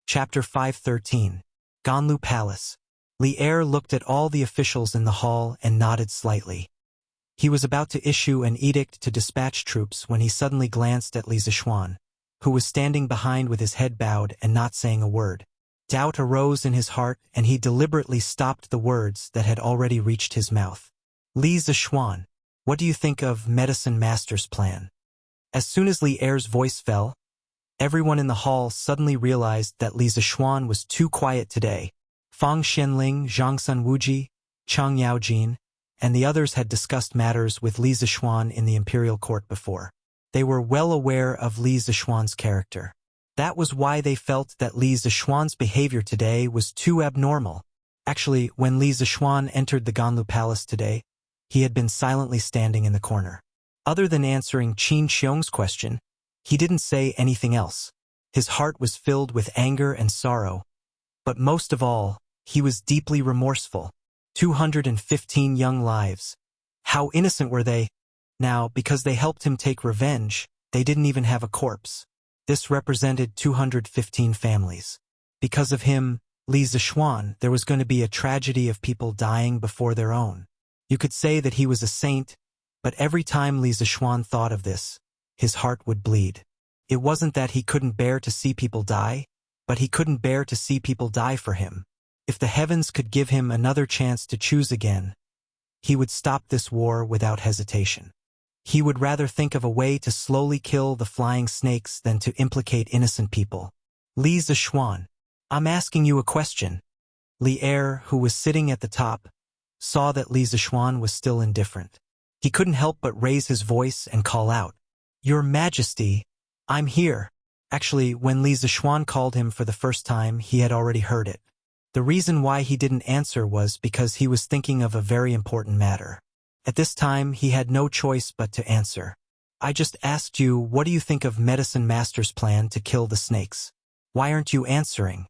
Chapter 513. Ganlu Palace. Li Er looked at all the officials in the hall and nodded slightly. He was about to issue an edict to dispatch troops when he suddenly glanced at Li Zishuan, who was standing behind with his head bowed and not saying a word. Doubt arose in his heart, and he deliberately stopped the words that had already reached his mouth. Li Zishuan, what do you think of Medicine Master's plan? As soon as Li Er's voice fell, everyone in the hall suddenly realized that Li Zishuan was too quiet today. Fang Xianling, Zhang Sunwuji, Chang Yaojin, and the others had discussed matters with Li Zishuan in the imperial court before. They were well aware of Li Zishuan's character. That was why they felt that Li Zishuan's behavior today was too abnormal. Actually, when Li Zishuan entered the Ganlu Palace today, he had been silently standing in the corner. Other than answering Qin Xiong's question, he didn't say anything else. His heart was filled with anger and sorrow. But most of all, he was deeply remorseful. 215 young lives. How innocent were they? Now, because they helped him take revenge, they didn't even have a corpse. This represented 215 families. Because of him, Li Zishuan, there was going to be a tragedy of people dying before their own. You could say that he was a saint, but every time Li Zishuan thought of this, his heart would bleed. It wasn't that he couldn't bear to see people die, but he couldn't bear to see people die for him. If the heavens could give him another chance to choose again, he would stop this war without hesitation. He would rather think of a way to slowly kill the flying snakes than to implicate innocent people. Li Zishuan, I'm asking you a question. Li Er, who was sitting at the top, saw that Li Zishuan was still indifferent. He couldn't help but raise his voice and call out, Your Majesty, I'm here. Actually, when Li Zishuan called him for the first time, he had already heard it. The reason why he didn't answer was because he was thinking of a very important matter. At this time, he had no choice but to answer. I just asked you, what do you think of Medicine Master's plan to kill the snakes? Why aren't you answering?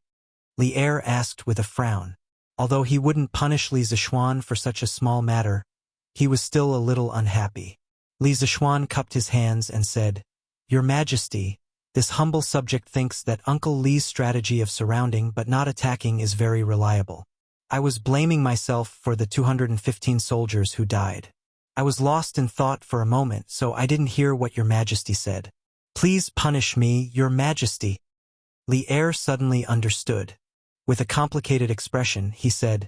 Li Er asked with a frown. Although he wouldn't punish Li Zishuan for such a small matter, he was still a little unhappy. Li Zishuan cupped his hands and said, Your Majesty, this humble subject thinks that Uncle Li's strategy of surrounding but not attacking is very reliable. I was blaming myself for the 215 soldiers who died. I was lost in thought for a moment, so I didn't hear what Your Majesty said. Please punish me, Your Majesty. Li Er suddenly understood. With a complicated expression, he said,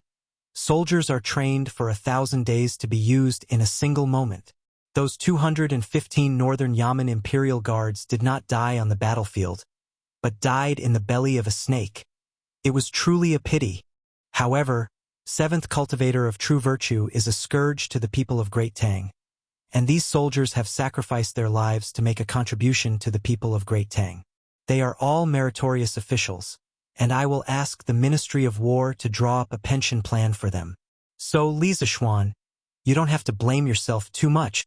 Soldiers are trained for 1,000 days to be used in a single moment. Those 215 Northern Yamen Imperial Guards did not die on the battlefield, but died in the belly of a snake. It was truly a pity. However, 7th Cultivator of True Virtue is a scourge to the people of Great Tang, and these soldiers have sacrificed their lives to make a contribution to the people of Great Tang. They are all meritorious officials, and I will ask the Ministry of War to draw up a pension plan for them. So, Li Zishuan, you don't have to blame yourself too much.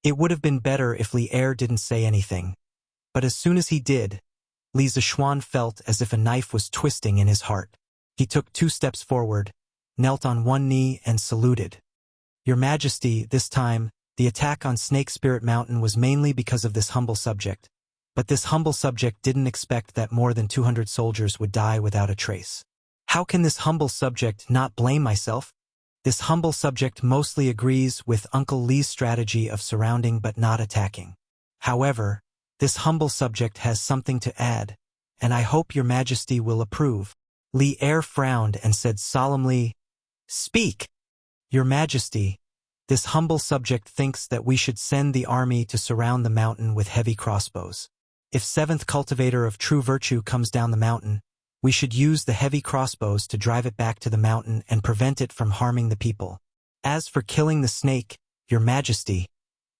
It would have been better if Li Er didn't say anything. But as soon as he did, Li Zishuan felt as if a knife was twisting in his heart. He took 2 steps forward, knelt on one knee and saluted. Your Majesty, this time, the attack on Snake Spirit Mountain was mainly because of this humble subject. But this humble subject didn't expect that more than 200 soldiers would die without a trace. How can this humble subject not blame myself? This humble subject mostly agrees with Uncle Li's strategy of surrounding but not attacking. However, this humble subject has something to add, and I hope Your Majesty will approve. Li Er frowned and said solemnly, Speak! Your Majesty, this humble subject thinks that we should send the army to surround the mountain with heavy crossbows. If 7th Cultivator of True Virtue comes down the mountain, we should use the heavy crossbows to drive it back to the mountain and prevent it from harming the people. As for killing the snake, Your Majesty,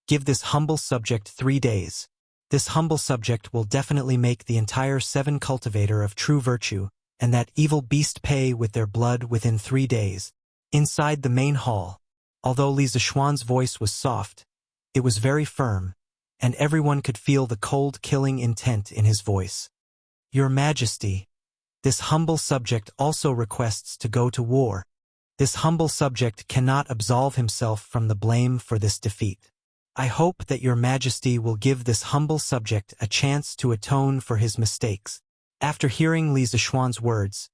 give this humble subject 3 days. This humble subject will definitely make the entire 7 Cultivator of True Virtue and that evil beast pay with their blood within 3 days. Inside the main hall, although Li Zishuan's voice was soft, it was very firm, and everyone could feel the cold killing intent in his voice. Your Majesty, this humble subject also requests to go to war. This humble subject cannot absolve himself from the blame for this defeat. I hope that Your Majesty will give this humble subject a chance to atone for his mistakes. After hearing Li Zishuan's words,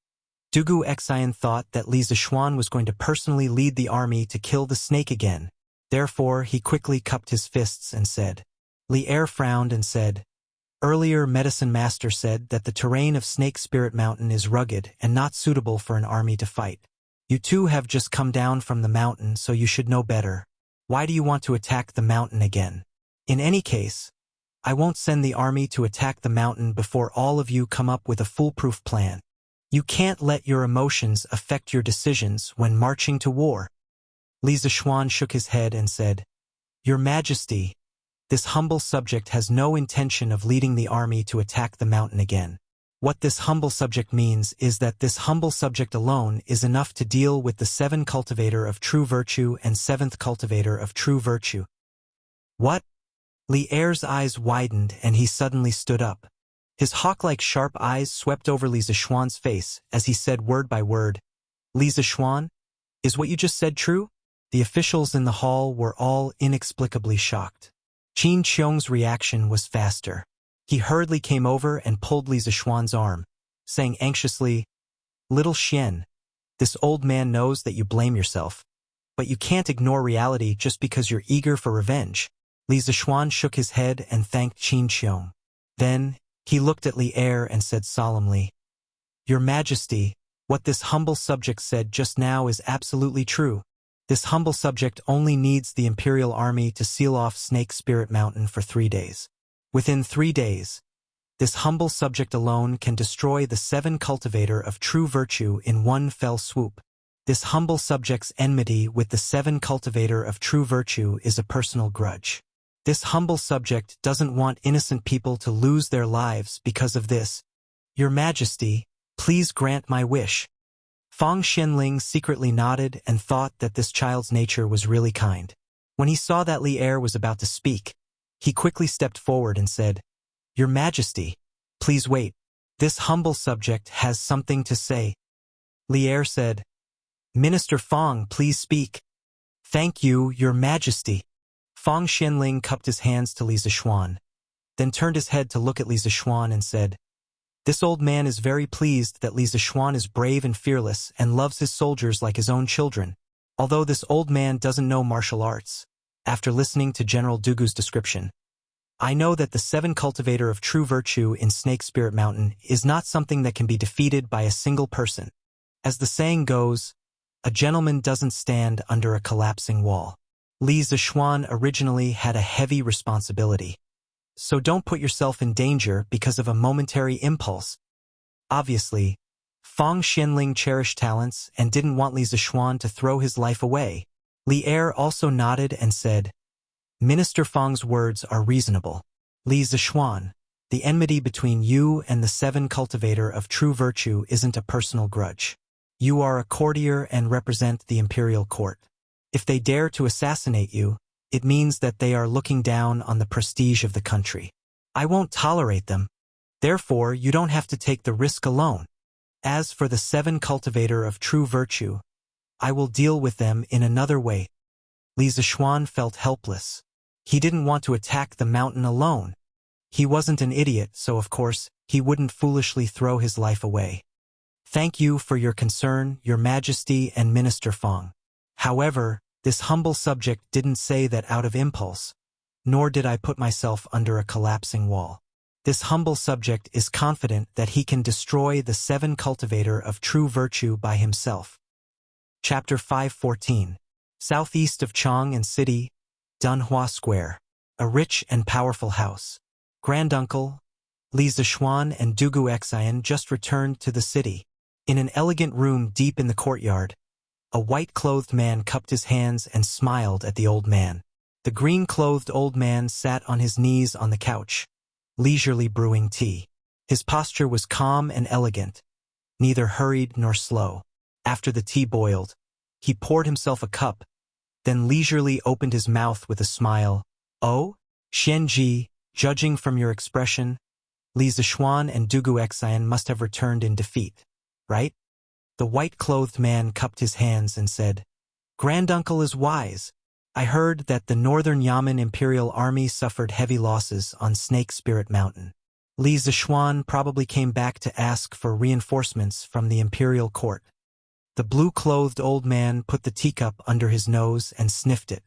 Dugu Xian thought that Li Zishuan was going to personally lead the army to kill the snake again. Therefore, he quickly cupped his fists and said. Li Er frowned and said, "Earlier Medicine Master said that the terrain of Snake Spirit Mountain is rugged and not suitable for an army to fight. You two have just come down from the mountain, so you should know better. Why do you want to attack the mountain again? In any case, I won't send the army to attack the mountain before all of you come up with a foolproof plan. You can't let your emotions affect your decisions when marching to war." Li Zishuan shook his head and said, "Your Majesty, this humble subject has no intention of leading the army to attack the mountain again. What this humble subject means is that this humble subject alone is enough to deal with the 7 cultivator of true virtue and 7th cultivator of true virtue." "What?" Li Er's eyes widened and he suddenly stood up. His hawk-like sharp eyes swept over Li Zishuan's face as he said word by word, "Li Zishuan, is what you just said true?" The officials in the hall were all inexplicably shocked. Qin Qiong's reaction was faster. He hurriedly came over and pulled Li Zishuan's arm, saying anxiously, "Little Xian, this old man knows that you blame yourself, but you can't ignore reality just because you're eager for revenge." Li Zishuan shook his head and thanked Qin Qiong. Then, he looked at Li Er and said solemnly, "Your Majesty, what this humble subject said just now is absolutely true. This humble subject only needs the Imperial Army to seal off Snake Spirit Mountain for 3 days. Within 3 days, this humble subject alone can destroy the 7 cultivator of true virtue in one fell swoop. This humble subject's enmity with the 7 cultivator of true virtue is a personal grudge. This humble subject doesn't want innocent people to lose their lives because of this. Your Majesty, please grant my wish." Fang Xianling secretly nodded and thought that this child's nature was really kind. When he saw that Li Er was about to speak, he quickly stepped forward and said, "Your Majesty, please wait. This humble subject has something to say." Li Er said, "Minister Fang, please speak." "Thank you, Your Majesty." Fang Xianling cupped his hands to Li Zishuan, then turned his head to look at Li Zishuan and said, "This old man is very pleased that Li Zishuan is brave and fearless and loves his soldiers like his own children, although this old man doesn't know martial arts. After listening to General Dugu's description, I know that the 7 cultivator of true virtue in Snake Spirit Mountain is not something that can be defeated by a single person. As the saying goes, a gentleman doesn't stand under a collapsing wall. Li Zishuan originally had a heavy responsibility. So don't put yourself in danger because of a momentary impulse." Obviously, Fang Xianling cherished talents and didn't want Li Zishuan to throw his life away. Li Er also nodded and said, "Minister Fang's words are reasonable. Li Zishuan, the enmity between you and the 7 cultivator of true virtue isn't a personal grudge. You are a courtier and represent the imperial court. If they dare to assassinate you, it means that they are looking down on the prestige of the country. I won't tolerate them. Therefore, you don't have to take the risk alone. As for the 7 cultivator of true virtue, I will deal with them in another way." Li Zishuan felt helpless. He didn't want to attack the mountain alone. He wasn't an idiot, so of course, he wouldn't foolishly throw his life away. "Thank you for your concern, Your Majesty and Minister Fang. However, this humble subject didn't say that out of impulse, nor did I put myself under a collapsing wall. This humble subject is confident that he can destroy the 7 cultivator of true virtue by himself." Chapter 514. Southeast of Chang'an City, Dunhua Square. A rich and powerful house. Granduncle, Li Zishuan and Dugu Xian just returned to the city. In an elegant room deep in the courtyard, a white-clothed man cupped his hands and smiled at the old man. The green-clothed old man sat on his knees on the couch, leisurely brewing tea. His posture was calm and elegant, neither hurried nor slow. After the tea boiled, he poured himself a cup, then leisurely opened his mouth with a smile. "Oh, Xianji, judging from your expression, Li Zishuan and Dugu Xian must have returned in defeat, right?" The white-clothed man cupped his hands and said, "Granduncle is wise. I heard that the Northern Yamen Imperial Army suffered heavy losses on Snake Spirit Mountain. Li Zishuan probably came back to ask for reinforcements from the imperial court. The blue-clothed old man put the teacup under his nose and sniffed it.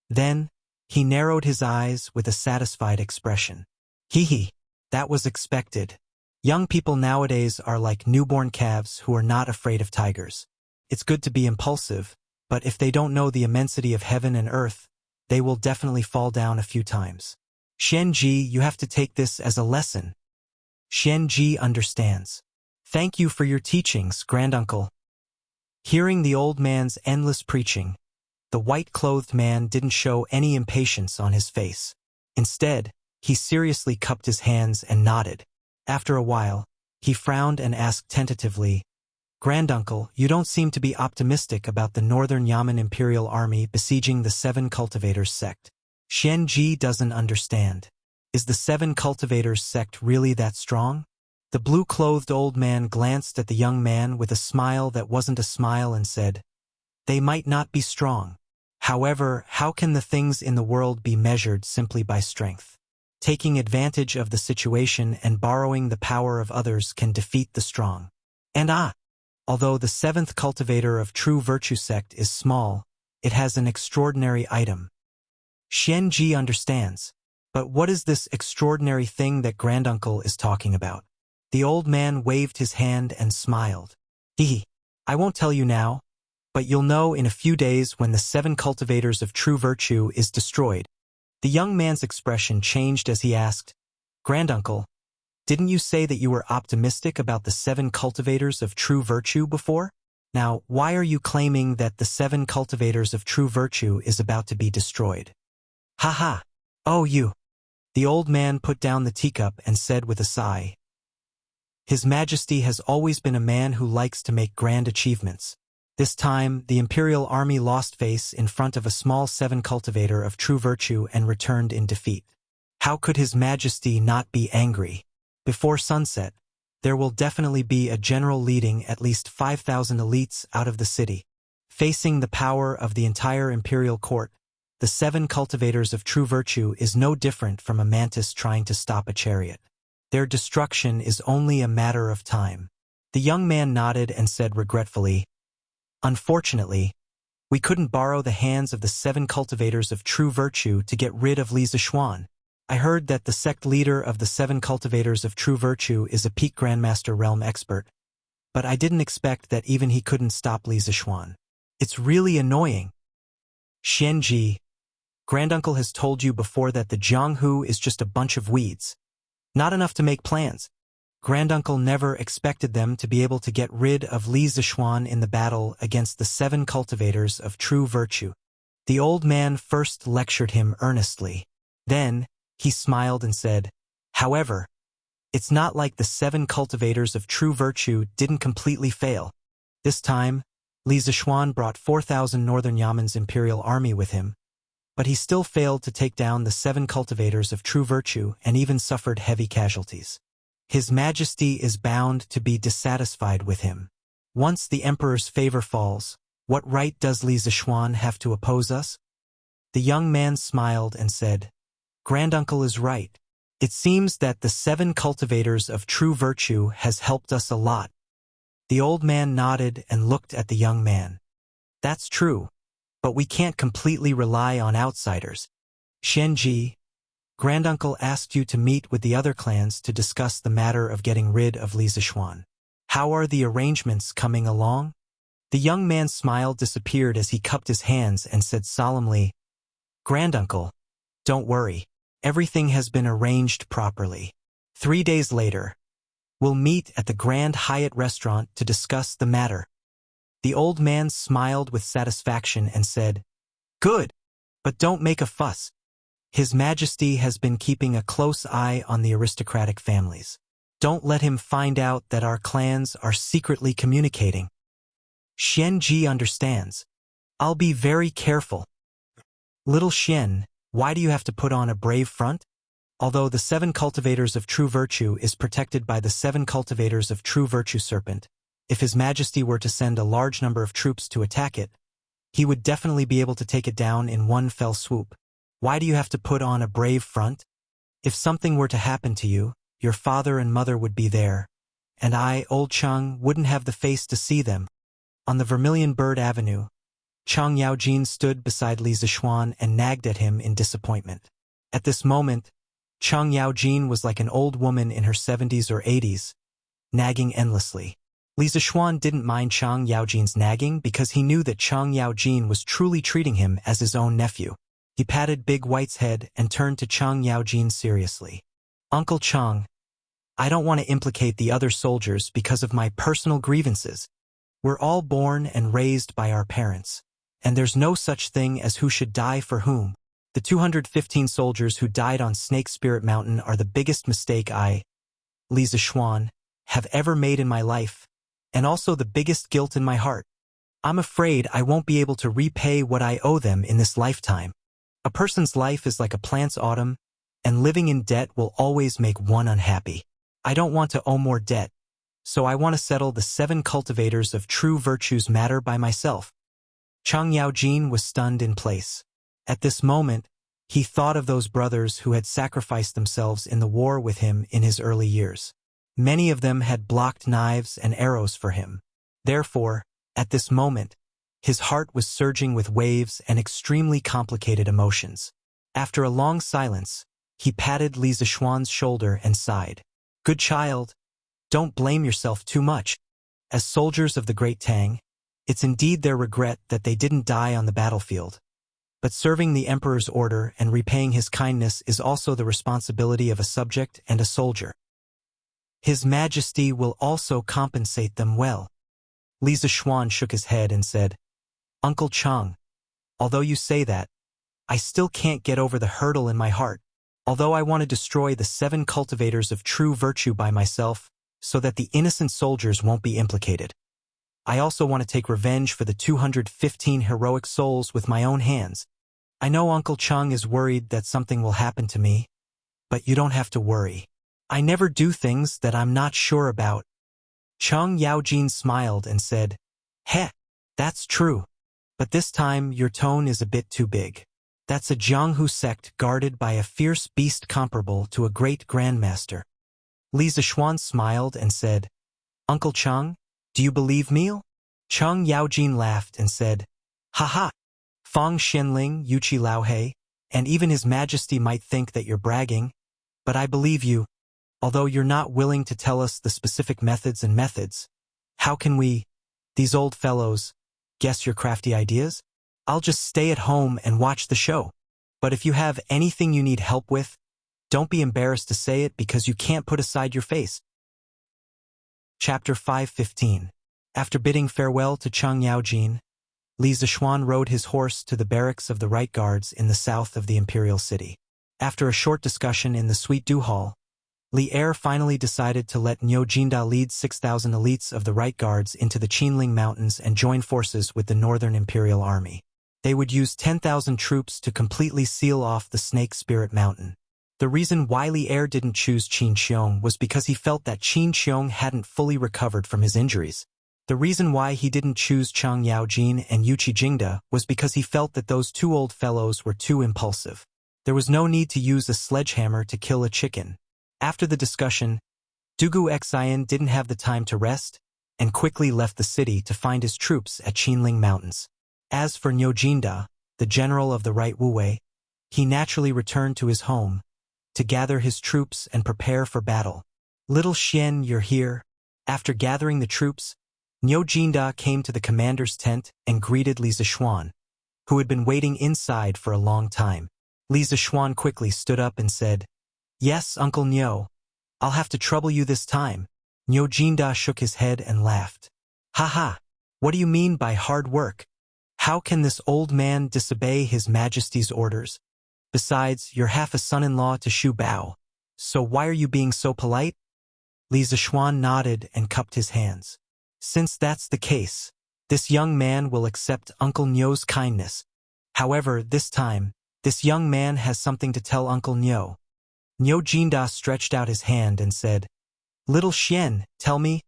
Then, he narrowed his eyes with a satisfied expression. Hee, that was expected. Young people nowadays are like newborn calves who are not afraid of tigers. It's good to be impulsive, but if they don't know the immensity of heaven and earth, they will definitely fall down a few times. Xianji, you have to take this as a lesson. Xianji understands. Thank you for your teachings, granduncle. Hearing the old man's endless preaching, the white-clothed man didn't show any impatience on his face. Instead, he seriously cupped his hands and nodded. After a while, he frowned and asked tentatively, Granduncle, you don't seem to be optimistic about the Northern Yamen Imperial Army besieging the Seven Cultivators sect. Xianji doesn't understand. Is the Seven Cultivators sect really that strong? The blue-clothed old man glanced at the young man with a smile that wasn't a smile and said, They might not be strong. However, how can the things in the world be measured simply by strength? Taking advantage of the situation and borrowing the power of others can defeat the strong. And although the seventh cultivator of true virtue sect is small, it has an extraordinary item. Xianji understands. But what is this extraordinary thing that granduncle is talking about? The old man waved his hand and smiled. I won't tell you now, but you'll know in a few days when the seven cultivators of true virtue is destroyed. The young man's expression changed as he asked, Granduncle, didn't you say that you were optimistic about the seven cultivators of true virtue before? Now, why are you claiming that the seven cultivators of true virtue is about to be destroyed? Ha! Oh, you! The old man put down the teacup and said with a sigh, His Majesty has always been a man who likes to make grand achievements. This time, the Imperial Army lost face in front of a small seven cultivator of true virtue and returned in defeat. How could His Majesty not be angry? Before sunset, there will definitely be a general leading at least 5,000 elites out of the city. Facing the power of the entire imperial court, the seven cultivators of true virtue is no different from a mantis trying to stop a chariot. Their destruction is only a matter of time. The young man nodded and said regretfully, Unfortunately, we couldn't borrow the hands of the seven cultivators of true virtue to get rid of Li Zishuan. I heard that the sect leader of the seven cultivators of true virtue is a peak Grandmaster realm expert, but I didn't expect that even he couldn't stop Li Zishuan. It's really annoying. Xianji, Granduncle has told you before that the Jianghu is just a bunch of weeds. Not enough to make plans. Granduncle never expected them to be able to get rid of Li Zishuan in the battle against the seven cultivators of true virtue. The old man first lectured him earnestly. Then, he smiled and said, However, it's not like the seven cultivators of true virtue didn't completely fail. This time, Li Zishuan brought 4,000 Northern Yamen's imperial army with him, but he still failed to take down the seven cultivators of true virtue and even suffered heavy casualties. His Majesty is bound to be dissatisfied with him. Once the Emperor's favor falls, what right does Li Zishuan have to oppose us? The young man smiled and said, Granduncle is right. It seems that the seven cultivators of true virtue has helped us a lot. The old man nodded and looked at the young man. That's true, but we can't completely rely on outsiders. Xianji, Granduncle asked you to meet with the other clans to discuss the matter of getting rid of Li Zishuan. How are the arrangements coming along? The young man's smile disappeared as he cupped his hands and said solemnly, Granduncle, don't worry. Everything has been arranged properly. 3 days later, we'll meet at the Grand Hyatt restaurant to discuss the matter. The old man smiled with satisfaction and said, Good, but don't make a fuss. His Majesty has been keeping a close eye on the aristocratic families. Don't let him find out that our clans are secretly communicating. Xianji understands. I'll be very careful. Little Xian, why do you have to put on a brave front? Although the seven cultivators of true virtue is protected by the seven cultivators of true virtue serpent, if His Majesty were to send a large number of troops to attack it, he would definitely be able to take it down in one fell swoop. Why do you have to put on a brave front? If something were to happen to you, your father and mother would be there, and I, old Cheng, wouldn't have the face to see them. On the Vermilion Bird Avenue, Chang Yaojin stood beside Li Zixuan and nagged at him in disappointment. At this moment, Chang Yaojin was like an old woman in her 70s or 80s, nagging endlessly. Li Zixuan didn't mind Chang Yaojin's nagging because he knew that Chang Yaojin was truly treating him as his own nephew. He patted Big White's head and turned to Chang Yaojin seriously. Uncle Chang, I don't want to implicate the other soldiers because of my personal grievances. We're all born and raised by our parents, and there's no such thing as who should die for whom. The 215 soldiers who died on Snake Spirit Mountain are the biggest mistake I, Li Zixuan, have ever made in my life, and also the biggest guilt in my heart. I'm afraid I won't be able to repay what I owe them in this lifetime. A person's life is like a plant's autumn, and living in debt will always make one unhappy. I don't want to owe more debt, so I want to settle the 7 cultivators of true virtues matter by myself. Chang Yaojin was stunned in place. At this moment, he thought of those brothers who had sacrificed themselves in the war with him in his early years. Many of them had blocked knives and arrows for him. Therefore, at this moment, his heart was surging with waves and extremely complicated emotions. After a long silence, he patted Li Zixuan's shoulder and sighed. Good child, don't blame yourself too much. As soldiers of the Great Tang, it's indeed their regret that they didn't die on the battlefield. But serving the Emperor's order and repaying his kindness is also the responsibility of a subject and a soldier. His Majesty will also compensate them well. Li Zixuan shook his head and said, Uncle Chang, although you say that, I still can't get over the hurdle in my heart. Although I want to destroy the 7 cultivators of true virtue by myself, so that the innocent soldiers won't be implicated. I also want to take revenge for the 215 heroic souls with my own hands. I know Uncle Chang is worried that something will happen to me, but you don't have to worry. I never do things that I'm not sure about. Chang Yaojin smiled and said, Heh, that's true. But this time your tone is a bit too big. That's a Jianghu sect guarded by a fierce beast comparable to a great grandmaster. Li Zixuan smiled and said, Uncle Chang, do you believe me? Chang Yaojin laughed and said, Ha, Fang Xianling, Yuchi Laohe, and even His Majesty might think that you're bragging, but I believe you, although you're not willing to tell us the specific methods. How can we, these old fellows, guess your crafty ideas? I'll just stay at home and watch the show. But if you have anything you need help with, don't be embarrassed to say it because you can't put aside your face. Chapter 5:15. After bidding farewell to Chang Yaojin, Li Zixuan rode his horse to the barracks of the Right Guards in the south of the imperial city. After a short discussion in the Suite Du Hall, Li Er finally decided to let Niu Jinda lead 6,000 elites of the Right Guards into the Qinling Mountains and join forces with the Northern Imperial Army. They would use 10,000 troops to completely seal off the Snake Spirit Mountain. The reason why Li Er didn't choose Qin Xiong was because he felt that Qin Xiong hadn't fully recovered from his injuries. The reason why he didn't choose Chang Yaojin and Yuqi Jingda was because he felt that those 2 old fellows were too impulsive. There was no need to use a sledgehammer to kill a chicken. After the discussion, Dugu Xian didn't have the time to rest and quickly left the city to find his troops at Qinling Mountains. As for Niu Jinda, the general of the Right Wuwei, he naturally returned to his home to gather his troops and prepare for battle. Little Xian, you're here. After gathering the troops, Niu Jinda came to the commander's tent and greeted Li Zixuan, who had been waiting inside for a long time. Li Zixuan quickly stood up and said, Yes, Uncle Niu, I'll have to trouble you this time. Niu Jinda shook his head and laughed. Ha, what do you mean by hard work? How can this old man disobey His Majesty's orders? Besides, you're half a son-in-law to Shu Bao, so why are you being so polite? Li Zixuan nodded and cupped his hands. Since that's the case, this young man will accept Uncle Niu's kindness. However, this time, this young man has something to tell Uncle Niu. Niu Jinda stretched out his hand and said, Little Xian, tell me.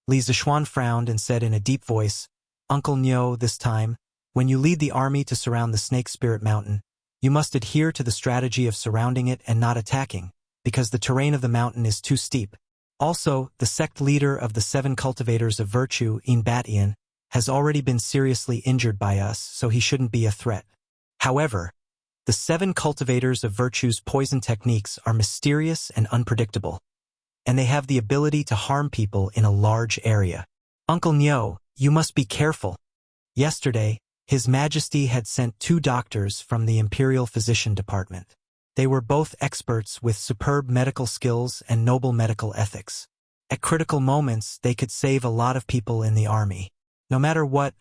Li Zixuan frowned and said in a deep voice, Uncle Niu, this time, when you lead the army to surround the Snake Spirit Mountain, you must adhere to the strategy of surrounding it and not attacking. because the terrain of the mountain is too steep. Also, the sect leader of the 7 cultivators of virtue, Batian, has already been seriously injured by us, so he shouldn't be a threat. However, the 7 cultivators of virtue's poison techniques are mysterious and unpredictable, and they have the ability to harm people in a large area. Uncle Nyo, you must be careful. Yesterday, His Majesty had sent 2 doctors from the Imperial Physician Department. They were both experts with superb medical skills and noble medical ethics. At critical moments, they could save a lot of people in the army. No matter what,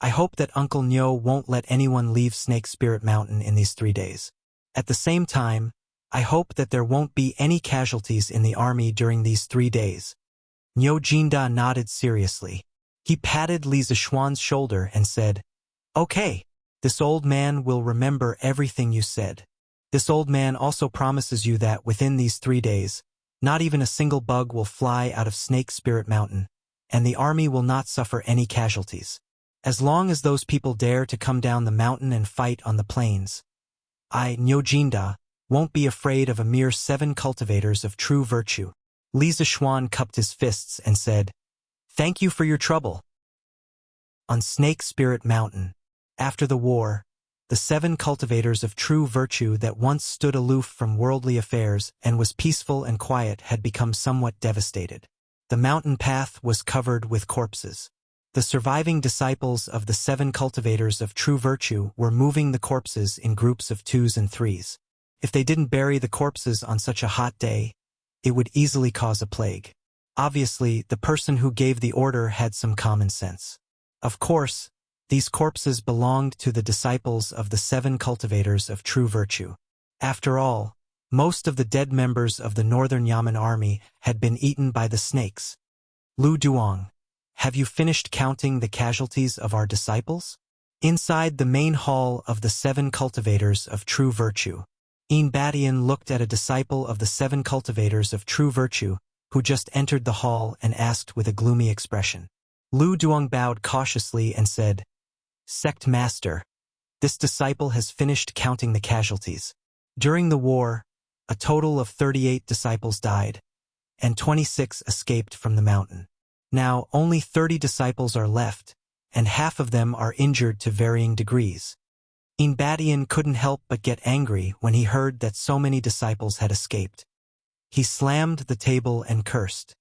I hope that Uncle Nyo won't let anyone leave Snake Spirit Mountain in these 3 days. At the same time, I hope that there won't be any casualties in the army during these 3 days. Nyo Jinda nodded seriously. He patted Li Zishuan's shoulder and said, "Okay, this old man will remember everything you said. This old man also promises you that within these 3 days, not even a single bug will fly out of Snake Spirit Mountain, and the army will not suffer any casualties. As long as those people dare to come down the mountain and fight on the plains, I, Nyo Jinda, won't be afraid of a mere 7 cultivators of true virtue." Li Zishuan cupped his fists and said, "Thank you for your trouble." On Snake Spirit Mountain, after the war, the 7 cultivators of true virtue that once stood aloof from worldly affairs and was peaceful and quiet had become somewhat devastated. The mountain path was covered with corpses. The surviving disciples of the 7 cultivators of true virtue were moving the corpses in groups of 2s and 3s. If they didn't bury the corpses on such a hot day, it would easily cause a plague. Obviously, the person who gave the order had some common sense. Of course, these corpses belonged to the disciples of the 7 cultivators of true virtue. After all, most of the dead members of the Northern Yamen army had been eaten by the snakes. "Lu Duong, have you finished counting the casualties of our disciples?" Inside the main hall of the 7 cultivators of true virtue, Batian looked at a disciple of the 7 cultivators of true virtue who just entered the hall and asked with a gloomy expression. Lu Duong bowed cautiously and said, "Sect Master, this disciple has finished counting the casualties. During the war, a total of 38 disciples died, and 26 escaped from the mountain. Now only 30 disciples are left, and half of them are injured to varying degrees." Batian couldn't help but get angry when he heard that so many disciples had escaped. He slammed the table and cursed.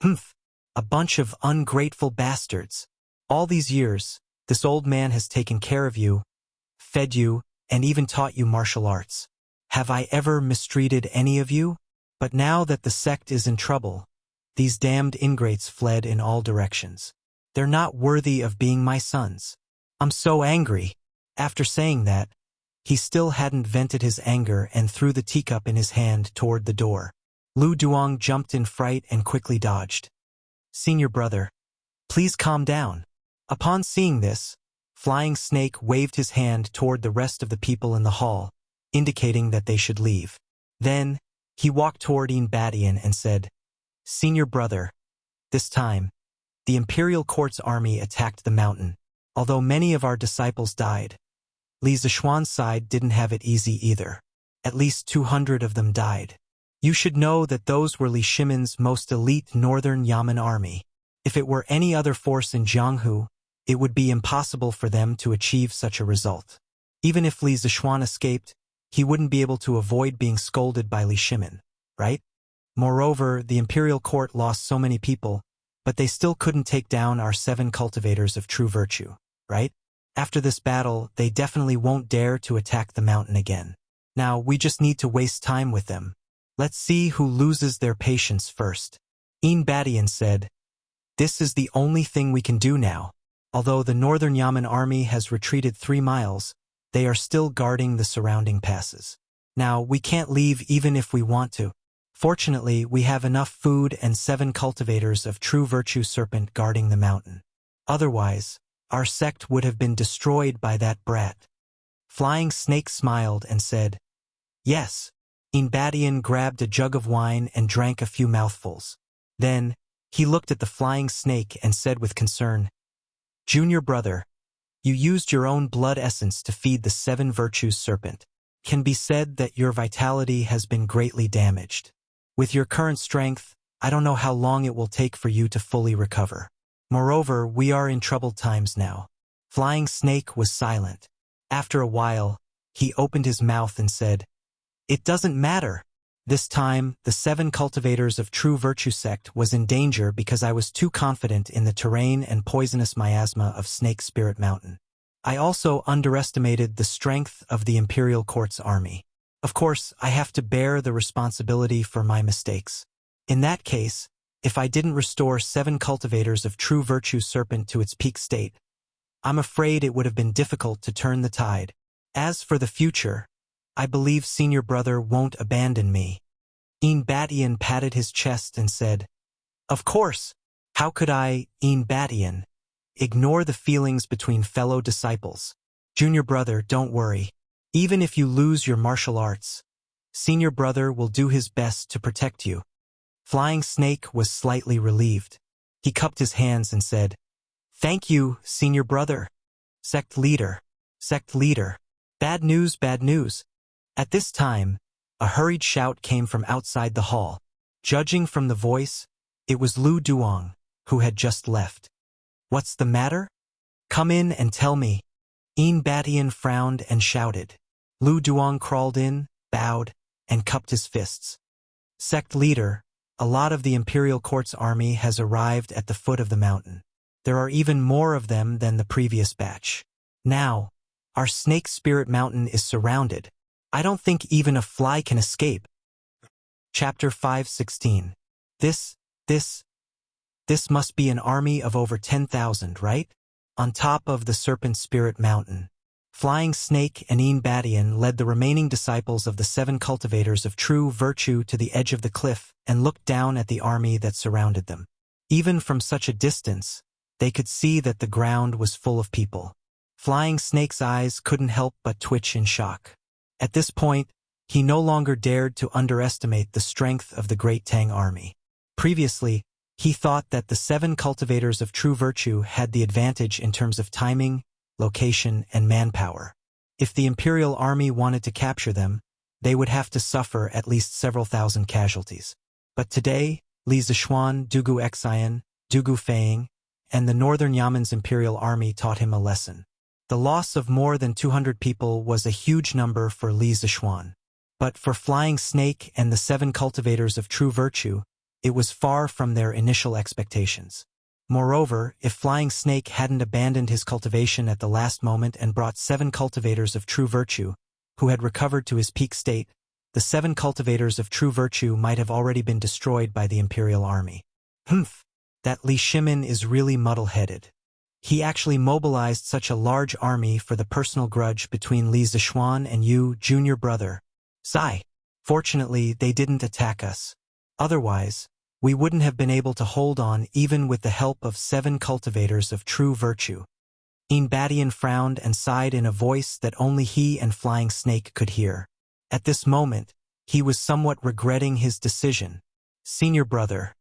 "Humph, a bunch of ungrateful bastards. All these years, this old man has taken care of you, fed you, and even taught you martial arts. Have I ever mistreated any of you? But now that the sect is in trouble, these damned ingrates fled in all directions. They're not worthy of being my sons. I'm so angry." After saying that, he still hadn't vented his anger and threw the teacup in his hand toward the door. Lu Duong jumped in fright and quickly dodged. "Senior brother, please calm down." Upon seeing this, Flying Snake waved his hand toward the rest of the people in the hall, indicating that they should leave. Then, he walked toward Batian and said, "Senior brother, this time, the Imperial Court's army attacked the mountain. Although many of our disciples died, Li Zishuan's side didn't have it easy either. At least 200 of them died. You should know that those were Li Shimin's most elite Northern Yamen army. If it were any other force in Jianghu, it would be impossible for them to achieve such a result. Even if Li Zishuan escaped, he wouldn't be able to avoid being scolded by Li Shimin, right? Moreover, the Imperial Court lost so many people, but they still couldn't take down our 7 cultivators of true virtue, right? After this battle, they definitely won't dare to attack the mountain again. Now, we just need to waste time with them. Let's see who loses their patience first." Batian said, "This is the only thing we can do now. Although the Northern Yamen army has retreated 3 miles, they are still guarding the surrounding passes. Now, we can't leave even if we want to. Fortunately, we have enough food and 7 cultivators of true virtue serpent guarding the mountain. Otherwise, our sect would have been destroyed by that brat." Flying Snake smiled and said, "Yes." Batian grabbed a jug of wine and drank a few mouthfuls. Then, he looked at the Flying Snake and said with concern, "Junior brother, you used your own blood essence to feed the 7 virtues serpent. can be said that your vitality has been greatly damaged. With your current strength, I don't know how long it will take for you to fully recover. Moreover, we are in troubled times now. Flying Snake was silent. After a while, he opened his mouth and said, "It doesn't matter." This time, the 7 cultivators of True Virtue sect was in danger because I was too confident in the terrain and poisonous miasma of Snake Spirit Mountain. I also underestimated the strength of the Imperial Court's army. Of course, I have to bear the responsibility for my mistakes. In that case, if I didn't restore 7 cultivators of True Virtue Serpent to its peak state, I'm afraid it would have been difficult to turn the tide. As for the future, I believe Senior Brother won't abandon me. Batian patted his chest and said, "Of course, how could I, Batian, ignore the feelings between fellow disciples? Junior Brother, don't worry. Even if you lose your martial arts, Senior Brother will do his best to protect you." Flying Snake was slightly relieved. He cupped his hands and said, "Thank you, Senior Brother." Sect Leader. Sect Leader. Bad news, bad news. At this time, a hurried shout came from outside the hall. Judging from the voice, it was Lu Duong, who had just left. "What's the matter? Come in and tell me." Batian frowned and shouted. Lu Duong crawled in, bowed, and cupped his fists. "Sect Leader, a lot of the Imperial Court's army has arrived at the foot of the mountain. There are even more of them than the previous batch. Now, our Snake Spirit Mountain is surrounded. I don't think even a fly can escape." Chapter 5:16. This must be an army of over 10,000, right? On top of the Serpent Spirit Mountain. Flying Snake and Batian led the remaining disciples of the 7 cultivators of True Virtue to the edge of the cliff and looked down at the army that surrounded them. Even from such a distance, they could see that the ground was full of people. Flying Snake's eyes couldn't help but twitch in shock. At this point, he no longer dared to underestimate the strength of the Great Tang army. Previously, he thought that the 7 cultivators of True Virtue had the advantage in terms of timing, location, and manpower. If the Imperial army wanted to capture them, they would have to suffer at least several thousand casualties. But today, Li Zishuan, Dugu Xian, Dugu Feiying, and the Northern Yamen's Imperial army taught him a lesson. The loss of more than 200 people was a huge number for Li Zishuan. But for Flying Snake and the 7 cultivators of True Virtue, it was far from their initial expectations. Moreover, if Flying Snake hadn't abandoned his cultivation at the last moment and brought 7 cultivators of True Virtue, who had recovered to his peak state, the 7 cultivators of True Virtue might have already been destroyed by the Imperial army. That Li Shimin is really muddle-headed. He actually mobilized such a large army for the personal grudge between Li Zishuan and you, Junior Brother. Sigh. Fortunately, they didn't attack us. Otherwise, we wouldn't have been able to hold on even with the help of 7 cultivators of True Virtue. Batian frowned and sighed in a voice that only he and Flying Snake could hear. At this moment, he was somewhat regretting his decision. "Senior Brother,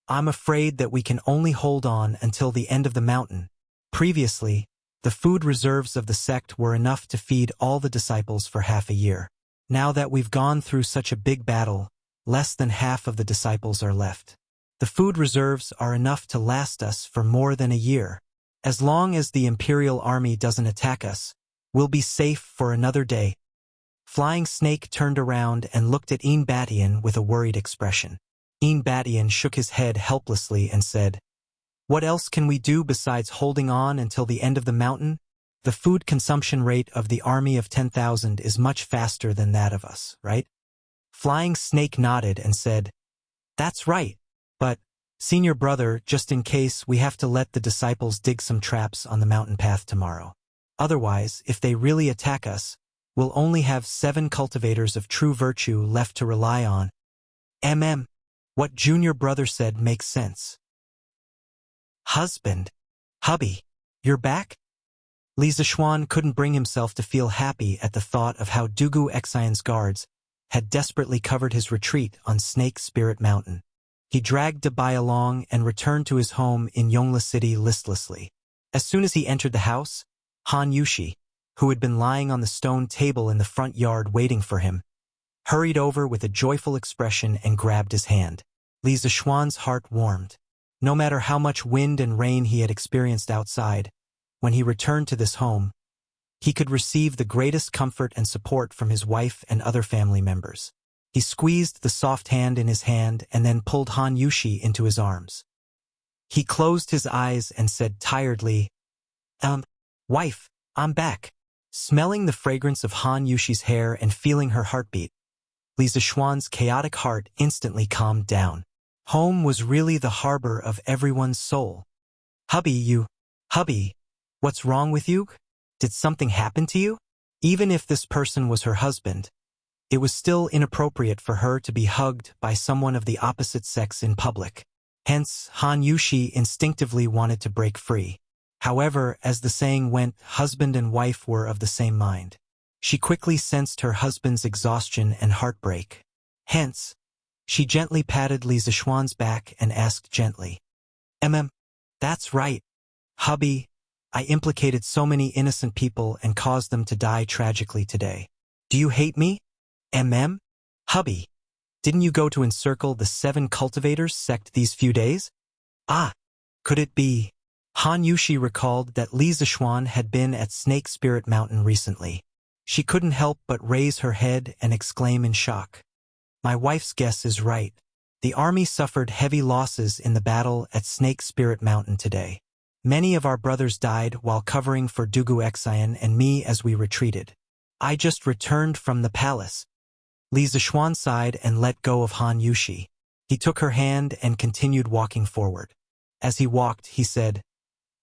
I'm afraid that we can only hold on until the end of the mountain." Previously, the food reserves of the sect were enough to feed all the disciples for half a year. Now that we've gone through such a big battle, less than half of the disciples are left. The food reserves are enough to last us for more than a year. As long as the Imperial army doesn't attack us, we'll be safe for another day. Flying Snake turned around and looked at Batian with a worried expression. Batian shook his head helplessly and said, "What else can we do besides holding on until the end of the mountain? The food consumption rate of the army of 10,000 is much faster than that of us, right?" Flying Snake nodded and said, "That's right. But, Senior Brother, just in case, we have to let the disciples dig some traps on the mountain path tomorrow. Otherwise, if they really attack us, we'll only have 7 cultivators of True Virtue left to rely on." What Junior Brother said makes sense. "Husband. Hubby. You're back?" Li Zishuan couldn't bring himself to feel happy at the thought of how Dugu Xian's guards had desperately covered his retreat on Snake Spirit Mountain. He dragged Dabai along and returned to his home in Yongla City listlessly. As soon as he entered the house, Han Yushi, who had been lying on the stone table in the front yard waiting for him, hurried over with a joyful expression and grabbed his hand. Li Zishuan's heart warmed. No matter how much wind and rain he had experienced outside, when he returned to this home, he could receive the greatest comfort and support from his wife and other family members. He squeezed the soft hand in his hand and then pulled Han Yushi into his arms. He closed his eyes and said tiredly, Wife, I'm back. Smelling the fragrance of Han Yushi's hair and feeling her heartbeat, Li Zishuan's chaotic heart instantly calmed down. Home was really the harbor of everyone's soul. Hubby, what's wrong with you? Did something happen to you? Even if this person was her husband, it was still inappropriate for her to be hugged by someone of the opposite sex in public. Hence, Han Yushi instinctively wanted to break free. However, as the saying went, husband and wife were of the same mind. She quickly sensed her husband's exhaustion and heartbreak. Hence, she gently patted Li Zishuan's back and asked gently, That's right. Hubby, I implicated so many innocent people and caused them to die tragically today. Do you hate me? Hubby, didn't you go to encircle the 7 cultivators sect these few days? Could it be? Han Yushi recalled that Li Zishuan had been at Snake Spirit Mountain recently. She couldn't help but raise her head and exclaim in shock. My wife's guess is right. The army suffered heavy losses in the battle at Snake Spirit Mountain today. Many of our brothers died while covering for Dugu Xian and me as we retreated. I just returned from the palace. Li Zishuan sighed and let go of Han Yushi. He took her hand and continued walking forward. As he walked, he said,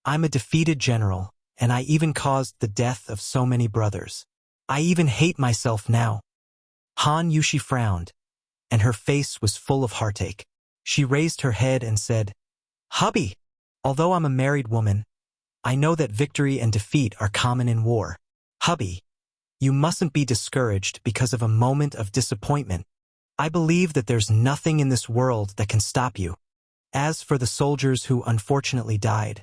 I'm a defeated general, and I even caused the death of so many brothers. I even hate myself now. Han Yushi frowned, and her face was full of heartache. She raised her head and said, Hubby, although I'm a married woman, I know that victory and defeat are common in war. Hubby, you mustn't be discouraged because of a moment of disappointment. I believe that there's nothing in this world that can stop you. As for the soldiers who unfortunately died,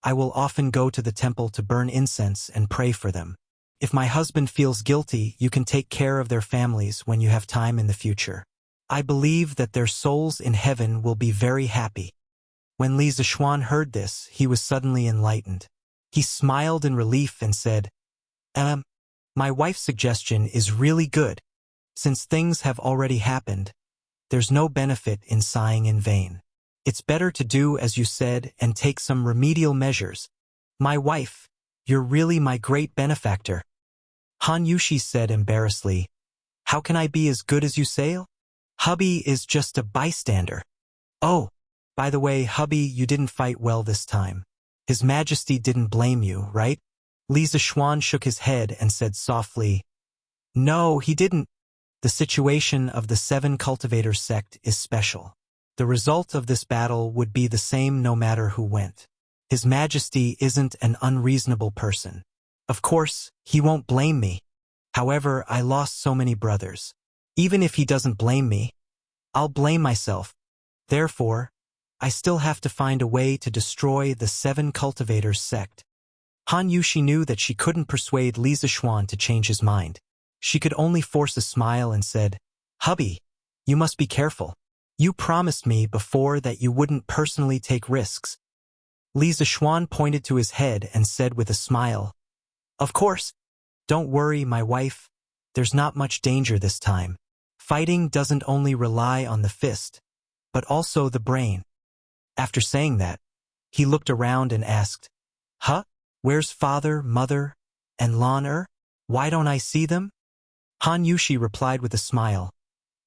I will often go to the temple to burn incense and pray for them. If my husband feels guilty, you can take care of their families when you have time in the future. I believe that their souls in heaven will be very happy. When Li Zishuan heard this, he was suddenly enlightened. He smiled in relief and said, My wife's suggestion is really good. Since things have already happened, there's no benefit in sighing in vain. It's better to do as you said and take some remedial measures. My wife, you're really my great benefactor. Han Yushi said embarrassedly, How can I be as good as you say? Hubby is just a bystander. Oh, by the way, hubby, you didn't fight well this time. His Majesty didn't blame you, right? Li Zishuan shook his head and said softly, No, he didn't. The situation of the 7 cultivators sect is special. The result of this battle would be the same no matter who went. His Majesty isn't an unreasonable person. Of course, he won't blame me. However, I lost so many brothers. Even if he doesn't blame me, I'll blame myself. Therefore, I still have to find a way to destroy the 7 cultivators sect. Han Yushi knew that she couldn't persuade Li Zishuan to change his mind. She could only force a smile and said, Hubby, you must be careful. You promised me before that you wouldn't personally take risks. Li Zishuan pointed to his head and said with a smile, Of course. Don't worry, my wife. There's not much danger this time. Fighting doesn't only rely on the fist, but also the brain. After saying that, he looked around and asked, Where's father, mother, and Lan? Why don't I see them? Han Yushi replied with a smile.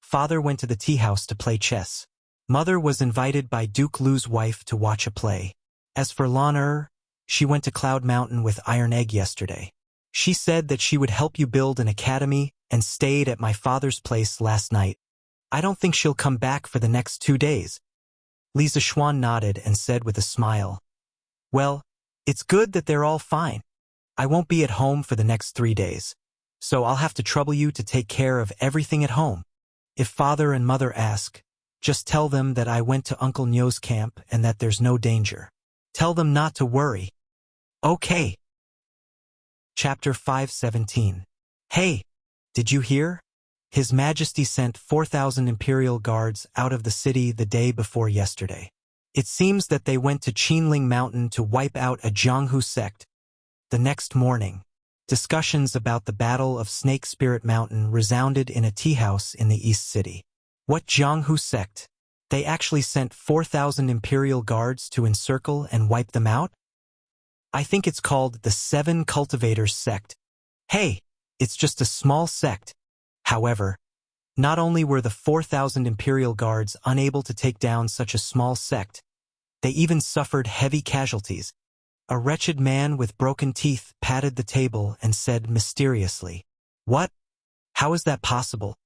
Father went to the tea house to play chess. Mother was invited by Duke Lu's wife to watch a play. As for Lan, she went to Cloud Mountain with Iron Egg yesterday. She said that she would help you build an academy and stayed at my father's place last night. I don't think she'll come back for the next 2 days. Li Zishuan nodded and said with a smile, Well, it's good that they're all fine. I won't be at home for the next 3 days, so I'll have to trouble you to take care of everything at home. If father and mother ask, just tell them that I went to Uncle Nyo's camp and that there's no danger. Tell them not to worry. Okay. Chapter 517. Hey, did you hear? His Majesty sent 4,000 imperial guards out of the city the day before yesterday. It seems that they went to Qinling Mountain to wipe out a Jianghu sect. The next morning, discussions about the Battle of Snake Spirit Mountain resounded in a tea house in the East City. What Jianghu sect? They actually sent 4,000 imperial guards to encircle and wipe them out? I think it's called the Seven Cultivators sect. Hey, it's just a small sect. However, not only were the 4,000 imperial guards unable to take down such a small sect, they even suffered heavy casualties. A wretched man with broken teeth patted the table and said mysteriously, "What? How is that possible?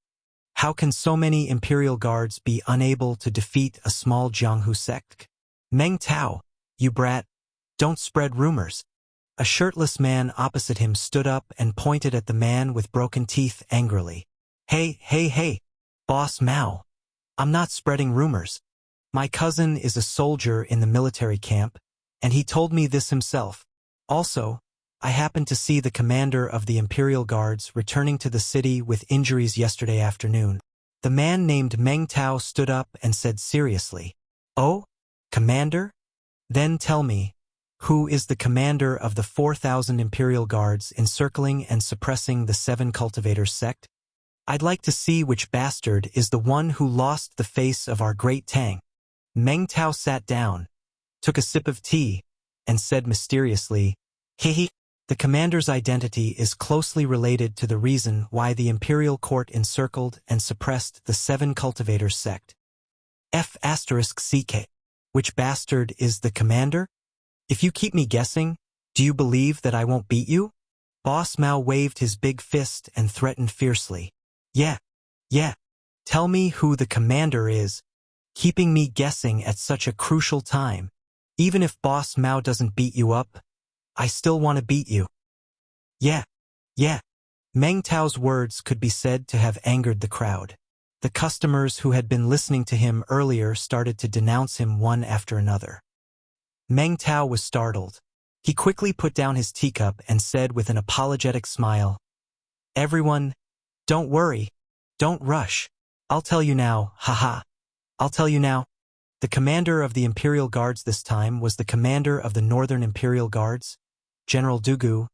How can so many imperial guards be unable to defeat a small Jianghu sect? Meng Tao, you brat, don't spread rumors." A shirtless man opposite him stood up and pointed at the man with broken teeth angrily. Hey, Boss Mao. I'm not spreading rumors. My cousin is a soldier in the military camp, and he told me this himself. Also, I happened to see the commander of the Imperial Guards returning to the city with injuries yesterday afternoon. The man named Meng Tao stood up and said seriously, "Oh, commander? Then tell me, who is the commander of the 4,000 Imperial Guards encircling and suppressing the Seven Cultivators sect? I'd like to see which bastard is the one who lost the face of our great Tang." Meng Tao sat down, took a sip of tea, and said mysteriously, "Hehe, the commander's identity is closely related to the reason why the imperial court encircled and suppressed the Seven Cultivators sect. F***CK. Which bastard is the commander? If you keep me guessing, do you believe that I won't beat you?" Boss Mao waved his big fist and threatened fiercely. Yeah. Tell me who the commander is, keeping me guessing at such a crucial time. Even if Boss Mao doesn't beat you up, I still want to beat you. Yeah. Meng Tao's words could be said to have angered the crowd. The customers who had been listening to him earlier started to denounce him one after another. Meng Tao was startled. He quickly put down his teacup and said with an apologetic smile, "Everyone, don't worry, don't rush. I'll tell you now, haha. I'll tell you now." The commander of the Imperial Guards this time was the commander of the Northern Imperial Guards, General Dugu,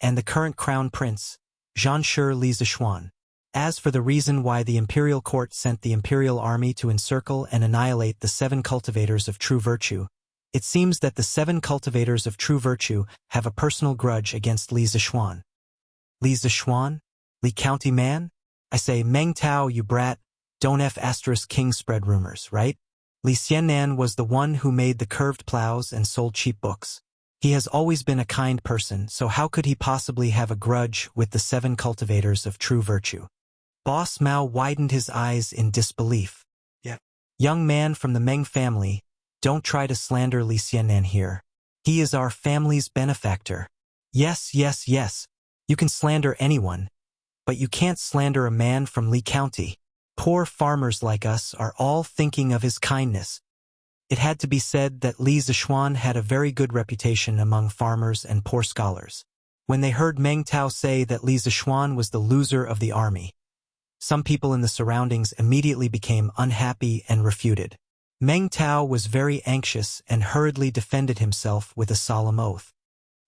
and the current Crown Prince, Zhanshi Li Zishuan. As for the reason why the Imperial Court sent the Imperial Army to encircle and annihilate the Seven Cultivators of True Virtue, it seems that the Seven Cultivators of True Virtue have a personal grudge against Li Zishuan. Li Zishuan? Li County man? I say, Meng Tao, you brat, don't F***king spread rumors, right? Li Xiannan was the one who made the curved plows and sold cheap books. He has always been a kind person, so how could he possibly have a grudge with the Seven Cultivators of True Virtue? Boss Mao widened his eyes in disbelief. Yeah. Young man from the Meng family, don't try to slander Li Xiannan here. He is our family's benefactor. Yes. You can slander anyone, but you can't slander a man from Li County. Poor farmers like us are all thinking of his kindness. It had to be said that Li Zishuan had a very good reputation among farmers and poor scholars. When they heard Meng Tao say that Li Zishuan was the loser of the army, some people in the surroundings immediately became unhappy and refuted. Meng Tao was very anxious and hurriedly defended himself with a solemn oath.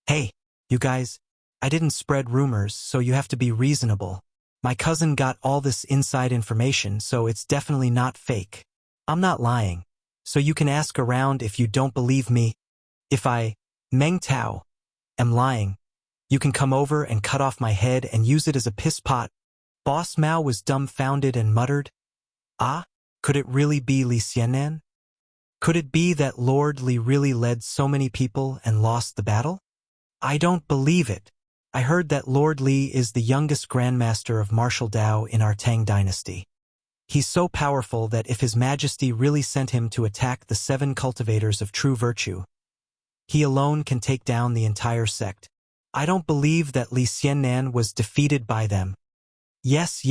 "Hey, you guys, I didn't spread rumors, so you have to be reasonable. My cousin got all this inside information, so it's definitely not fake. I'm not lying, so you can ask around if you don't believe me. If I, Meng Tao, am lying, you can come over and cut off my head and use it as a piss pot." Boss Mao was dumbfounded and muttered, "Ah, could it really be Li Xiannan? Could it be that Lord Li really led so many people and lost the battle? I don't believe it. I heard that Lord Li is the youngest Grandmaster of Martial Dao in our Tang dynasty. He's so powerful that if His Majesty really sent him to attack the Seven Cultivators of True Virtue, he alone can take down the entire sect. I don't believe that Li Xiannan was defeated by them." Yes.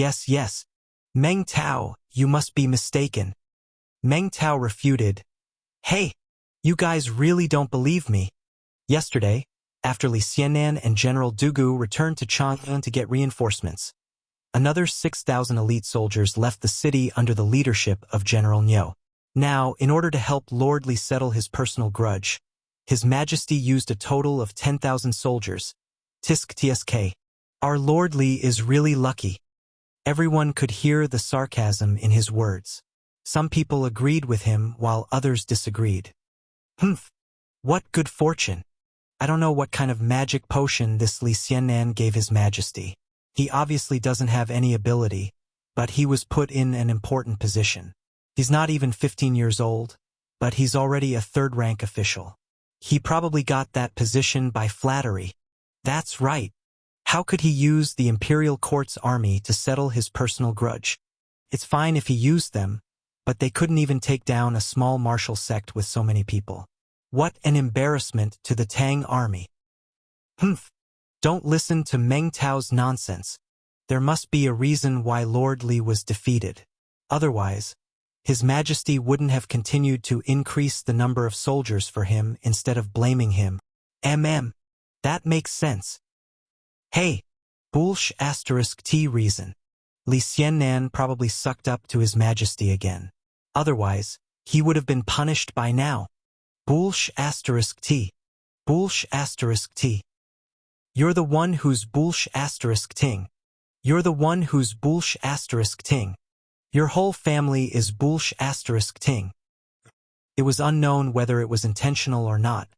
Meng Tao, you must be mistaken." Meng Tao refuted. "Hey, you guys really don't believe me. Yesterday, After Li Xiannan and General Dugu returned to Chang'an to get reinforcements, another 6,000 elite soldiers left the city under the leadership of General Niu. Now, in order to help Lord Li settle his personal grudge, His Majesty used a total of 10,000 soldiers. Tisk tsk. Our Lord Li is really lucky. Everyone could hear the sarcasm in his words. Some people agreed with him while others disagreed. Humph. What good fortune. I don't know what kind of magic potion this Li Xiannan gave His Majesty. He obviously doesn't have any ability, but he was put in an important position. He's not even 15 years old, but he's already a third-rank official. He probably got that position by flattery. That's right. How could he use the imperial court's army to settle his personal grudge? It's fine if he used them, but they couldn't even take down a small martial sect with so many people. What an embarrassment to the Tang army. Humph. Don't listen to Meng Tao's nonsense. There must be a reason why Lord Li was defeated. Otherwise, His Majesty wouldn't have continued to increase the number of soldiers for him instead of blaming him. That makes sense. Hey, bullsh *t reason. Li Xiannan probably sucked up to His Majesty again. Otherwise, he would have been punished by now. Bullsh *t. Bullsh *t. You're the one who's bullsh *ting. You're the one who's bullsh *ting. Your whole family is bullsh *ting. It was unknown whether it was intentional or not,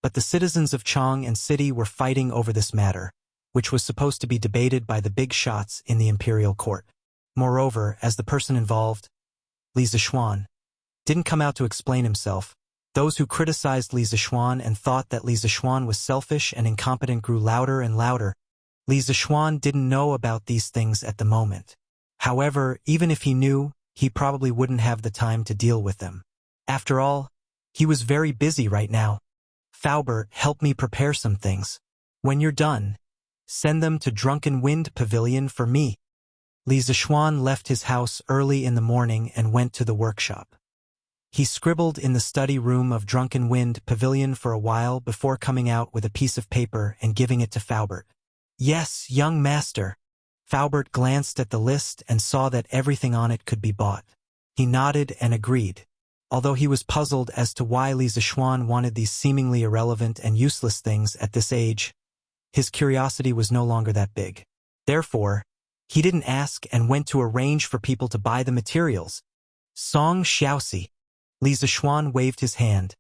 but the citizens of Chang'an City were fighting over this matter, which was supposed to be debated by the big shots in the imperial court. Moreover, as the person involved, Li Zishuan, didn't come out to explain himself, those who criticized Li Zishuan and thought that Li Zishuan was selfish and incompetent grew louder and louder. Li Zishuan didn't know about these things at the moment. However, even if he knew, he probably wouldn't have the time to deal with them. After all, he was very busy right now. Faubert, help me prepare some things. When you're done, send them to Drunken Wind Pavilion for me. Li Zishuan left his house early in the morning and went to the workshop. He scribbled in the study room of Drunken Wind Pavilion for a while before coming out with a piece of paper and giving it to Faubert. Yes, young master. Faubert glanced at the list and saw that everything on it could be bought. He nodded and agreed. Although he was puzzled as to why Li Zishuan wanted these seemingly irrelevant and useless things at this age, his curiosity was no longer that big. Therefore, he didn't ask and went to arrange for people to buy the materials. Song Xiaoxi. Li Zishuan waved his hand,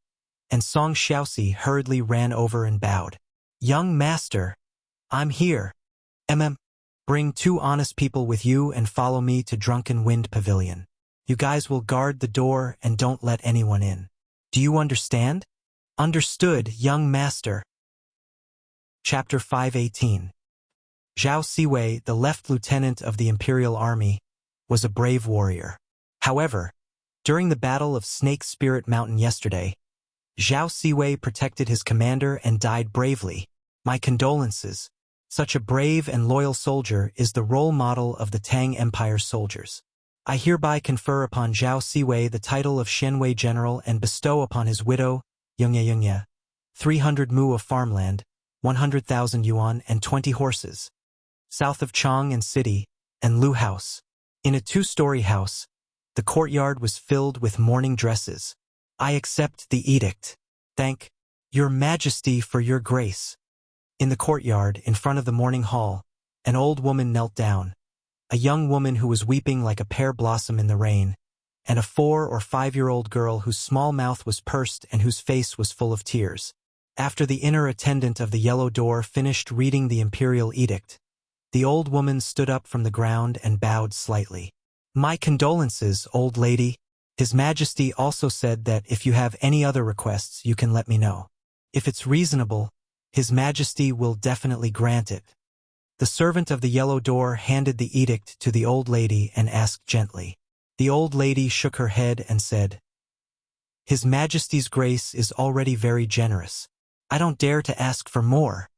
and Song Xiaoxi hurriedly ran over and bowed. Young master, I'm here. Bring 2 honest people with you and follow me to Drunken Wind Pavilion. You guys will guard the door and don't let anyone in. Do you understand? Understood, young master. Chapter 518. Zhao Siwei, the left lieutenant of the Imperial Army, was a brave warrior. However, during the Battle of Snake Spirit Mountain yesterday, Zhao Siwei protected his commander and died bravely. My condolences. Such a brave and loyal soldier is the role model of the Tang Empire's soldiers. I hereby confer upon Zhao Siwei the title of Shenwei General and bestow upon his widow, Yongye, 300 mu of farmland, 100,000 yuan and 20 horses, south of Chang'an City, and Lu House. In a 2-story house, the courtyard was filled with mourning dresses. I accept the edict. Thank Your Majesty for your grace. In the courtyard, in front of the mourning hall, an old woman knelt down, a young woman who was weeping like a pear blossom in the rain, and a 4- or 5-year-old girl whose small mouth was pursed and whose face was full of tears. After the inner attendant of the yellow door finished reading the imperial edict, the old woman stood up from the ground and bowed slightly. My condolences, old lady. His Majesty also said that if you have any other requests, you can let me know. If it's reasonable, His Majesty will definitely grant it. The servant of the yellow door handed the edict to the old lady and asked gently. The old lady shook her head and said, His Majesty's grace is already very generous. I don't dare to ask for more.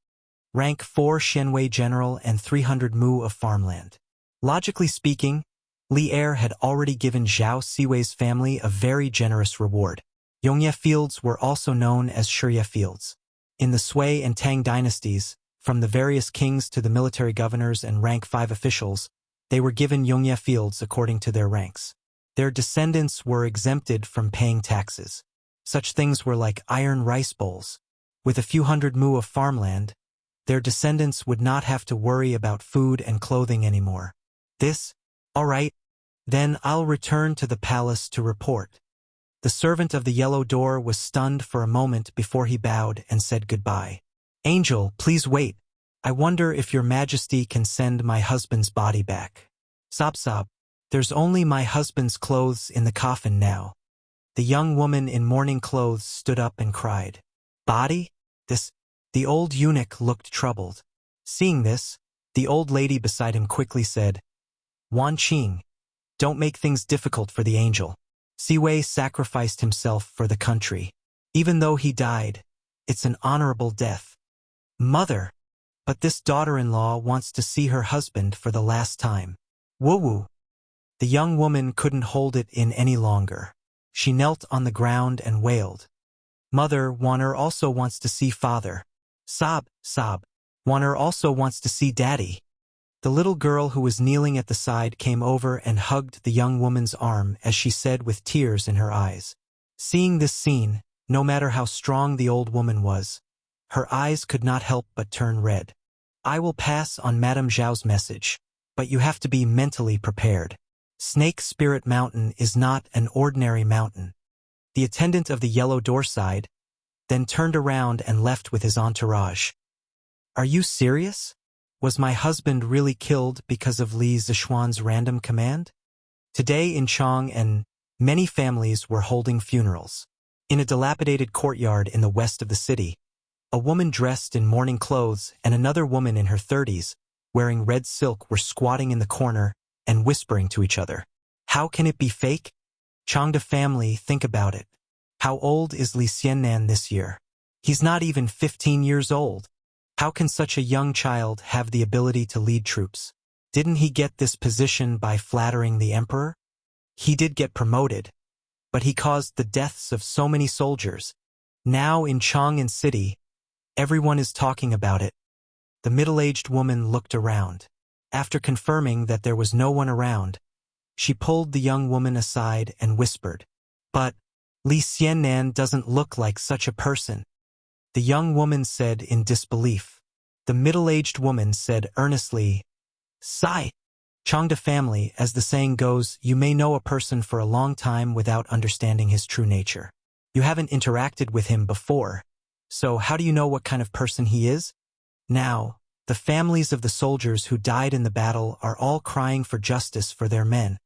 Rank 4 Shenwei General and 300 mu of farmland. Logically speaking, Li Er had already given Zhao Siwei's family a very generous reward. Yongye Fields were also known as Shurye Fields. In the Sui and Tang dynasties, from the various kings to the military governors and rank 5 officials, they were given Yongye fields according to their ranks. Their descendants were exempted from paying taxes. Such things were like iron rice bowls. With a few hundred mu of farmland, their descendants would not have to worry about food and clothing anymore. All right, then I'll return to the palace to report. The servant of the yellow door was stunned for a moment before he bowed and said goodbye. Angel, please wait. I wonder if your majesty can send my husband's body back. Sob, there's only my husband's clothes in the coffin now. The young woman in mourning clothes stood up and cried. Body? The old eunuch looked troubled. Seeing this, the old lady beside him quickly said, Wan Qing, don't make things difficult for the angel. Siwei sacrificed himself for the country. Even though he died, it's an honorable death. Mother, but this daughter-in-law wants to see her husband for the last time. Woo-woo. The young woman couldn't hold it in any longer. She knelt on the ground and wailed. Mother, Wan'er also wants to see father. Sob. Wan'er also wants to see daddy. The little girl who was kneeling at the side came over and hugged the young woman's arm as she said with tears in her eyes. Seeing this scene, no matter how strong the old woman was, her eyes could not help but turn red. I will pass on Madame Zhao's message, but you have to be mentally prepared. Snake Spirit Mountain is not an ordinary mountain. The attendant of the yellow door sighed, then turned around and left with his entourage. Are you serious? Was my husband really killed because of Li Zishuan's random command? Today in Chang and many families were holding funerals. In a dilapidated courtyard in the west of the city, a woman dressed in mourning clothes and another woman in her 30s, wearing red silk, were squatting in the corner and whispering to each other. How can it be fake? Changde family, think about it. How old is Li Xiannan this year? He's not even 15 years old. How can such a young child have the ability to lead troops? Didn't he get this position by flattering the emperor? He did get promoted, but he caused the deaths of so many soldiers. Now in Chang'an City, everyone is talking about it. The middle-aged woman looked around. After confirming that there was no one around, she pulled the young woman aside and whispered, But Li Xiannan doesn't look like such a person. The young woman said in disbelief. The middle-aged woman said earnestly, Sigh. Changde family, as the saying goes, you may know a person for a long time without understanding his true nature. You haven't interacted with him before, so how do you know what kind of person he is? Now, the families of the soldiers who died in the battle are all crying for justice for their men.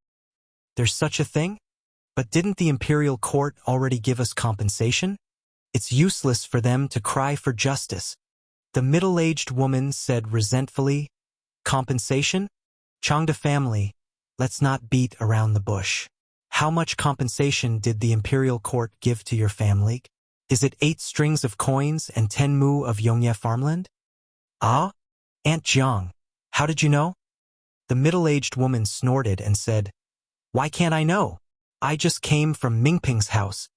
There's such a thing? But didn't the imperial court already give us compensation? It's useless for them to cry for justice. The middle-aged woman said resentfully, Compensation? Changde family, let's not beat around the bush. How much compensation did the imperial court give to your family? Is it 8 strings of coins and 10 mu of Yongye farmland? Ah? Aunt Jiang, how did you know? The middle-aged woman snorted and said, Why can't I know? I just came from Mingping's house.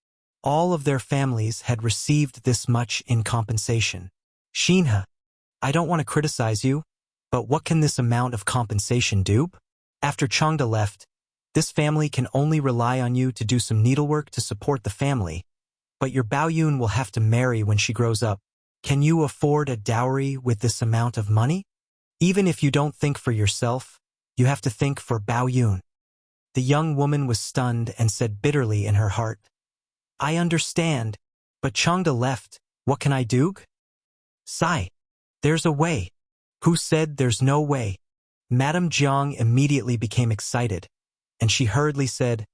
All of their families had received this much in compensation. Xinhe, I don't want to criticize you, but what can this amount of compensation do? After Changde left, this family can only rely on you to do some needlework to support the family, but your Baoyun will have to marry when she grows up. Can you afford a dowry with this amount of money? Even if you don't think for yourself, you have to think for Baoyun. The young woman was stunned and said bitterly in her heart, I understand, but Changde left. What can I do? Sigh. There's a way. Who said there's no way? Madame Jiang immediately became excited, and she hurriedly said,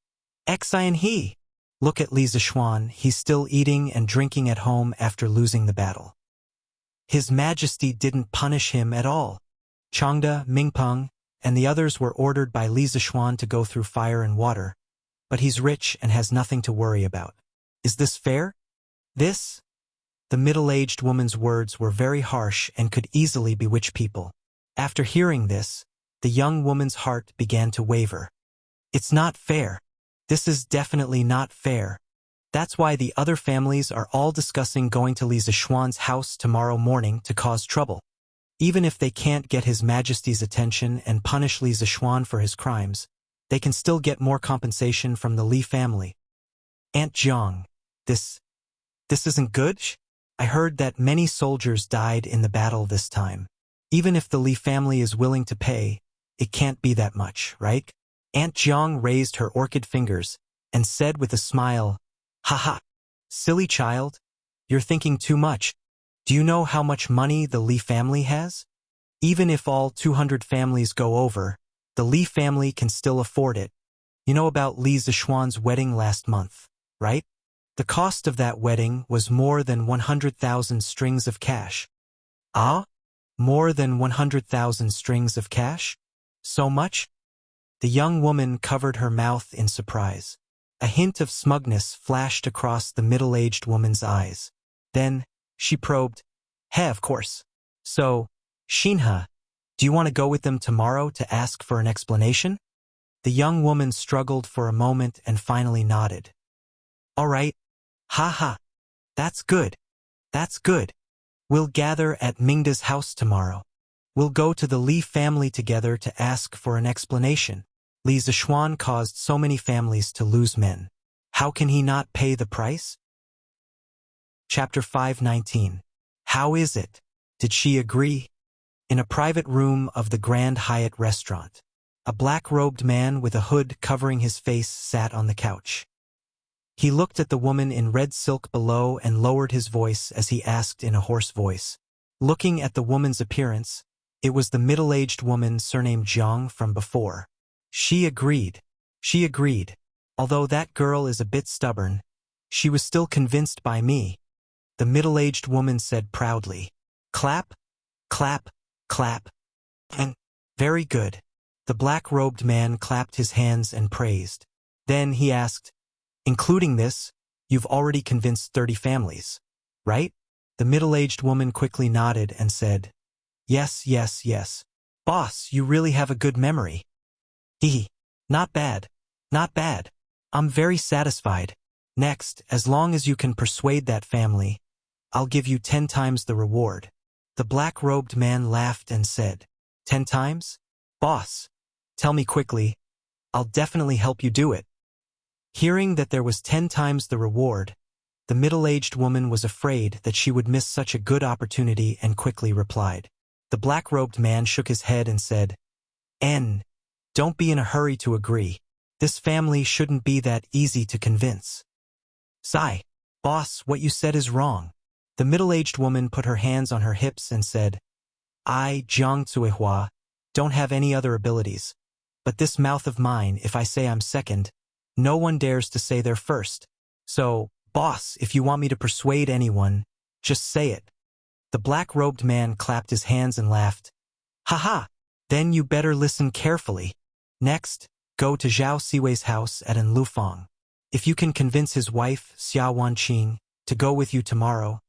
Xian he. Look at Li Zishuan, he's still eating and drinking at home after losing the battle. His Majesty didn't punish him at all. Changde, Mingpeng, and the others were ordered by Li Zishuan to go through fire and water, but he's rich and has nothing to worry about. Is this fair? This? The middle-aged woman's words were very harsh and could easily bewitch people. After hearing this, the young woman's heart began to waver. It's not fair. This is definitely not fair. That's why the other families are all discussing going to Li Zishuan's house tomorrow morning to cause trouble. Even if they can't get His Majesty's attention and punish Li Zishuan for his crimes, they can still get more compensation from the Li family. Aunt Jiang, this isn't good? I heard that many soldiers died in the battle this time. Even if the Li family is willing to pay, it can't be that much, right? Aunt Jiang raised her orchid fingers and said with a smile, "Haha, silly child, you're thinking too much. Do you know how much money the Li family has? Even if all 200 families go over, the Li family can still afford it. You know about Li Zishuan's wedding last month, right? The cost of that wedding was more than 100,000 strings of cash." "Ah? More than 100,000 strings of cash? So much?" The young woman covered her mouth in surprise. A hint of smugness flashed across the middle-aged woman's eyes. Then, she probed, "Hey, of course. So, Shinha, do you want to go with them tomorrow to ask for an explanation?" The young woman struggled for a moment and finally nodded. "All right. Ha. That's good. That's good. We'll gather at Mingda's house tomorrow. We'll go to the Li family together to ask for an explanation. Li Zishuan caused so many families to lose men. How can he not pay the price?" Chapter 519. How is it? Did she agree? In a private room of the Grand Hyatt restaurant, a black-robed man with a hood covering his face sat on the couch. He looked at the woman in red silk below and lowered his voice as he asked in a hoarse voice. Looking at the woman's appearance, it was the middle-aged woman surnamed Jiang from before. She agreed. Although that girl is a bit stubborn, she was still convinced by me, the middle-aged woman said proudly. Clap, clap, clap. And very good. The black-robed man clapped his hands and praised. Then he asked, "Including this, you've already convinced 30 families, right?" The middle-aged woman quickly nodded and said, Yes. Boss, you really have a good memory." "Hee. Not bad. I'm very satisfied. Next, as long as you can persuade that family, I'll give you 10 times the reward." The black-robed man laughed and said, 10 times? "Boss, tell me quickly. I'll definitely help you do it." Hearing that there was 10 times the reward, the middle-aged woman was afraid that she would miss such a good opportunity and quickly replied. The black-robed man shook his head and said, Don't be in a hurry to agree. This family shouldn't be that easy to convince." "Sigh. Boss, what you said is wrong." The middle-aged woman put her hands on her hips and said, "I, Jiang Zuihua, don't have any other abilities. But this mouth of mine, if I say I'm second, no one dares to say they're first. So, boss, if you want me to persuade anyone, just say it." The black-robed man clapped his hands and laughed. "Haha, then you better listen carefully. Next, go to Zhao Siwei's house at Anlufang. If you can convince his wife, Xia Wanqing, to go with you tomorrow,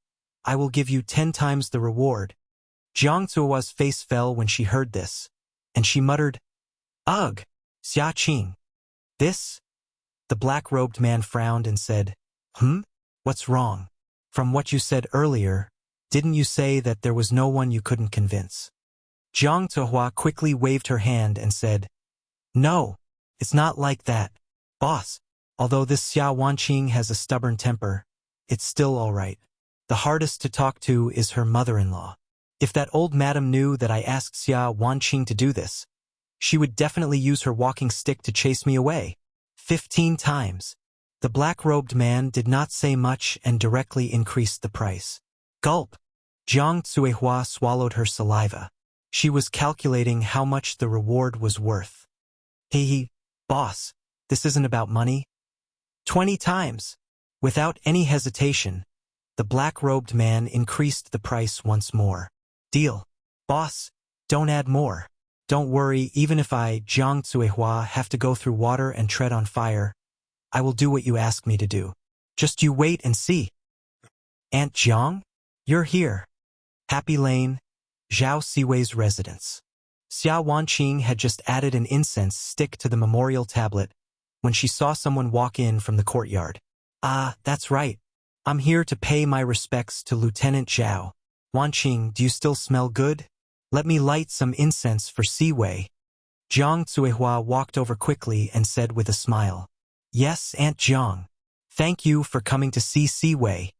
I will give you 10 times the reward." Jiang Zuohua's face fell when she heard this, and she muttered, "Ugh, Xia Qing. This?" The black-robed man frowned and said, What's wrong? From what you said earlier, didn't you say that there was no one you couldn't convince?" Jiang Zuohua quickly waved her hand and said, "No, it's not like that, boss. Although this Xia Wanqing has a stubborn temper, it's still all right. The hardest to talk to is her mother-in-law. If that old madam knew that I asked Xia Wanqing to do this, she would definitely use her walking stick to chase me away. 15 times. The black-robed man did not say much and directly increased the price. Gulp. Jiang Zuihua swallowed her saliva. She was calculating how much the reward was worth. Hey, boss, this isn't about money. 20 times. Without any hesitation, the black-robed man increased the price once more. Deal. Boss, don't add more. Don't worry, even if I, Jiang Zuihua, have to go through water and tread on fire, I will do what you ask me to do. Just you wait and see. Aunt Jiang? You're here. Happy Lane, Zhao Siwei's residence. Xia Wanqing had just added an incense stick to the memorial tablet when she saw someone walk in from the courtyard. Ah, that's right. I'm here to pay my respects to Lieutenant Zhao. Wanqing, do you still smell good? Let me light some incense for Siwei. Jiang Zuihua walked over quickly and said with a smile, Yes, Aunt Jiang. Thank you for coming to see Siwei.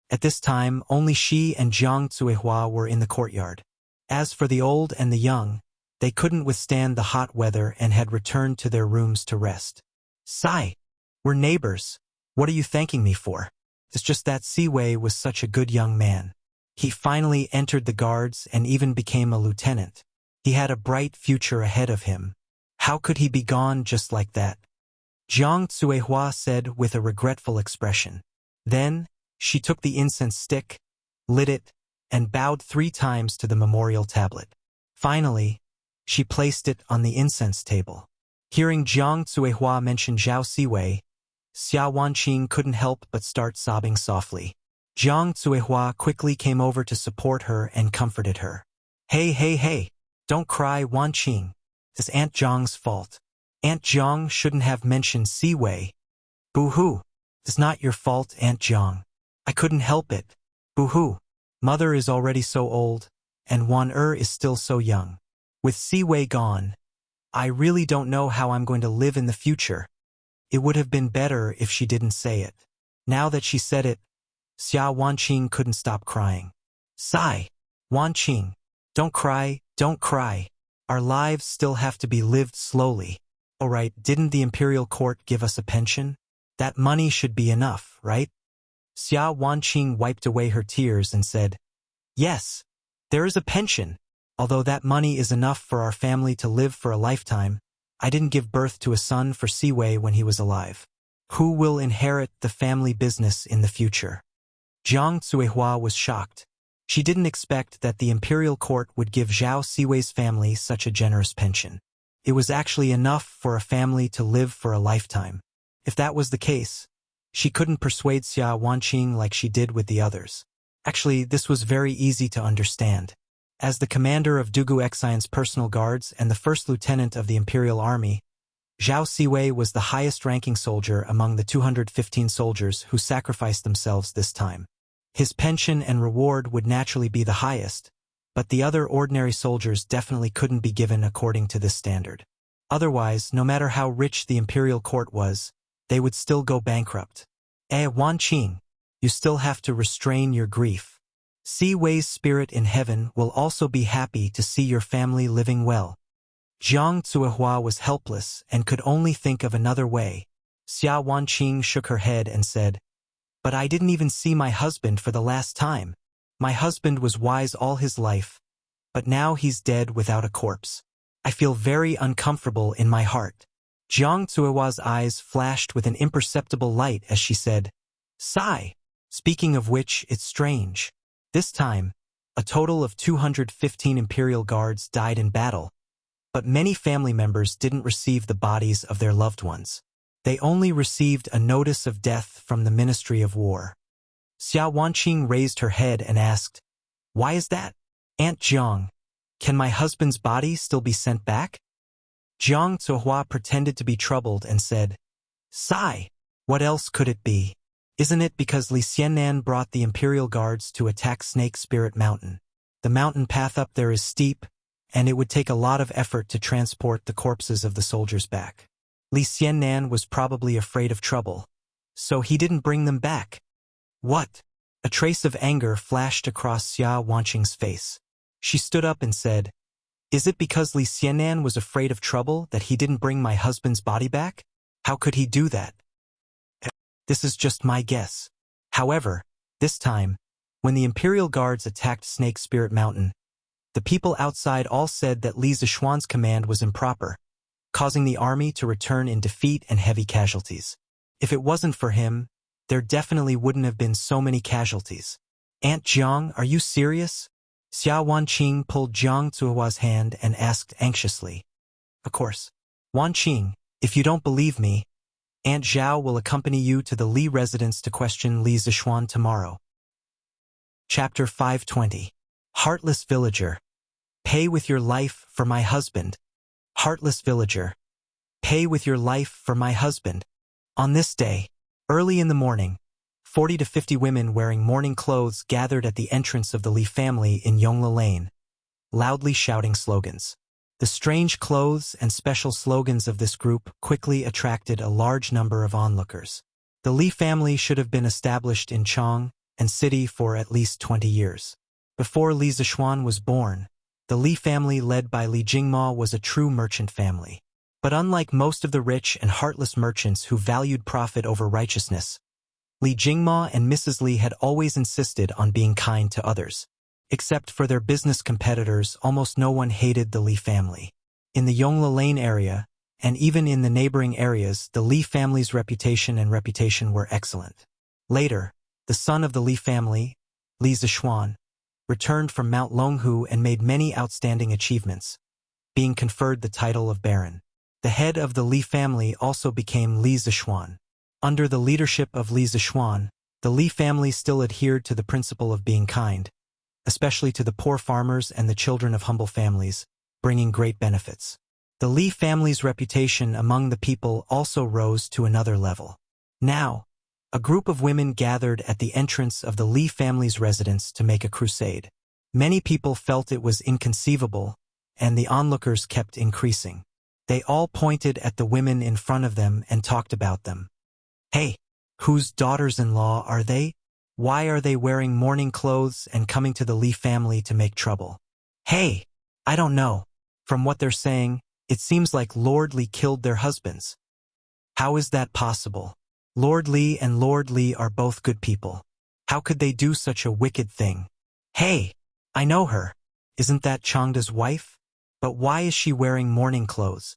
At this time, only she and Jiang Zuihua were in the courtyard. As for the old and the young, they couldn't withstand the hot weather and had returned to their rooms to rest. Sigh, we're neighbors. What are you thanking me for? It's just that Siwei was such a good young man. He finally entered the guards and even became a lieutenant. He had a bright future ahead of him. How could he be gone just like that? Jiang Zuihua said with a regretful expression. Then, she took the incense stick, lit it, and bowed 3 times to the memorial tablet. Finally, she placed it on the incense table. Hearing Jiang Zuihua mention Zhao Siwei, Xia Wanqing couldn't help but start sobbing softly. Jiang Zuihua quickly came over to support her and comforted her. Hey, don't cry, Wanqing. It's Aunt Jiang's fault. Aunt Jiang shouldn't have mentioned Siwei. Boo-hoo. It's not your fault, Aunt Jiang. I couldn't help it. Boo-hoo. Mother is already so old, and Wan-er is still so young. With Siwei gone, I really don't know how I'm going to live in the future. It would have been better if she didn't say it. Now that she said it, Xia Wanqing couldn't stop crying. Sigh. Wanqing, don't cry. Our lives still have to be lived slowly. Alright, didn't the imperial court give us a pension? That money should be enough, right? Xia Wanqing wiped away her tears and said, Yes, there is a pension. Although that money is enough for our family to live for a lifetime, I didn't give birth to a son for Siwei when he was alive. Who will inherit the family business in the future? Jiang Zuihua was shocked. She didn't expect that the imperial court would give Zhao Siwei's family such a generous pension. It was actually enough for a family to live for a lifetime. If that was the case, she couldn't persuade Xia Wanqing like she did with the others. Actually, this was very easy to understand. As the commander of Dugu Xian's personal guards and the first lieutenant of the imperial army, Zhao Siwei was the highest-ranking soldier among the 215 soldiers who sacrificed themselves this time. His pension and reward would naturally be the highest, but the other ordinary soldiers definitely couldn't be given according to this standard. Otherwise, no matter how rich the imperial court was, they would still go bankrupt. Wanqing, you still have to restrain your grief. Siwei's spirit in heaven will also be happy to see your family living well. Jiang Zuihua was helpless and could only think of another way. Xia Wanqing shook her head and said, But I didn't even see my husband for the last time. My husband was wise all his life, but now he's dead without a corpse. I feel very uncomfortable in my heart. Jiang Zuihua's eyes flashed with an imperceptible light as she said, Sigh. Speaking of which, it's strange. This time, a total of 215 imperial guards died in battle, but many family members didn't receive the bodies of their loved ones. They only received a notice of death from the Ministry of War. Xia Wanqing raised her head and asked, Why is that? Aunt Jiang, can my husband's body still be sent back? Jiang Zuihua pretended to be troubled and said, Sigh, what else could it be? Isn't it because Li Xiannan brought the imperial guards to attack Snake Spirit Mountain? The mountain path up there is steep, and it would take a lot of effort to transport the corpses of the soldiers back. Li Xiannan was probably afraid of trouble, so he didn't bring them back. What? A trace of anger flashed across Xia Wanqing's face. She stood up and said, Is it because Li Xiannan was afraid of trouble that he didn't bring my husband's body back? How could he do that? This is just my guess. However, this time, when the Imperial Guards attacked Snake Spirit Mountain, the people outside all said that Li Zishuan's command was improper, causing the army to return in defeat and heavy casualties. If it wasn't for him, there definitely wouldn't have been so many casualties. Aunt Jiang, are you serious? Xia Wanqing pulled Jiang Zuihua's hand and asked anxiously. Of course. Wanqing, if you don't believe me, Aunt Zhao will accompany you to the Li residence to question Li Zishuan tomorrow. Chapter 520. Heartless Villager. Pay with your life for my husband. Heartless Villager. Pay with your life for my husband. On this day, Early in the morning, 40 to 50 women wearing mourning clothes gathered at the entrance of the Li family in Yongla Lane, loudly shouting slogans. The strange clothes and special slogans of this group quickly attracted a large number of onlookers. The Li family should have been established in Chang and city for at least 20 years. Before Li Zishuan was born, the Li family led by Li Jingma was a true merchant family. But unlike most of the rich and heartless merchants who valued profit over righteousness, Li Jingma and Mrs. Li had always insisted on being kind to others. Except for their business competitors, almost no one hated the Li family. In the Yongla Lane area, and even in the neighboring areas, the Li family's reputation were excellent. Later, the son of the Li family, Li Zishuan, returned from Mount Longhu and made many outstanding achievements, being conferred the title of Baron. The head of the Li family also became Li Zishuan. Under the leadership of Li Zishuan, the Li family still adhered to the principle of being kind, especially to the poor farmers and the children of humble families, bringing great benefits. The Li family's reputation among the people also rose to another level. Now, a group of women gathered at the entrance of the Li family's residence to make a crusade. Many people felt it was inconceivable, and the onlookers kept increasing. They all pointed at the women in front of them and talked about them. Hey, whose daughters-in-law are they? Why are they wearing mourning clothes and coming to the Li family to make trouble? Hey, I don't know. From what they're saying, it seems like Lord Li killed their husbands. How is that possible? Lord Li and Lord Li are both good people. How could they do such a wicked thing? Hey, I know her. Isn't that Changda's wife? But why is she wearing mourning clothes?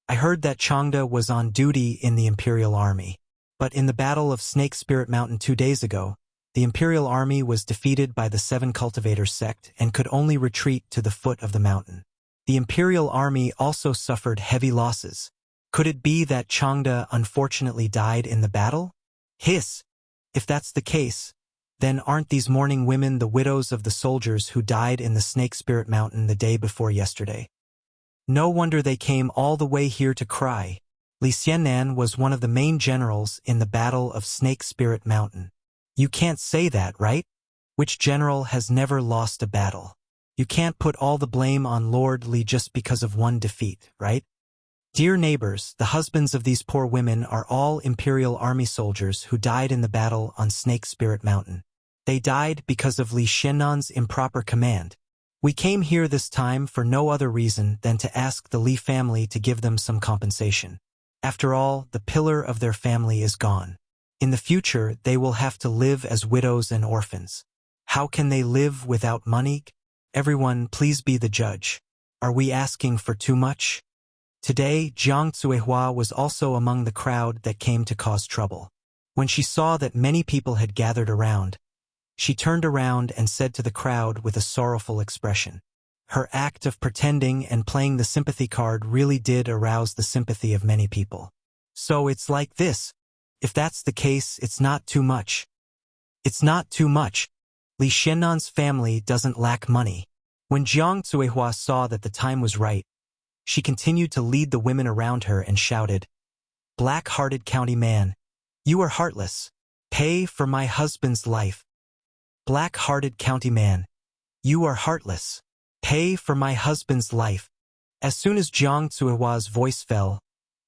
I heard that Changda was on duty in the Imperial Army. But in the Battle of Snake Spirit Mountain 2 days ago, the Imperial Army was defeated by the 7 Cultivators sect and could only retreat to the foot of the mountain. The Imperial Army also suffered heavy losses. Could it be that Changda unfortunately died in the battle? Hiss! If that's the case, then aren't these mourning women the widows of the soldiers who died in the Snake Spirit Mountain the day before yesterday? No wonder they came all the way here to cry. Li Xiannan was one of the main generals in the Battle of Snake Spirit Mountain. You can't say that, right? Which general has never lost a battle? You can't put all the blame on Lord Li just because of one defeat, right? Dear neighbors, the husbands of these poor women are all Imperial Army soldiers who died in the battle on Snake Spirit Mountain. They died because of Li Xiannan's improper command. We came here this time for no other reason than to ask the Li family to give them some compensation. After all, the pillar of their family is gone. In the future, they will have to live as widows and orphans. How can they live without money? Everyone, please be the judge. Are we asking for too much? Today, Jiang Cuihua was also among the crowd that came to cause trouble. When she saw that many people had gathered around, she turned around and said to the crowd with a sorrowful expression. Her act of pretending and playing the sympathy card really did arouse the sympathy of many people. So it's like this. If that's the case, it's not too much. It's not too much. Li Xiannan's family doesn't lack money. When Jiang Cuihua saw that the time was right, she continued to lead the women around her and shouted, "Black-hearted county man, you are heartless. Pay for my husband's life. Black-hearted county man, you are heartless. Pay for my husband's life." As soon as Jiang Cuihua's voice fell,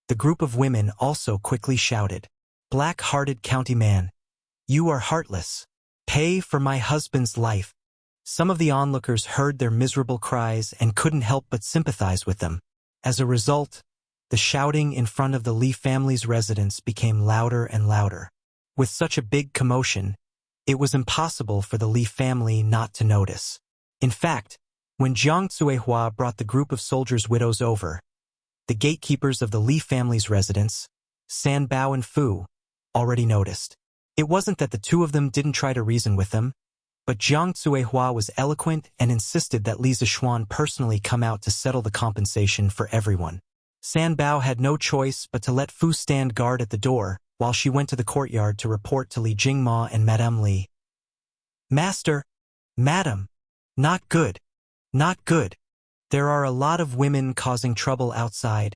the group of women also quickly shouted, "Black-hearted county man, you are heartless. Pay for my husband's life." Some of the onlookers heard their miserable cries and couldn't help but sympathize with them. As a result, the shouting in front of the Li family's residence became louder and louder. With such a big commotion, it was impossible for the Li family not to notice. In fact, when Jiang Cuihua brought the group of soldiers' widows over, the gatekeepers of the Li family's residence, San Bao and Fu, already noticed. It wasn't that the two of them didn't try to reason with them, but Jiang Cuihua was eloquent and insisted that Li Zishuan personally come out to settle the compensation for everyone. San Bao had no choice but to let Fu stand guard at the door while she went to the courtyard to report to Li Jingma and Madame Li. "Master, Madam, not good. Not good. There are a lot of women causing trouble outside."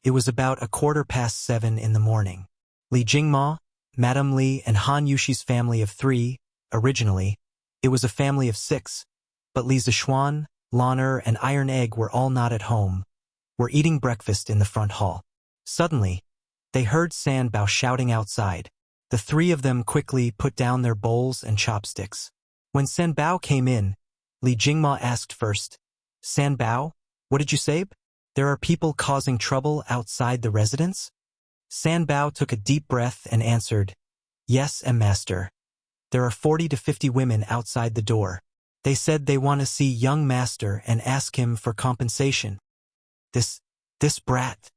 It was about 7:15 in the morning. Li Jingma, Madame Li and Han Yushi's family of 3, originally, it was a family of 6, but Li Zishuan, Lan'er, and Iron Egg were all not at home, were eating breakfast in the front hall. Suddenly, they heard San Bao shouting outside. The 3 of them quickly put down their bowls and chopsticks. When San Bao came in, Li Jingma asked first, "San Bao, what did you say? There are people causing trouble outside the residence?" San Bao took a deep breath and answered, "Yes, master. There are 40 to 50 women outside the door. They said they want to see young master and ask him for compensation." This brat.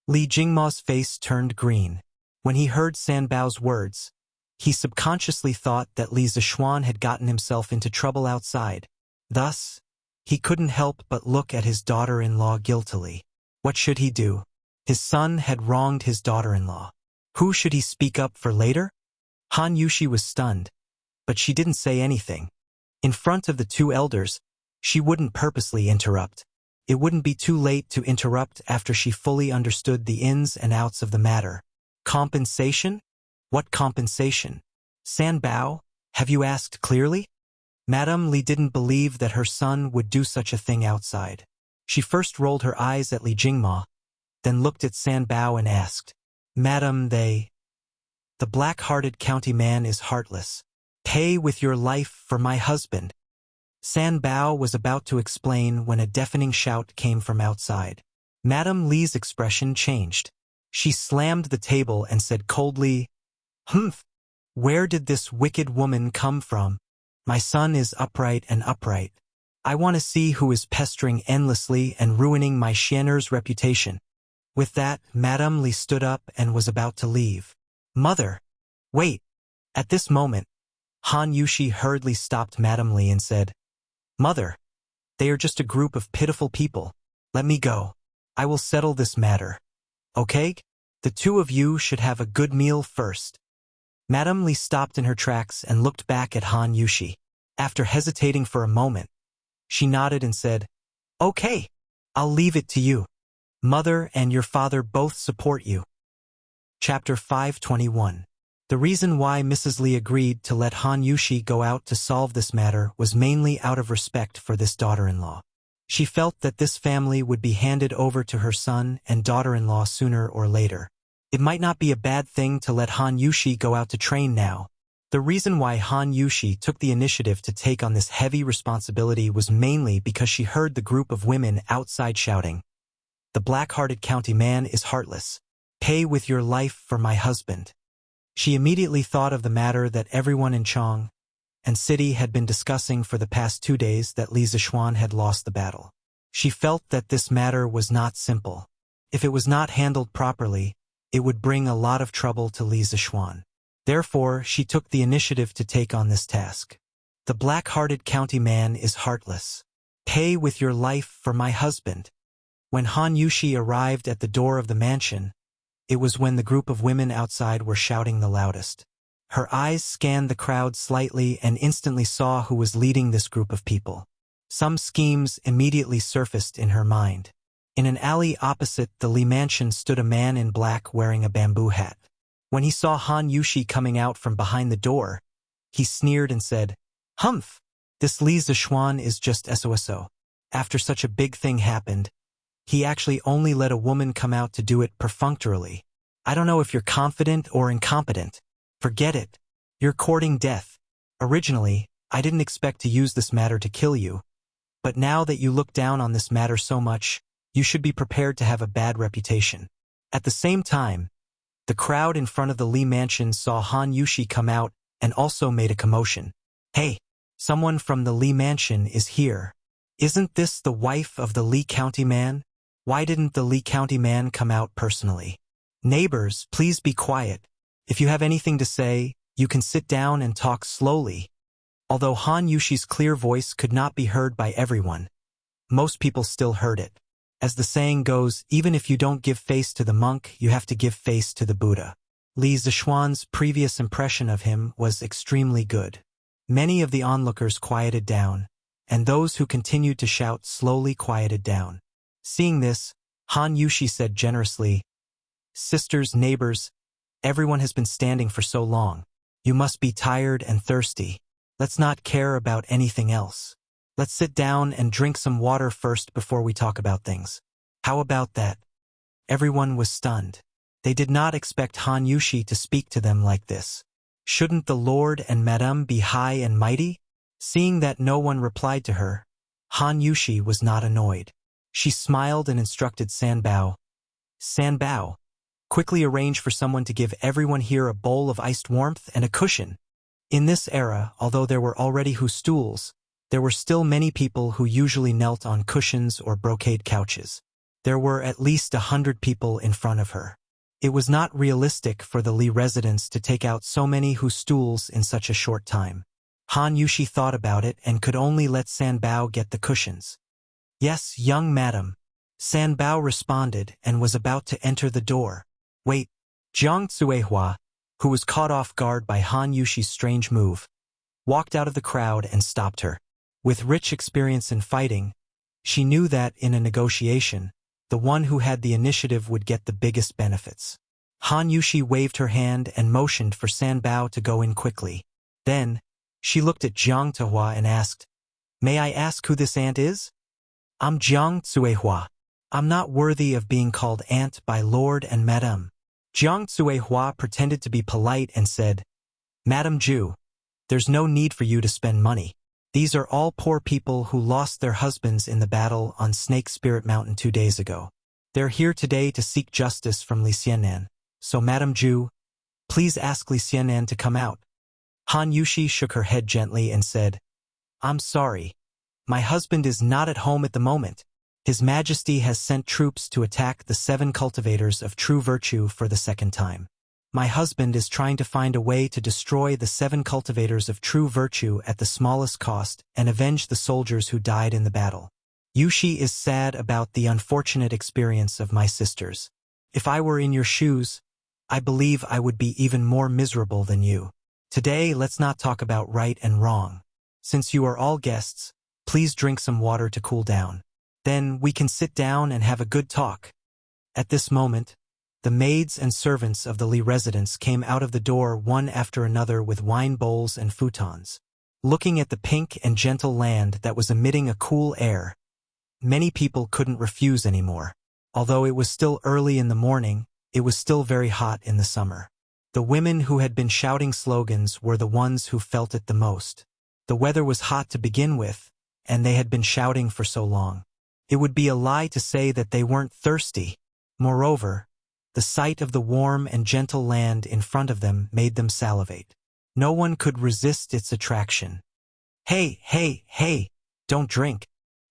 Li Jingma's face turned green. When he heard San Bao's words, he subconsciously thought that Li Zishuan had gotten himself into trouble outside. Thus, he couldn't help but look at his daughter-in-law guiltily. What should he do? His son had wronged his daughter-in-law. Who should he speak up for later? Han Yushi was stunned, but she didn't say anything. In front of the 2 elders, she wouldn't purposely interrupt. It wouldn't be too late to interrupt after she fully understood the ins and outs of the matter. Compensation? What compensation? San Bao, have you asked clearly? Madame Li didn't believe that her son would do such a thing outside. She first rolled her eyes at Li Jingma, then looked at San Bao and asked, "Madam, the black-hearted county man is heartless. Pay with your life for my husband." San Bao was about to explain when a deafening shout came from outside. Madame Li's expression changed. She slammed the table and said coldly, "Humph! Where did this wicked woman come from? My son is upright and upright. I want to see who is pestering endlessly and ruining my Xianer's reputation." With that, Madame Li stood up and was about to leave. "Mother! Wait!" At this moment, Han Yushi hurriedly stopped Madame Li and said, "Mother, they are just a group of pitiful people. Let me go. I will settle this matter. Okay? The 2 of you should have a good meal first." Madame Li stopped in her tracks and looked back at Han Yushi. After hesitating for a moment, she nodded and said, "Okay, I'll leave it to you. Mother and your father both support you." Chapter 521. The reason why Mrs. Li agreed to let Han Yushi go out to solve this matter was mainly out of respect for this daughter-in-law. She felt that this family would be handed over to her son and daughter-in-law sooner or later. It might not be a bad thing to let Han Yushi go out to train now. The reason why Han Yushi took the initiative to take on this heavy responsibility was mainly because she heard the group of women outside shouting, "The black-hearted county man is heartless. Pay with your life for my husband." She immediately thought of the matter that everyone in Chong and City had been discussing for the past 2 days, that Li Zishuan had lost the battle. She felt that this matter was not simple. If it was not handled properly, it would bring a lot of trouble to Li Zishuan. Therefore, she took the initiative to take on this task. "The black-hearted county man is heartless. Pay with your life for my husband." When Han Yushi arrived at the door of the mansion, it was when the group of women outside were shouting the loudest. Her eyes scanned the crowd slightly and instantly saw who was leading this group of people. Some schemes immediately surfaced in her mind. In an alley opposite the Li mansion stood a man in black wearing a bamboo hat. When he saw Han Yushi coming out from behind the door, he sneered and said, "Humph! This Li Zishuan is just SOSO. After such a big thing happened, he actually only let a woman come out to do it perfunctorily. I don't know if you're confident or incompetent. Forget it. You're courting death. Originally, I didn't expect to use this matter to kill you, but now that you look down on this matter so much, you should be prepared to have a bad reputation." At the same time, the crowd in front of the Li mansion saw Han Yushi come out and also made a commotion. "Hey, someone from the Li mansion is here. Isn't this the wife of the Li County man? Why didn't the Li County man come out personally? Neighbors, please be quiet. If you have anything to say, you can sit down and talk slowly." Although Han Yushi's clear voice could not be heard by everyone, most people still heard it. As the saying goes, even if you don't give face to the monk, you have to give face to the Buddha. Li Zishuan's previous impression of him was extremely good. Many of the onlookers quieted down, and those who continued to shout slowly quieted down. Seeing this, Han Yushi said generously, "Sisters, neighbors, Everyone has been standing for so long. You must be tired and thirsty. Let's not care about anything else. Let's sit down and drink some water first before we talk about things. How about that? Everyone was stunned. They did not expect Han Yushi to speak to them like this. Shouldn't the Lord and Madame be high and mighty? Seeing that no one replied to her, Han Yushi was not annoyed. She smiled and instructed Sanbao. Sanbao, quickly arrange for someone to give everyone here a bowl of iced warmth and a cushion. In this era, although there were already stools, there were still many people who usually knelt on cushions or brocade couches. There were at least 100 people in front of her. It was not realistic for the Li residents to take out so many stools in such a short time. Han Yushi thought about it and could only let Sanbao get the cushions. Yes, young madam. Sanbao responded and was about to enter the door. Wait, Jiang Tsuehua, who was caught off guard by Han Yushi's strange move, walked out of the crowd and stopped her. With rich experience in fighting, she knew that in a negotiation, the one who had the initiative would get the biggest benefits. Han Yushi waved her hand and motioned for Sanbao to go in quickly. Then, she looked at Jiang Tsuehua and asked, "May I ask who this aunt is?" "I'm Jiang Tsuehua. I'm not worthy of being called aunt by Lord and Madame." Jiang Tsuehua pretended to be polite and said, "Madam Ju, there's no need for you to spend money. These are all poor people who lost their husbands in the battle on Snake Spirit Mountain 2 days ago. They're here today to seek justice from Li Xianan. So Madam Ju, please ask Li Xianan to come out." Han Yushi shook her head gently and said, "I'm sorry. My husband is not at home at the moment. His Majesty has sent troops to attack the 7 cultivators of true virtue for the 2nd time. My husband is trying to find a way to destroy the 7 cultivators of true virtue at the smallest cost and avenge the soldiers who died in the battle. Yushi is sad about the unfortunate experience of my sisters. If I were in your shoes, I believe I would be even more miserable than you. Today, let's not talk about right and wrong. Since you are all guests, please drink some water to cool down. Then we can sit down and have a good talk." At this moment, the maids and servants of the Li residence came out of the door one after another with wine bowls and futons. Looking at the pink and gentle land that was emitting a cool air, many people couldn't refuse anymore. Although it was still early in the morning, it was still very hot in the summer. The women who had been shouting slogans were the ones who felt it the most. The weather was hot to begin with, and they had been shouting for so long. It would be a lie to say that they weren't thirsty. Moreover, the sight of the warm and gentle land in front of them made them salivate. No one could resist its attraction. Hey, hey, hey, don't drink."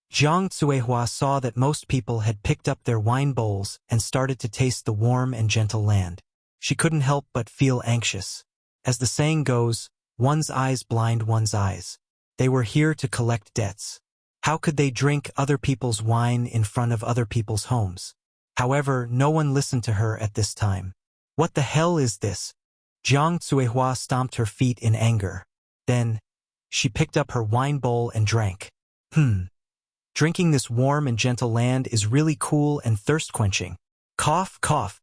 Jiang Tsuehua saw that most people had picked up their wine bowls and started to taste the warm and gentle land. She couldn't help but feel anxious. As the saying goes, one's eyes blind one's eyes. They were here to collect debts. How could they drink other people's wine in front of other people's homes? However, no one listened to her at this time. What the hell is this? Jiang Tsuehua stomped her feet in anger. Then, she picked up her wine bowl and drank. Drinking this warm and gentle land is really cool and thirst-quenching. Cough, cough.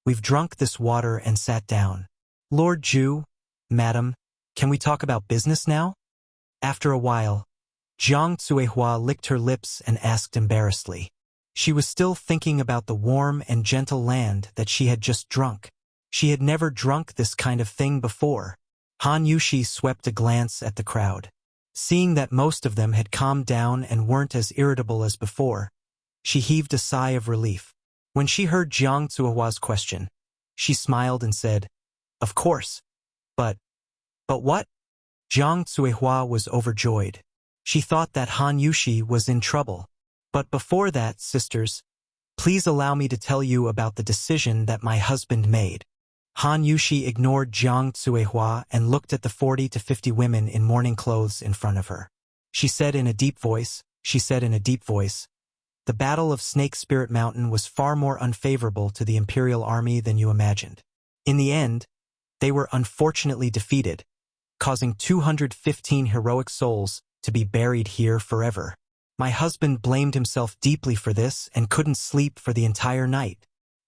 We've drunk this water and sat down. Lord Ju, Madam, can we talk about business now? After a while, Jiang Tsuehua licked her lips and asked embarrassedly. She was still thinking about the warm and gentle land that she had just drunk. She had never drunk this kind of thing before. Han Yushi swept a glance at the crowd. Seeing that most of them had calmed down and weren't as irritable as before, she heaved a sigh of relief. When she heard Jiang Tsuehua's question, she smiled and said, "Of course. But what?" Jiang Tsuehua was overjoyed. She thought that Han Yushi was in trouble. "But before that, sisters, please allow me to tell you about the decision that my husband made." Han Yushi ignored Jiang Tsuehua and looked at the 40 to 50 women in mourning clothes in front of her. She said in a deep voice, "The Battle of Snake Spirit Mountain was far more unfavorable to the Imperial Army than you imagined. In the end, they were unfortunately defeated, causing 215 heroic souls to be buried here forever. My husband blamed himself deeply for this and couldn't sleep for the entire night.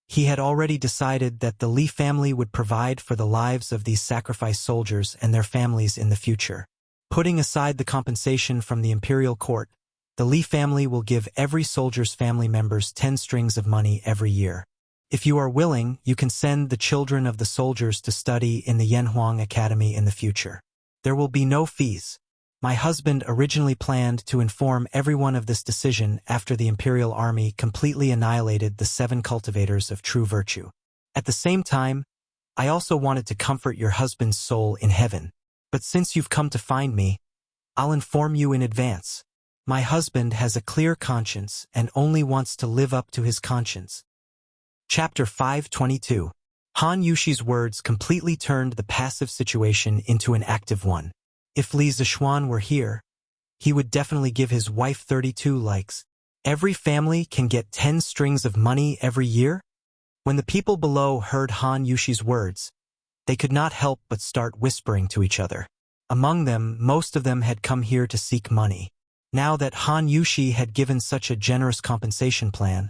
He had already decided that the Li family would provide for the lives of these sacrificed soldiers and their families in the future. Putting aside the compensation from the imperial court, the Li family will give every soldier's family members 10 strings of money every year. If you are willing, you can send the children of the soldiers to study in the Yanhuang Academy in the future. There will be no fees. My husband originally planned to inform everyone of this decision after the imperial army completely annihilated the 7 cultivators of true virtue. At the same time, I also wanted to comfort your husband's soul in heaven. But since you've come to find me, I'll inform you in advance. My husband has a clear conscience and only wants to live up to his conscience. Chapter 522. Han Yushi's words completely turned the passive situation into an active one. If Li Zishuan were here, he would definitely give his wife 32 likes. Every family can get 10 strings of money every year? When the people below heard Han Yushi's words, they could not help but start whispering to each other. Among them, most of them had come here to seek money. Now that Han Yushi had given such a generous compensation plan,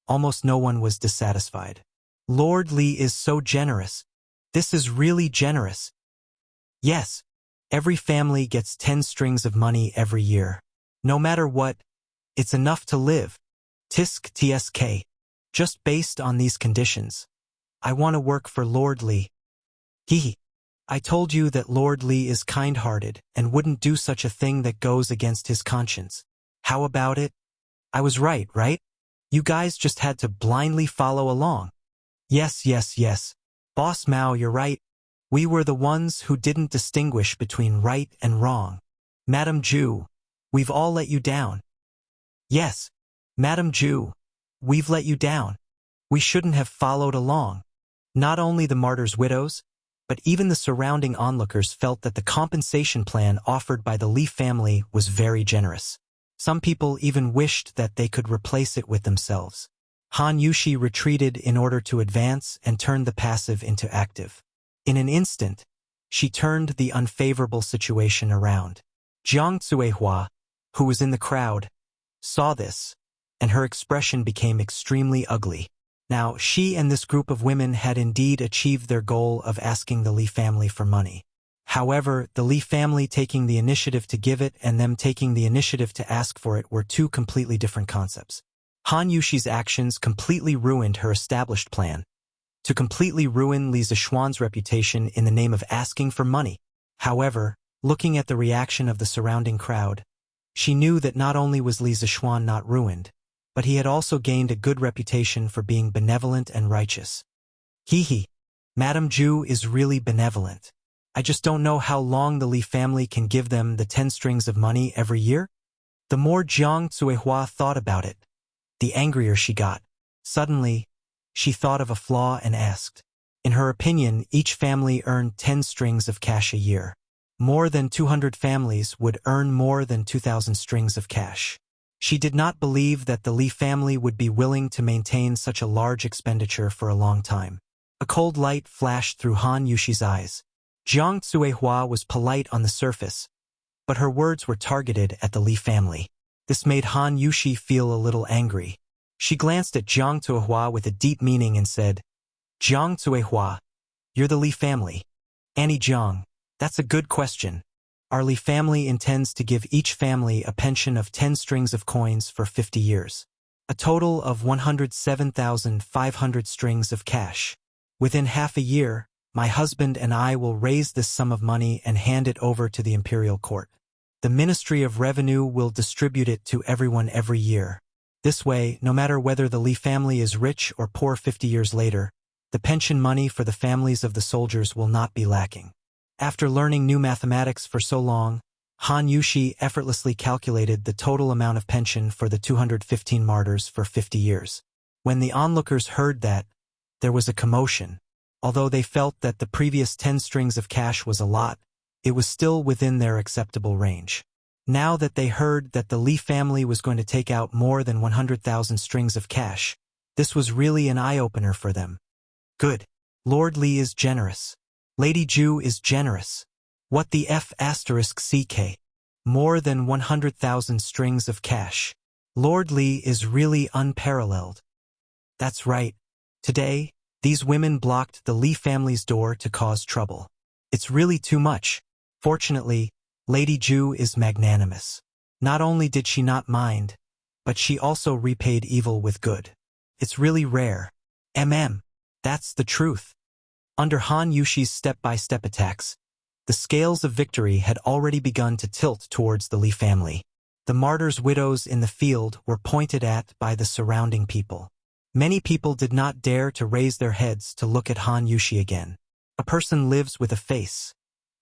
almost no one was dissatisfied. Lord Li is so generous. This is really generous. Yes, every family gets 10 strings of money every year. No matter what, it's enough to live. Tisk tsk. Just based on these conditions, I want to work for Lord Li. Hee. I told you that Lord Li is kind-hearted and wouldn't do such a thing that goes against his conscience. How about it? I was right? You guys just had to blindly follow along. Yes. Boss Mao, you're right. We were the ones who didn't distinguish between right and wrong. Madam Ju, we've all let you down. Yes, Madam Ju, we've let you down. We shouldn't have followed along. Not only the martyrs' widows, but even the surrounding onlookers felt that the compensation plan offered by the Li family was very generous. Some people even wished that they could replace it with themselves. Han Yushi retreated in order to advance and turned the passive into active. In an instant, she turned the unfavorable situation around. Jiang Zuehua, who was in the crowd, saw this, and her expression became extremely ugly. Now, she and this group of women had indeed achieved their goal of asking the Li family for money. However, the Li family taking the initiative to give it and them taking the initiative to ask for it were two completely different concepts. Han Yushi's actions completely ruined her established plan to completely ruin Li Zishuan's reputation in the name of asking for money. However, looking at the reaction of the surrounding crowd, she knew that not only was Li Zishuan not ruined, but he had also gained a good reputation for being benevolent and righteous. Hee. Madam Ju is really benevolent. I just don't know how long the Li family can give them the 10 strings of money every year. The more Jiang Zuehua thought about it, the angrier she got. Suddenly, she thought of a flaw and asked. In her opinion, each family earned 10 strings of cash a year. More than 200 families would earn more than 2,000 strings of cash. She did not believe that the Li family would be willing to maintain such a large expenditure for a long time. A cold light flashed through Han Yushi's eyes. Jiang Zuehua was polite on the surface, but her words were targeted at the Li family. This made Han Yushi feel a little angry. She glanced at Jiang Zuehua with a deep meaning and said, Jiang Zuehua, you're the Li family. Annie Jiang, that's a good question. Our Li family intends to give each family a pension of 10 strings of coins for 50 years. A total of 107,500 strings of cash. Within half a year, my husband and I will raise this sum of money and hand it over to the imperial court. The Ministry of Revenue will distribute it to everyone every year. This way, no matter whether the Li family is rich or poor 50 years later, the pension money for the families of the soldiers will not be lacking. After learning new mathematics for so long, Han Yushi effortlessly calculated the total amount of pension for the 215 martyrs for 50 years. When the onlookers heard that, there was a commotion. Although they felt that the previous 10 strings of cash was a lot, it was still within their acceptable range. Now that they heard that the Li family was going to take out more than 100,000 strings of cash, this was really an eye-opener for them. Good. Lord Li is generous. Lady Ju is generous. What the F***ck? More than 100,000 strings of cash. Lord Li is really unparalleled. That's right. Today, these women blocked the Li family's door to cause trouble. It's really too much. Fortunately, Lady Ju is magnanimous. Not only did she not mind, but she also repaid evil with good. It's really rare. That's the truth. Under Han Yushi's step-by-step attacks, the scales of victory had already begun to tilt towards the Li family. The martyrs' widows in the field were pointed at by the surrounding people. Many people did not dare to raise their heads to look at Han Yushi again. A person lives with a face.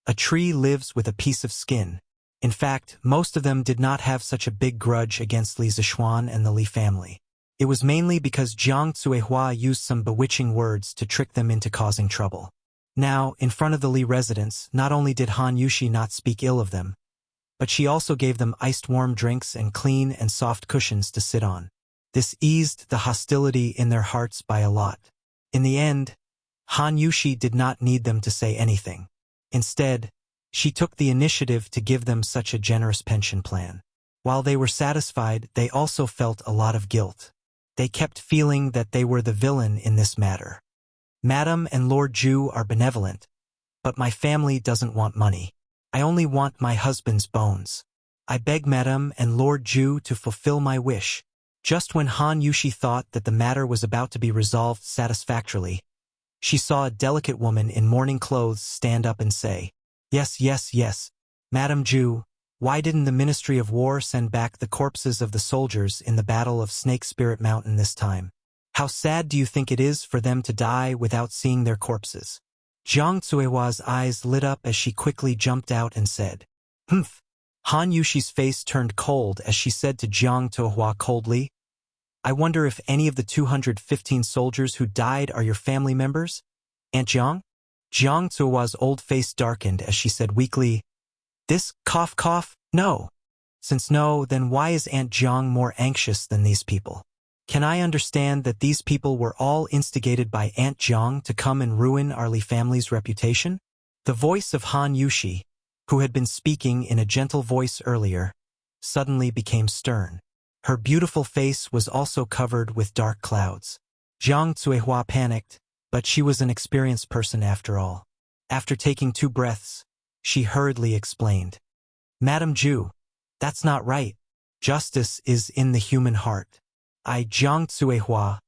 A tree lives with a piece of skin. In fact, most of them did not have such a big grudge against Li Zixuan and the Li family. It was mainly because Jiang Zuehua used some bewitching words to trick them into causing trouble. Now, in front of the Li residents, not only did Han Yushi not speak ill of them, but she also gave them iced warm drinks and clean and soft cushions to sit on. This eased the hostility in their hearts by a lot. In the end, Han Yushi did not need them to say anything. Instead, she took the initiative to give them such a generous pension plan. While they were satisfied, they also felt a lot of guilt. They kept feeling that they were the villain in this matter. Madam and Lord Ju are benevolent, but my family doesn't want money. I only want my husband's bones. I beg Madam and Lord Ju to fulfill my wish. Just when Han Yushi thought that the matter was about to be resolved satisfactorily, she saw a delicate woman in mourning clothes stand up and say, Yes, Madam Ju, why didn't the Ministry of War send back the corpses of the soldiers in the Battle of Snake Spirit Mountain this time? How sad do you think it is for them to die without seeing their corpses? Jiang Zuehua's eyes lit up as she quickly jumped out and said, Humph. Han Yushi's face turned cold as she said to Jiang Zuehua coldly, I wonder if any of the 215 soldiers who died are your family members? Aunt Jiang? Jiang Zuehua's old face darkened as she said weakly, This, cough, no. Since no, then why is Aunt Jiang more anxious than these people? Can I understand that these people were all instigated by Aunt Jiang to come and ruin our Li family's reputation? The voice of Han Yushi, who had been speaking in a gentle voice earlier, suddenly became stern. Her beautiful face was also covered with dark clouds. Jiang Zuehua panicked, but she was an experienced person after all. After taking 2 breaths, she hurriedly explained, Madam Ju, that's not right. Justice is in the human heart. I, Jiang Zuehua,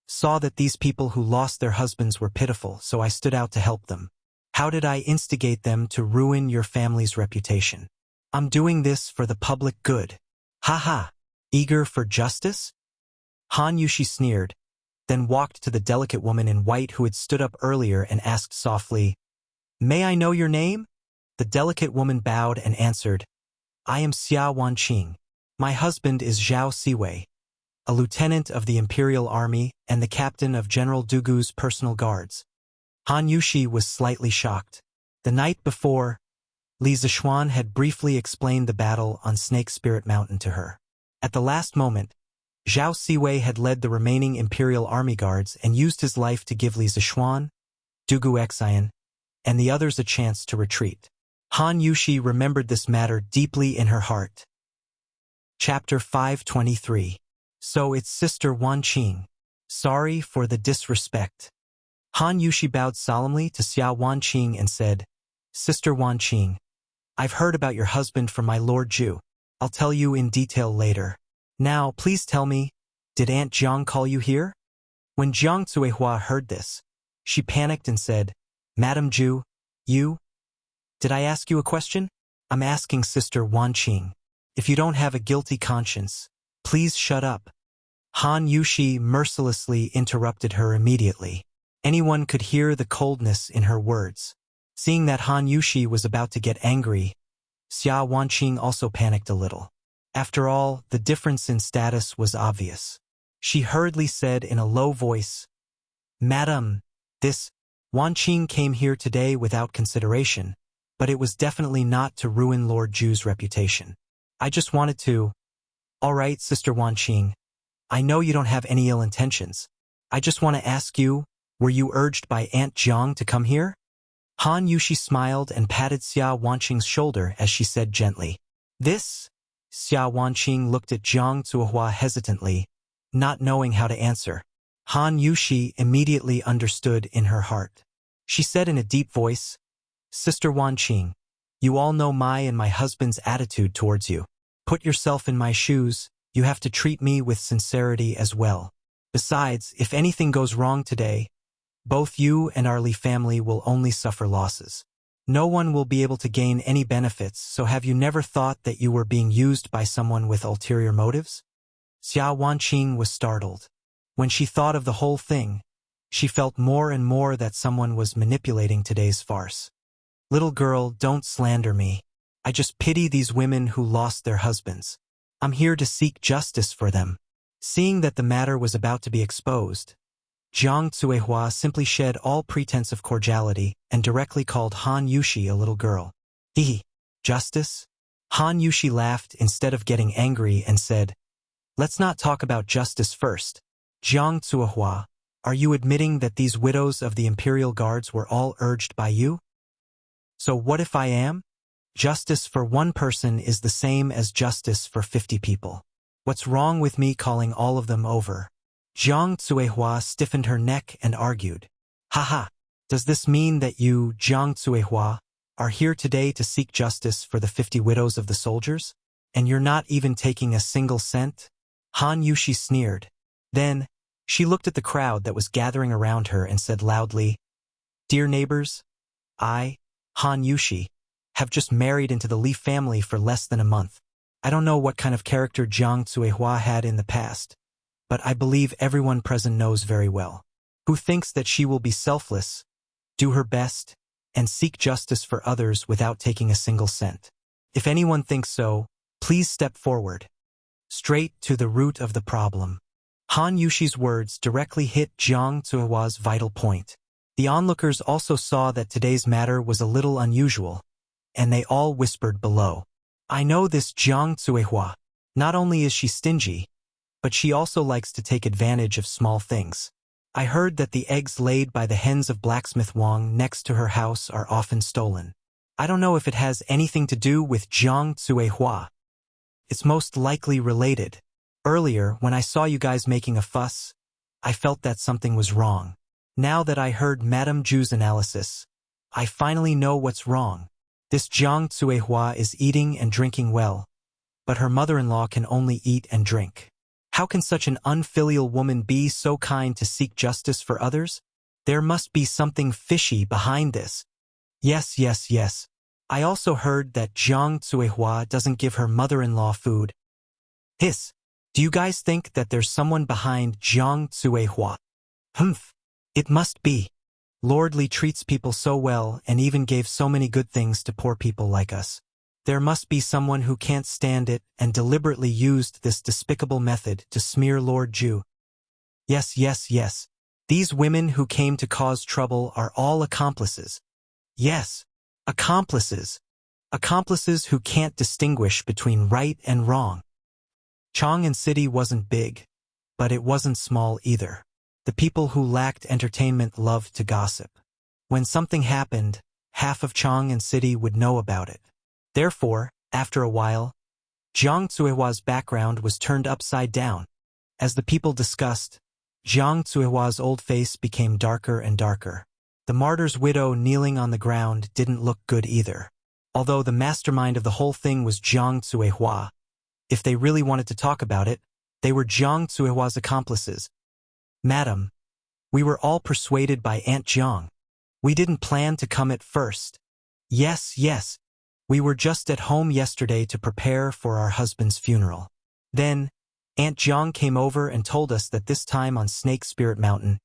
saw that these people who lost their husbands were pitiful, so I stood out to help them. How did I instigate them to ruin your family's reputation? I'm doing this for the public good. Ha. Eager for justice? Han Yushi sneered, then walked to the delicate woman in white who had stood up earlier and asked softly, May I know your name? The delicate woman bowed and answered, I am Xia Wanqing. My husband is Zhao Siwei, a lieutenant of the Imperial Army and the captain of General Dugu's personal guards. Han Yushi was slightly shocked. The night before, Li Zixuan had briefly explained the battle on Snake Spirit Mountain to her. At the last moment, Zhao Siwei had led the remaining Imperial Army guards and used his life to give Li Zixuan, Dugu Xian, and the others a chance to retreat. Han Yushi remembered this matter deeply in her heart. Chapter 523. So it's Sister Wanqing. Sorry for the disrespect. Han Yushi bowed solemnly to Xia Wanqing and said, Sister Wanqing, I've heard about your husband from my Lord Ju. I'll tell you in detail later. Now, please tell me, did Aunt Jiang call you here? When Jiang Zuehua heard this, she panicked and said, Madam Ju, you? Did I ask you a question? I'm asking Sister Wanqing. If you don't have a guilty conscience, please shut up. Han Yushi mercilessly interrupted her immediately. Anyone could hear the coldness in her words. Seeing that Han Yushi was about to get angry, Xia Wanqing also panicked a little. After all, the difference in status was obvious. She hurriedly said in a low voice, Madam, this Wanqing came here today without consideration, but it was definitely not to ruin Lord Ju's reputation. I just wanted to... All right, Sister Wanqing, I know you don't have any ill intentions. I just want to ask you, were you urged by Aunt Jiang to come here? Han Yushi smiled and patted Xia Wanqing's shoulder as she said gently, This? Xia Wanqing looked at Jiang Zuehua hesitantly, not knowing how to answer. Han Yushi immediately understood in her heart. She said in a deep voice, "Sister Wanqing, you all know my husband's attitude towards you. Put yourself in my shoes, you have to treat me with sincerity as well. Besides, if anything goes wrong today, both you and our Li family will only suffer losses. No one will be able to gain any benefits, so have you never thought that you were being used by someone with ulterior motives?" Xia Wanqing was startled. When she thought of the whole thing, she felt more and more that someone was manipulating today's farce. "Little girl, don't slander me. I just pity these women who lost their husbands. I'm here to seek justice for them." Seeing that the matter was about to be exposed, Jiang Zuehua simply shed all pretense of cordiality and directly called Han Yushi a little girl. "Hee, justice?" Han Yushi laughed instead of getting angry and said, "Let's not talk about justice first. Jiang Zuehua, are you admitting that these widows of the Imperial Guards were all urged by you? So what if I am? Justice for one person is the same as justice for 50 people. What's wrong with me calling all of them over?" Jiang Zuehua stiffened her neck and argued, "Haha, does this mean that you, Jiang Zuehua, are here today to seek justice for the 50 widows of the soldiers? And you're not even taking a single cent?" Han Yushi sneered. Then, she looked at the crowd that was gathering around her and said loudly, "Dear neighbors, I, Han Yushi, have just married into the Li family for less than a month. I don't know what kind of character Jiang Zuehua had in the past, but I believe everyone present knows very well. Who thinks that she will be selfless, do her best, and seek justice for others without taking a single cent. If anyone thinks so, please step forward. Straight to the root of the problem." Han Yushi's words directly hit Jiang Zuehua's vital point. The onlookers also saw that today's matter was a little unusual, and they all whispered below, "I know this Jiang Zuehua. Not only is she stingy, but she also likes to take advantage of small things. I heard that the eggs laid by the hens of blacksmith Wang next to her house are often stolen. I don't know if it has anything to do with Jiang Zuehua. It's most likely related. Earlier, when I saw you guys making a fuss, I felt that something was wrong. Now that I heard Madame Ju's analysis, I finally know what's wrong. This Jiang Zuehua is eating and drinking well, but her mother-in-law can only eat and drink. How can such an unfilial woman be so kind to seek justice for others? There must be something fishy behind this. Yes. I also heard that Jiang Zuehua doesn't give her mother-in-law food. Hiss. Do you guys think that there's someone behind Jiang Zuehua? Humph. It must be. Lord Li treats people so well and even gave so many good things to poor people like us. There must be someone who can't stand it and deliberately used this despicable method to smear Lord Ju. Yes. These women who came to cause trouble are all accomplices. Yes, accomplices. Accomplices who can't distinguish between right and wrong. Chang'an City wasn't big, but it wasn't small either. The people who lacked entertainment loved to gossip. When something happened, half of Chang'an City would know about it. Therefore, after a while, Jiang Zuehua's background was turned upside down. As the people discussed, Jiang Zuehua's old face became darker and darker. The martyr's widow kneeling on the ground didn't look good either. Although the mastermind of the whole thing was Jiang Zuehua, if they really wanted to talk about it, they were Jiang Zuehua's accomplices. Madam, we were all persuaded by Aunt Jiang. We didn't plan to come at first. Yes. We were just at home yesterday to prepare for our husband's funeral. Then, Aunt Jiang came over and told us that this time on Snake Spirit Mountain,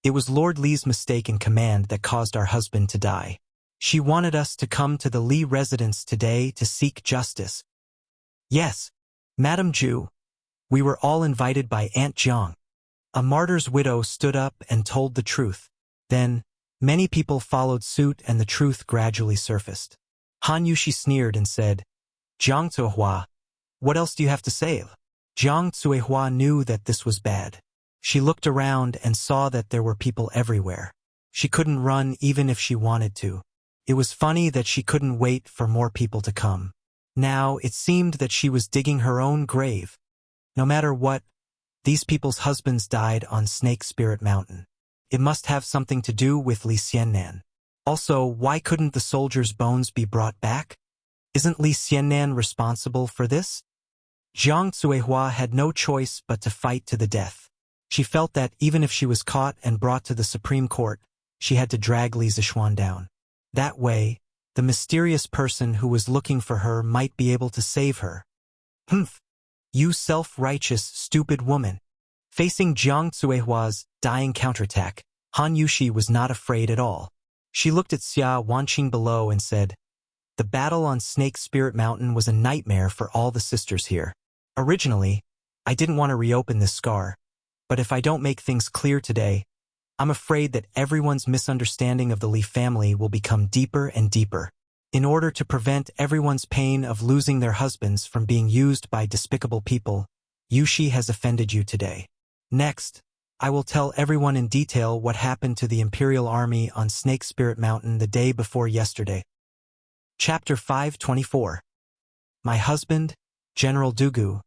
it was Lord Li's mistake in command that caused our husband to die. She wanted us to come to the Li residence today to seek justice. Yes, Madame Ju, we were all invited by Aunt Jiang. A martyr's widow stood up and told the truth. Then, many people followed suit and the truth gradually surfaced. Han Yushi sneered and said, Jiang Zuehua, what else do you have to say? Jiang Zuehua knew that this was bad. She looked around and saw that there were people everywhere. She couldn't run even if she wanted to. It was funny that she couldn't wait for more people to come. Now it seemed that she was digging her own grave. No matter what, These people's husbands died on Snake Spirit Mountain. It must have something to do with Li Xiannan. Also, why couldn't the soldiers' bones be brought back? Isn't Li Xiannan responsible for this? Jiang Zuihua had no choice but to fight to the death. She felt that even if she was caught and brought to the Supreme Court, she had to drag Li Zishuan down. That way, the mysterious person who was looking for her might be able to save her. Humph! You self-righteous, stupid woman. Facing Jiang Zuihua's dying counterattack, Han Yushi was not afraid at all. She looked at Xia Wanqing below and said, "The battle on Snake Spirit Mountain was a nightmare for all the sisters here. Originally, I didn't want to reopen this scar, but if I don't make things clear today, I'm afraid that everyone's misunderstanding of the Li family will become deeper and deeper. In order to prevent everyone's pain of losing their husbands from being used by despicable people, Yushi has offended you today. Next, I will tell everyone in detail what happened to the Imperial Army on Snake Spirit Mountain the day before yesterday." Chapter 524. My husband, General Dugu,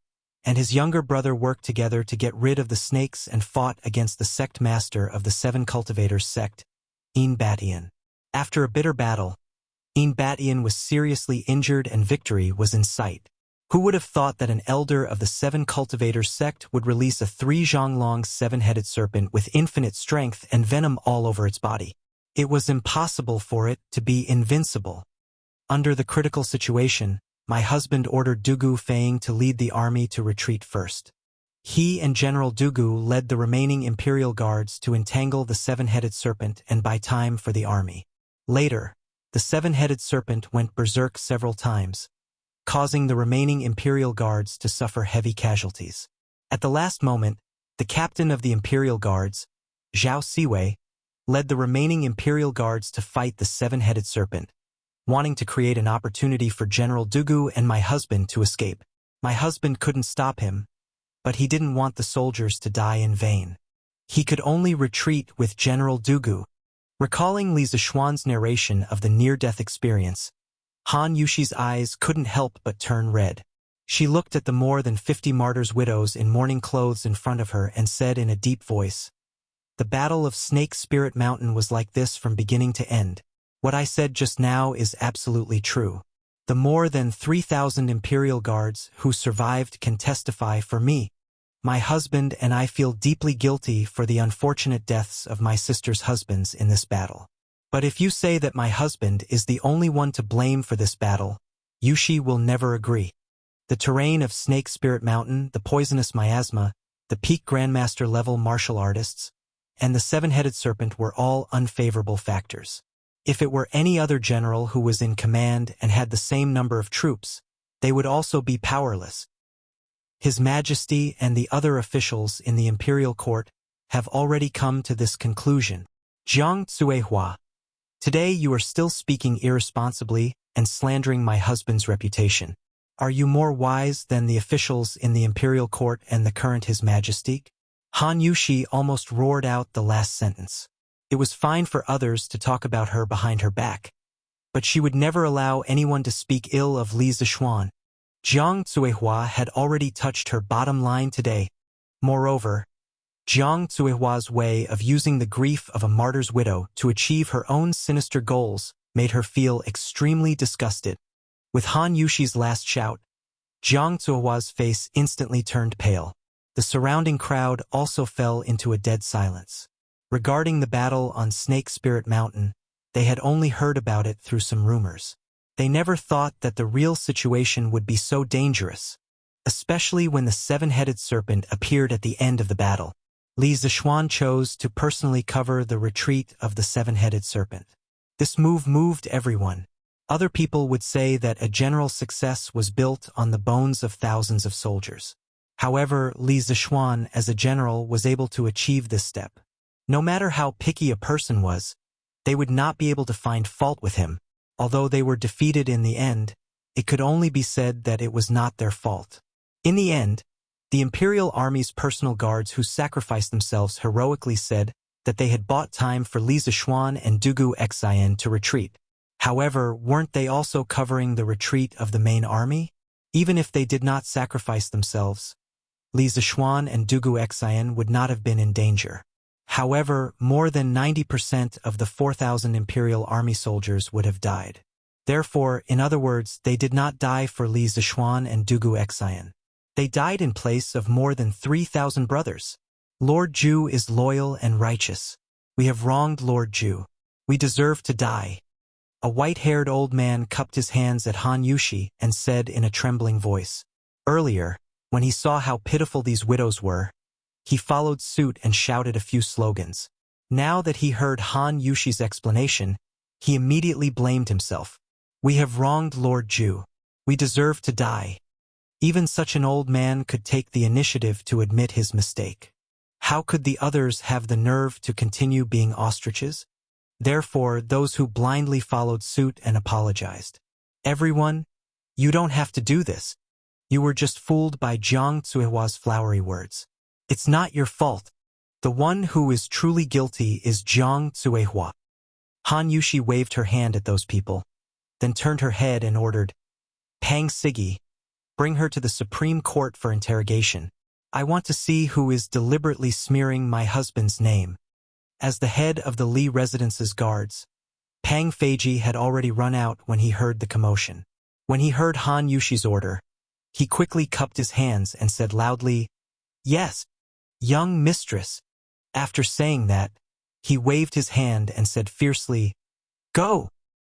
and his younger brother worked together to get rid of the snakes and fought against the sect master of the Seven Cultivators sect, In Batian. After a bitter battle, In Batian was seriously injured and victory was in sight. Who would have thought that an elder of the Seven Cultivators sect would release a 3-zhang-long seven-headed serpent with infinite strength and venom all over its body? It was impossible for it to be invincible. Under the critical situation, my husband ordered Dugu Feng to lead the army to retreat first. He and General Dugu led the remaining Imperial Guards to entangle the seven-headed serpent and buy time for the army. Later, the seven-headed serpent went berserk several times, causing the remaining Imperial Guards to suffer heavy casualties. At the last moment, the captain of the Imperial Guards, Zhao Siwei, led the remaining Imperial Guards to fight the seven-headed serpent, wanting to create an opportunity for General Dugu and my husband to escape. My husband couldn't stop him, but he didn't want the soldiers to die in vain. He could only retreat with General Dugu. Recalling Li Zishuan's narration of the near-death experience, Han Yushi's eyes couldn't help but turn red. She looked at the more than 50 martyrs' widows in mourning clothes in front of her and said in a deep voice, "The battle of Snake Spirit Mountain was like this from beginning to end. What I said just now is absolutely true. The more than 3,000 Imperial Guards who survived can testify for me. My husband and I feel deeply guilty for the unfortunate deaths of my sister's husbands in this battle. But if you say that my husband is the only one to blame for this battle, Yushi will never agree. The terrain of Snake Spirit Mountain, the poisonous miasma, the peak Grandmaster level martial artists, and the seven-headed serpent were all unfavorable factors. If it were any other general who was in command and had the same number of troops, they would also be powerless. His Majesty and the other officials in the Imperial Court have already come to this conclusion. Jiang Zuihua, today you are still speaking irresponsibly and slandering my husband's reputation. Are you more wise than the officials in the Imperial Court and the current His Majesty? Han Yushi almost roared out the last sentence. It was fine for others to talk about her behind her back, but she would never allow anyone to speak ill of Li Zishuan. Jiang Zuihua had already touched her bottom line today. Moreover, Jiang Zuihua's way of using the grief of a martyr's widow to achieve her own sinister goals made her feel extremely disgusted. With Han Yushi's last shout, Jiang Zuihua's face instantly turned pale. The surrounding crowd also fell into a dead silence. Regarding the battle on Snake Spirit Mountain, they had only heard about it through some rumors. They never thought that the real situation would be so dangerous, especially when the seven-headed serpent appeared at the end of the battle. Li Zishuan chose to personally cover the retreat of the seven-headed serpent. This move moved everyone. Other people would say that a general success was built on the bones of thousands of soldiers. However, Li Zishuan as a general was able to achieve this step. No matter how picky a person was, they would not be able to find fault with him. Although they were defeated in the end, it could only be said that it was not their fault. In the end, the Imperial Army's personal guards who sacrificed themselves heroically said that they had bought time for Li Zishuan and Dugu Xian to retreat. However, weren't they also covering the retreat of the main army? Even if they did not sacrifice themselves, Li Zishuan and Dugu Xian would not have been in danger. However, more than 90% of the 4,000 imperial army soldiers would have died. Therefore, in other words, they did not die for Li Zishuan and Dugu Xian. They died in place of more than 3,000 brothers. Lord Zhu is loyal and righteous. We have wronged Lord Zhu. We deserve to die. A white-haired old man cupped his hands at Han Yushi and said in a trembling voice. Earlier, when he saw how pitiful these widows were, he followed suit and shouted a few slogans. Now that he heard Han Yushi's explanation, he immediately blamed himself. We have wronged Lord Zhu. We deserve to die. Even such an old man could take the initiative to admit his mistake. How could the others have the nerve to continue being ostriches? Therefore, those who blindly followed suit and apologized. Everyone, you don't have to do this. You were just fooled by Jiang Zuihua's flowery words. It's not your fault. The one who is truly guilty is Jiang Zuihua. Han Yushi waved her hand at those people, then turned her head and ordered, Pang Sigi, bring her to the Supreme Court for interrogation. I want to see who is deliberately smearing my husband's name. As the head of the Li residence's guards, Pang Feiji had already run out when he heard the commotion. When he heard Han Yushi's order, he quickly cupped his hands and said loudly, Yes, young mistress. After saying that, he waved his hand and said fiercely, Go!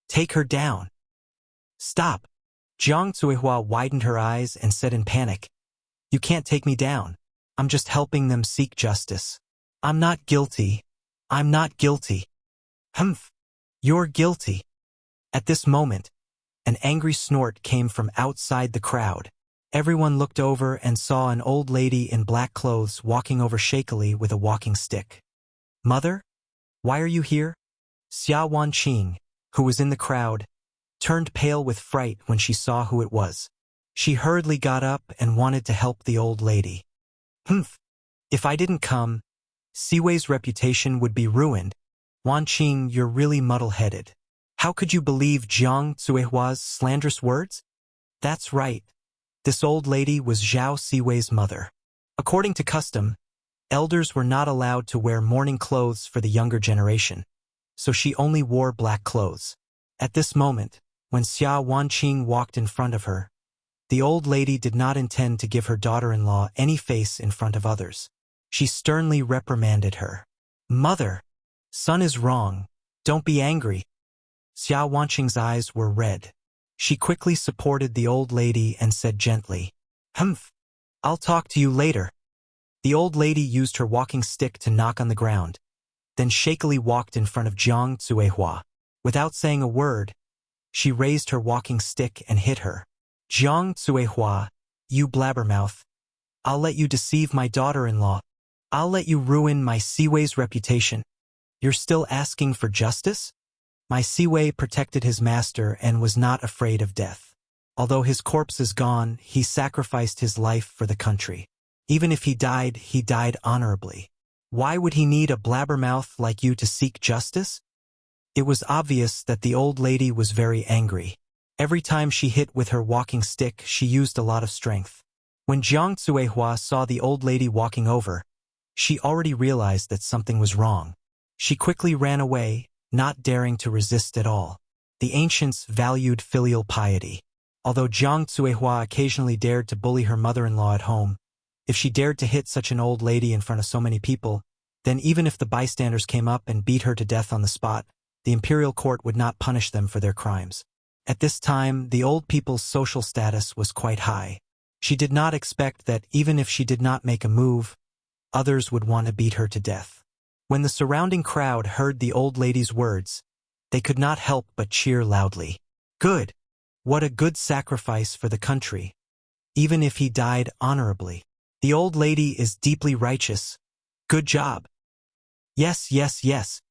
Take her down. Stop! Jiang Zuihua widened her eyes and said in panic, You can't take me down. I'm just helping them seek justice. I'm not guilty. I'm not guilty. Humph! You're guilty. At this moment, an angry snort came from outside the crowd. Everyone looked over and saw an old lady in black clothes walking over shakily with a walking stick. Mother? Why are you here? Xia Wanqing, who was in the crowd, turned pale with fright when she saw who it was. She hurriedly got up and wanted to help the old lady. Humph! If I didn't come, Siwei's reputation would be ruined. Wanqing, you're really muddle-headed. How could you believe Jiang Zuihua's slanderous words? That's right. This old lady was Zhao Siwei's mother. According to custom, elders were not allowed to wear mourning clothes for the younger generation, so she only wore black clothes. At this moment, when Xia Wanqing walked in front of her, the old lady did not intend to give her daughter-in-law any face in front of others. She sternly reprimanded her. Mother, son is wrong. Don't be angry. Xia Wanqing's eyes were red. She quickly supported the old lady and said gently, Humph! I'll talk to you later. The old lady used her walking stick to knock on the ground, then shakily walked in front of Jiang Zuihua. Without saying a word, she raised her walking stick and hit her. Jiang Zuihua, you blabbermouth. I'll let you deceive my daughter-in-law. I'll let you ruin my Siwei's reputation. You're still asking for justice? My Siwei protected his master and was not afraid of death. Although his corpse is gone, he sacrificed his life for the country. Even if he died honorably. Why would he need a blabbermouth like you to seek justice? It was obvious that the old lady was very angry. Every time she hit with her walking stick, she used a lot of strength. When Jiang Zuihua saw the old lady walking over, she already realized that something was wrong. She quickly ran away, not daring to resist at all. The ancients valued filial piety. Although Jiang Zuihua occasionally dared to bully her mother-in-law at home, if she dared to hit such an old lady in front of so many people, then even if the bystanders came up and beat her to death on the spot, the imperial court would not punish them for their crimes. At this time, the old people's social status was quite high. She did not expect that even if she did not make a move, others would want to beat her to death. When the surrounding crowd heard the old lady's words, they could not help but cheer loudly. Good! What a good sacrifice for the country. Even if he died honorably. The old lady is deeply righteous. Good job. Yes, yes, yes.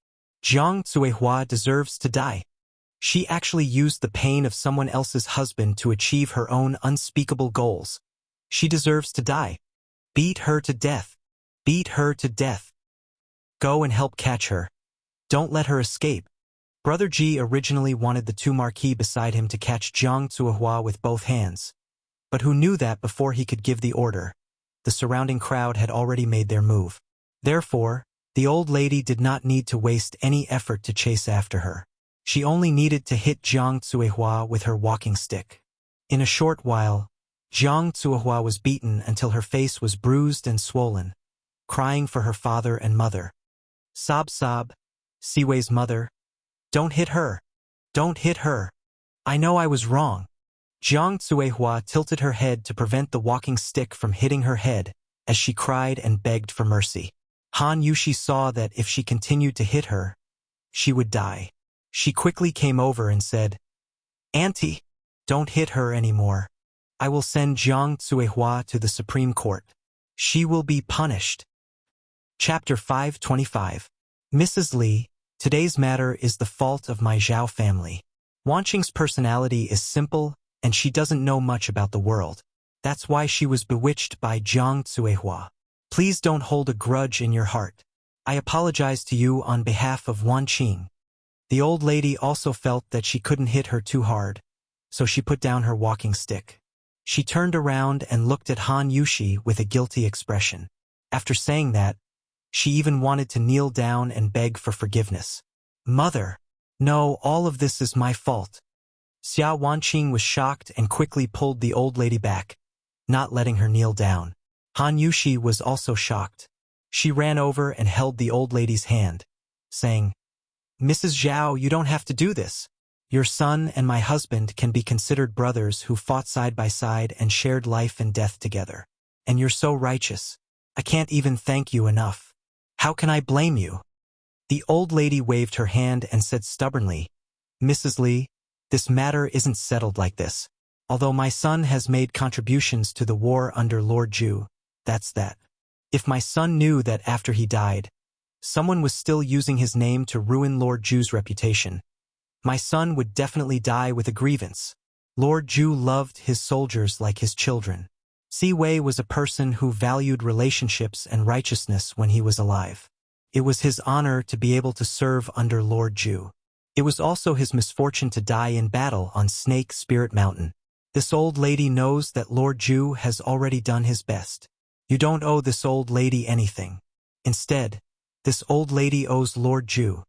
Jiang Zuihua deserves to die. She actually used the pain of someone else's husband to achieve her own unspeakable goals. She deserves to die. Beat her to death. Beat her to death. Go and help catch her. Don't let her escape. Brother Ji originally wanted the two marquis beside him to catch Jiang Zuihua with both hands. But who knew that before he could give the order? the surrounding crowd had already made their move. Therefore, the old lady did not need to waste any effort to chase after her. She only needed to hit Jiang Zuihua with her walking stick. In a short while, Jiang Zuihua was beaten until her face was bruised and swollen, crying for her father and mother. Sob sob, Siwei's mother. Don't hit her. Don't hit her. I know I was wrong. Jiang Zuihua tilted her head to prevent the walking stick from hitting her head as she cried and begged for mercy. Han Yushi saw that if she continued to hit her, she would die. She quickly came over and said, "Auntie, don't hit her anymore. I will send Jiang Zuihua to the Supreme Court. She will be punished." Chapter 525. Mrs. Li, today's matter is the fault of my Zhao family. Wanqing's personality is simple, and she doesn't know much about the world. That's why she was bewitched by Jiang Zuihua. Please don't hold a grudge in your heart. I apologize to you on behalf of Wanqing. The old lady also felt that she couldn't hit her too hard, so she put down her walking stick. She turned around and looked at Han Yushi with a guilty expression. After saying that, she even wanted to kneel down and beg for forgiveness. "Mother, no, all of this is my fault." Xia Wanqing was shocked and quickly pulled the old lady back, not letting her kneel down. Han Yushi was also shocked. She ran over and held the old lady's hand, saying, "Mrs. Zhao, you don't have to do this. Your son and my husband can be considered brothers who fought side by side and shared life and death together. And you're so righteous. I can't even thank you enough. How can I blame you?" The old lady waved her hand and said stubbornly, "Mrs. Li, this matter isn't settled like this. Although my son has made contributions to the war under Lord Zhu, that's that. If my son knew that after he died, someone was still using his name to ruin Lord Zhu's reputation, my son would definitely die with a grievance. Lord Zhu loved his soldiers like his children. Siwei was a person who valued relationships and righteousness when he was alive. It was his honor to be able to serve under Lord Zhu. It was also his misfortune to die in battle on Snake Spirit Mountain. This old lady knows that Lord Zhu has already done his best. You don't owe this old lady anything. Instead, this old lady owes Lord Zhu."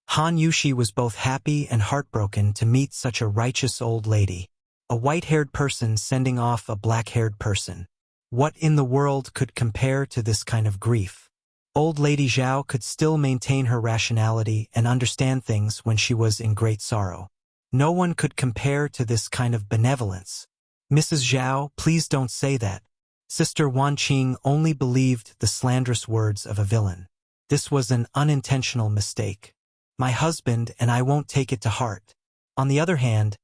Han Yushi was both happy and heartbroken to meet such a righteous old lady. A white-haired person sending off a black-haired person. What in the world could compare to this kind of grief? Old Lady Zhao could still maintain her rationality and understand things when she was in great sorrow. No one could compare to this kind of benevolence. "Mrs. Zhao, please don't say that. Sister Wanqing only believed the slanderous words of a villain. This was an unintentional mistake. My husband and I won't take it to heart. On the other hand,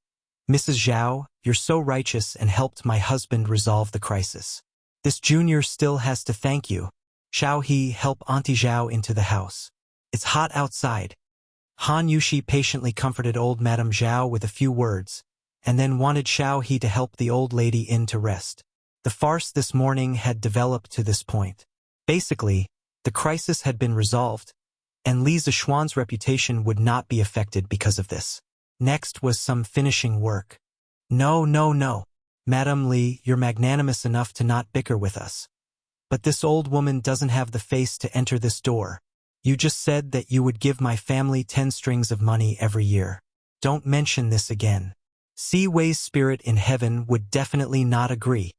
Mrs. Zhao, you're so righteous and helped my husband resolve the crisis. This junior still has to thank you. Shall he help Auntie Zhao into the house? It's hot outside." Han Yushi patiently comforted old Madame Zhao with a few words, and then wanted Xiao He to help the old lady in to rest. The farce this morning had developed to this point. Basically, the crisis had been resolved, and Li Zixuan's reputation would not be affected because of this. Next was some finishing work. No, Madame Li, you're magnanimous enough to not bicker with us. But this old woman doesn't have the face to enter this door. You just said that you would give my family 10 strings of money every year. Don't mention this again. Siwei's spirit in heaven would definitely not agree.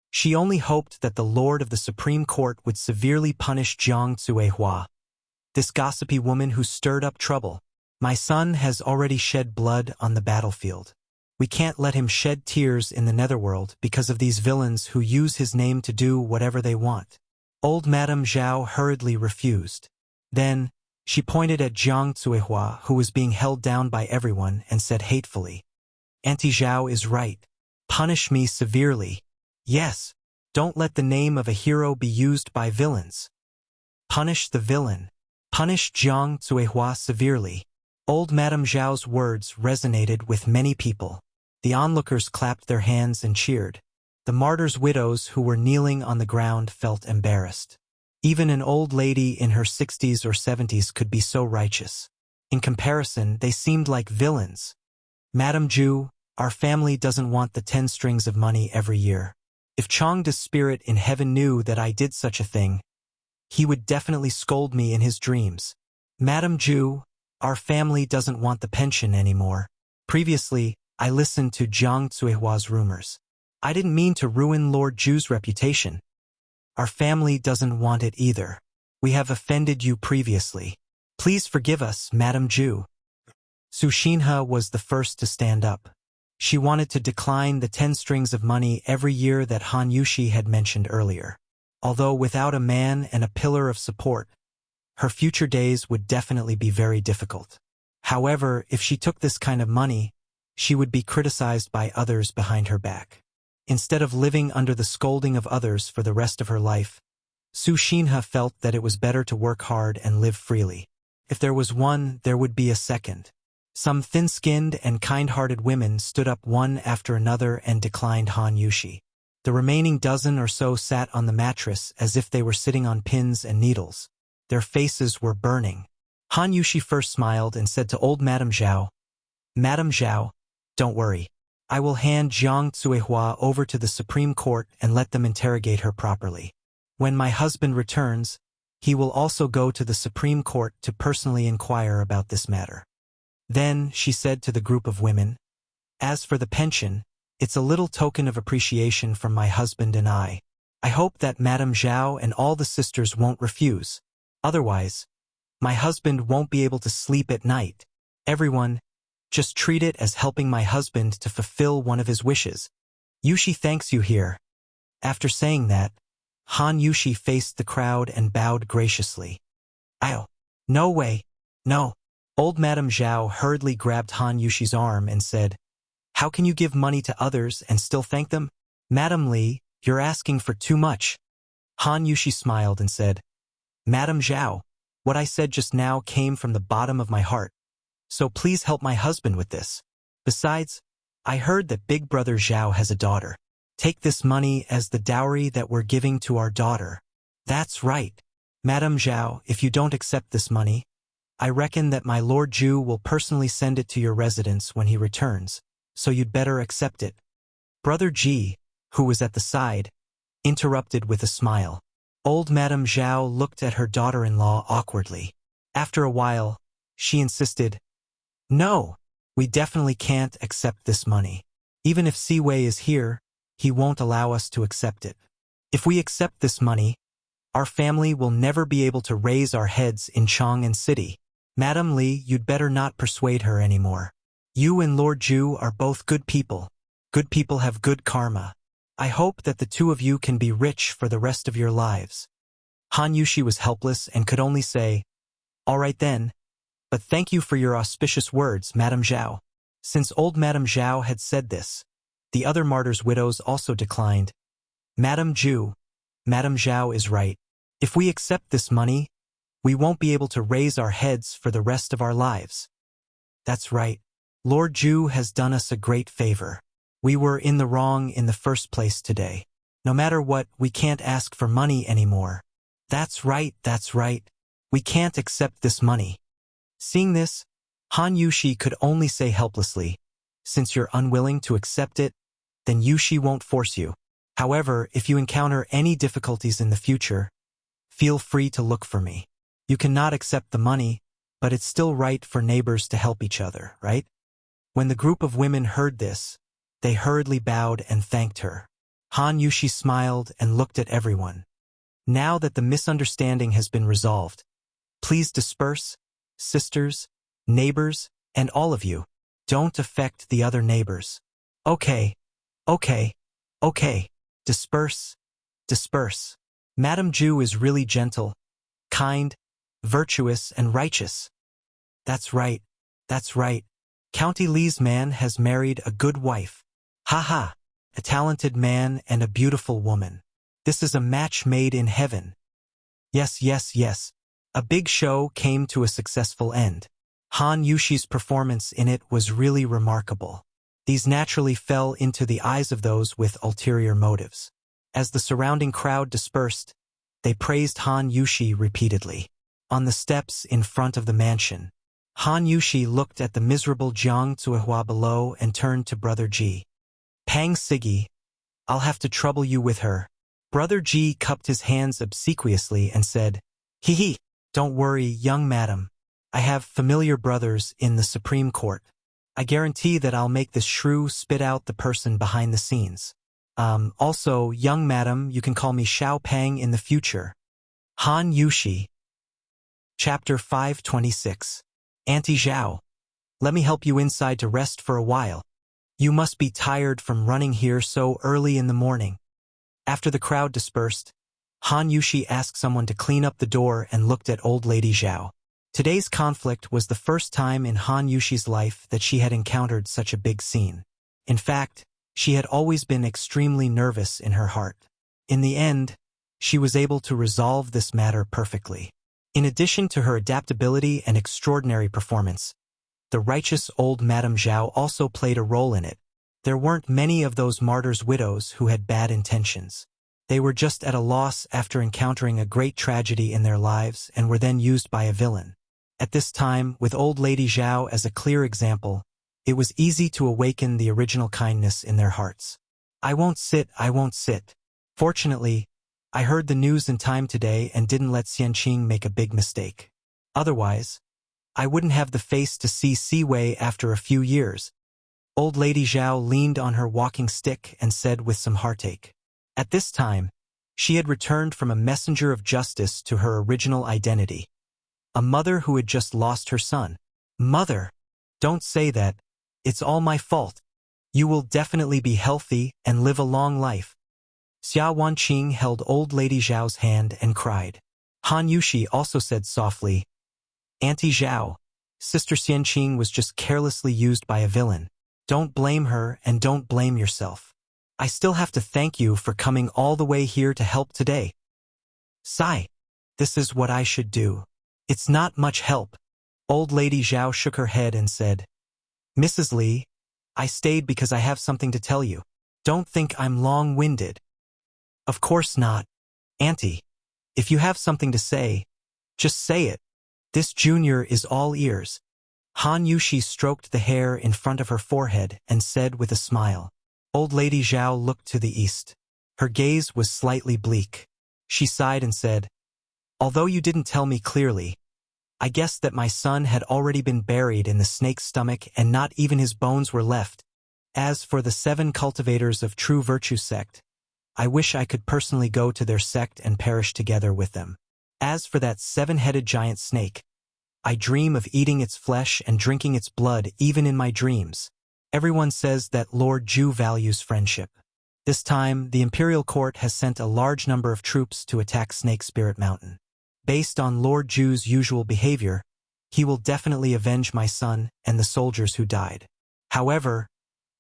She only hoped that the Lord of the Supreme Court would severely punish Jiang Zuihua, this gossipy woman who stirred up trouble. My son has already shed blood on the battlefield. We can't let him shed tears in the netherworld because of these villains who use his name to do whatever they want. Old Madame Zhao hurriedly refused. Then, she pointed at Jiang Zuihua, who was being held down by everyone, and said hatefully, "Auntie Zhao is right. Punish me severely. Yes, don't let the name of a hero be used by villains. Punish the villain. Punish Jiang Zuihua severely." Old Madame Zhao's words resonated with many people. The onlookers clapped their hands and cheered. The martyrs' widows who were kneeling on the ground felt embarrassed. Even an old lady in her 60s or 70s could be so righteous. In comparison, they seemed like villains. "Madame Zhu, our family doesn't want the 10 strings of money every year. If Changda's spirit in heaven knew that I did such a thing, he would definitely scold me in his dreams. Madam Zhu, our family doesn't want the pension anymore. Previously, I listened to Jiang Zuihua's rumors. I didn't mean to ruin Lord Zhu's reputation. Our family doesn't want it either. We have offended you previously. Please forgive us, Madam Zhu. Su Xinhe was the first to stand up. She wanted to decline the 10 strings of money every year that Han Yushi had mentioned earlier. Although without a man and a pillar of support, her future days would definitely be very difficult. However, if she took this kind of money, she would be criticized by others behind her back. Instead of living under the scolding of others for the rest of her life, Su Xinhe felt that it was better to work hard and live freely. If there was one, there would be a second. Some thin-skinned and kind-hearted women stood up one after another and declined Han Yushi. The remaining dozen or so sat on the mattress as if they were sitting on pins and needles. Their faces were burning. Han Yushi first smiled and said to old Madame Zhao, "Madame Zhao, don't worry. I will hand Jiang Zuihua over to the Supreme Court and let them interrogate her properly. When my husband returns, he will also go to the Supreme Court to personally inquire about this matter." Then she said to the group of women, "As for the pension, it's a little token of appreciation from my husband and I. I hope that Madame Zhao and all the sisters won't refuse. Otherwise, my husband won't be able to sleep at night. Everyone, just treat it as helping my husband to fulfill one of his wishes. Yushi thanks you here." After saying that, Han Yushi faced the crowd and bowed graciously. "Oh, no way, no." Old Madame Zhao hurriedly grabbed Han Yushi's arm and said, "How can you give money to others and still thank them? Madame Li, you're asking for too much." Han Yushi smiled and said, "Madame Zhao, what I said just now came from the bottom of my heart. So please help my husband with this. Besides, I heard that Big Brother Zhao has a daughter. Take this money as the dowry that we're giving to our daughter." "That's right. Madame Zhao, if you don't accept this money, I reckon that my Lord Zhu will personally send it to your residence when he returns, so you'd better accept it." Brother Ji, who was at the side, interrupted with a smile. Old Madame Zhao looked at her daughter-in-law awkwardly. After a while, she insisted, "No, we definitely can't accept this money. Even if Siwei is here, he won't allow us to accept it. If we accept this money, our family will never be able to raise our heads in Chang'an City. Madame Li, you'd better not persuade her anymore. You and Lord Zhu are both good people. Good people have good karma. I hope that the two of you can be rich for the rest of your lives." Han Yushi was helpless and could only say, "All right then, but thank you for your auspicious words, Madame Zhao." Since old Madame Zhao had said this, the other martyrs' widows also declined. "Madame Zhu, Madame Zhao is right. If we accept this money, we won't be able to raise our heads for the rest of our lives." "That's right. Lord Zhu has done us a great favor. We were in the wrong in the first place today. No matter what, we can't ask for money anymore." That's right. We can't accept this money." Seeing this, Han Yushi could only say helplessly, "Since you're unwilling to accept it, then Yushi won't force you. However, if you encounter any difficulties in the future, feel free to look for me. You cannot accept the money, but it's still right for neighbors to help each other, right?" When the group of women heard this, they hurriedly bowed and thanked her. Han Yushi smiled and looked at everyone. "Now that the misunderstanding has been resolved, please disperse, sisters, neighbors, and all of you. Don't affect the other neighbors." Okay. Disperse. Madame Zhu is really gentle, kind, virtuous, and righteous." That's right. County Li's man has married a good wife. Ha, a talented man and a beautiful woman. This is a match made in heaven. Yes. A big show came to a successful end. Han Yushi's performance in it was really remarkable. These naturally fell into the eyes of those with ulterior motives. As the surrounding crowd dispersed, they praised Han Yushi repeatedly. On the steps in front of the mansion, Han Yushi looked at the miserable Jiang Zuihua below and turned to Brother Ji. "Pang Sigi, I'll have to trouble you with her. Brother G cupped his hands obsequiously and said, Hee hee, don't worry, young madam. I have familiar brothers in the Supreme Court. I guarantee that I'll make this shrew spit out the person behind the scenes. Also, young madam, you can call me Xiao Pang in the future. Han Yushi. Chapter 526. Auntie Zhao. Let me help you inside to rest for a while. You must be tired from running here so early in the morning. After the crowd dispersed, Han Yushi asked someone to clean up the door and looked at old lady Zhao. Today's conflict was the first time in Han Yushi's life that she had encountered such a big scene. In fact, she had always been extremely nervous in her heart. In the end, she was able to resolve this matter perfectly. In addition to her adaptability and extraordinary performance, the righteous old Madame Zhao also played a role in it. There weren't many of those martyrs' widows who had bad intentions. They were just at a loss after encountering a great tragedy in their lives and were then used by a villain. At this time, with old lady Zhao as a clear example, it was easy to awaken the original kindness in their hearts. I won't sit. Fortunately, I heard the news in time today and didn't let Xianqing make a big mistake. Otherwise, I wouldn't have the face to see Siwei after a few years. Old lady Zhao leaned on her walking stick and said with some heartache. At this time, she had returned from a messenger of justice to her original identity. A mother who had just lost her son. Mother, don't say that. It's all my fault. You will definitely be healthy and live a long life. Xia Wanqing held old lady Zhao's hand and cried. Han Yushi also said softly, Auntie Zhao, Sister Xianqing was just carelessly used by a villain. Don't blame her and don't blame yourself. I still have to thank you for coming all the way here to help today. Sigh. This is what I should do. It's not much help. Old lady Zhao shook her head and said, Mrs. Li, I stayed because I have something to tell you. Don't think I'm long-winded. Of course not. Auntie, if you have something to say, just say it. This junior is all ears. Han Yushi stroked the hair in front of her forehead and said with a smile. Old lady Zhao looked to the east. Her gaze was slightly bleak. She sighed and said, Although you didn't tell me clearly, I guessed that my son had already been buried in the snake's stomach and not even his bones were left. As for the 7 cultivators of true virtue sect, I wish I could personally go to their sect and perish together with them. As for that 7-headed giant snake, I dream of eating its flesh and drinking its blood even in my dreams. Everyone says that Lord Zhu values friendship. This time, the Imperial Court has sent a large number of troops to attack Snake Spirit Mountain. Based on Lord Zhu's usual behavior, he will definitely avenge my son and the soldiers who died. However,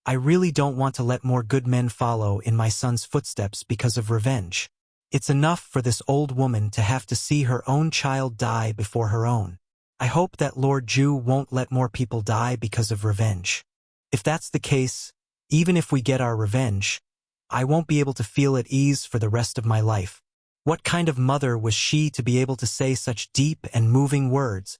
I really don't want to let more good men follow in my son's footsteps because of revenge. It's enough for this old woman to have to see her own child die before her own. I hope that Lord Zhu won't let more people die because of revenge. If that's the case, even if we get our revenge, I won't be able to feel at ease for the rest of my life. What kind of mother was she to be able to say such deep and moving words?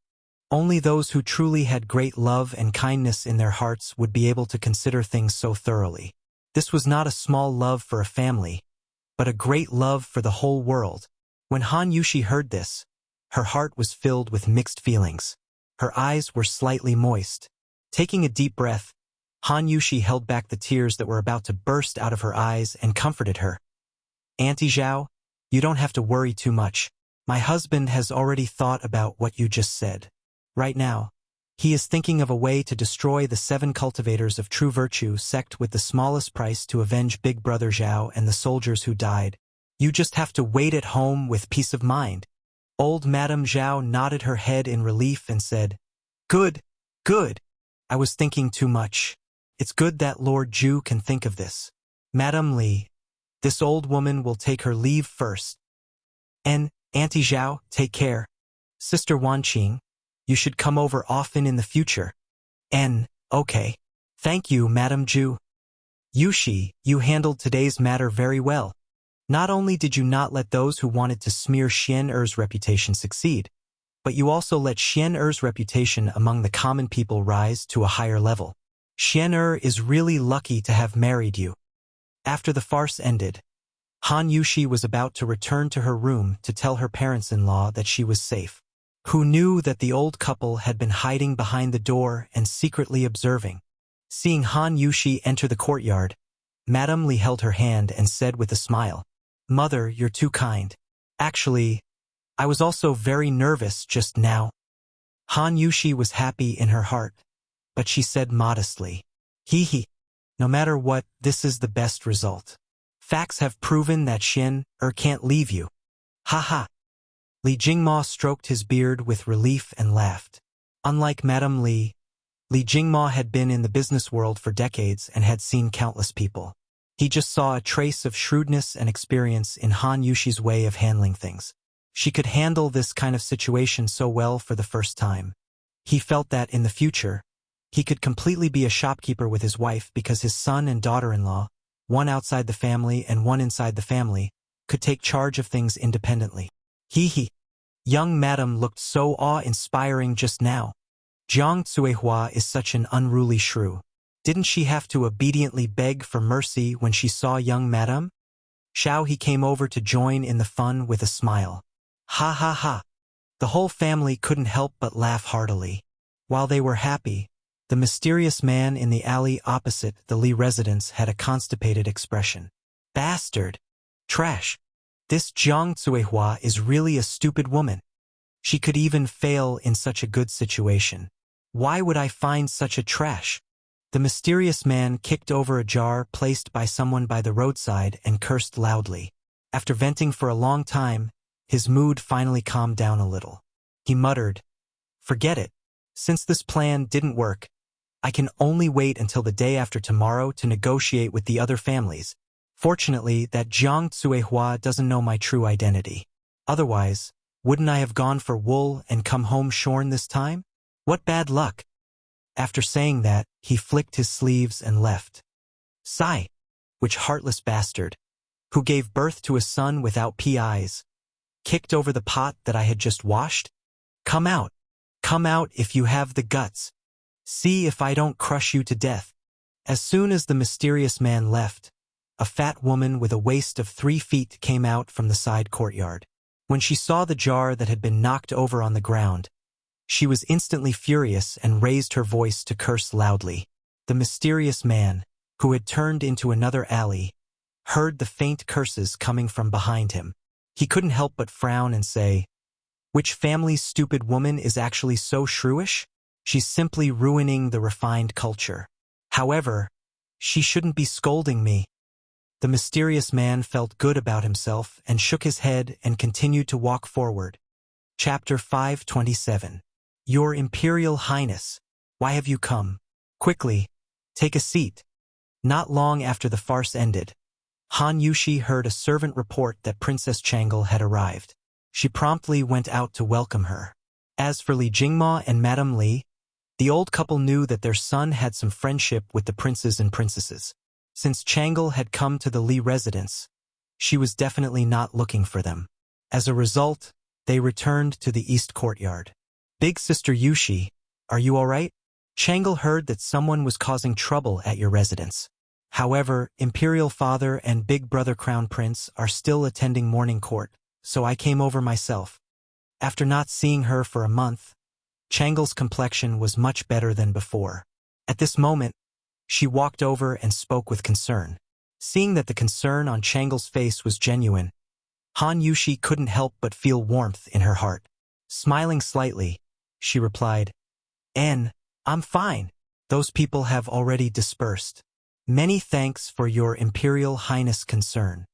Only those who truly had great love and kindness in their hearts would be able to consider things so thoroughly. This was not a small love for a family, but a great love for the whole world. When Han Yushi heard this, her heart was filled with mixed feelings. Her eyes were slightly moist. Taking a deep breath, Han Yushi held back the tears that were about to burst out of her eyes and comforted her. Auntie Zhao, you don't have to worry too much. My husband has already thought about what you just said. Right now, he is thinking of a way to destroy the 7 cultivators of true virtue sect with the smallest price to avenge Big Brother Zhao and the soldiers who died. You just have to wait at home with peace of mind. Old Madame Zhao nodded her head in relief and said, Good, good. I was thinking too much. It's good that Lord Zhu can think of this. Madame Li, this old woman will take her leave first. And, Auntie Zhao, take care. Sister Wanqing, you should come over often in the future. Okay. Thank you, Madame Zhu. Yushi, you handled today's matter very well. Not only did you not let those who wanted to smear Xian Er's reputation succeed, but you also let Xian Er's reputation among the common people rise to a higher level. Xian Er is really lucky to have married you. After the farce ended, Han Yushi was about to return to her room to tell her parents-in-law that she was safe. Who knew that the old couple had been hiding behind the door and secretly observing? Seeing Han Yushi enter the courtyard, Madame Li held her hand and said with a smile, "Mother, you're too kind. Actually, I was also very nervous just now." Han Yushi was happy in her heart, but she said modestly, "Hee. No matter what, this is the best result. Facts have proven that can't leave you. Ha ha." Li Jingma stroked his beard with relief and laughed. Unlike Madame Li, Li Jingma had been in the business world for decades and had seen countless people. He just saw a trace of shrewdness and experience in Han Yushi's way of handling things. She could handle this kind of situation so well for the first time. He felt that in the future, he could completely be a shopkeeper with his wife because his son and daughter-in-law, one outside the family and one inside the family, could take charge of things independently. Hee. Young Madame looked so awe-inspiring just now. Jiang Cuihua is such an unruly shrew. Didn't she have to obediently beg for mercy when she saw young Madame? Xiao He came over to join in the fun with a smile. Ha ha ha. The whole family couldn't help but laugh heartily. While they were happy, the mysterious man in the alley opposite the Li residence had a constipated expression. Bastard. Trash. This Jiang Cuihua is really a stupid woman. She could even fail in such a good situation. Why would I find such a trash? The mysterious man kicked over a jar placed by someone by the roadside and cursed loudly. After venting for a long time, his mood finally calmed down a little. He muttered, "Forget it. Since this plan didn't work, I can only wait until the day after tomorrow to negotiate with the other families. Fortunately, that Jiang Cuihua doesn't know my true identity. Otherwise, wouldn't I have gone for wool and come home shorn this time? What bad luck." After saying that, he flicked his sleeves and left. Sigh. Which heartless bastard, who gave birth to a son without PIs, kicked over the pot that I had just washed? Come out. Come out if you have the guts. See if I don't crush you to death. As soon as the mysterious man left, a fat woman with a waist of 3 feet came out from the side courtyard. When she saw the jar that had been knocked over on the ground, she was instantly furious and raised her voice to curse loudly. The mysterious man, who had turned into another alley, heard the faint curses coming from behind him. He couldn't help but frown and say, "Which family's stupid woman is actually so shrewish? She's simply ruining the refined culture. However, she shouldn't be scolding me." The mysterious man felt good about himself and shook his head and continued to walk forward. Chapter 527. Your Imperial Highness, why have you come? Quickly, take a seat. Not long after the farce ended, Han Yushi heard a servant report that Princess Changle had arrived. She promptly went out to welcome her. As for Li Jingma and Madame Li, the old couple knew that their son had some friendship with the princes and princesses. Since Changle had come to the Li residence, she was definitely not looking for them. As a result, they returned to the east courtyard. "Big Sister Yushi, are you all right? Changle heard that someone was causing trouble at your residence. However, Imperial Father and Big Brother Crown Prince are still attending morning court, so I came over myself." After not seeing her for a month, Changle's complexion was much better than before. At this moment, she walked over and spoke with concern. Seeing that the concern on Changle's face was genuine, Han Yushi couldn't help but feel warmth in her heart. Smiling slightly, she replied, I'm fine. Those people have already dispersed. Many thanks for your Imperial Highness concern.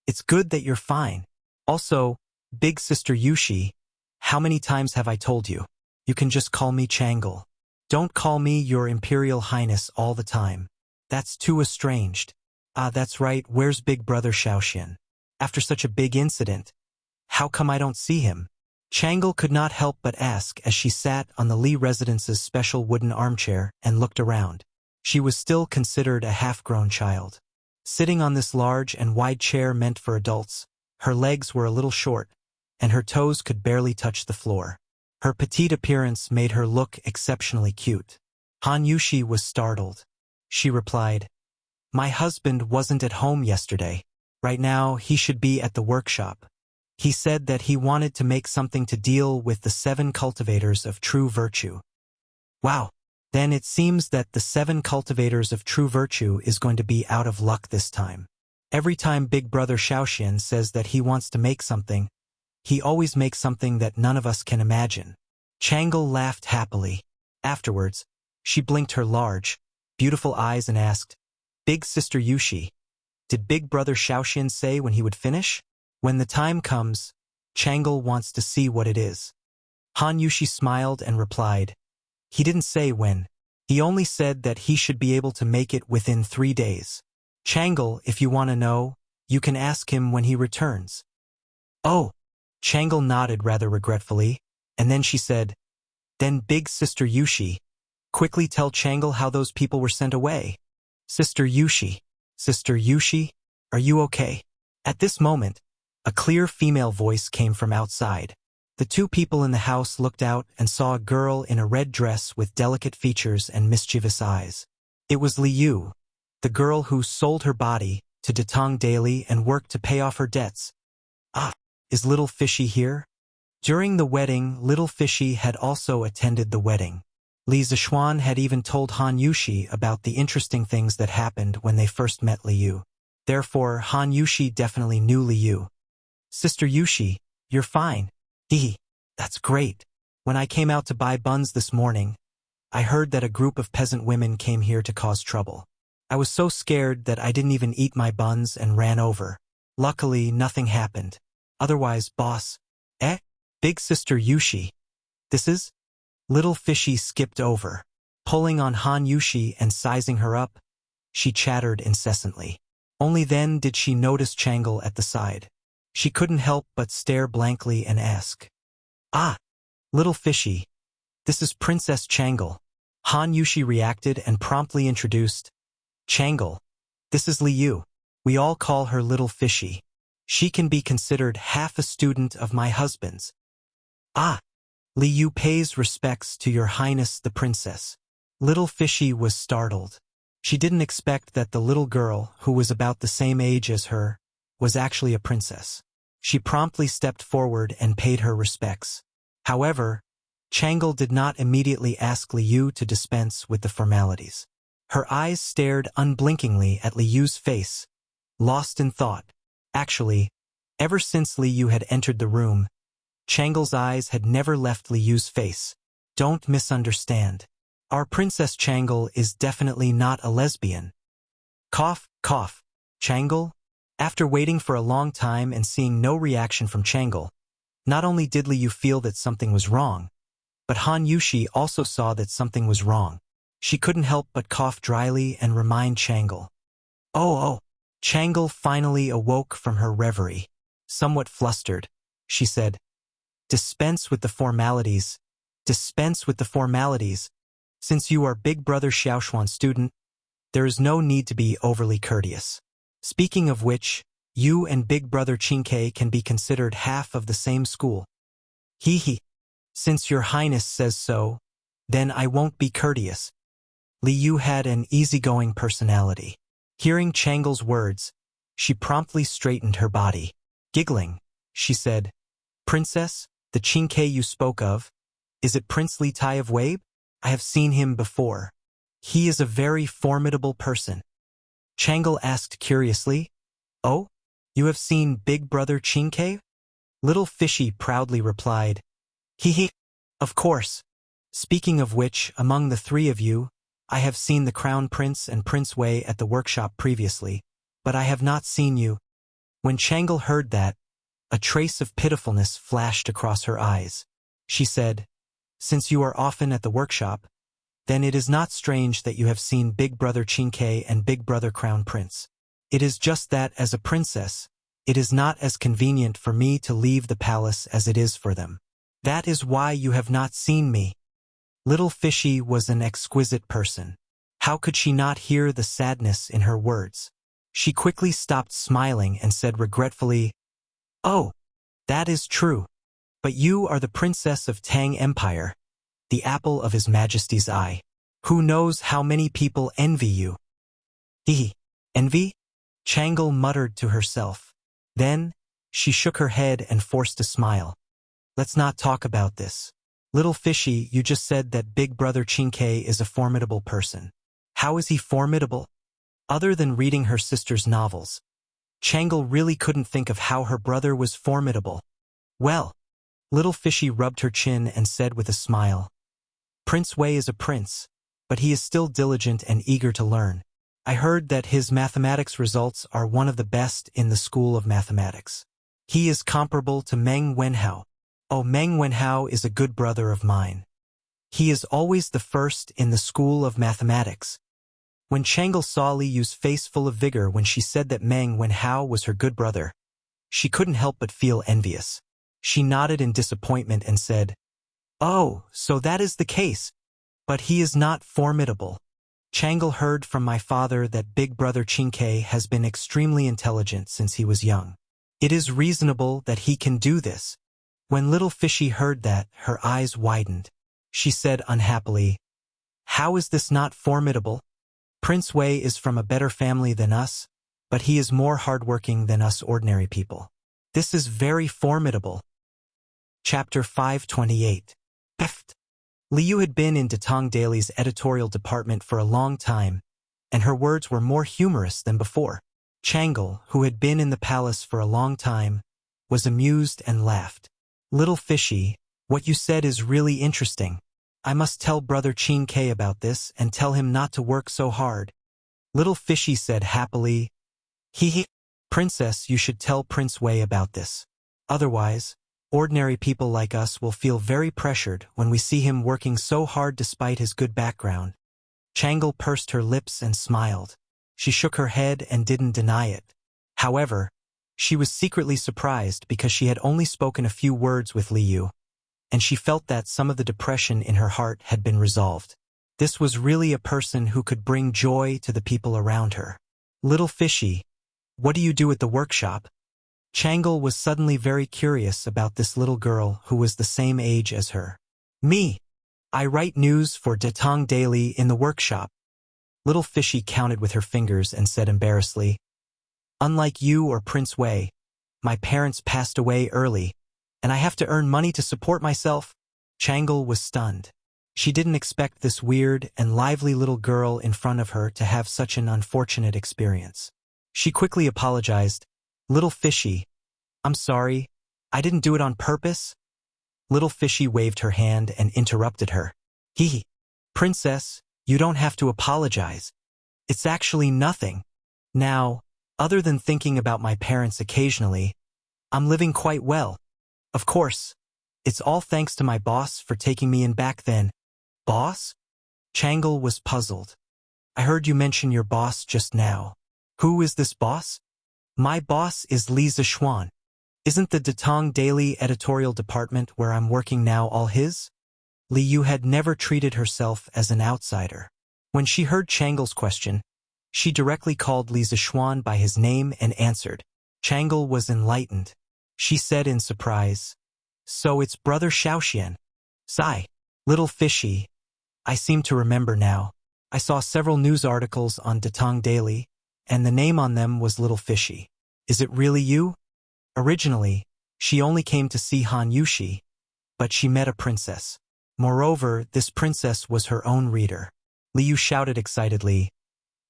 It's good that you're fine. Also, Big Sister Yushi, how many times have I told you? You can just call me Changle. Don't call me your Imperial Highness all the time. That's too estranged. Ah, that's right, where's Big Brother Xiaoxian? After such a big incident, how come I don't see him? Changle could not help but ask as she sat on the Li residence's special wooden armchair and looked around. She was still considered a half-grown child. Sitting on this large and wide chair meant for adults, her legs were a little short, and her toes could barely touch the floor. Her petite appearance made her look exceptionally cute. Han Yushi was startled. She replied, My husband wasn't at home yesterday. Right now, he should be at the workshop. He said that he wanted to make something to deal with the 7 cultivators of true virtue. Wow. Then it seems that the 7 cultivators of true virtue is going to be out of luck this time. Every time Big Brother Shaoxian says that he wants to make something, he always makes something that none of us can imagine. Changle laughed happily. Afterwards, she blinked her large, beautiful eyes and asked, Big Sister Yushi, did Big Brother Shaoxian say when he would finish? When the time comes, Changle wants to see what it is. Han Yushi smiled and replied, he didn't say when. He only said that he should be able to make it within 3 days. Changle, if you want to know, you can ask him when he returns. Oh, Changle nodded rather regretfully, and then she said, then Big Sister Yushi, quickly tell Changle how those people were sent away. Sister Yushi, are you okay? At this moment, a clear female voice came from outside. The 2 people in the house looked out and saw a girl in a red dress with delicate features and mischievous eyes. It was Liu, the girl who sold her body to Datong daily and worked to pay off her debts. Ah, is Little Fishy here? During the wedding, Little Fishy had also attended the wedding. Li Zixuan had even told Han Yushi about the interesting things that happened when they first met Liu. Therefore, Han Yushi definitely knew Liu. Sister Yushi, you're fine. Hee, that's great. When I came out to buy buns this morning, I heard that a group of peasant women came here to cause trouble. I was so scared that I didn't even eat my buns and ran over. Luckily, nothing happened. Otherwise, boss, Big Sister Yushi. This is? Little Fishy skipped over. Pulling on Han Yushi and sizing her up, she chattered incessantly. Only then did she notice Changle at the side. She couldn't help but stare blankly and ask, Ah, Little Fishy, this is Princess Changle. Han Yushi reacted and promptly introduced, Changle, this is Liu. We all call her Little Fishy. She can be considered half a student of my husband's. Ah, Liu pays respects to your highness the princess. Little Fishy was startled. She didn't expect that the little girl, who was about the same age as her, was actually a princess. She promptly stepped forward and paid her respects. However, Changle did not immediately ask Liu to dispense with the formalities. Her eyes stared unblinkingly at Liu's face, lost in thought. Actually, ever since Liu had entered the room, Changle's eyes had never left Liu's face. Don't misunderstand. Our Princess Changle is definitely not a lesbian. Cough, cough. Changle? After waiting for a long time and seeing no reaction from Changle, not only did Liu feel that something was wrong, but Han Yushi also saw that something was wrong. She couldn't help but cough dryly and remind Changle. Oh. Changle finally awoke from her reverie. Somewhat flustered, she said, Dispense with the formalities. Dispense with the formalities. Since you are Big Brother Xiaoshuan's student, there is no need to be overly courteous. Speaking of which, you and Big Brother Qingke can be considered half of the same school. Hee. Since your highness says so, then I won't be courteous. Liu had an easygoing personality. Hearing Changle's words, she promptly straightened her body. Giggling, she said, Princess, the Qingke you spoke of, is it Prince Li Tai of Wei? I have seen him before. He is a very formidable person. Changle asked curiously, Oh, you have seen Big Brother Qingke? Little Fishy proudly replied, Hee. Of course. Speaking of which, among the 3 of you, I have seen the Crown Prince and Prince Wei at the workshop previously, but I have not seen you. When Changle heard that, a trace of pitifulness flashed across her eyes. She said, Since you are often at the workshop, then it is not strange that you have seen Big Brother Qingke and Big Brother Crown Prince. It is just that, as a princess, it is not as convenient for me to leave the palace as it is for them. That is why you have not seen me. Little Fishy was an exquisite person. How could she not hear the sadness in her words? She quickly stopped smiling and said regretfully, Oh, that is true. But you are the princess of Tang Empire, the apple of His Majesty's eye. Who knows how many people envy you? Hee. Envy? Changle muttered to herself. Then, she shook her head and forced a smile. Let's not talk about this. Little fishy, you just said that Big Brother Chinke is a formidable person. How is he formidable? Other than reading her sister's novels, Changle really couldn't think of how her brother was formidable. Well, Little Fishy rubbed her chin and said with a smile, Prince Wei is a prince, but he is still diligent and eager to learn. I heard that his mathematics results are one of the best in the school of mathematics. He is comparable to Meng Wenhao. Oh, Meng Wenhao is a good brother of mine. He is always the first in the school of mathematics. When Changle saw Li Yu's face full of vigor when she said that Meng Wenhao was her good brother, she couldn't help but feel envious. She nodded in disappointment and said, Oh, so that is the case. But he is not formidable. Changle heard from my father that Big Brother Chinke has been extremely intelligent since he was young. It is reasonable that he can do this. When Little Fishy heard that, her eyes widened. She said unhappily, How is this not formidable? Prince Wei is from a better family than us, but he is more hardworking than us ordinary people. This is very formidable. Chapter 528. Peft. Li Yu had been in Datong Daily's editorial department for a long time, and her words were more humorous than before. Changle, who had been in the palace for a long time, was amused and laughed. Little Fishy, what you said is really interesting. I must tell Brother Chinke about this and tell him not to work so hard. Little Fishy said happily, Hee. Princess, you should tell Prince Wei about this. Otherwise, ordinary people like us will feel very pressured when we see him working so hard despite his good background. Changle pursed her lips and smiled. She shook her head and didn't deny it. However, she was secretly surprised because she had only spoken a few words with Li Yu, and she felt that some of the depression in her heart had been resolved. This was really a person who could bring joy to the people around her. Little Fishy, what do you do at the workshop? Changle was suddenly very curious about this little girl who was the same age as her. Me. I write news for Datong Daily in the workshop. Little Fishy counted with her fingers and said embarrassedly, Unlike you or Prince Wei, my parents passed away early, and I have to earn money to support myself. Changle was stunned. She didn't expect this weird and lively little girl in front of her to have such an unfortunate experience. She quickly apologized. Little Fishy, I'm sorry, I didn't do it on purpose. Little Fishy waved her hand and interrupted her. Hee. Princess, you don't have to apologize. It's actually nothing. Now, other than thinking about my parents occasionally, I'm living quite well. Of course, it's all thanks to my boss for taking me in back then. Boss? Changle was puzzled. I heard you mention your boss just now. Who is this boss? My boss is Li Zixuan. Isn't the Datong Daily editorial department where I'm working now all his? Li Yu had never treated herself as an outsider. When she heard Changle's question, she directly called Li Zixuan by his name and answered. Changle was enlightened. She said in surprise, So it's Brother Xiaoxian. Sigh. Little Fishy. I seem to remember now. I saw several news articles on Datong Daily, and the name on them was Little Fishy. Is it really you? Originally, she only came to see Han Yushi, but she met a princess. Moreover, this princess was her own reader. Li Yu shouted excitedly,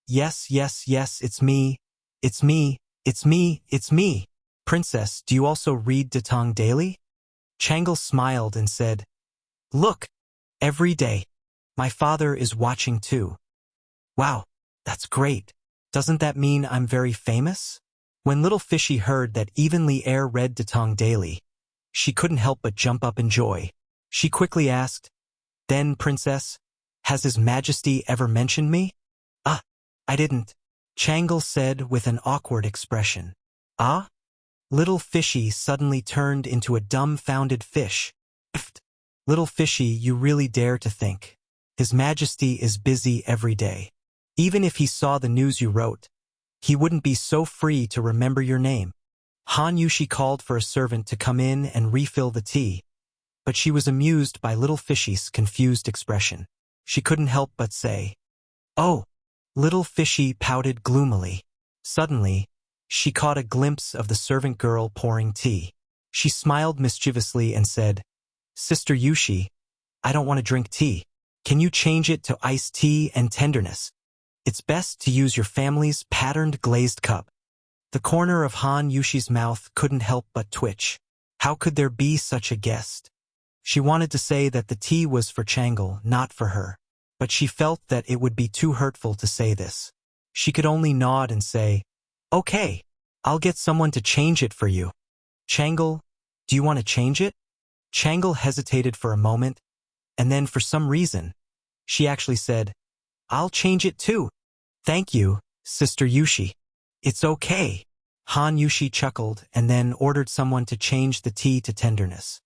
Yes, yes, yes, it's me. It's me, it's me, it's me. Princess, do you also read Datong Daily? Changle smiled and said, Look, every day. My father is watching too. Wow, that's great. Doesn't that mean I'm very famous? When Little Fishy heard that even Li Er read Datong Daily, she couldn't help but jump up in joy. She quickly asked, Then, Princess, has His Majesty ever mentioned me? Ah, I didn't, Changle said with an awkward expression. Ah? Little Fishy suddenly turned into a dumbfounded fish. Pfft. Little Fishy, you really dare to think. His Majesty is busy every day. Even if he saw the news you wrote, he wouldn't be so free to remember your name. Han Yushi called for a servant to come in and refill the tea, but she was amused by Little Fishy's confused expression. She couldn't help but say, Oh. Little Fishy pouted gloomily. Suddenly, she caught a glimpse of the servant girl pouring tea. She smiled mischievously and said, "Sister Yushi, I don't want to drink tea. Can you change it to iced tea and tenderness? It's best to use your family's patterned glazed cup." The corner of Han Yushi's mouth couldn't help but twitch. How could there be such a guest? She wanted to say that the tea was for Changle, not for her, but she felt that it would be too hurtful to say this. She could only nod and say, "Okay, I'll get someone to change it for you." "Changle, do you want to change it?" Changle hesitated for a moment, and then for some reason, she actually said, "I'll change it too." "Thank you, Sister Yushi." "It's okay." Han Yushi chuckled and then ordered someone to change the tea to tenderness.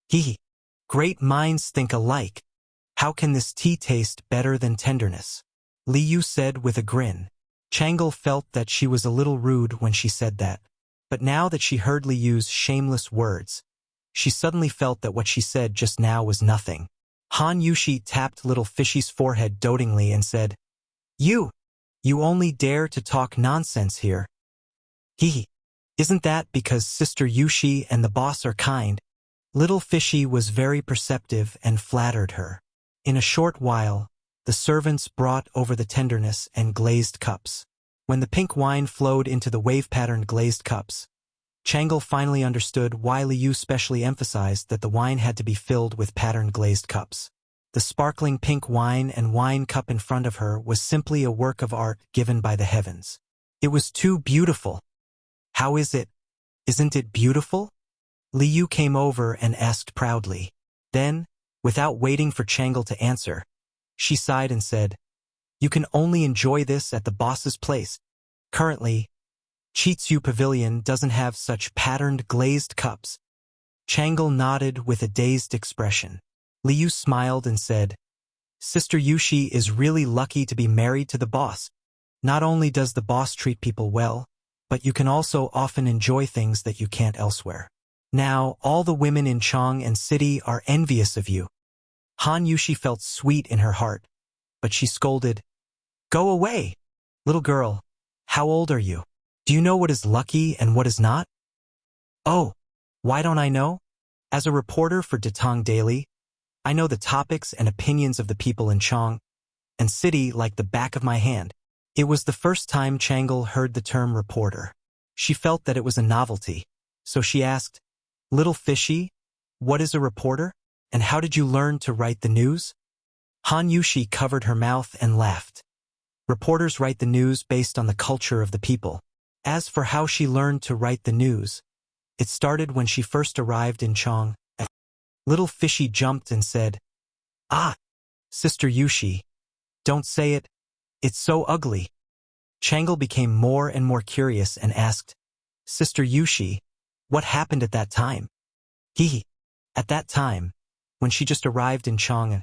Hee. Great minds think alike. How can this tea taste better than tenderness? Liu said with a grin. Changle felt that she was a little rude when she said that, but now that she heard Liu's shameless words, she suddenly felt that what she said just now was nothing. Han Yushi tapped little Fishy's forehead dotingly and said, You only dare to talk nonsense here." "Hee. Isn't that because Sister Yushi and the boss are kind?" Little Fishy was very perceptive and flattered her. In a short while, the servants brought over the tenderness and glazed cups. When the pink wine flowed into the wave-patterned glazed cups, Changle finally understood why Liu specially emphasized that the wine had to be filled with patterned glazed cups. The sparkling pink wine and wine cup in front of her was simply a work of art given by the heavens. It was too beautiful. "How is it? Isn't it beautiful?" Liu came over and asked proudly. Then, without waiting for Changle to answer, she sighed and said, "You can only enjoy this at the boss's place. Currently, Chitsu Pavilion doesn't have such patterned glazed cups." Changle nodded with a dazed expression. Liu smiled and said, "Sister Yushi is really lucky to be married to the boss. Not only does the boss treat people well, but you can also often enjoy things that you can't elsewhere. Now, all the women in Chong and City are envious of you." Han Yushi felt sweet in her heart, but she scolded, "Go away! Little girl, how old are you? Do you know what is lucky and what is not?" "Oh, why don't I know? As a reporter for Datong Daily, I know the topics and opinions of the people in Chong and City like the back of my hand." It was the first time Changle heard the term reporter. She felt that it was a novelty, so she asked, "Little Fishy, what is a reporter, and how did you learn to write the news?" Han Yushi covered her mouth and laughed. Reporters write the news based on the culture of the people. As for how she learned to write the news, it started when she first arrived in Chong. Little Fishy jumped and said, "Ah, Sister Yushi, don't say it. It's so ugly." Changle became more and more curious and asked, "Sister Yushi, what happened at that time?" Hee. At that time, when she just arrived in Chong,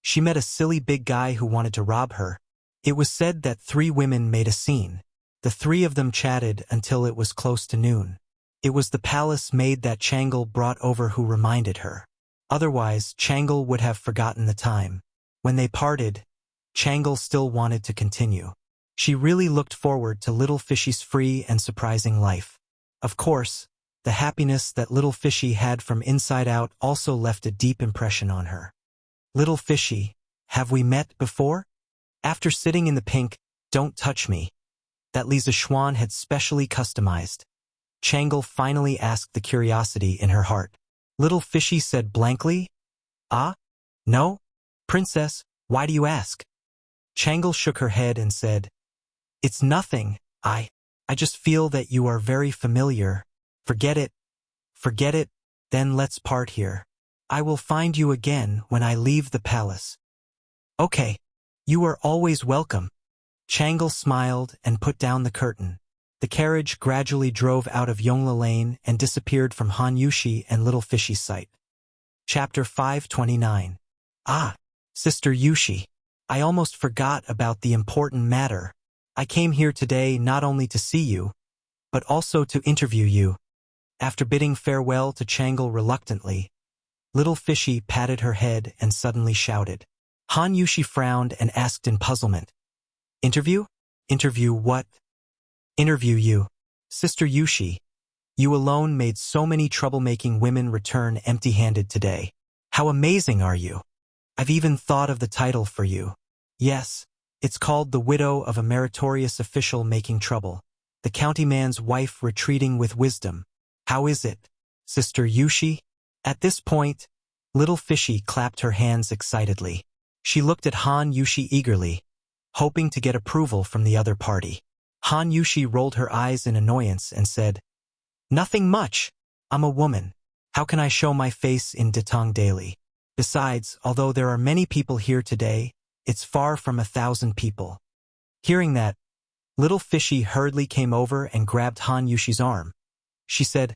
she met a silly big guy who wanted to rob her. It was said that 3 women made a scene. The 3 of them chatted until it was close to noon. It was the palace maid that Changle brought over who reminded her. Otherwise, Changle would have forgotten the time. When they parted, Changle still wanted to continue. She really looked forward to Little Fishy's free and surprising life. Of course, the happiness that Little Fishy had from inside out also left a deep impression on her. "Little Fishy, have we met before?" After sitting in the pink, "Don't touch me," that Lisa Schwan had specially customized, Changle finally asked the curiosity in her heart. Little Fishy said blankly, "Ah? No? Princess, why do you ask?" Changle shook her head and said, "It's nothing. I just feel that you are very familiar. Forget it. Forget it, then let's part here. I will find you again when I leave the palace." "Okay. You are always welcome." Changle smiled and put down the curtain. The carriage gradually drove out of Yongla Lane and disappeared from Han Yushi and Little Fishy's sight. Chapter 529. "Ah, Sister Yushi, I almost forgot about the important matter. I came here today not only to see you, but also to interview you." After bidding farewell to Changle reluctantly, Little Fishy patted her head and suddenly shouted. Han Yushi frowned and asked in puzzlement, "Interview? Interview what?" Interview you. Sister Yushi, you alone made so many troublemaking women return empty-handed today. How amazing are you? I've even thought of the title for you. Yes, it's called The Widow of a Meritorious Official Making Trouble. The countyman's wife retreating with wisdom. How is it, Sister Yushi? At this point, little Fishy clapped her hands excitedly. She looked at Han Yushi eagerly, hoping to get approval from the other party. Han Yushi rolled her eyes in annoyance and said, "Nothing much. I'm a woman. How can I show my face in Datong daily? Besides, although there are many people here today, it's far from 1,000 people." Hearing that, little Fishy hurriedly came over and grabbed Han Yushi's arm. She said,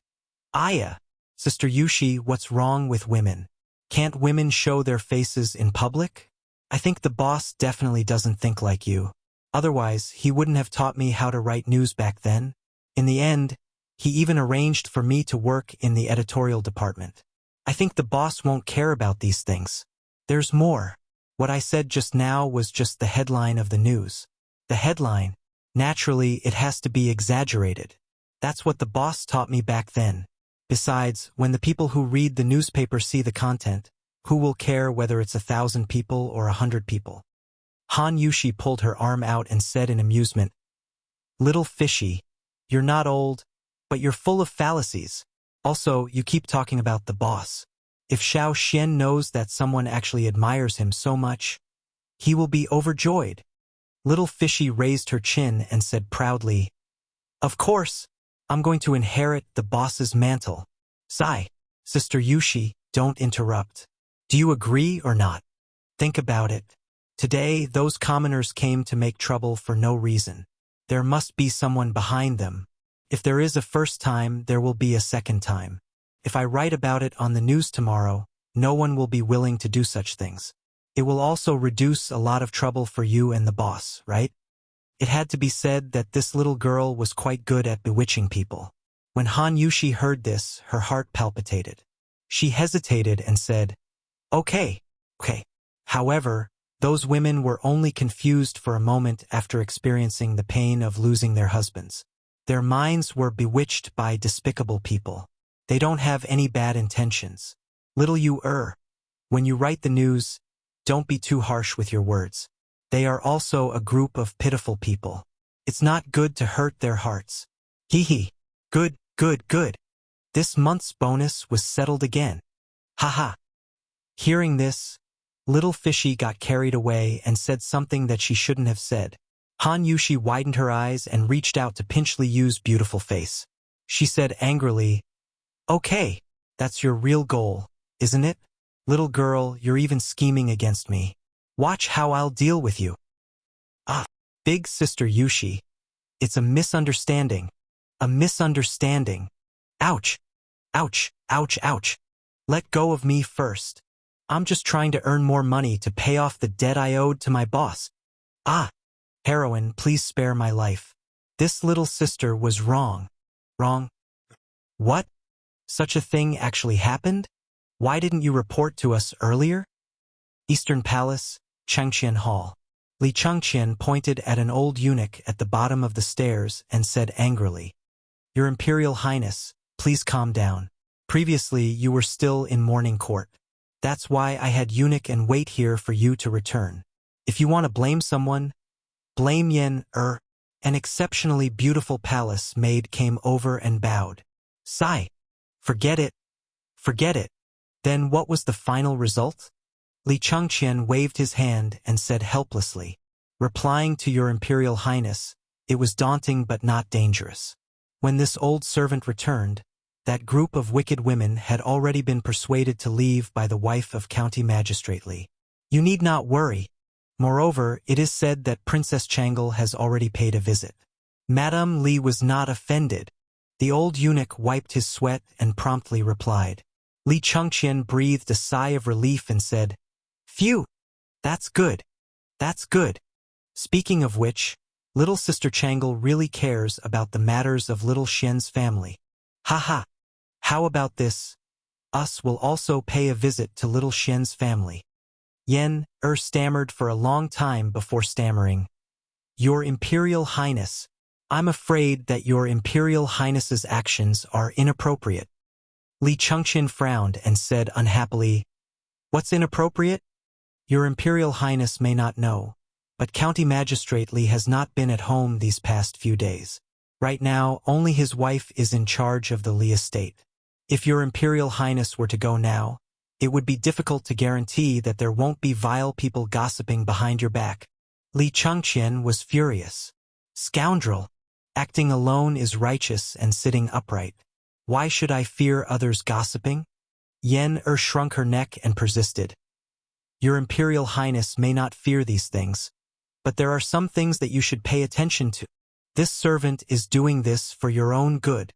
"Aya, Sister Yushi, what's wrong with women? Can't women show their faces in public? I think the boss definitely doesn't think like you. Otherwise, he wouldn't have taught me how to write news back then. In the end, he even arranged for me to work in the editorial department. I think the boss won't care about these things. There's more. What I said just now was just the headline of the news. The headline, naturally, it has to be exaggerated. That's what the boss taught me back then. Besides, when the people who read the newspaper see the content, who will care whether it's 1,000 people or 100 people?" Han Yushi pulled her arm out and said in amusement, "Little Fishy, you're not old, but you're full of fallacies. Also, you keep talking about the boss. If Xiao Xian knows that someone actually admires him so much, he will be overjoyed." Little Fishy raised her chin and said proudly, "Of course, I'm going to inherit the boss's mantle." Sigh, Sister Yushi, don't interrupt. Do you agree or not? Think about it. Today, those commoners came to make trouble for no reason. There must be someone behind them. If there is a first time, there will be a second time. If I write about it on the news tomorrow, no one will be willing to do such things. It will also reduce a lot of trouble for you and the boss, right? It had to be said that this little girl was quite good at bewitching people. When Han Yushi heard this, her heart palpitated. She hesitated and said, Okay. However, those women were only confused for a moment after experiencing the pain of losing their husbands. Their minds were bewitched by despicable people. They don't have any bad intentions. Little you when you write the news, don't be too harsh with your words. They are also a group of pitiful people. It's not good to hurt their hearts. Hee. Good. This month's bonus was settled again. Haha. Hearing this, little Fishy got carried away and said something that she shouldn't have said. Han Yushi widened her eyes and reached out to pinch Li Yu's beautiful face. She said angrily, "Okay, that's your real goal, isn't it? Little girl, you're even scheming against me. Watch how I'll deal with you." Ah, big Sister Yushi. It's a misunderstanding. A misunderstanding. Ouch. Let go of me first. I'm just trying to earn more money to pay off the debt I owed to my boss. Ah, heroine, please spare my life. This little sister was wrong. Wrong? What? Such a thing actually happened? Why didn't you report to us earlier? Eastern Palace, Changqian Hall. Li Changqian pointed at an old eunuch at the bottom of the stairs and said angrily, "Your Imperial Highness, please calm down. Previously, you were still in mourning court. That's why I had eunuch and wait here for you to return. If you want to blame someone, blame Yen An exceptionally beautiful palace maid came over and bowed. Sigh. Forget it. Then what was the final result? Li Changqian waved his hand and said helplessly, "Replying to your Imperial Highness, it was daunting but not dangerous. When this old servant returned, that group of wicked women had already been persuaded to leave by the wife of County Magistrate Li. You need not worry. Moreover, it is said that Princess Changle has already paid a visit." Madame Li was not offended. The old eunuch wiped his sweat and promptly replied. Li Changqian breathed a sigh of relief and said, "Phew! That's good. Speaking of which, little Sister Changle really cares about the matters of little Xian's family. Haha. How about this? Us will also pay a visit to little Xian's family." Yen stammered for a long time before stammering, "Your Imperial Highness, I'm afraid that your Imperial Highness's actions are inappropriate. Li Chengqian frowned and said unhappily, What's inappropriate? Your Imperial Highness may not know, but County Magistrate Li has not been at home these past few days. Right now, only his wife is in charge of the Li estate. If your Imperial Highness were to go now, it would be difficult to guarantee that there won't be vile people gossiping behind your back. Li Chengqian was furious. Scoundrel! Acting alone is righteous and sitting upright. Why should I fear others gossiping? Yen shrunk her neck and persisted. Your Imperial Highness may not fear these things, but there are some things that you should pay attention to. This servant is doing this for your own good.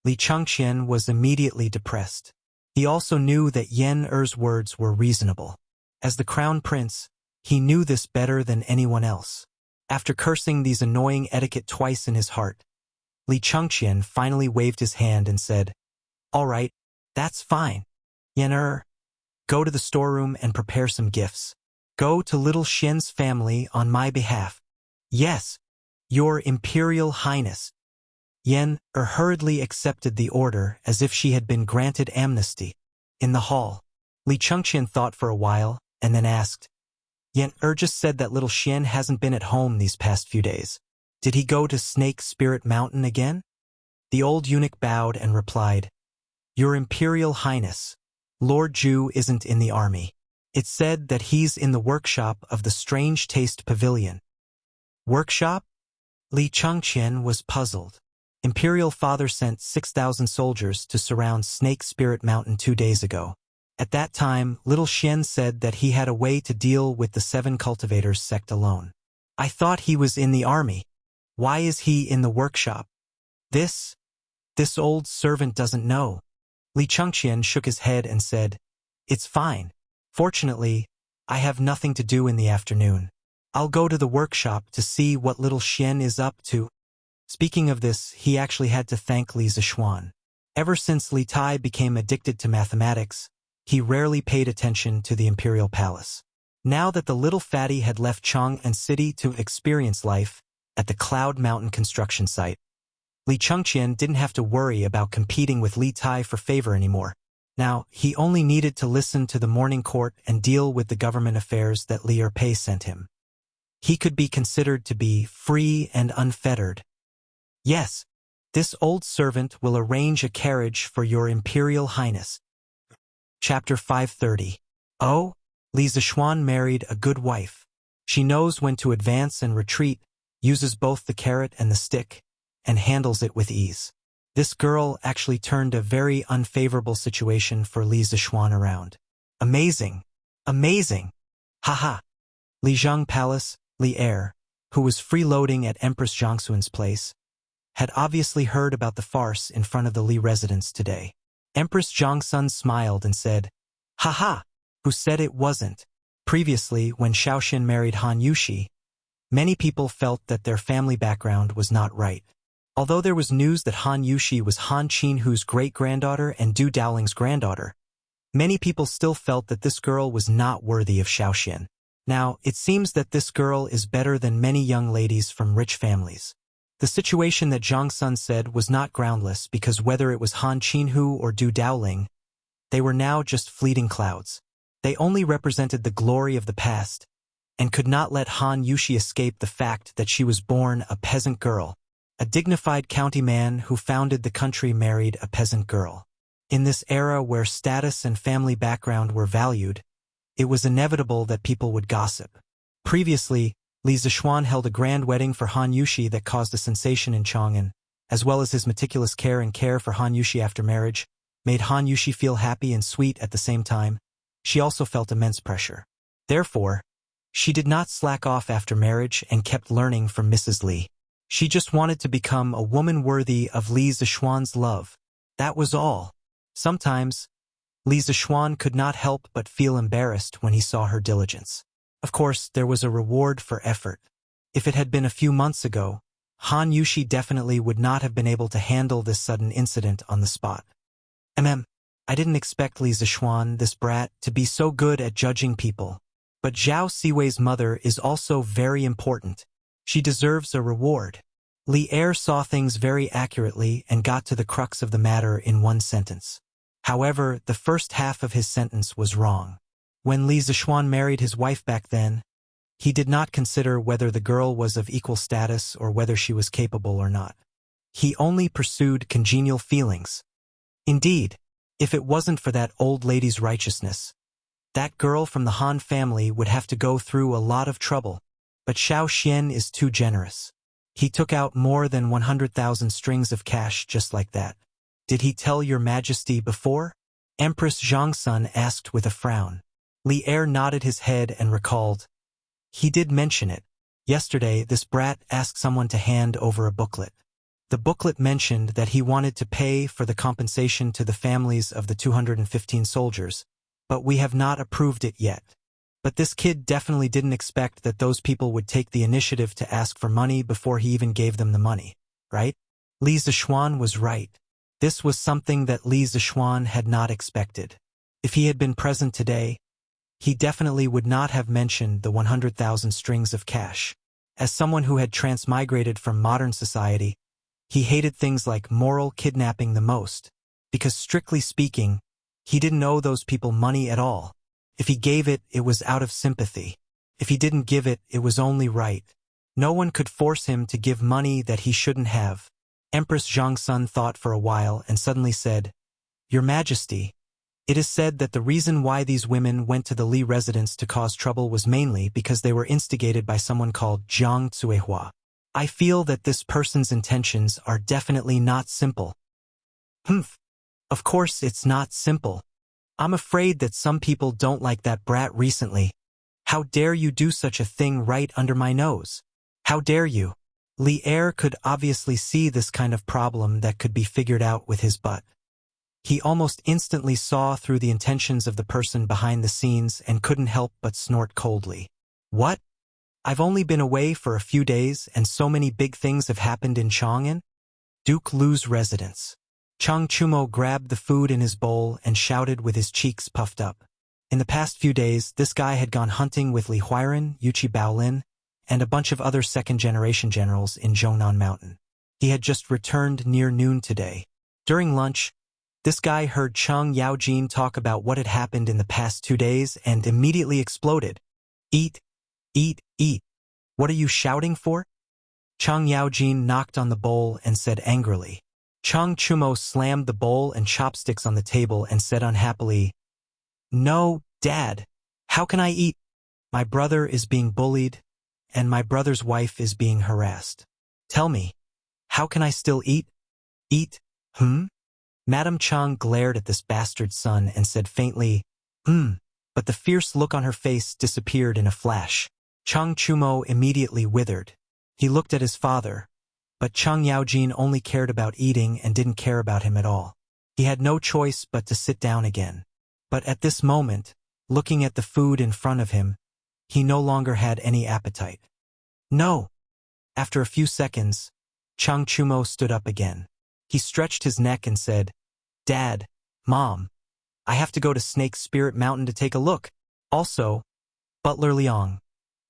Li Chengqian was immediately depressed. He also knew that Yen Er's words were reasonable. As the Crown Prince, he knew this better than anyone else. After cursing these annoying etiquette twice in his heart, Li Chengqian finally waved his hand and said, All right, that's fine. Yen go to the storeroom and prepare some gifts. Go to little Xian's family on my behalf. Yes, your Imperial Highness. Yen hurriedly accepted the order as if she had been granted amnesty. In the hall, Li Chengqian thought for a while and then asked, Yen just said that little Xian hasn't been at home these past few days. Did he go to Snake Spirit Mountain again? The old eunuch bowed and replied, Your Imperial Highness, Lord Zhu isn't in the army. It's said that he's in the workshop of the Strange Taste Pavilion. Workshop? Li Chengqian was puzzled. Imperial Father sent 6,000 soldiers to surround Snake Spirit Mountain 2 days ago. At that time, little Xian said that he had a way to deal with the 7 cultivators sect alone. I thought he was in the army. Why is he in the workshop? This old servant doesn't know. Li Chengqian shook his head and said, It's fine. Fortunately, I have nothing to do in the afternoon. I'll go to the workshop to see what little Xian is up to. Speaking of this, he actually had to thank Li Zishuan. Ever since Li Tai became addicted to mathematics, he rarely paid attention to the Imperial Palace. Now that the little fatty had left Chang'an City to experience life at the Cloud Mountain construction site, Li Chengqian didn't have to worry about competing with Li Tai for favor anymore. Now, he only needed to listen to the morning court and deal with the government affairs that Li Erpei sent him. He could be considered to be free and unfettered. Yes, this old servant will arrange a carriage for your Imperial Highness. Chapter 530. Oh, Li Zishuan married a good wife. She knows when to advance and retreat, uses both the carrot and the stick, and handles it with ease. This girl actually turned a very unfavorable situation for Li Zishuan around. Amazing! Amazing! Haha! Lijiang Palace, Li Er, who was freeloading at Empress Jiangxuan's place, had obviously heard about the farce in front of the Li residence today. Empress Jiangxun smiled and said, Haha! Who said it wasn't? Previously, when Shaoxin married Han Yushi, many people felt that their family background was not right. Although there was news that Han Yushi was Han Qinhu's great-granddaughter and Du Daoling's granddaughter, many people still felt that this girl was not worthy of Shaoxin. Now, it seems that this girl is better than many young ladies from rich families. The situation that Zhang Sun said was not groundless because whether it was Han Qinhu or Du Daoling, they were now just fleeting clouds. They only represented the glory of the past and could not let Han Yushi escape the fact that she was born a peasant girl. A dignified county man who founded the country married a peasant girl. In this era where status and family background were valued, it was inevitable that people would gossip. Previously, Li Zishuan held a grand wedding for Han Yushi that caused a sensation in Chang'an, as well as his meticulous care for Han Yushi after marriage, made Han Yushi feel happy and sweet at the same time. She also felt immense pressure. Therefore, she did not slack off after marriage and kept learning from Mrs. Li. She just wanted to become a woman worthy of Li Zishuan's love. That was all. Sometimes, Li Zishuan could not help but feel embarrassed when he saw her diligence. Of course, there was a reward for effort. If it had been a few months ago, Han Yushi definitely would not have been able to handle this sudden incident on the spot. I didn't expect Li Zishuan, this brat, to be so good at judging people. But Zhao Siwei's mother is also very important. She deserves a reward. Li Er saw things very accurately and got to the crux of the matter in one sentence. However, the first half of his sentence was wrong. When Li Zishuan married his wife back then, he did not consider whether the girl was of equal status or whether she was capable or not. He only pursued congenial feelings. Indeed, if it wasn't for that old lady's righteousness, that girl from the Han family would have to go through a lot of trouble. But Xiao Xian is too generous. He took out more than 100,000 strings of cash just like that. Did he tell your majesty before? Empress Zhongsun asked with a frown. Li Er nodded his head and recalled. He did mention it. Yesterday, this brat asked someone to hand over a booklet. The booklet mentioned that he wanted to pay for the compensation to the families of the 215 soldiers, but we have not approved it yet. But this kid definitely didn't expect that those people would take the initiative to ask for money before he even gave them the money, right? Li Zishuan was right. This was something that Li Zishuan had not expected. If he had been present today, he definitely would not have mentioned the 100,000 strings of cash. As someone who had transmigrated from modern society, he hated things like moral kidnapping the most, because strictly speaking, he didn't owe those people money at all. If he gave it, it was out of sympathy. If he didn't give it, it was only right. No one could force him to give money that he shouldn't have. Empress Zhongsun thought for a while and suddenly said, Your Majesty, it is said that the reason why these women went to the Li residence to cause trouble was mainly because they were instigated by someone called Zhang Cuihua. I feel that this person's intentions are definitely not simple. Humph. Of course it's not simple. I'm afraid that some people don't like that brat recently. How dare you do such a thing right under my nose? How dare you? Li Er could obviously see this kind of problem that could be figured out with his butt. He almost instantly saw through the intentions of the person behind the scenes and couldn't help but snort coldly. What? I've only been away for a few days and so many big things have happened in Chang'an? Duke Lu's residence. Chang Chumo grabbed the food in his bowl and shouted with his cheeks puffed up. In the past few days, this guy had gone hunting with Li Huiran, Yuqi Baolin, and a bunch of other second-generation generals in Zhongnan Mountain. He had just returned near noon today. During lunch, this guy heard Chang Yaojin talk about what had happened in the past 2 days and immediately exploded. Eat, eat, eat. What are you shouting for? Chang Yaojin knocked on the bowl and said angrily. Chang Chumo slammed the bowl and chopsticks on the table and said unhappily, No, Dad. How can I eat? My brother is being bullied, and my brother's wife is being harassed. Tell me, how can I still eat? Eat? Madame Chang glared at this bastard son and said faintly, but the fierce look on her face disappeared in a flash. Chang Chumo immediately withered. He looked at his father, but Chang Yaojin only cared about eating and didn't care about him at all. He had no choice but to sit down again. But at this moment, looking at the food in front of him, he no longer had any appetite. No! After a few seconds, Chang Chumo stood up again. He stretched his neck and said, Dad, Mom, I have to go to Snake Spirit Mountain to take a look. Also, Butler Liang,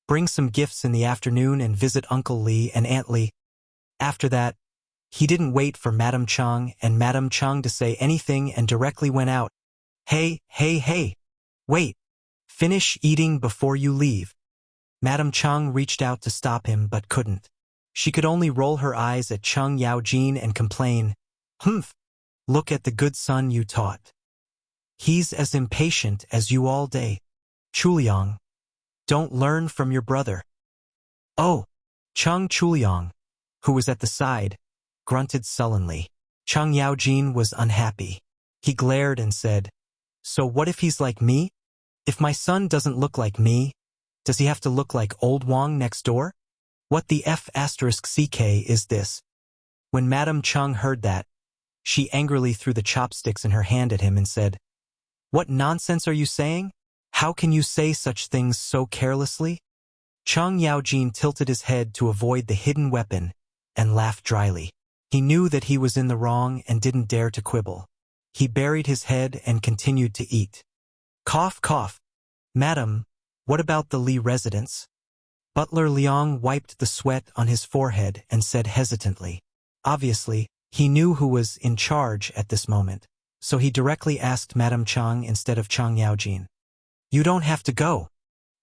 bring some gifts in the afternoon and visit Uncle Li and Aunt Li. After that, he didn't wait for Madame Chang and Madame Chang to say anything and directly went out. Hey, hey, hey! Wait! Finish eating before you leave. Madame Chang reached out to stop him but couldn't. She could only roll her eyes at Chang Yaojin and complain, Look at the good son you taught. He's as impatient as you all day. Chuliang, don't learn from your brother. Oh, Chang Chuliang, who was at the side, grunted sullenly. Chang Yaojin was unhappy. He glared and said, So what if he's like me? If my son doesn't look like me, does he have to look like old Wang next door? What the F***ck is this? When Madame Chang heard that, she angrily threw the chopsticks in her hand at him and said, What nonsense are you saying? How can you say such things so carelessly? Chang Yaojin tilted his head to avoid the hidden weapon and laughed dryly. He knew that he was in the wrong and didn't dare to quibble. He buried his head and continued to eat. Cough, cough. Madam, what about the Li residence? Butler Liang wiped the sweat on his forehead and said hesitantly. Obviously, he knew who was in charge at this moment, so he directly asked Madame Chang instead of Chang Yaojin. You don't have to go.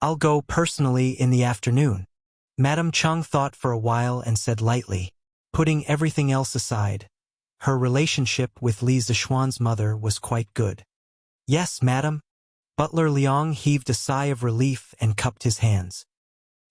I'll go personally in the afternoon. Madame Chang thought for a while and said lightly, putting everything else aside. Her relationship with Li Zixuan's mother was quite good. Yes, madam. Butler Liang heaved a sigh of relief and cupped his hands.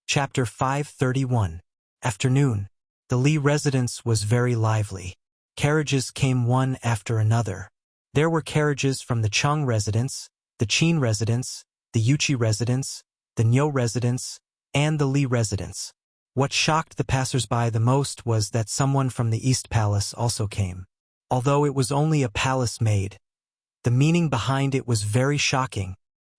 Chapter 531. Afternoon. The Li residence was very lively. Carriages came one after another. There were carriages from the Chang residence, the Qin residence, the Yuqi residence, the Niu residence, and the Li residence. What shocked the passers-by the most was that someone from the East Palace also came. Although it was only a palace maid, the meaning behind it was very shocking.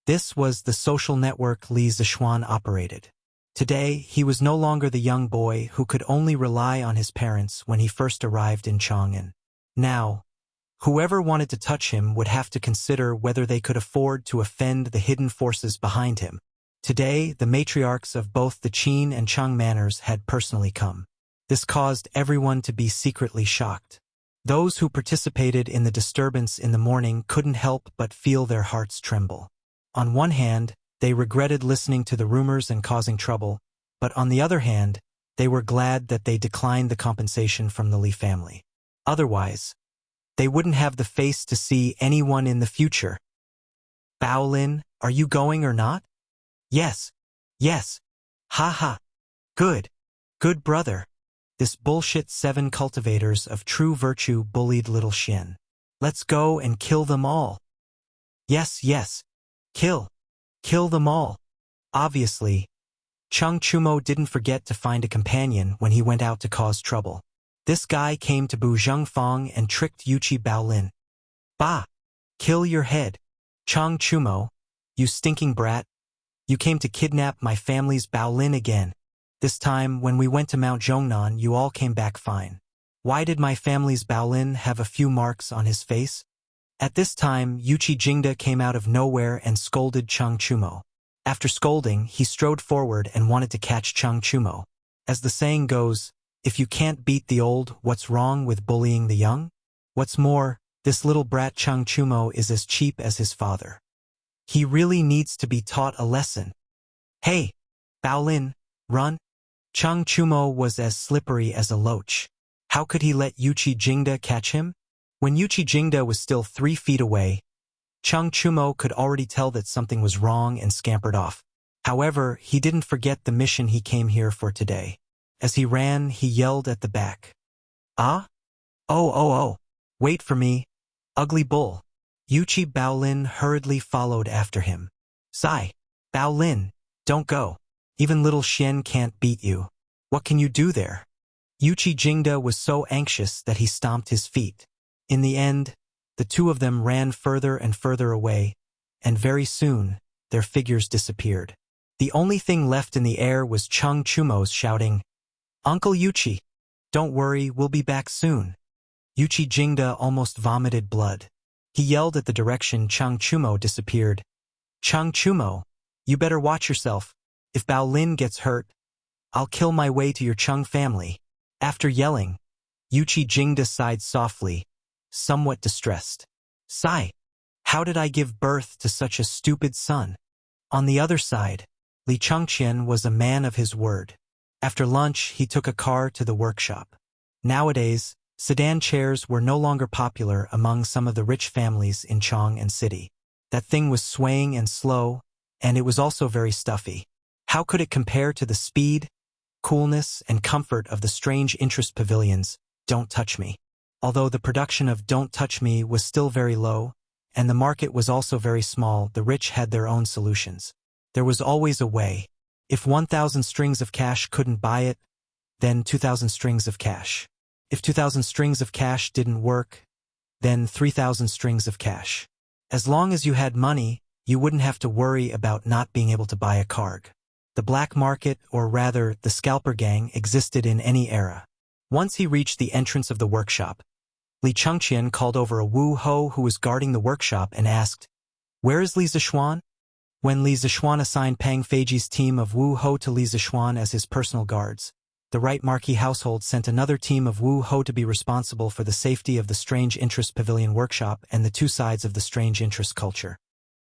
This was the social network Li Zixuan operated. Today, he was no longer the young boy who could only rely on his parents when he first arrived in Chang'an. Now, whoever wanted to touch him would have to consider whether they could afford to offend the hidden forces behind him. Today, the matriarchs of both the Qin and Chang manors had personally come. This caused everyone to be secretly shocked. Those who participated in the disturbance in the morning couldn't help but feel their hearts tremble. On one hand, they regretted listening to the rumors and causing trouble, but on the other hand, they were glad that they declined the compensation from the Li family. Otherwise, they wouldn't have the face to see anyone in the future. Baolin, are you going or not? Yes. Yes. Ha ha. Good. Good brother. This bullshit 7 cultivators of true virtue bullied little Xian. Let's go and kill them all. Yes, yes. Kill. Kill them all. Obviously, Cheng Chumo didn't forget to find a companion when he went out to cause trouble. This guy came to Bu Zhengfang and tricked Yuqi Baolin. Bah! Kill your head. Cheng Chumo, you stinking brat. You came to kidnap my family's Baolin again. This time, when we went to Mount Zhongnan, you all came back fine. Why did my family's Baolin have a few marks on his face? At this time, Yuqi Jingda came out of nowhere and scolded Cheng Chumo. After scolding, he strode forward and wanted to catch Cheng Chumo. As the saying goes, if you can't beat the old, what's wrong with bullying the young? What's more, this little brat Cheng Chumo is as cheap as his father. He really needs to be taught a lesson. Hey, Baolin, run. Cheng Chumo was as slippery as a loach. How could he let Yuqi Jingda catch him? When Yuqi Jingda was still 3 feet away, Cheng Chumo could already tell that something was wrong and scampered off. However, he didn't forget the mission he came here for today. As he ran, he yelled at the back. Ah? Oh. Wait for me, ugly bull. Yuqi Baolin hurriedly followed after him. Sigh. Baolin, don't go. Even little Xian can't beat you. What can you do there? Yuqi Jingda was so anxious that he stomped his feet. In the end, the two of them ran further and further away, and very soon, their figures disappeared. The only thing left in the air was Cheng Chumo's shouting, Uncle Yuqi, don't worry, we'll be back soon. Yuqi Jingda almost vomited blood. He yelled at the direction Cheng Chumo disappeared. Cheng Chumo, you better watch yourself. If Baolin gets hurt, I'll kill my way to your Cheng family. After yelling, Yuqi Jingda sighed softly, somewhat distressed. Sigh. How did I give birth to such a stupid son? On the other side, Li Chengqian was a man of his word. After lunch, he took a car to the workshop. Nowadays, sedan chairs were no longer popular among some of the rich families in Chang'an City. That thing was swaying and slow, and it was also very stuffy. How could it compare to the speed, coolness, and comfort of the strange interest pavilions, Don't Touch Me? Although the production of Don't Touch Me was still very low, and the market was also very small, the rich had their own solutions. There was always a way. If 1,000 strings of cash couldn't buy it, then 2,000 strings of cash. If 2,000 strings of cash didn't work, then 3,000 strings of cash. As long as you had money, you wouldn't have to worry about not being able to buy a card. The black market, or rather, the scalper gang, existed in any era. Once he reached the entrance of the workshop, Li Chengqian called over a Wu Ho who was guarding the workshop and asked, Where is Li Zixuan? When Li Zixuan assigned Pang Feiji's team of Wu Ho to Li Zixuan as his personal guards, the Right Marquis household sent another team of Wu Ho to be responsible for the safety of the Strange Interest Pavilion workshop and the two sides of the Strange Interest culture.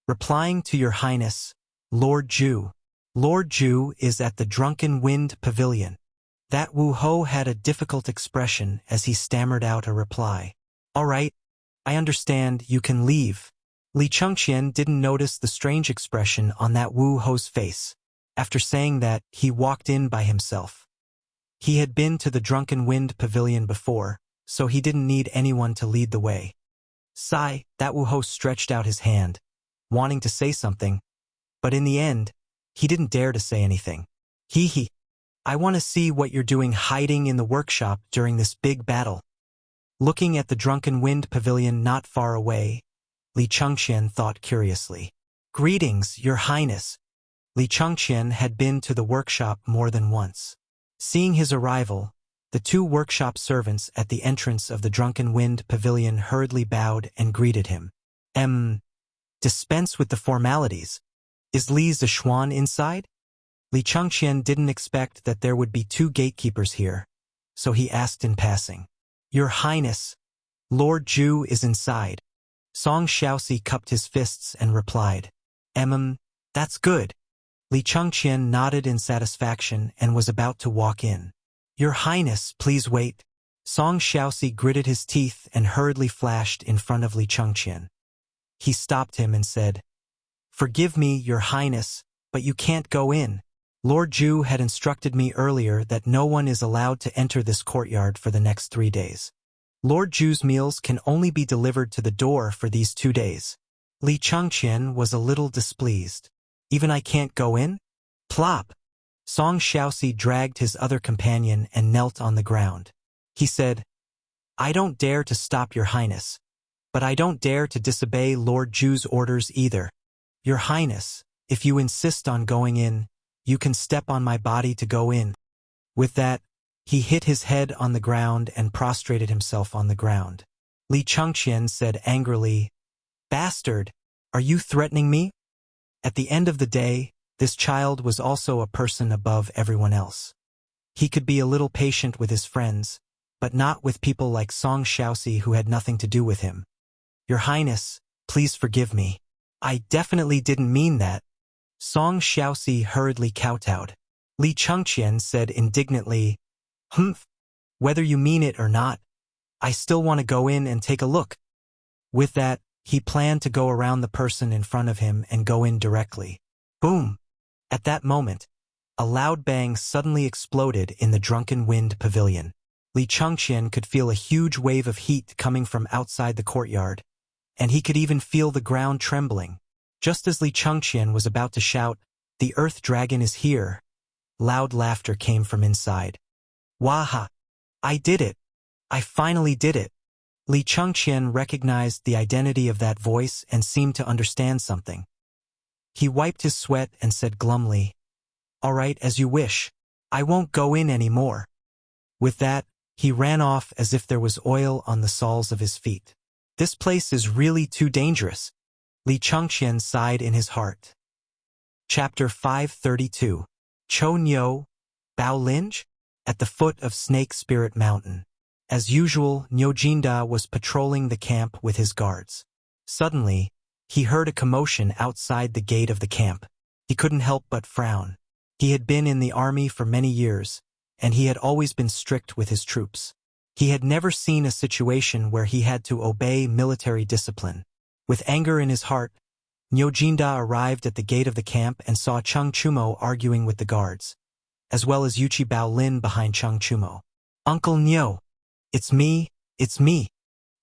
Replying to Your Highness, Lord Zhu. Lord Zhu is at the Drunken Wind Pavilion. That Wu Ho had a difficult expression as he stammered out a reply. All right, I understand, you can leave. Li Chengqian didn't notice the strange expression on that Wu Ho's face. After saying that, he walked in by himself. He had been to the Drunken Wind Pavilion before, so he didn't need anyone to lead the way. Sigh, that Wu Ho stretched out his hand, wanting to say something, but in the end, he didn't dare to say anything. Hee. I want to see what you're doing hiding in the workshop during this big battle. Looking at the Drunken Wind Pavilion not far away, Li Chengqian thought curiously. Greetings, Your Highness. Li Chengqian had been to the workshop more than once. Seeing his arrival, the two workshop servants at the entrance of the Drunken Wind Pavilion hurriedly bowed and greeted him. Dispense with the formalities. Is Li Zixuan inside? Li Chengqian didn't expect that there would be two gatekeepers here, so he asked in passing. Your Highness, Lord Zhu is inside. Song Xiaoxi cupped his fists and replied. That's good. Li Chengqian nodded in satisfaction and was about to walk in. Your Highness, please wait. Song Xiaoxi gritted his teeth and hurriedly flashed in front of Li Chengqian. He stopped him and said, Forgive me, Your Highness, but you can't go in. Lord Zhu had instructed me earlier that no one is allowed to enter this courtyard for the next 3 days. Lord Zhu's meals can only be delivered to the door for these 2 days. Li Chengqian was a little displeased. Even I can't go in? Plop! Song Xiaoxi dragged his other companion and knelt on the ground. He said, I don't dare to stop Your Highness, but I don't dare to disobey Lord Zhu's orders either. Your Highness, if you insist on going in, you can step on my body to go in. With that, he hit his head on the ground and prostrated himself on the ground. Li Chengqian said angrily, Bastard, are you threatening me? At the end of the day, this child was also a person above everyone else. He could be a little patient with his friends, but not with people like Song Xiaoxi who had nothing to do with him. Your Highness, please forgive me. I definitely didn't mean that. Song Xiaoxi hurriedly kowtowed. Li Chengqian said indignantly, Whether you mean it or not, I still want to go in and take a look. With that, he planned to go around the person in front of him and go in directly. Boom! At that moment, a loud bang suddenly exploded in the Drunken Wind Pavilion. Li Chengqian could feel a huge wave of heat coming from outside the courtyard, and he could even feel the ground trembling. Just as Li Chengqian was about to shout, The Earth Dragon is here, loud laughter came from inside. Waha! I did it! I finally did it! Li Chengqian recognized the identity of that voice and seemed to understand something. He wiped his sweat and said glumly, All right, as you wish. I won't go in anymore. With that, he ran off as if there was oil on the soles of his feet. This place is really too dangerous. Li Chengqian sighed in his heart. Chapter 532. Cho Nyo, Bao Linj? At the foot of Snake Spirit Mountain. As usual, Nyojinda was patrolling the camp with his guards. Suddenly, he heard a commotion outside the gate of the camp. He couldn't help but frown. He had been in the army for many years, and he had always been strict with his troops. He had never seen a situation where he had to obey military discipline. With anger in his heart, Nyojinda arrived at the gate of the camp and saw Cheng Chumo arguing with the guards, as well as Yuchi Bao Lin behind Cheng Chumo. Uncle Nyo, it's me.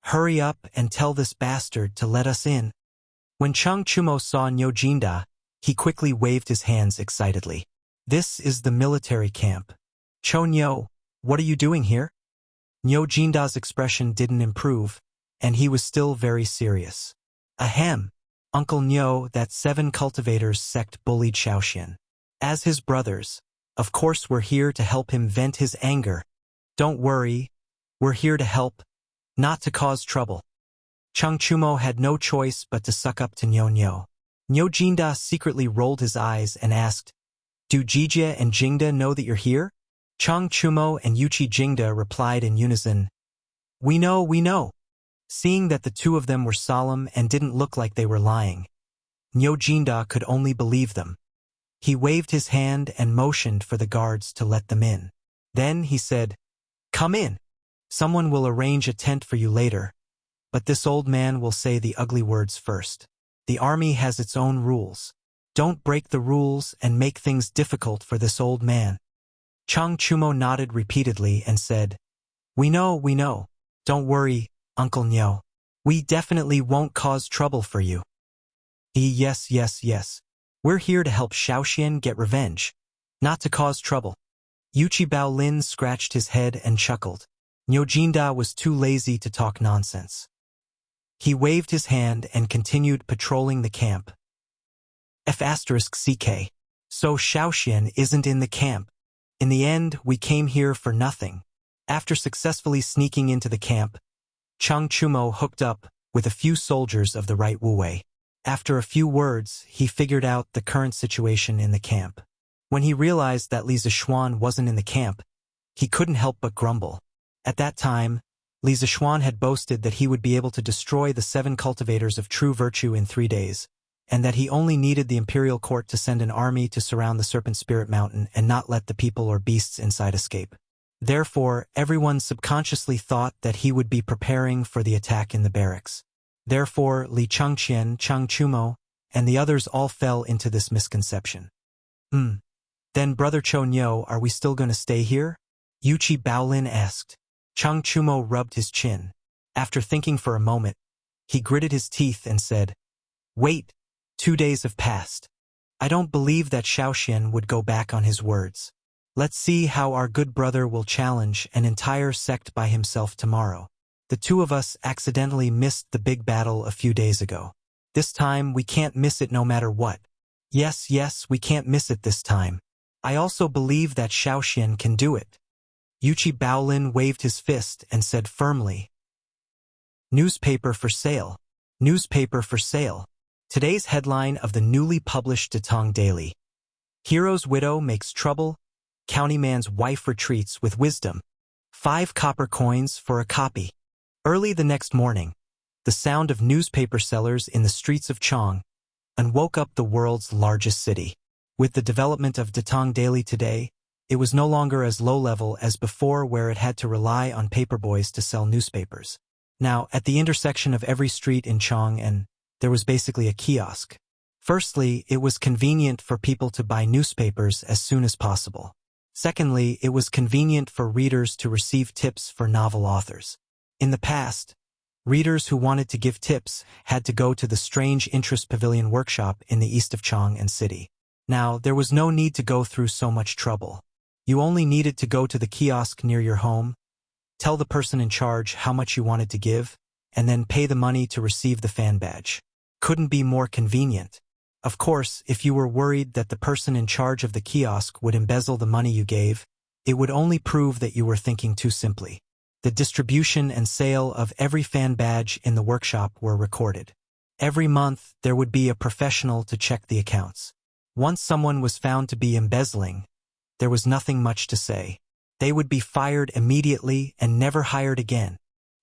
Hurry up and tell this bastard to let us in. When Cheng Chumo saw Nyojinda, he quickly waved his hands excitedly. This is the military camp. Cho Nyo, what are you doing here? Nyojinda's expression didn't improve, and he was still very serious. Ahem, Uncle Nyo, that 7 cultivators sect bullied Shaoxian. As his brothers, of course we're here to help him vent his anger. Don't worry, we're here to help, not to cause trouble. Cheng Chumo had no choice but to suck up to Nyo Nyo. Nyojinda secretly rolled his eyes and asked, "Do Jijia and Jingda know that you're here?" Chang Chumo and Yuchi Jingda replied in unison, we know." Seeing that the two of them were solemn and didn't look like they were lying, Nyojinda could only believe them. He waved his hand and motioned for the guards to let them in. Then he said, "Come in. Someone will arrange a tent for you later, but this old man will say the ugly words first. The army has its own rules. Don't break the rules and make things difficult for this old man." Chang Chumo nodded repeatedly and said, we know. Don't worry, Uncle Nyo. We definitely won't cause trouble for you." Yes. We're here to help Xiaoxian get revenge, not to cause trouble." Yuchi Baolin scratched his head and chuckled. Nyojinda was too lazy to talk nonsense. He waved his hand and continued patrolling the camp. F*CK. So Xiaoxian isn't in the camp. In the end, we came here for nothing. After successfully sneaking into the camp, Chang Chumo hooked up with a few soldiers of the right Wu-wei. After a few words, he figured out the current situation in the camp. When he realized that Li Zishuan wasn't in the camp, he couldn't help but grumble. At that time, Li Zishuan had boasted that he would be able to destroy the 7 cultivators of true virtue in 3 days, and that he only needed the imperial court to send an army to surround the Serpent Spirit Mountain and not let the people or beasts inside escape. Therefore, everyone subconsciously thought that he would be preparing for the attack in the barracks. Therefore, Li Changqian, Chang Chumo, and the others all fell into this misconception. Then Brother Cho Nyo, are we still going to stay here? Yuchi Baolin asked. Chang Chumo rubbed his chin. After thinking for a moment, he gritted his teeth and said, wait, 2 days have passed. I don't believe that Xiaoxian would go back on his words. Let's see how our good brother will challenge an entire sect by himself tomorrow. The two of us accidentally missed the big battle a few days ago. This time we can't miss it no matter what. Yes, we can't miss it this time. I also believe that Xiaoxian can do it. Yuchi Baolin waved his fist and said firmly, Newspaper for sale. Newspaper for sale. Today's headline of the newly published Datong Daily. Hero's widow makes trouble. Countyman's wife retreats with wisdom. 5 copper coins for a copy. Early the next morning, the sound of newspaper sellers in the streets of Chong woke up the world's largest city. With the development of Datong Daily today, it was no longer as low-level as before where it had to rely on paperboys to sell newspapers. Now, at the intersection of every street in Chong there was basically a kiosk. Firstly, it was convenient for people to buy newspapers as soon as possible. Secondly, it was convenient for readers to receive tips for novel authors. In the past, readers who wanted to give tips had to go to the Strange Interest Pavilion workshop in the east of Chong City. Now, there was no need to go through so much trouble. You only needed to go to the kiosk near your home, tell the person in charge how much you wanted to give, and then pay the money to receive the fan badge. Couldn't be more convenient. Of course, if you were worried that the person in charge of the kiosk would embezzle the money you gave, it would only prove that you were thinking too simply. The distribution and sale of every fan badge in the workshop were recorded. Every month, there would be a professional to check the accounts. Once someone was found to be embezzling, there was nothing much to say. They would be fired immediately and never hired again.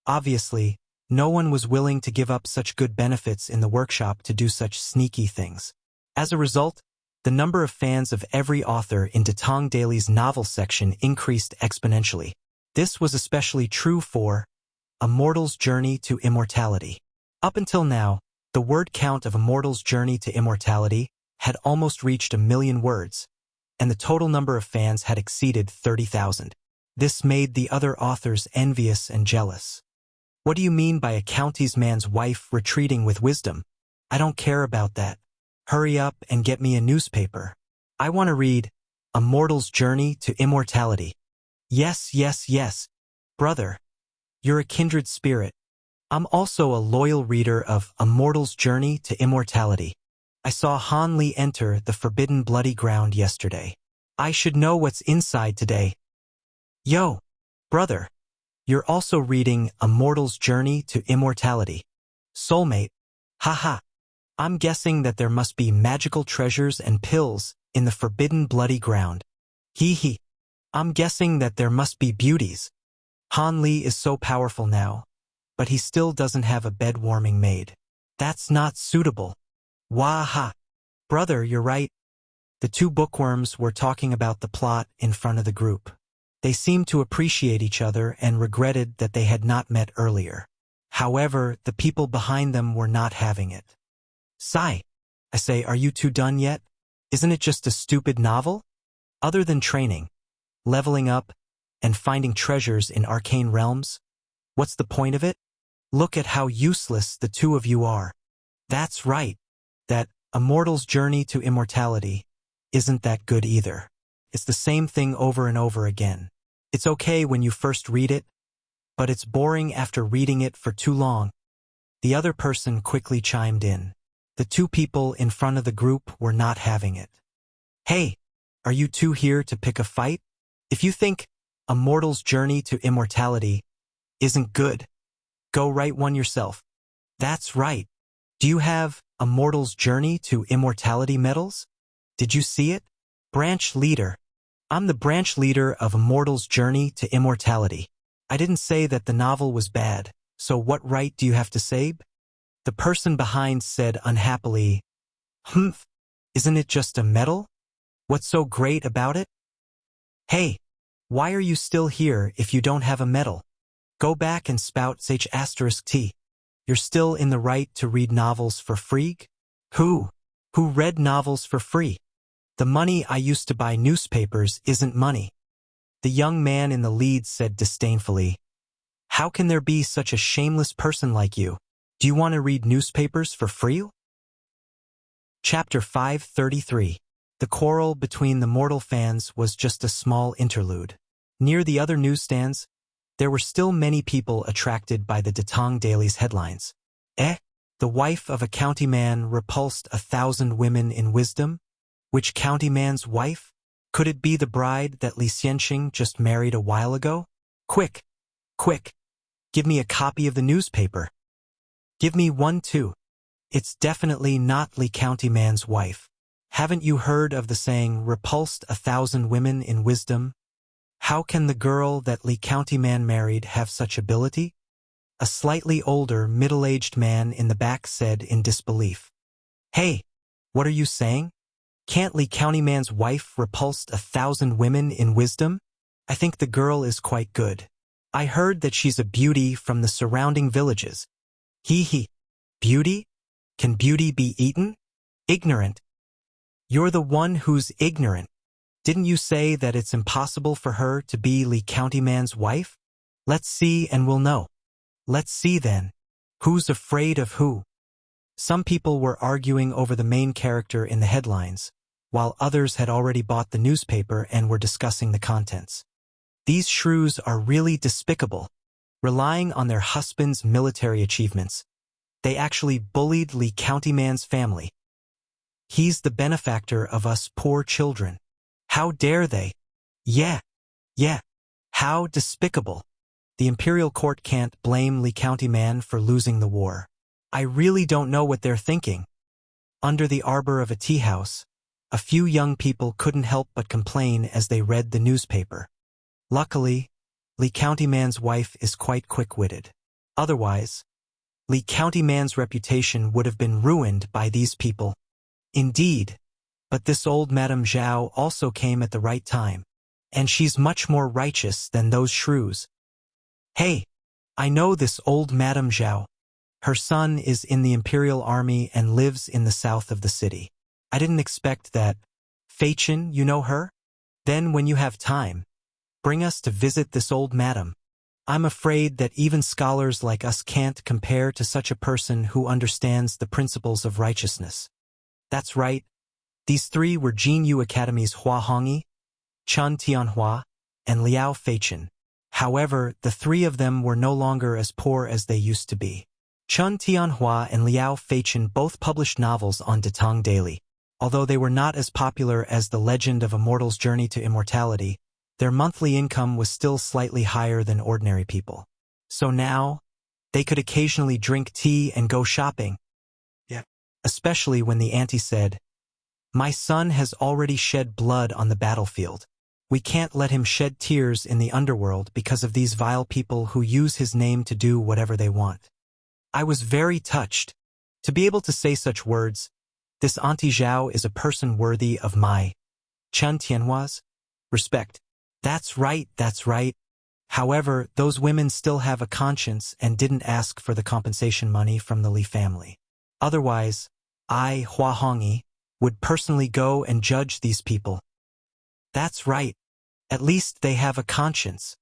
Obviously, no one was willing to give up such good benefits in the workshop to do such sneaky things. As a result, the number of fans of every author in Datong Daily's novel section increased exponentially. This was especially true for A Mortal's Journey to Immortality. Up until now, the word count of A Mortal's Journey to Immortality had almost reached 1 million words, and the total number of fans had exceeded 30,000. This made the other authors envious and jealous. What do you mean by a county's man's wife retreating with wisdom? I don't care about that. Hurry up and get me a newspaper. I want to read A Mortal's Journey to Immortality. Yes. Brother, you're a kindred spirit. I'm also a loyal reader of A Mortal's Journey to Immortality. I saw Han Li enter the forbidden bloody ground yesterday. I should know what's inside today. Yo, brother, you're also reading A Mortal's Journey to Immortality. Soulmate, haha. I'm guessing that there must be magical treasures and pills in the forbidden bloody ground. Hee hee. I'm guessing that there must be beauties. Han Li is so powerful now, but he still doesn't have a bed-warming maid. That's not suitable. Wah-ha. Brother, you're right. The two bookworms were talking about the plot in front of the group. They seemed to appreciate each other and regretted that they had not met earlier. However, the people behind them were not having it. Sigh. I say, are you two done yet? Isn't it just a stupid novel? Other than training, leveling up, and finding treasures in arcane realms? What's the point of it? Look at how useless the two of you are. That's right. That A Mortal's Journey to Immortality isn't that good either. It's the same thing over and over again. It's okay when you first read it, but it's boring after reading it for too long. The other person quickly chimed in. The two people in front of the group were not having it. Hey, are you two here to pick a fight? If you think A Mortal's Journey to Immortality isn't good, go write one yourself. That's right. Do you have A Mortal's Journey to Immortality medals? Did you see it? Branch leader. I'm the branch leader of A Mortal's Journey to Immortality. I didn't say that the novel was bad, so what right do you have to say? The person behind said unhappily, Humph, isn't it just a medal? What's so great about it? Hey, why are you still here if you don't have a medal? Go back and spout **T. You're still in the right to read novels for free? Who read novels for free? The money I used to buy newspapers isn't money. The young man in the lead said disdainfully, How can there be such a shameless person like you? Do you want to read newspapers for free? Chapter 533. The quarrel between the Mortal fans was just a small interlude. Near the other newsstands, there were still many people attracted by the Datong Daily's headlines. The wife of a county man repulsed 1,000 women in wisdom? Which county man's wife? Could it be the bride that Li Xianxing just married a while ago? Quick, give me a copy of the newspaper. Give me one too. It's definitely not Li County man's wife. Haven't you heard of the saying, repulsed 1,000 women in wisdom? How can the girl that Li County man married have such ability? A slightly older, middle-aged man in the back said in disbelief. Hey, what are you saying? Can't Li County man's wife repulsed 1,000 women in wisdom? I think the girl is quite good. I heard that she's a beauty from the surrounding villages. Hee. Beauty? Can beauty be eaten? Ignorant. You're the one who's ignorant. Didn't you say that it's impossible for her to be Li County man's wife? Let's see and we'll know. Let's see then. Who's afraid of who? Some people were arguing over the main character in the headlines, while others had already bought the newspaper and were discussing the contents. These shrews are really despicable. Relying on their husband's military achievements, they actually bullied Li County man's family. He's the benefactor of us poor children. How dare they? Yeah. How despicable. The imperial court can't blame Li County man for losing the war. I really don't know what they're thinking. Under the arbor of a tea house, a few young people couldn't help but complain as they read the newspaper. Luckily, Li County man's wife is quite quick-witted. Otherwise, Li County man's reputation would have been ruined by these people. Indeed, but this old Madame Zhao also came at the right time, and she's much more righteous than those shrews. Hey, I know this old Madame Zhao. Her son is in the Imperial Army and lives in the south of the city. I didn't expect that. Feichin, you know her? Then when you have time, bring us to visit this old madam. I'm afraid that even scholars like us can't compare to such a person who understands the principles of righteousness. That's right. These three were Jin Yu Academy's Hua Hongyi, Chun Tianhua, and Liao Feichin. However, the three of them were no longer as poor as they used to be. Chun Tianhua and Liao Feichin both published novels on Datong Daily. Although they were not as popular as The Legend of a Mortal's Journey to Immortality, their monthly income was still slightly higher than ordinary people. So now, they could occasionally drink tea and go shopping. especially when the auntie said, "My son has already shed blood on the battlefield. We can't let him shed tears in the underworld because of these vile people who use his name to do whatever they want." I was very touched. To be able to say such words, this Auntie Zhao is a person worthy of my Chen Tianhua's respect. That's right, that's right. However, those women still have a conscience and didn't ask for the compensation money from the Li family. Otherwise, I, Hua Hongyi, would personally go and judge these people. That's right. At least they have a conscience.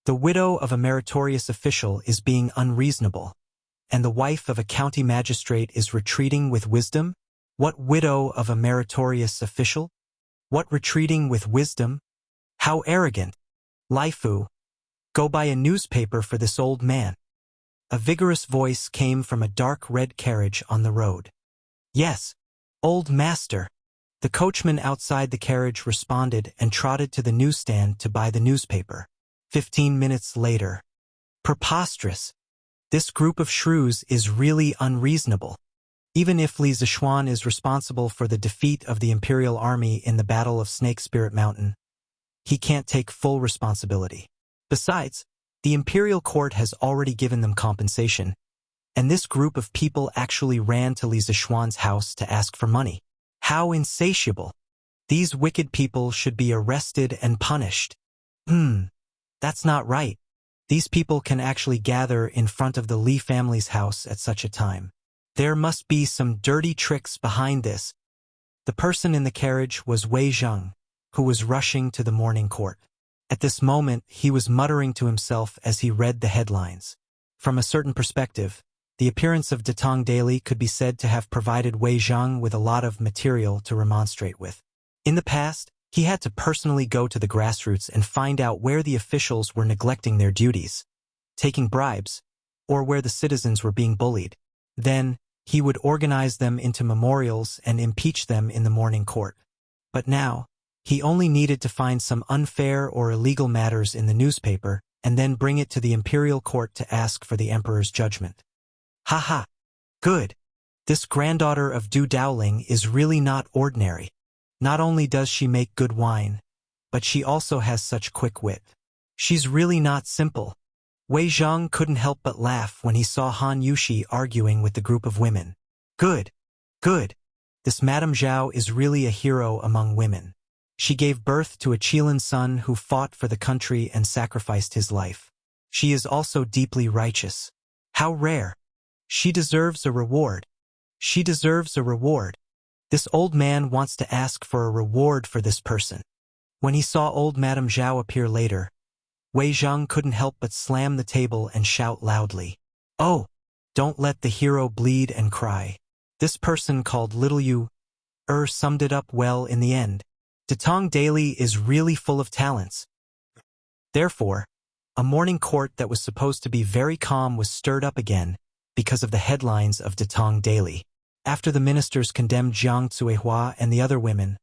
The widow of a meritorious official is being unreasonable, and the wife of a county magistrate is retreating with wisdom? What widow of a meritorious official? What retreating with wisdom? How arrogant! Lai Fu, go buy a newspaper for this old man. A vigorous voice came from a dark red carriage on the road. Yes, old master. The coachman outside the carriage responded and trotted to the newsstand to buy the newspaper. 15 minutes later. Preposterous. This group of shrews is really unreasonable. Even if Li Zishuan is responsible for the defeat of the Imperial Army in the Battle of Snake Spirit Mountain, he can't take full responsibility. Besides, the Imperial Court has already given them compensation, and this group of people actually ran to Li Zishuan's house to ask for money. How insatiable! These wicked people should be arrested and punished. That's not right. These people can actually gather in front of the Li family's house at such a time. There must be some dirty tricks behind this. The person in the carriage was Wei Zheng, who was rushing to the morning court. At this moment, he was muttering to himself as he read the headlines. From a certain perspective, the appearance of Datong Daily could be said to have provided Wei Zheng with a lot of material to remonstrate with. In the past, he had to personally go to the grassroots and find out where the officials were neglecting their duties, taking bribes, or where the citizens were being bullied. Then, he would organize them into memorials and impeach them in the morning court. But now, he only needed to find some unfair or illegal matters in the newspaper and then bring it to the imperial court to ask for the emperor's judgment. Haha! Good! This granddaughter of Du Dowling is really not ordinary. Not only does she make good wine, but she also has such quick wit. She's really not simple. Wei Zheng couldn't help but laugh when he saw Han Yushi arguing with the group of women. Good! Good! This Madame Zhao is really a hero among women. She gave birth to a Qilin son who fought for the country and sacrificed his life. She is also deeply righteous. How rare! She deserves a reward. She deserves a reward. This old man wants to ask for a reward for this person. When he saw old Madame Zhao appear later, Wei Zheng couldn't help but slam the table and shout loudly, "Oh, don't let the hero bleed and cry." This person called Little Yu summed it up well in the end. Datong Daily is really full of talents. Therefore, a morning court that was supposed to be very calm was stirred up again because of the headlines of Datong Daily. After the ministers condemned Jiang Zuihua and the other women,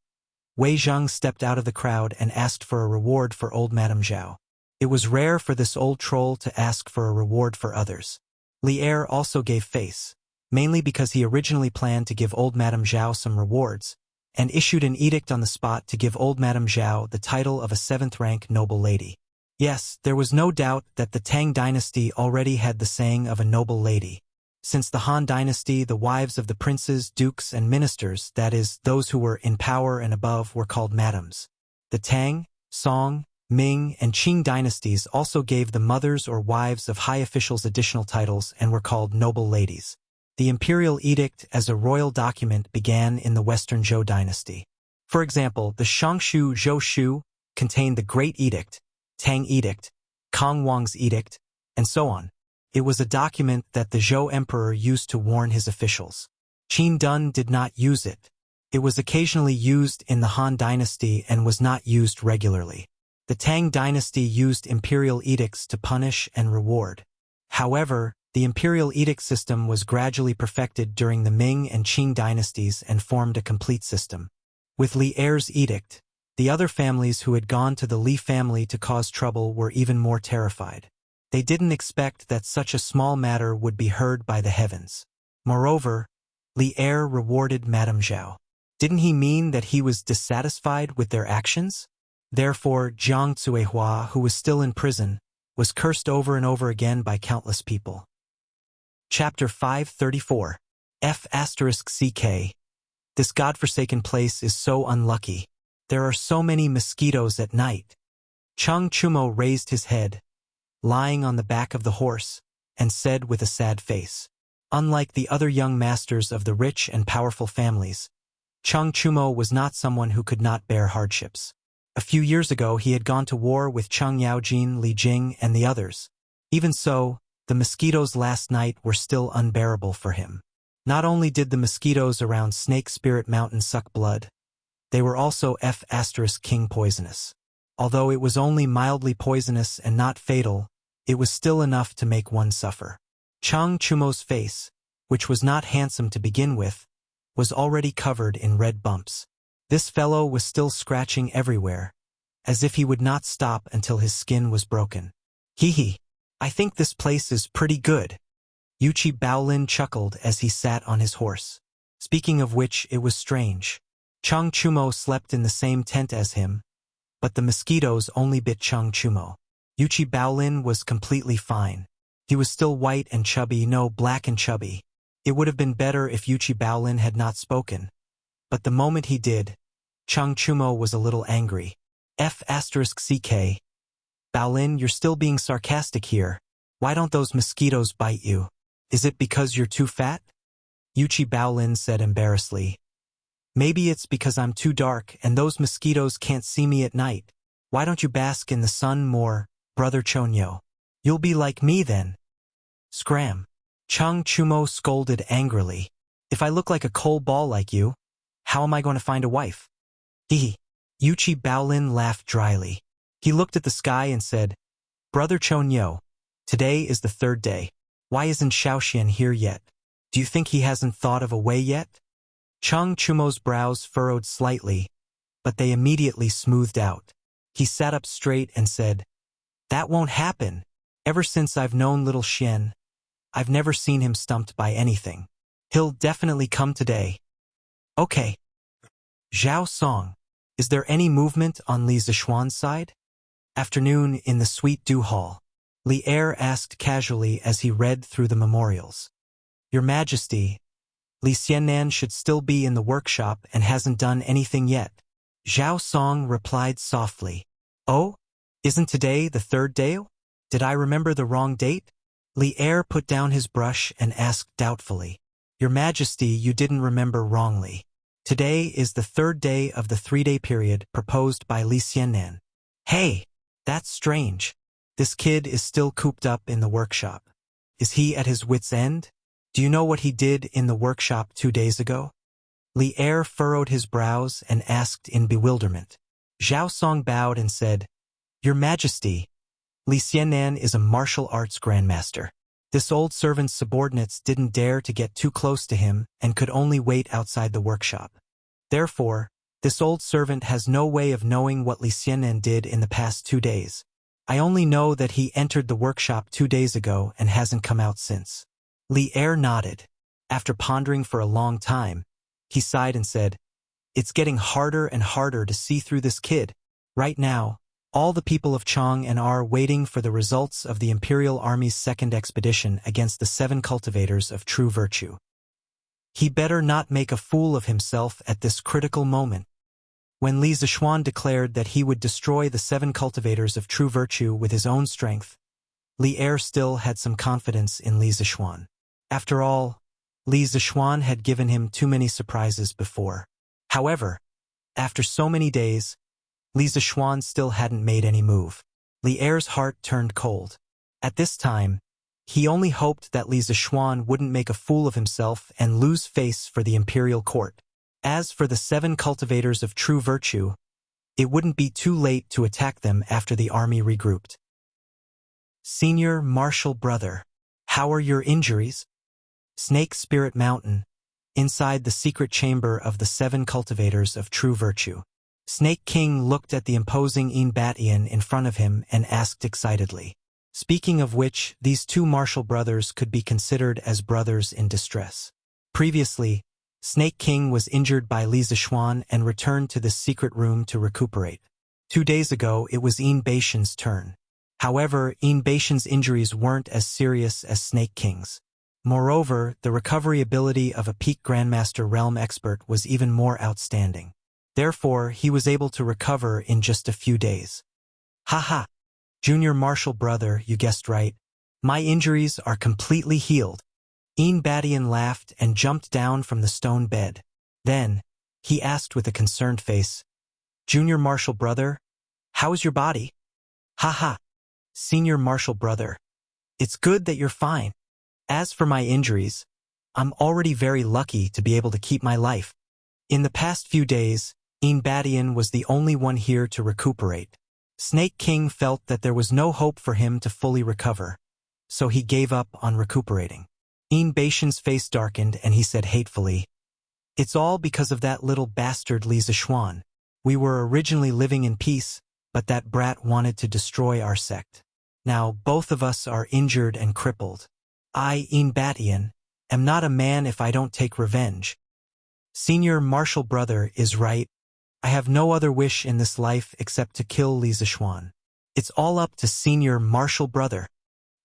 Wei Zheng stepped out of the crowd and asked for a reward for old Madame Zhao. It was rare for this old troll to ask for a reward for others. Li Er also gave face, mainly because he originally planned to give old Madame Zhao some rewards, and issued an edict on the spot to give old Madame Zhao the title of a 7th-rank noble lady. Yes, there was no doubt that the Tang dynasty already had the saying of a noble lady. Since the Han dynasty, the wives of the princes, dukes, and ministers, that is, those who were in power and above, were called madams. The Tang, Song, Ming, and Qing dynasties also gave the mothers or wives of high officials additional titles and were called noble ladies. The imperial edict as a royal document began in the Western Zhou dynasty. For example, the Shangshu Zhou Shu contained the Great Edict, Tang Edict, Kong Wang's Edict, and so on. It was a document that the Zhou emperor used to warn his officials. Qin Dun did not use it. It was occasionally used in the Han dynasty and was not used regularly. The Tang dynasty used imperial edicts to punish and reward. However, the imperial edict system was gradually perfected during the Ming and Qing dynasties and formed a complete system. With Li Er's edict, the other families who had gone to the Li family to cause trouble were even more terrified. They didn't expect that such a small matter would be heard by the heavens. Moreover, Li Er rewarded Madame Zhao. Didn't he mean that he was dissatisfied with their actions? Therefore, Jiang Cuihua, who was still in prison, was cursed over and over again by countless people. Chapter 534. F***CK. This godforsaken place is so unlucky. There are so many mosquitoes at night. Cheng Chumo raised his head, lying on the back of the horse, and said with a sad face. Unlike the other young masters of the rich and powerful families, Cheng Chumo was not someone who could not bear hardships. A few years ago he had gone to war with Cheng Yaojin, Li Jing, and the others. Even so, the mosquitoes last night were still unbearable for him. Not only did the mosquitoes around Snake Spirit Mountain suck blood, they were also F***king poisonous. Although it was only mildly poisonous and not fatal, it was still enough to make one suffer. Cheng Chumo's face, which was not handsome to begin with, was already covered in red bumps. This fellow was still scratching everywhere, as if he would not stop until his skin was broken. Hee, I think this place is pretty good. Yuchi Baolin chuckled as he sat on his horse. Speaking of which, it was strange. Cheng Chumo slept in the same tent as him, but the mosquitoes only bit Cheng Chumo. Yuchi Baolin was completely fine. He was still white and chubby, no, black and chubby. It would have been better if Yuchi Baolin had not spoken. But the moment he did, Cheng Chumo was a little angry. F***CK. Baolin, you're still being sarcastic here. Why don't those mosquitoes bite you? Is it because you're too fat? Yuchi Baolin said embarrassedly. Maybe it's because I'm too dark and those mosquitoes can't see me at night. Why don't you bask in the sun more, Brother Chonyo? You'll be like me then. Scram. Cheng Chumo scolded angrily. If I look like a coal ball like you, how am I going to find a wife? Hee. Yuchi Baolin laughed dryly. He looked at the sky and said, Brother Chonyo, today is the third day. Why isn't Shaoxian here yet? Do you think he hasn't thought of a way yet? Cheng Chumo's brows furrowed slightly, but they immediately smoothed out. He sat up straight and said, That won't happen. Ever since I've known little Xian, I've never seen him stumped by anything. He'll definitely come today. Okay. Zhao Song, is there any movement on Li Zishuan's side? Afternoon in the Sweet Dew Hall. Li Er asked casually as he read through the memorials. Your Majesty, Li Xiannan should still be in the workshop and hasn't done anything yet. Zhao Song replied softly. Oh? Isn't today the third day? Did I remember the wrong date? Li Er put down his brush and asked doubtfully. Your Majesty, you didn't remember wrongly. Today is the third day of the 3-day period proposed by Li Xiannan. Hey, that's strange. This kid is still cooped up in the workshop. Is he at his wit's end? Do you know what he did in the workshop 2 days ago? Li Er furrowed his brows and asked in bewilderment. Zhao Song bowed and said, Your Majesty, Li Xiannan is a martial arts grandmaster. This old servant's subordinates didn't dare to get too close to him and could only wait outside the workshop. Therefore, this old servant has no way of knowing what Li Xiannan did in the past 2 days. I only know that he entered the workshop 2 days ago and hasn't come out since. Li Er nodded. After pondering for a long time, he sighed and said, It's getting harder and harder to see through this kid. Right now, all the people of Chang'an are waiting for the results of the Imperial Army's second expedition against the 7 cultivators of true virtue. He better not make a fool of himself at this critical moment. When Li Zishuan declared that he would destroy the 7 cultivators of true virtue with his own strength, Li Er still had some confidence in Li Zishuan. After all, Li Zishuan had given him too many surprises before. However, after so many days, Li Zishuan still hadn't made any move. Li Er's heart turned cold. At this time, he only hoped that Li Zishuan wouldn't make a fool of himself and lose face for the imperial court. As for the 7 cultivators of true virtue, it wouldn't be too late to attack them after the army regrouped. Senior Marshal Brother, how are your injuries? Snake Spirit Mountain, inside the secret chamber of the 7 cultivators of true virtue. Snake King looked at the imposing Inbatian in front of him and asked excitedly. Speaking of which, these 2 martial brothers could be considered as brothers in distress. Previously, Snake King was injured by Li Zixuan and returned to this secret room to recuperate. 2 days ago, it was Yin Beishan's turn. However, Yin Beishan's injuries weren't as serious as Snake King's. Moreover, the recovery ability of a peak Grandmaster Realm expert was even more outstanding. Therefore, he was able to recover in just a few days. Haha! Junior Martial Brother, you guessed right. My injuries are completely healed. Yin Badian laughed and jumped down from the stone bed. Then, he asked with a concerned face, Junior Martial Brother, how's your body? Haha! Senior Martial Brother, it's good that you're fine. As for my injuries, I'm already very lucky to be able to keep my life. In the past few days, Yin Badian was the only one here to recuperate. Snake King felt that there was no hope for him to fully recover, so he gave up on recuperating. Yin Beishan's face darkened and he said hatefully, It's all because of that little bastard Li Zixuan. We were originally living in peace, but that brat wanted to destroy our sect. Now both of us are injured and crippled. I, Yin Badian, am not a man if I don't take revenge. Senior Martial Brother is right. I have no other wish in this life except to kill Li Zixuan. It's all up to Senior Martial Brother.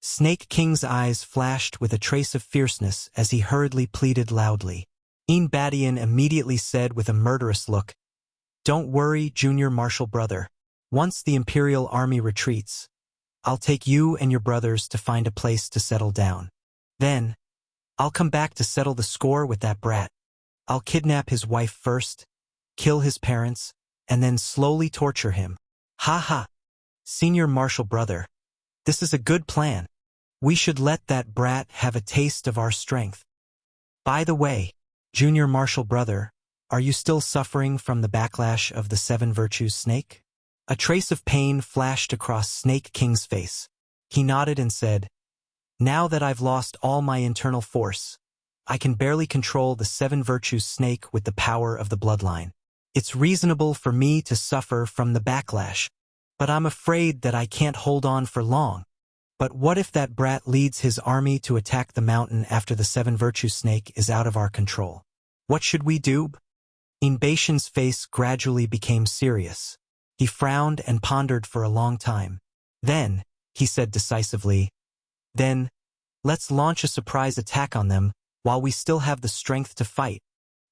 Snake King's eyes flashed with a trace of fierceness as he hurriedly pleaded loudly. Yin Badian immediately said with a murderous look, Don't worry, Junior Martial Brother. Once the Imperial Army retreats, I'll take you and your brothers to find a place to settle down. Then, I'll come back to settle the score with that brat. I'll kidnap his wife first, kill his parents, and then slowly torture him. Ha ha! Senior Martial Brother, this is a good plan. We should let that brat have a taste of our strength. By the way, Junior Martial Brother, are you still suffering from the backlash of the 7 Virtues Snake? A trace of pain flashed across Snake King's face. He nodded and said, Now that I've lost all my internal force, I can barely control the 7 Virtues Snake with the power of the bloodline. It's reasonable for me to suffer from the backlash, but I'm afraid that I can't hold on for long. But what if that brat leads his army to attack the mountain after the 7 Virtues Snake is out of our control? What should we do? Yin Beishan's face gradually became serious. He frowned and pondered for a long time. Then, he said decisively, Then, let's launch a surprise attack on them while we still have the strength to fight.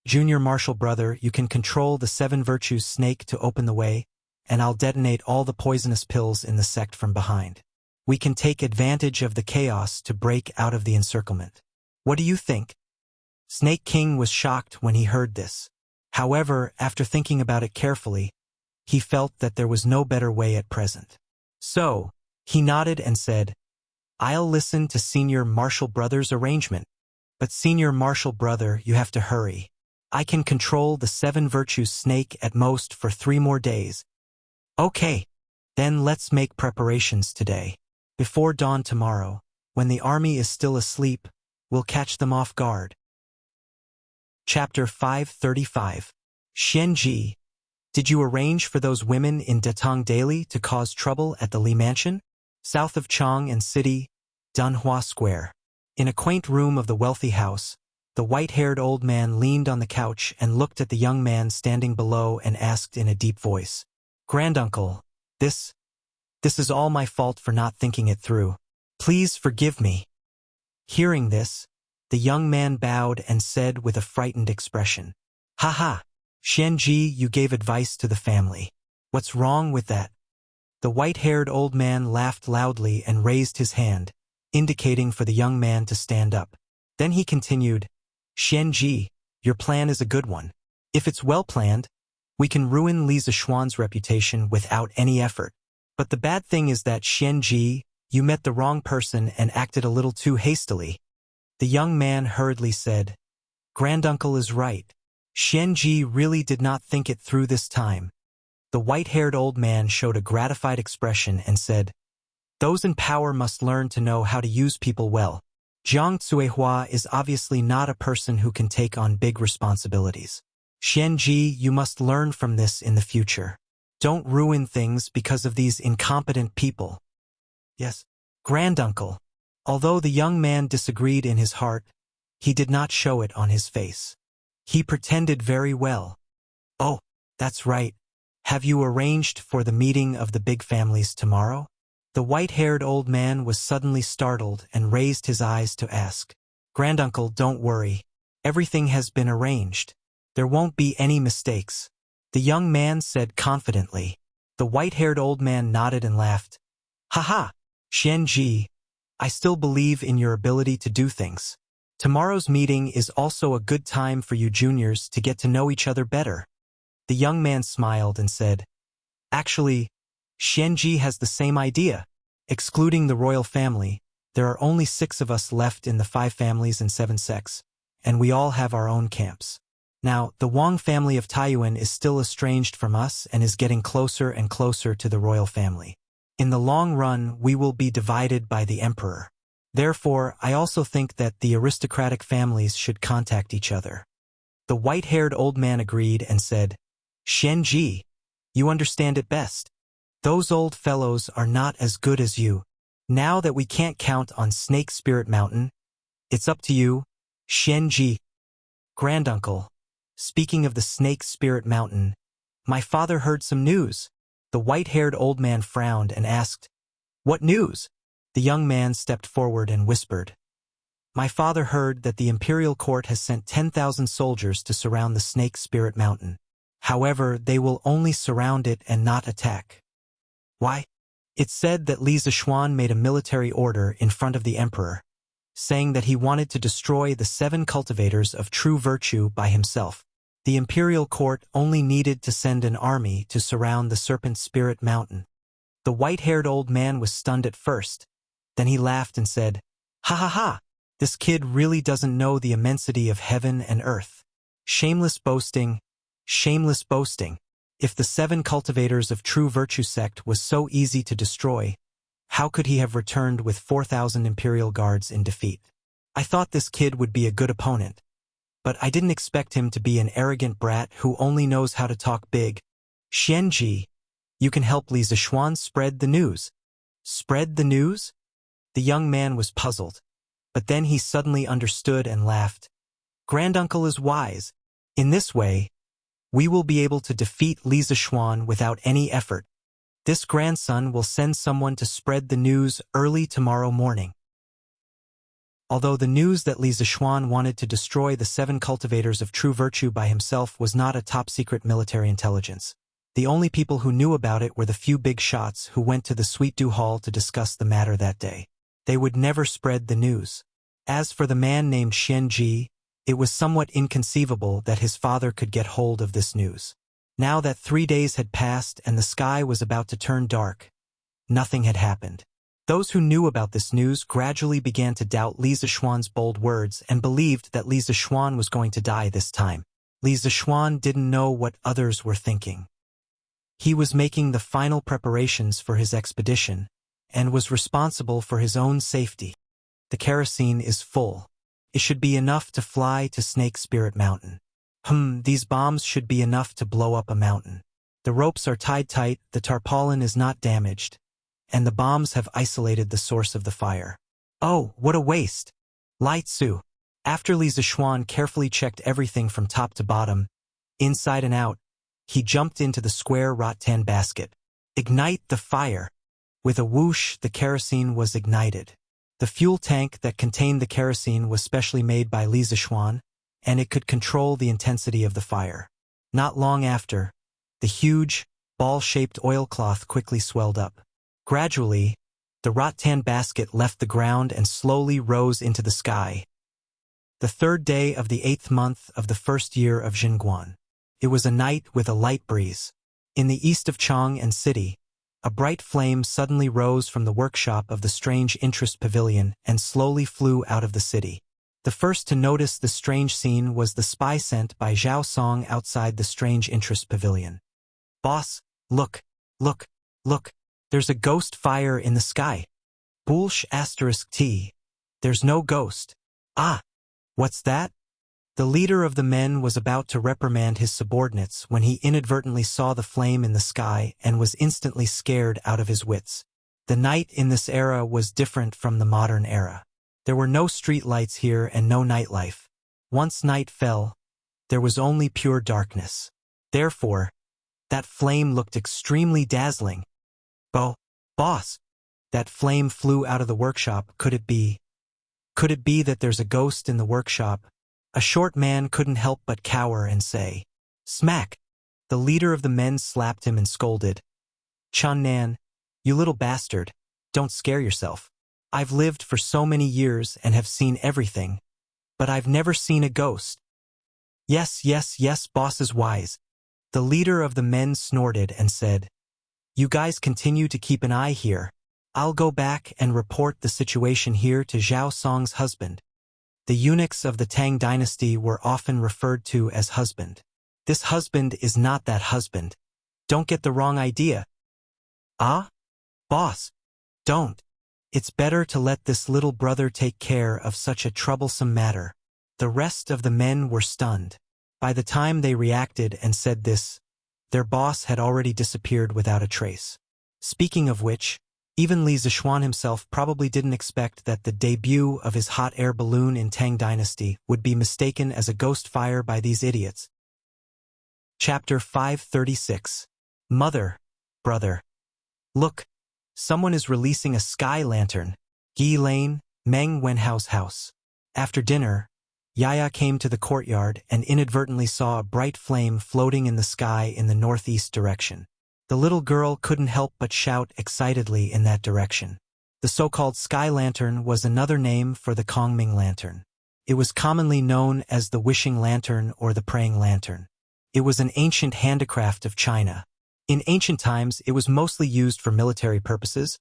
Junior Martial Brother, you can control the 7 Virtues Snake to open the way, and I'll detonate all the poisonous pills in the sect from behind. We can take advantage of the chaos to break out of the encirclement. What do you think? Snake King was shocked when he heard this. However, after thinking about it carefully, he felt that there was no better way at present. So, he nodded and said, I'll listen to Senior Martial Brother's arrangement. But Senior Martial Brother, you have to hurry. I can control the 7 Virtues Snake at most for 3 more days. Okay, then let's make preparations today. Before dawn tomorrow, when the army is still asleep, we'll catch them off guard. Chapter 535. Xianji, did you arrange for those women in Datong Daily to cause trouble at the Li Mansion? South of Chong and City, Dunhua Square. In a quaint room of the wealthy house, the white-haired old man leaned on the couch and looked at the young man standing below and asked in a deep voice, Granduncle, this is all my fault for not thinking it through. Please forgive me. Hearing this, the young man bowed and said with a frightened expression, Haha, Xianji, you gave advice to the family. What's wrong with that? The white-haired old man laughed loudly and raised his hand, indicating for the young man to stand up. Then he continued, Xianji, your plan is a good one. If it's well planned, we can ruin Li Zixuan's reputation without any effort. But the bad thing is that Xianji, you met the wrong person and acted a little too hastily. The young man hurriedly said, Granduncle is right. Xianji really did not think it through this time. The white-haired old man showed a gratified expression and said, Those in power must learn to know how to use people well. Jiang Cuihua is obviously not a person who can take on big responsibilities. Xianji, you must learn from this in the future. Don't ruin things because of these incompetent people. Yes, Granduncle. Although the young man disagreed in his heart, he did not show it on his face. He pretended very well. Oh, that's right. Have you arranged for the meeting of the big families tomorrow? The white-haired old man was suddenly startled and raised his eyes to ask. Granduncle, don't worry. Everything has been arranged. There won't be any mistakes, the young man said confidently. The white-haired old man nodded and laughed. Ha, Xianji, I still believe in your ability to do things. Tomorrow's meeting is also a good time for you juniors to get to know each other better. The young man smiled and said, Actually, Xianji has the same idea. Excluding the royal family, there are only 6 of us left in the 5 families and 7 sects, and we all have our own camps. Now, the Wang family of Taiyuan is still estranged from us and is getting closer and closer to the royal family. In the long run, we will be divided by the emperor. Therefore, I also think that the aristocratic families should contact each other. The white-haired old man agreed and said, Xianji, you understand it best. Those old fellows are not as good as you. Now that we can't count on Snake Spirit Mountain, it's up to you, Xianji. Granduncle, speaking of the Snake Spirit Mountain, my father heard some news. The white-haired old man frowned and asked, What news? The young man stepped forward and whispered, My father heard that the imperial court has sent 10,000 soldiers to surround the Snake Spirit Mountain. However, they will only surround it and not attack. Why? It's said that Li Zishuan made a military order in front of the emperor, saying that he wanted to destroy the 7 cultivators of true virtue by himself. The imperial court only needed to send an army to surround the Serpent Spirit Mountain. The white-haired old man was stunned at first. Then he laughed and said, Ha, this kid really doesn't know the immensity of heaven and earth. Shameless boasting, shameless boasting. If the 7 cultivators of true virtue sect was so easy to destroy, how could he have returned with 4,000 imperial guards in defeat? I thought this kid would be a good opponent, but I didn't expect him to be an arrogant brat who only knows how to talk big. Xianji, you can help Li Zishuan spread the news. Spread the news? The young man was puzzled, but then he suddenly understood and laughed. Granduncle is wise. In this way, we will be able to defeat Li Zishuan without any effort. This grandson will send someone to spread the news early tomorrow morning. Although the news that Li Zishuan wanted to destroy the 7 cultivators of true virtue by himself was not a top-secret military intelligence, the only people who knew about it were the few big shots who went to the Sweet Dew Hall to discuss the matter that day. They would never spread the news. As for the man named Xianji, it was somewhat inconceivable that his father could get hold of this news. Now that 3 days had passed and the sky was about to turn dark, nothing had happened. Those who knew about this news gradually began to doubt Li Zishuan's bold words and believed that Li Zishuan was going to die this time. Li Zishuan didn't know what others were thinking. He was making the final preparations for his expedition and was responsible for his own safety. The kerosene is full. It should be enough to fly to Snake Spirit Mountain. These bombs should be enough to blow up a mountain. The ropes are tied tight, the tarpaulin is not damaged, and the bombs have isolated the source of the fire. Oh, what a waste! Lai Tzu. After Li Zishuan carefully checked everything from top to bottom, inside and out, he jumped into the square rattan basket. Ignite the fire! With a whoosh, the kerosene was ignited. The fuel tank that contained the kerosene was specially made by Li Zishuan, and it could control the intensity of the fire. Not long after, the huge, ball-shaped oilcloth quickly swelled up. Gradually, the rattan basket left the ground and slowly rose into the sky. The 3rd day of the 8th month of the 1st year of Jingguan. It was a night with a light breeze. In the east of Chang and City, a bright flame suddenly rose from the workshop of the Strange Interest Pavilion and slowly flew out of the city. The first to notice the strange scene was the spy sent by Zhao Song outside the Strange Interest Pavilion. Boss, look, there's a ghost fire in the sky. Boolsh *T. There's no ghost. Ah, what's that? The leader of the men was about to reprimand his subordinates when he inadvertently saw the flame in the sky and was instantly scared out of his wits. The night in this era was different from the modern era. There were no street lights here and no nightlife. Once night fell, there was only pure darkness. Therefore, that flame looked extremely dazzling. Boss, that flame flew out of the workshop. Could it be? Could it be that there's a ghost in the workshop? A short man couldn't help but cower and say, "Smack!" The leader of the men slapped him and scolded, "Chun Nan, you little bastard, don't scare yourself. I've lived for so many years and have seen everything, but I've never seen a ghost." Yes, boss is wise. The leader of the men snorted and said, "You guys continue to keep an eye here. I'll go back and report the situation here to Zhao Song's husband." The eunuchs of the Tang dynasty were often referred to as husband. This husband is not that husband. Don't get the wrong idea. Ah? Boss, don't. It's better to let this little brother take care of such a troublesome matter. The rest of the men were stunned. By the time they reacted and said this, their boss had already disappeared without a trace. Speaking of which, even Li Zixuan himself probably didn't expect that the debut of his hot air balloon in Tang Dynasty would be mistaken as a ghost fire by these idiots. Chapter 536. Mother, Brother. Look, someone is releasing a sky lantern. Gi Lane, Meng Wenhao's house. After dinner, Yaya came to the courtyard and inadvertently saw a bright flame floating in the sky in the northeast direction. The little girl couldn't help but shout excitedly in that direction. The so-called sky lantern was another name for the Kongming lantern. It was commonly known as the wishing lantern or the praying lantern. It was an ancient handicraft of China. In ancient times, it was mostly used for military purposes,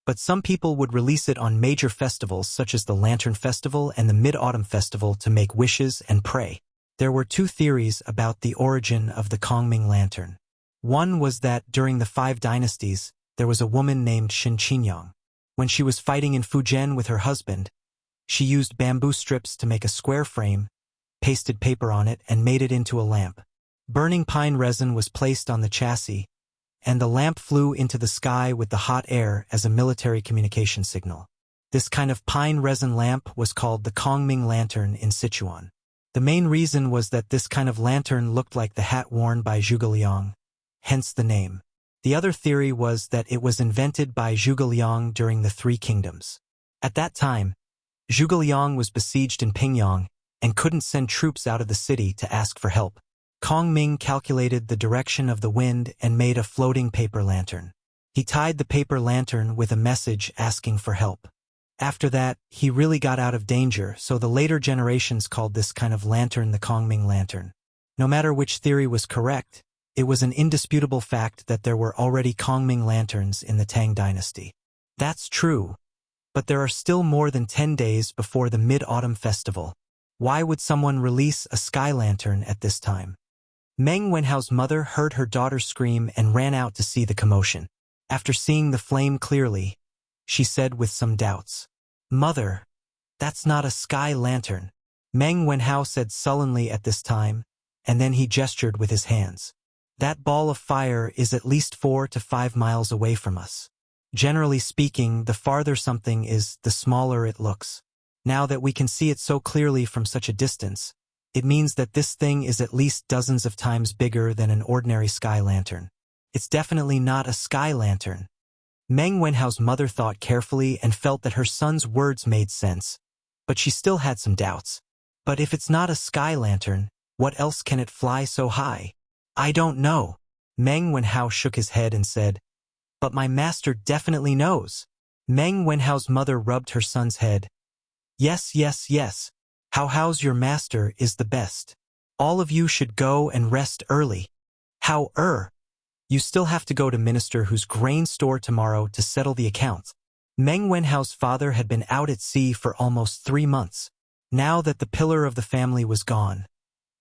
but some people would release it on major festivals such as the Lantern Festival and the Mid-Autumn Festival to make wishes and pray. There were two theories about the origin of the Kongming lantern. One was that during the 5 dynasties, there was a woman named Shin Qinyang. When she was fighting in Fujian with her husband, she used bamboo strips to make a square frame, pasted paper on it, and made it into a lamp. Burning pine resin was placed on the chassis, and the lamp flew into the sky with the hot air as a military communication signal. This kind of pine resin lamp was called the Kongming lantern in Sichuan. The main reason was that this kind of lantern looked like the hat worn by Zhuge Liang, hence the name. The other theory was that it was invented by Zhuge Liang during the Three Kingdoms. At that time, Zhuge Liang was besieged in Pingyang and couldn't send troops out of the city to ask for help. Kongming calculated the direction of the wind and made a floating paper lantern. He tied the paper lantern with a message asking for help. After that, he really got out of danger, so the later generations called this kind of lantern the Kongming lantern. No matter which theory was correct, it was an indisputable fact that there were already Kongming lanterns in the Tang dynasty. That's true, but there are still more than 10 days before the Mid-Autumn Festival. Why would someone release a sky lantern at this time? Meng Wenhao's mother heard her daughter scream and ran out to see the commotion. After seeing the flame clearly, she said with some doubts, "Mother, that's not a sky lantern." Meng Wenhao said sullenly at this time, and then he gestured with his hands. "That ball of fire is at least 4 to 5 miles away from us. Generally speaking, the farther something is, the smaller it looks. Now that we can see it so clearly from such a distance, it means that this thing is at least dozens of times bigger than an ordinary sky lantern. It's definitely not a sky lantern." Meng Wenhao's mother thought carefully and felt that her son's words made sense, but she still had some doubts. "But if it's not a sky lantern, what else can it fly so high?" "I don't know." Meng Wenhao shook his head and said, "But my master definitely knows." Meng Wenhao's mother rubbed her son's head. Yes. How's your master is the best. All of you should go and rest early." "How? You still have to go to Minister Hu's grain store tomorrow to settle the accounts." Meng Wenhao's father had been out at sea for almost 3 months. Now that the pillar of the family was gone,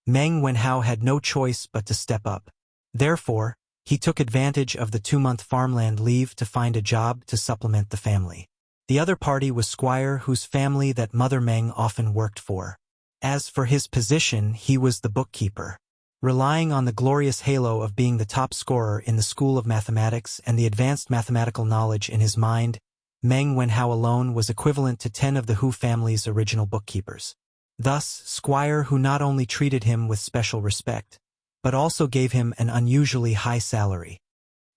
Meng Wenhao had no choice but to step up. Therefore, he took advantage of the 2-month farmland leave to find a job to supplement the family. The other party was Squire, whose family that Mother Meng often worked for. As for his position, he was the bookkeeper. Relying on the glorious halo of being the top scorer in the School of Mathematics and the advanced mathematical knowledge in his mind, Meng Wenhao alone was equivalent to 10 of the Hu family's original bookkeepers. Thus, Squire who not only treated him with special respect, but also gave him an unusually high salary.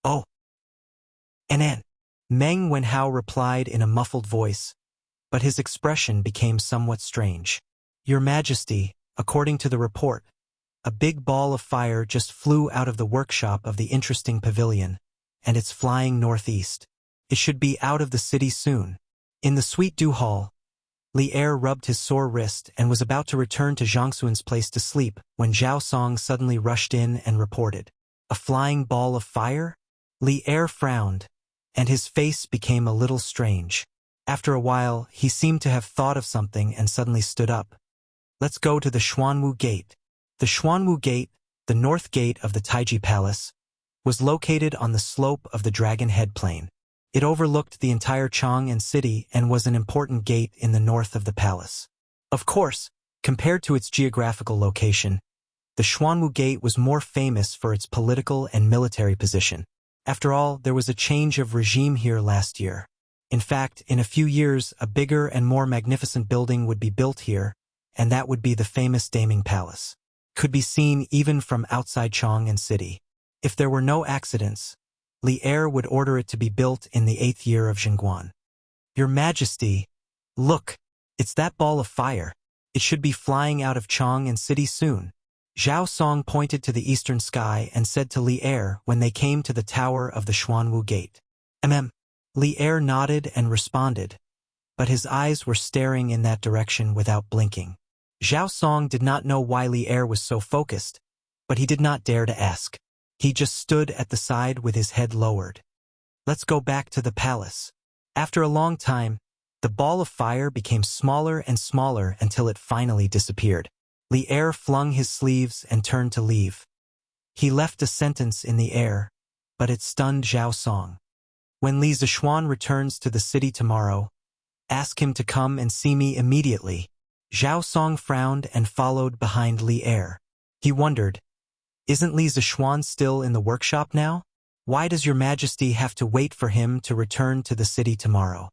Oh, an. Meng Wenhao replied in a muffled voice, but his expression became somewhat strange. Your Majesty, according to the report, a big ball of fire just flew out of the workshop of the interesting pavilion, and it's flying northeast. It should be out of the city soon. In the Sweet Dew Hall, Li Er rubbed his sore wrist and was about to return to Zhang Xuan's place to sleep when Zhao Song suddenly rushed in and reported, "A flying ball of fire?" Li Er frowned, and his face became a little strange. After a while, he seemed to have thought of something and suddenly stood up. Let's go to the Xuanwu Gate. The Xuanwu Gate, the north gate of the Taiji Palace, was located on the slope of the Dragon Head Plain. It overlooked the entire Chang'an city and was an important gate in the north of the palace. Of course, compared to its geographical location, the Xuanwu Gate was more famous for its political and military position. After all, there was a change of regime here last year. In fact, in a few years, a bigger and more magnificent building would be built here, and that would be the famous Daming Palace. Could be seen even from outside Chang'an city. If there were no accidents, Li Er would order it to be built in the 8th year of Xingguan. Your Majesty, look, it's that ball of fire. It should be flying out of Chang'an city soon. Zhao Song pointed to the eastern sky and said to Li Er when they came to the tower of the Xuanwu Gate. Li Er nodded and responded, but his eyes were staring in that direction without blinking. Zhao Song did not know why Li Er was so focused, but he did not dare to ask. He just stood at the side with his head lowered. Let's go back to the palace. After a long time, the ball of fire became smaller and smaller until it finally disappeared. Li Er flung his sleeves and turned to leave. He left a sentence in the air, but it stunned Zhao Song. When Li Zishuan returns to the city tomorrow, ask him to come and see me immediately. Zhao Song frowned and followed behind Li Er. He wondered, isn't Li Zishuan still in the workshop now? Why does Your Majesty have to wait for him to return to the city tomorrow?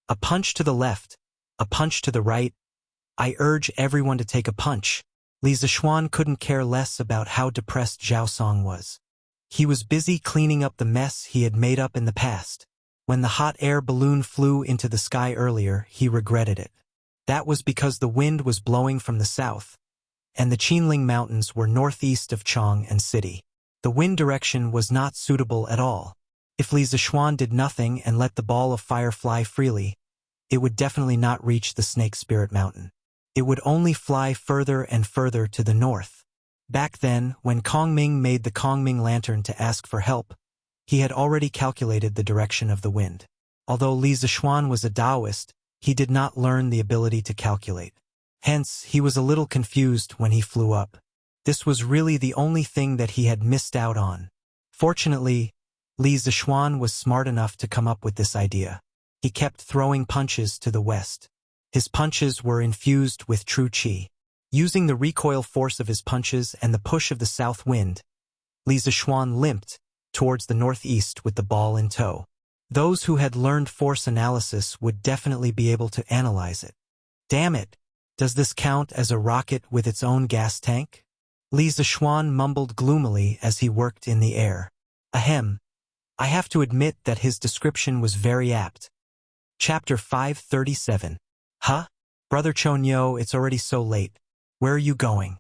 A punch to the left, a punch to the right. I urge everyone to take a punch. Li Zishuan couldn't care less about how depressed Zhao Song was. He was busy cleaning up the mess he had made up in the past. When the hot air balloon flew into the sky earlier, he regretted it. That was because the wind was blowing from the south, and the Qinling Mountains were northeast of Chang'an city. The wind direction was not suitable at all. If Li Zishuan did nothing and let the ball of fire fly freely, it would definitely not reach the Snake Spirit Mountain. It would only fly further and further to the north. Back then, when Kongming made the Kongming Lantern to ask for help, he had already calculated the direction of the wind. Although Li Zishuan was a Taoist, he did not learn the ability to calculate. Hence, he was a little confused when he flew up. This was really the only thing that he had missed out on. Fortunately, Li Zishuan was smart enough to come up with this idea. He kept throwing punches to the west. His punches were infused with true qi. Using the recoil force of his punches and the push of the south wind, Li Zishuan limped towards the northeast with the ball in tow. Those who had learned force analysis would definitely be able to analyze it. Damn it! Does this count as a rocket with its own gas tank? Li Zishuan mumbled gloomily as he worked in the air. Ahem. I have to admit that his description was very apt. Chapter 537. Huh? Brother Chonyo, it's already so late. Where are you going?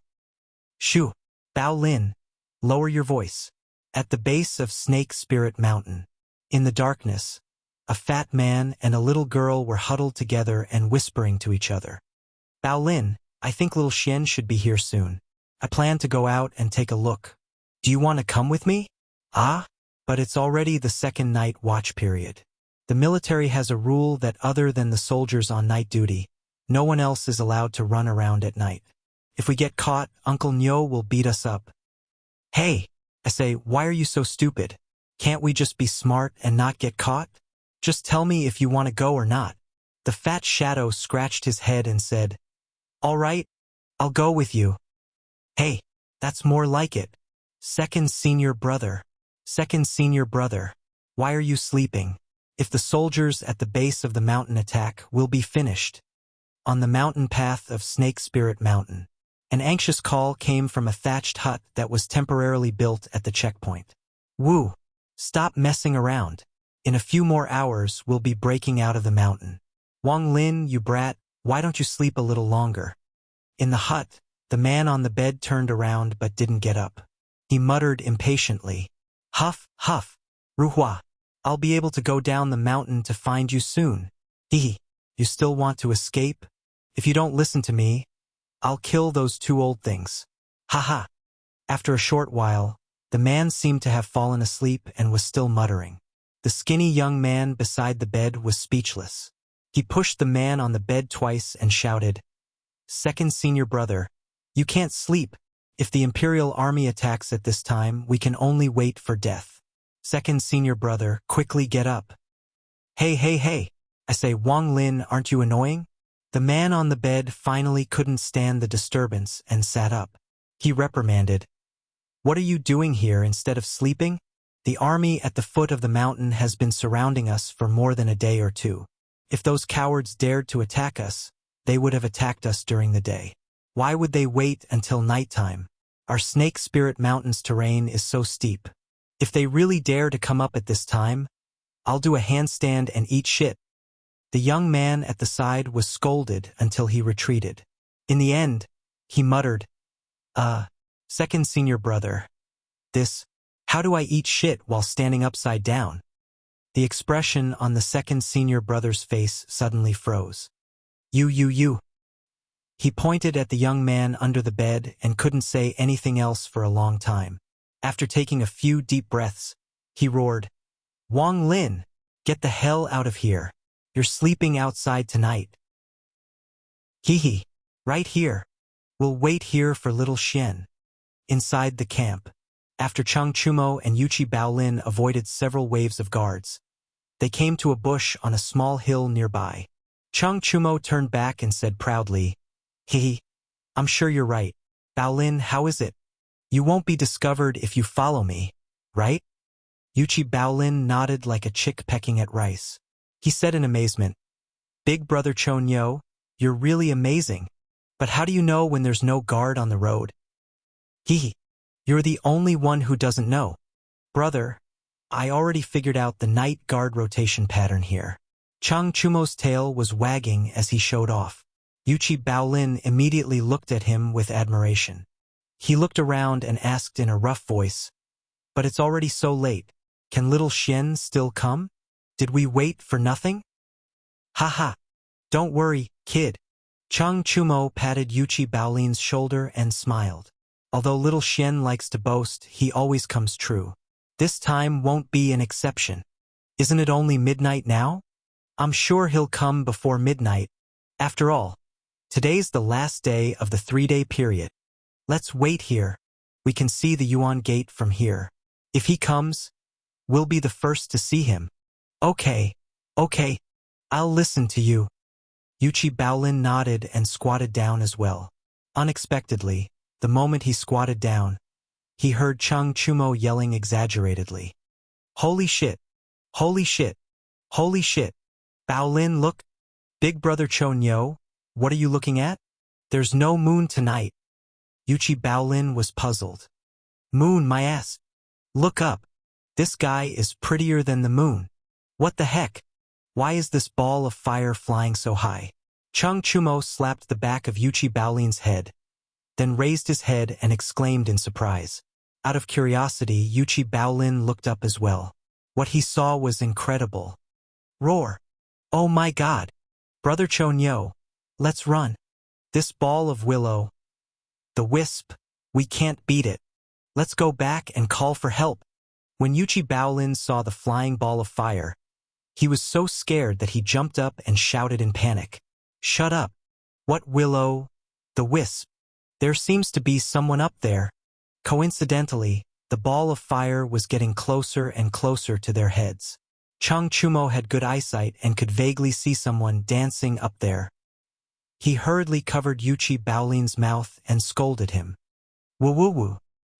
Shoo. Bao Lin. Lower your voice. At the base of Snake Spirit Mountain. In the darkness, a fat man and a little girl were huddled together and whispering to each other. Bao Lin, I think little Xian should be here soon. I plan to go out and take a look. Do you want to come with me? Ah? But it's already the second night watch period. The military has a rule that other than the soldiers on night duty, no one else is allowed to run around at night. If we get caught, Uncle Nyo will beat us up. Hey, I say, why are you so stupid? Can't we just be smart and not get caught? Just tell me if you want to go or not. The fat shadow scratched his head and said, All right, I'll go with you. Hey, that's more like it. Second senior brother. Second senior brother. Why are you sleeping? If the soldiers at the base of the mountain attack, we'll be finished. on the mountain path of Snake Spirit Mountain. An anxious call came from a thatched hut that was temporarily built at the checkpoint. Woo! Stop messing around. In a few more hours, we'll be breaking out of the mountain. Wang Lin, you brat, why don't you sleep a little longer? In the hut, the man on the bed turned around but didn't get up. He muttered impatiently. Huff, huff. Ruhua. I'll be able to go down the mountain to find you soon. Hee. You still want to escape? If you don't listen to me, I'll kill those two old things. Ha ha. After a short while, the man seemed to have fallen asleep and was still muttering. The skinny young man beside the bed was speechless. He pushed the man on the bed twice and shouted, Second senior brother, you can't sleep. If the Imperial Army attacks at this time, we can only wait for death. Second senior brother, quickly get up. Hey, hey, hey. I say, Wang Lin, aren't you annoying? The man on the bed finally couldn't stand the disturbance and sat up. He reprimanded. What are you doing here instead of sleeping? The army at the foot of the mountain has been surrounding us for more than a day or two. If those cowards dared to attack us, they would have attacked us during the day. Why would they wait until nighttime? Our Snake Spirit Mountain's terrain is so steep. If they really dare to come up at this time, I'll do a handstand and eat shit. The young man at the side was scolded until he retreated. In the end, he muttered, Second senior brother. How do I eat shit while standing upside down? The expression on the second senior brother's face suddenly froze. You. He pointed at the young man under the bed and couldn't say anything else for a long time. After taking a few deep breaths, he roared, Wang Lin, get the hell out of here. You're sleeping outside tonight. Hee, right here. We'll wait here for little Xian. Inside the camp, after Cheng Chumo and Yuchi Baolin avoided several waves of guards, they came to a bush on a small hill nearby. Cheng Chumo turned back and said proudly, Hee, I'm sure you're right. Baolin, how is it? You won't be discovered if you follow me, right? Yuchi Baolin nodded like a chick pecking at rice. He said in amazement, Big brother Chonyo, you're really amazing. But how do you know when there's no guard on the road? Hee, you're the only one who doesn't know. Brother, I already figured out the night guard rotation pattern here. Cheng Chumo's tail was wagging as he showed off. Yuchi Baolin immediately looked at him with admiration. He looked around and asked in a rough voice, But it's already so late. Can little Xian still come? Did we wait for nothing? Ha. Don't worry, kid. Cheng Chumo patted Yuchi Baolin's shoulder and smiled. Although little Xian likes to boast, he always comes true. This time won't be an exception. Isn't it only midnight now? I'm sure he'll come before midnight. After all, today's the last day of the 3-day period. Let's wait here. We can see the Yuan Gate from here. If he comes, we'll be the first to see him. Okay. I'll listen to you. Yuchi Baolin nodded and squatted down as well. Unexpectedly, the moment he squatted down, he heard Cheng Chumo yelling exaggeratedly. Holy shit! Holy shit! Holy shit! Baolin, look! Big brother Chonyo, what are you looking at? There's no moon tonight. Yuchi Baolin was puzzled. Moon, my ass! Look up! This guy is prettier than the moon. What the heck? Why is this ball of fire flying so high? Cheng Chumo slapped the back of Yuchi Baolin's head, then raised his head and exclaimed in surprise. Out of curiosity, Yuchi Baolin looked up as well. What he saw was incredible. Roar! Oh my god! Brother Chonyo, let's run. This ball of willow. The wisp, we can't beat it. Let's go back and call for help. When Yuchi Baolin saw the flying ball of fire, he was so scared that he jumped up and shouted in panic. Shut up! What willow? The wisp. There seems to be someone up there. Coincidentally, the ball of fire was getting closer and closer to their heads. Cheng Chumo had good eyesight and could vaguely see someone dancing up there. He hurriedly covered Yuchi Baolin's mouth and scolded him. Woo.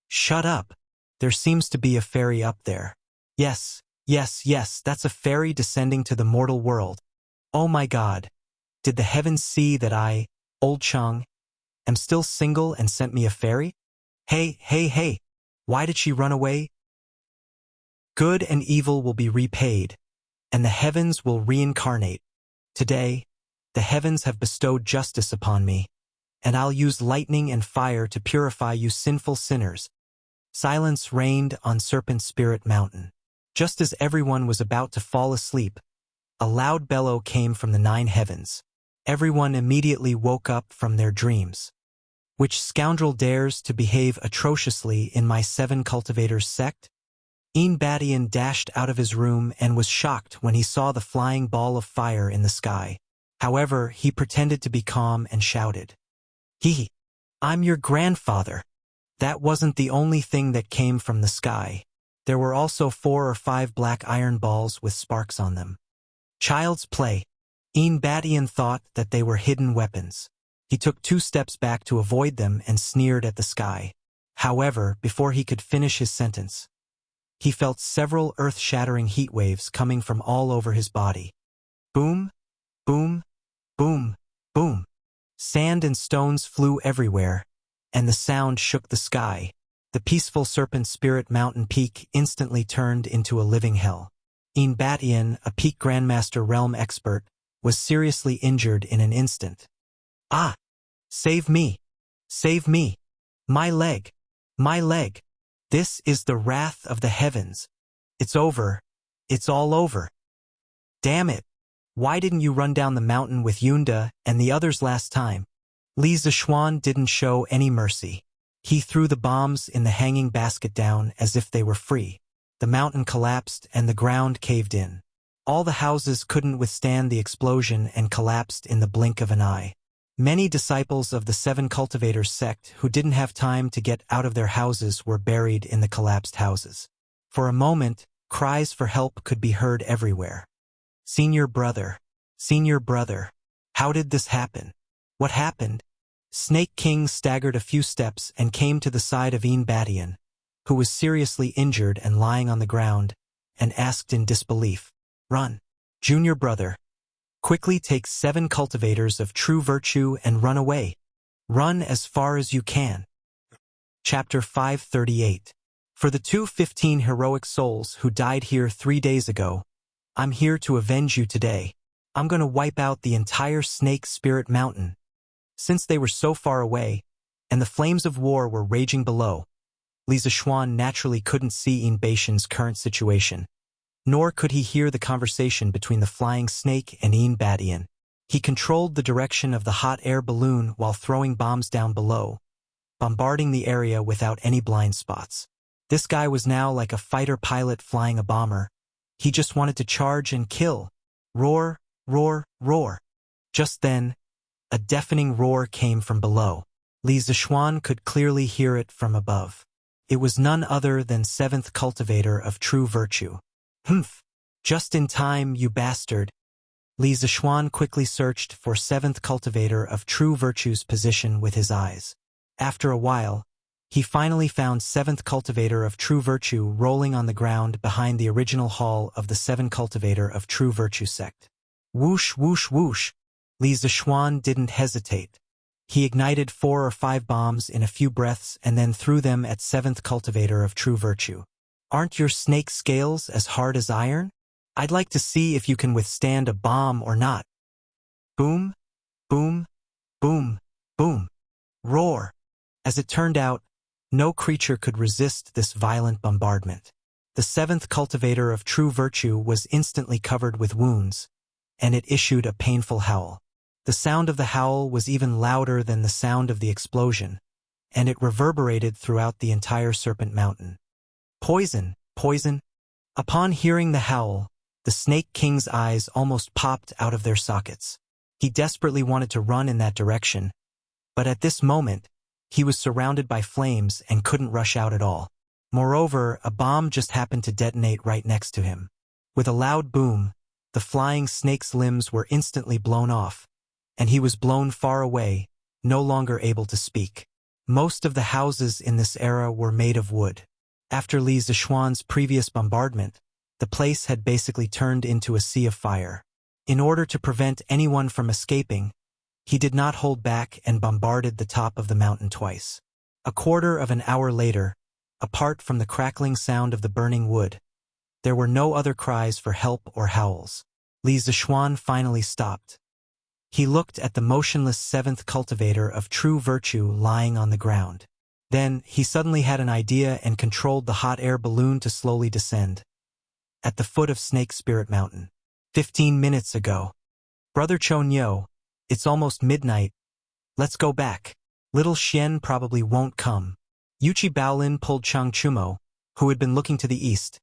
Shut up. There seems to be a fairy up there. Yes, that's a fairy descending to the mortal world. Oh my god. Did the heavens see that I, old Chang, am still single and sent me a fairy? Hey, hey, hey, why did she run away? Good and evil will be repaid, and the heavens will reincarnate. Today, the heavens have bestowed justice upon me, and I'll use lightning and fire to purify you sinful sinners. Silence reigned on Serpent Spirit Mountain. Just as everyone was about to fall asleep, a loud bellow came from the 9 heavens. Everyone immediately woke up from their dreams. Which scoundrel dares to behave atrociously in my 7 cultivators sect? Badian dashed out of his room and was shocked when he saw the flying ball of fire in the sky. However, he pretended to be calm and shouted, I'm your grandfather. That wasn't the only thing that came from the sky. There were also 4 or 5 black iron balls with sparks on them. Child's play. Badian thought that they were hidden weapons. He took 2 steps back to avoid them and sneered at the sky. However, before he could finish his sentence, he felt several earth-shattering heat waves coming from all over his body. Boom, boom, boom, boom. Sand and stones flew everywhere, and the sound shook the sky. The peaceful Serpent Spirit Mountain peak instantly turned into a living hell. Badian, a peak Grandmaster Realm expert, was seriously injured in an instant. Ah! Save me! Save me! My leg! My leg! This is the wrath of the heavens. It's over. It's all over. Damn it! Why didn't you run down the mountain with Yunda and the others last time? Li Zishuan didn't show any mercy. He threw the bombs in the hanging basket down as if they were free. The mountain collapsed and the ground caved in. All the houses couldn't withstand the explosion and collapsed in the blink of an eye. Many disciples of the 7 cultivators sect who didn't have time to get out of their houses were buried in the collapsed houses. For a moment, cries for help could be heard everywhere. Senior brother, how did this happen? What happened? Snake King staggered a few steps and came to the side of Badian, who was seriously injured and lying on the ground, and asked in disbelief, Run, junior brother. Quickly take 7 cultivators of true virtue and run away. Run as far as you can. Chapter 538. For the 215 heroic souls who died here 3 days ago, I'm here to avenge you today. I'm gonna wipe out the entire Snake Spirit Mountain. Since they were so far away, and the flames of war were raging below, Li Zishuan naturally couldn't see Baishan's current situation, nor could he hear the conversation between the flying snake and Badian. He controlled the direction of the hot air balloon while throwing bombs down below, bombarding the area without any blind spots. This guy was now like a fighter pilot flying a bomber. He just wanted to charge and kill. Roar, roar, roar. Just then, a deafening roar came from below. Li Zishuan could clearly hear it from above. It was none other than 7th cultivator of true virtue. Humph! Just in time, you bastard. Li Zishuan quickly searched for 7th cultivator of true virtue's position with his eyes. After a while, he finally found 7th cultivator of true virtue rolling on the ground behind the original hall of the 7 cultivator of true virtue sect. Whoosh, whoosh, whoosh. Li Zishuan didn't hesitate. He ignited 4 or 5 bombs in a few breaths and then threw them at 7th cultivator of true virtue. Aren't your snake scales as hard as iron? I'd like to see if you can withstand a bomb or not. Boom, boom, boom, boom. Roar. As it turned out, no creature could resist this violent bombardment. The 7th cultivator of true virtue was instantly covered with wounds, and it issued a painful howl. The sound of the howl was even louder than the sound of the explosion, and it reverberated throughout the entire Serpent Mountain. Poison, poison. Upon hearing the howl, the Snake King's eyes almost popped out of their sockets. He desperately wanted to run in that direction, but at this moment, he was surrounded by flames and couldn't rush out at all. Moreover, a bomb just happened to detonate right next to him. With a loud boom, the flying snake's limbs were instantly blown off, and he was blown far away, no longer able to speak. Most of the houses in this era were made of wood. After Li Zishuan's previous bombardment, the place had basically turned into a sea of fire. In order to prevent anyone from escaping, he did not hold back and bombarded the top of the mountain twice. A quarter of an hour later, apart from the crackling sound of the burning wood, there were no other cries for help or howls. Li Zishuan finally stopped. He looked at the motionless seventh cultivator of true virtue lying on the ground. Then, he suddenly had an idea and controlled the hot air balloon to slowly descend. At the foot of Snake Spirit Mountain. 15 minutes ago. Brother Chonyo, it's almost midnight. Let's go back. Little Xian probably won't come. Yuchi Baolin pulled Chang Chumo, who had been looking to the east.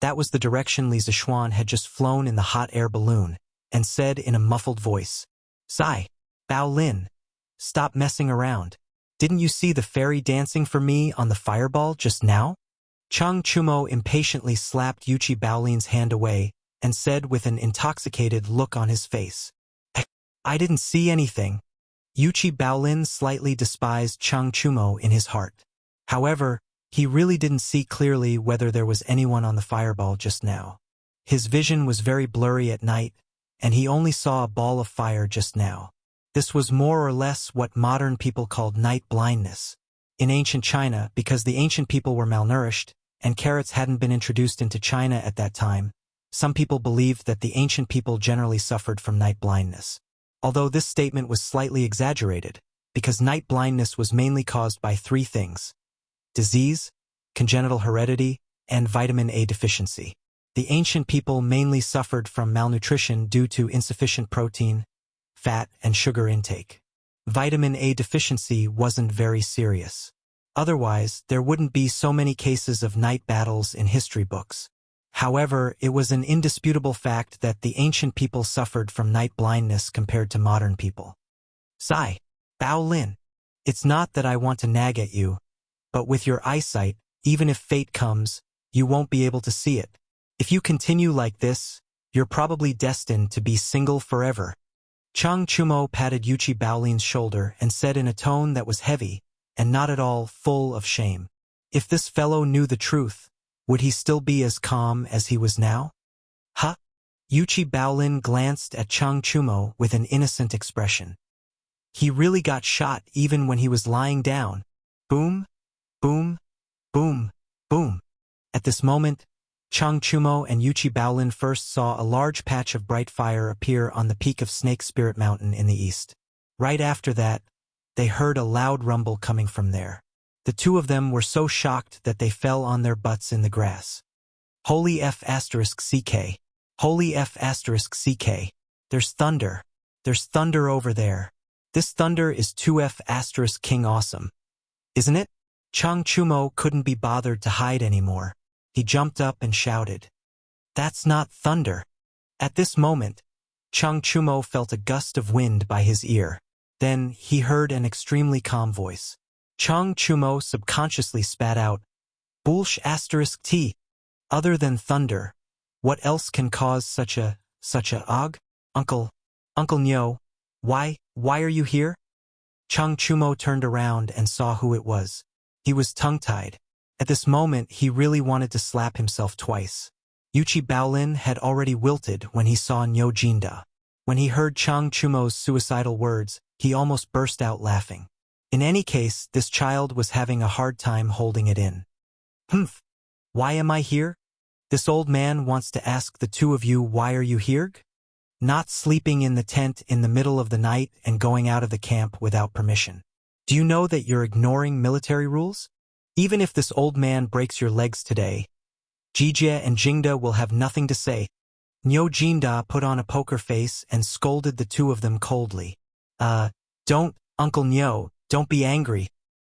That was the direction Li Zishuan had just flown in the hot air balloon, and said in a muffled voice, "Sai, Baolin, stop messing around. Didn't you see the fairy dancing for me on the fireball just now?" Chang Chumo impatiently slapped Yuchi Baolin's hand away and said with an intoxicated look on his face, "I didn't see anything." Yuchi Baolin slightly despised Chang Chumo in his heart. However, he really didn't see clearly whether there was anyone on the fireball just now. His vision was very blurry at night, and he only saw a ball of fire just now. This was more or less what modern people called night blindness. In ancient China, because the ancient people were malnourished, and carrots hadn't been introduced into China at that time, some people believed that the ancient people generally suffered from night blindness. Although this statement was slightly exaggerated, because night blindness was mainly caused by three things: disease, congenital heredity, and vitamin A deficiency. The ancient people mainly suffered from malnutrition due to insufficient protein, fat, and sugar intake. Vitamin A deficiency wasn't very serious. Otherwise, there wouldn't be so many cases of night battles in history books. However, it was an indisputable fact that the ancient people suffered from night blindness compared to modern people. Sai, Baolin, it's not that I want to nag at you, but with your eyesight, even if fate comes, you won't be able to see it. If you continue like this, you're probably destined to be single forever. Chang Chumo patted Yuchi Baolin's shoulder and said in a tone that was heavy and not at all full of shame, "If this fellow knew the truth, would he still be as calm as he was now?" Huh? Yuchi Baolin glanced at Chang Chumo with an innocent expression. He really got shot even when he was lying down. Boom, boom, boom, boom. At this moment, Chang Chumo and Yuchi Baolin first saw a large patch of bright fire appear on the peak of Snake Spirit Mountain in the east. Right after that, they heard a loud rumble coming from there. The two of them were so shocked that they fell on their butts in the grass. Holy F***CK. Holy F***CK. There's thunder. There's thunder over there. This thunder is 2F** King Awesome. Isn't it? Chang Chumo couldn't be bothered to hide anymore. He jumped up and shouted, "That's not thunder." At this moment, Chang Chumo felt a gust of wind by his ear. Then he heard an extremely calm voice. Chang Chumo subconsciously spat out, "Bullsh**T. Other than thunder, what else can cause such a og? Uncle Nyo, why are you here?" Chang Chumo turned around and saw who it was. He was tongue-tied. At this moment, he really wanted to slap himself twice. Yuchi Baolin had already wilted when he saw Nyo Jinda. When he heard Chang Chumo's suicidal words, he almost burst out laughing. In any case, this child was having a hard time holding it in. "Humph! Why am I here? This old man wants to ask the two of you, why are you here? Not sleeping in the tent in the middle of the night and going out of the camp without permission. Do you know that you're ignoring military rules? Even if this old man breaks your legs today, Jijie and Jingda will have nothing to say." Nyo Jinda put on a poker face and scolded the two of them coldly. Don't, Uncle Nyo, don't be angry.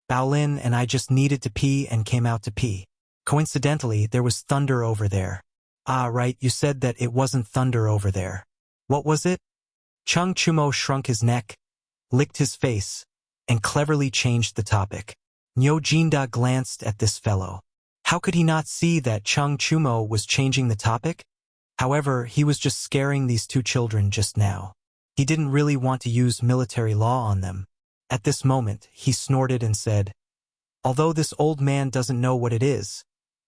Baolin and I just needed to pee and came out to pee. Coincidentally, there was thunder over there." "Ah, right, you said that it wasn't thunder over there. What was it?" Chang Chumo shrunk his neck, licked his face, and cleverly changed the topic. Nyo Jinda glanced at this fellow. How could he not see that Chang Chumo was changing the topic? However, he was just scaring these two children just now. He didn't really want to use military law on them. At this moment, he snorted and said, "Although this old man doesn't know what it is,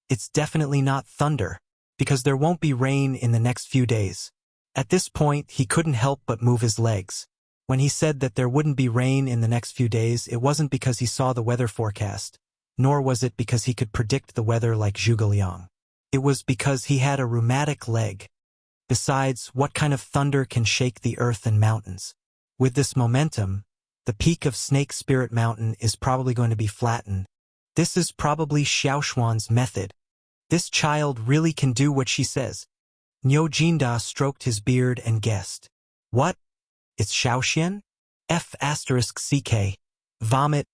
it's definitely not thunder, because there won't be rain in the next few days. At this point, he couldn't help but move his legs. When he said that there wouldn't be rain in the next few days, it wasn't because he saw the weather forecast, nor was it because he could predict the weather like Zhuge Liang. It was because he had a rheumatic leg. Besides, what kind of thunder can shake the earth and mountains? With this momentum, the peak of Snake Spirit Mountain is probably going to be flattened. This is probably Xiaoshuan's method. This child really can do what she says. Niu Jinda stroked his beard and guessed. What? It's Xiaoxian? F***ck. Vomit.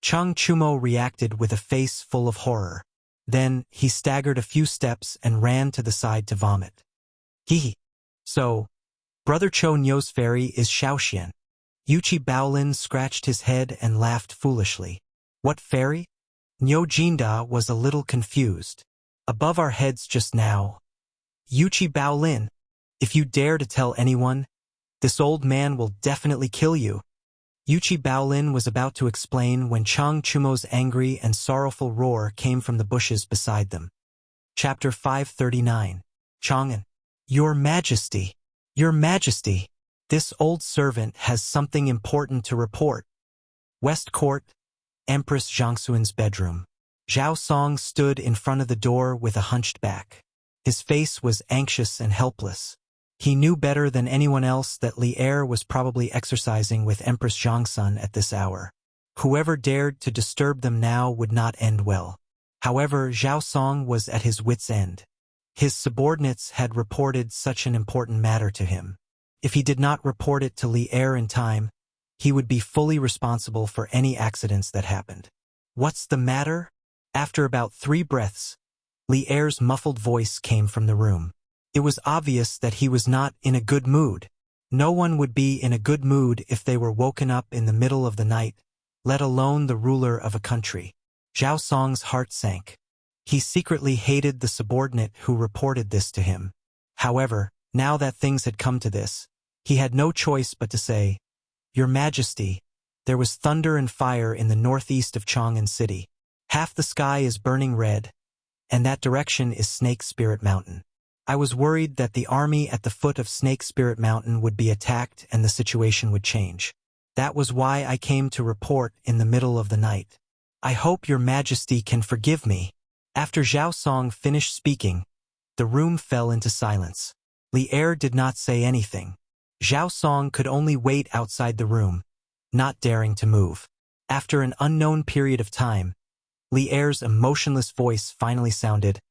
Cheng Chumo reacted with a face full of horror. Then, he staggered a few steps and ran to the side to vomit. Hee. So, Brother Cho Niu's fairy is Xiaoxian. Yuchi Baolin scratched his head and laughed foolishly. What fairy? Niu Jinda was a little confused. Above our heads just now. Yuchi Baolin, if you dare to tell anyone, this old man will definitely kill you. Yuchi Baolin was about to explain when Cheng Chumo's angry and sorrowful roar came from the bushes beside them. Chapter 539. Chang'an. Your Majesty. Your Majesty. This old servant has something important to report. West Court, Empress Zhangxuan's bedroom. Zhao Song stood in front of the door with a hunched back. His face was anxious and helpless. He knew better than anyone else that Li Er was probably exercising with Empress Zhangxun at this hour. Whoever dared to disturb them now would not end well. However, Zhao Song was at his wits' end. His subordinates had reported such an important matter to him. If he did not report it to Li Er in time, he would be fully responsible for any accidents that happened. What's the matter? After about 3 breaths, Li Er's muffled voice came from the room. It was obvious that he was not in a good mood. No one would be in a good mood if they were woken up in the middle of the night, let alone the ruler of a country. Zhao Song's heart sank. He secretly hated the subordinate who reported this to him. However, now that things had come to this, he had no choice but to say, Your Majesty, there was thunder and fire in the northeast of Chang'an City. Half the sky is burning red, and that direction is Snake Spirit Mountain. I was worried that the army at the foot of Snake Spirit Mountain would be attacked and the situation would change. That was why I came to report in the middle of the night. I hope Your Majesty can forgive me. After Zhao Song finished speaking, the room fell into silence. Li Er did not say anything. Zhao Song could only wait outside the room, not daring to move. After an unknown period of time, Li Er's emotionless voice finally sounded,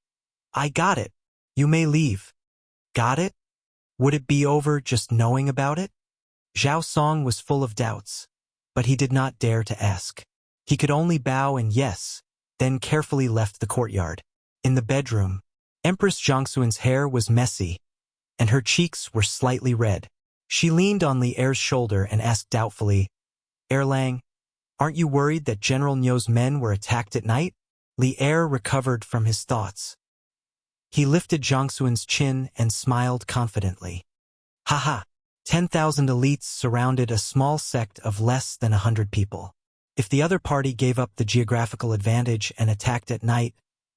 I got it. You may leave. Got it? Would it be over just knowing about it? Zhao Song was full of doubts, but he did not dare to ask. He could only bow and yes, then carefully left the courtyard. In the bedroom, Empress Zhangxuan's hair was messy, and her cheeks were slightly red. She leaned on Li Er's shoulder and asked doubtfully, Erlang, aren't you worried that General Niu's men were attacked at night? Li Er recovered from his thoughts. He lifted Zhangxuan's chin and smiled confidently. Haha, 10,000 elites surrounded a small sect of less than 100 people. If the other party gave up the geographical advantage and attacked at night,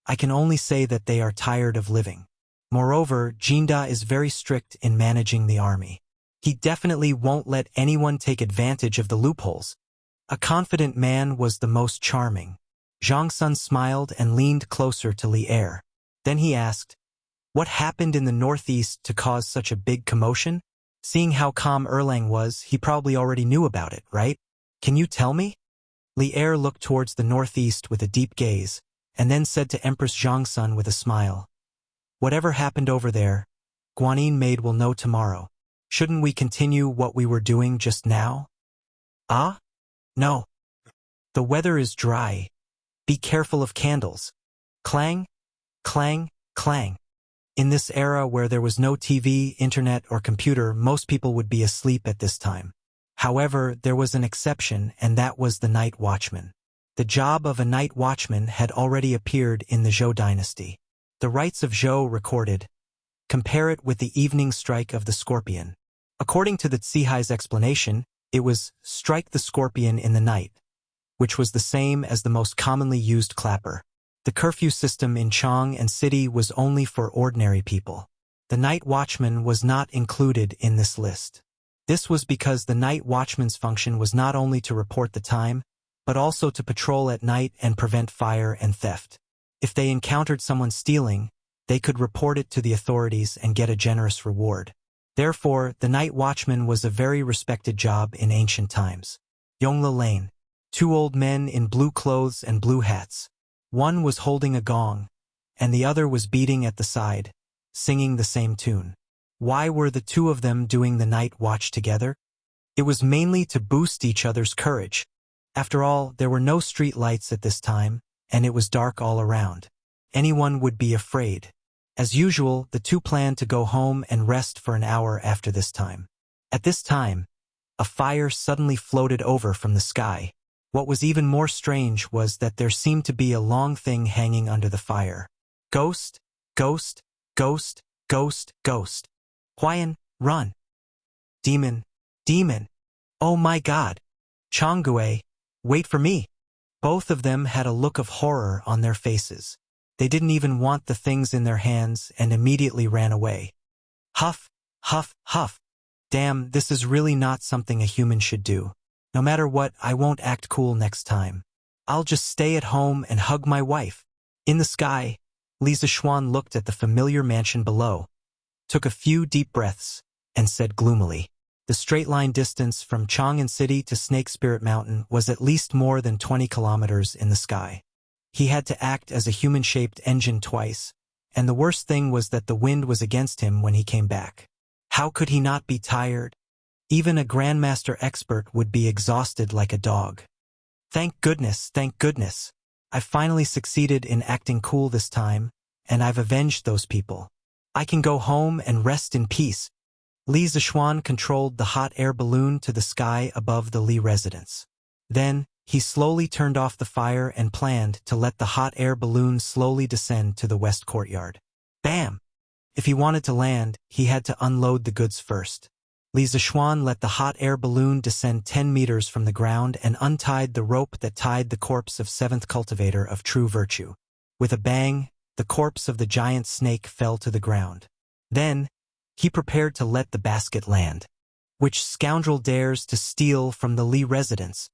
I can only say that they are tired of living. Moreover, Jinda is very strict in managing the army. He definitely won't let anyone take advantage of the loopholes. A confident man was the most charming. Zhangxun smiled and leaned closer to Li Er. Then he asked, What happened in the northeast to cause such a big commotion? Seeing how calm Erlang was, he probably already knew about it, right? Can you tell me? Li Er looked towards the northeast with a deep gaze, and then said to Empress Zhangxun with a smile, Whatever happened over there, Guanyin Maid will know tomorrow. Shouldn't we continue what we were doing just now? Ah? No. The weather is dry. Be careful of candles. Clang, clang, clang. In this era where there was no TV, internet, or computer, most people would be asleep at this time. However, there was an exception, and that was the night watchman. The job of a night watchman had already appeared in the Zhou dynasty. The rites of Zhou recorded, compare it with the evening strike of the scorpion. According to the Tsihai's explanation, it was strike the scorpion in the night, which was the same as the most commonly used clapper. The curfew system in Chang'an City was only for ordinary people. The night watchman was not included in this list. This was because the night watchman's function was not only to report the time, but also to patrol at night and prevent fire and theft. If they encountered someone stealing, they could report it to the authorities and get a generous reward. Therefore, the night watchman was a very respected job in ancient times. Yongla Lane. 2 old men in blue clothes and blue hats. One was holding a gong, and the other was beating at the side, singing the same tune. Why were the 2 of them doing the night watch together? It was mainly to boost each other's courage. After all, there were no street lights at this time, and it was dark all around. Anyone would be afraid. As usual, the 2 planned to go home and rest for an hour after this time. At this time, a fire suddenly floated over from the sky. What was even more strange was that there seemed to be a long thing hanging under the fire. Ghost, ghost, ghost, ghost, ghost. Huayan, run. Demon, demon. Oh my God. Changgue, wait for me. Both of them had a look of horror on their faces. They didn't even want the things in their hands and immediately ran away. Huff, huff, huff. Damn, this is really not something a human should do. No matter what, I won't act cool next time. I'll just stay at home and hug my wife. In the sky, Li Zixuan looked at the familiar mansion below, took a few deep breaths, and said gloomily, the straight-line distance from Chang'an City to Snake Spirit Mountain was at least more than 20 kilometers in the sky. He had to act as a human-shaped engine twice, and the worst thing was that the wind was against him when he came back. How could he not be tired? Even a Grandmaster expert would be exhausted like a dog. Thank goodness, thank goodness. I finally succeeded in acting cool this time, and I've avenged those people. I can go home and rest in peace. Li Zixuan controlled the hot air balloon to the sky above the Li residence. Then, he slowly turned off the fire and planned to let the hot air balloon slowly descend to the west courtyard. Bam! If he wanted to land, he had to unload the goods first. Li Zixuan let the hot air balloon descend 10 meters from the ground and untied the rope that tied the corpse of 7th cultivator of true virtue. With a bang, the corpse of the giant snake fell to the ground. Then, he prepared to let the basket land. Which scoundrel dares to steal from the Li residence?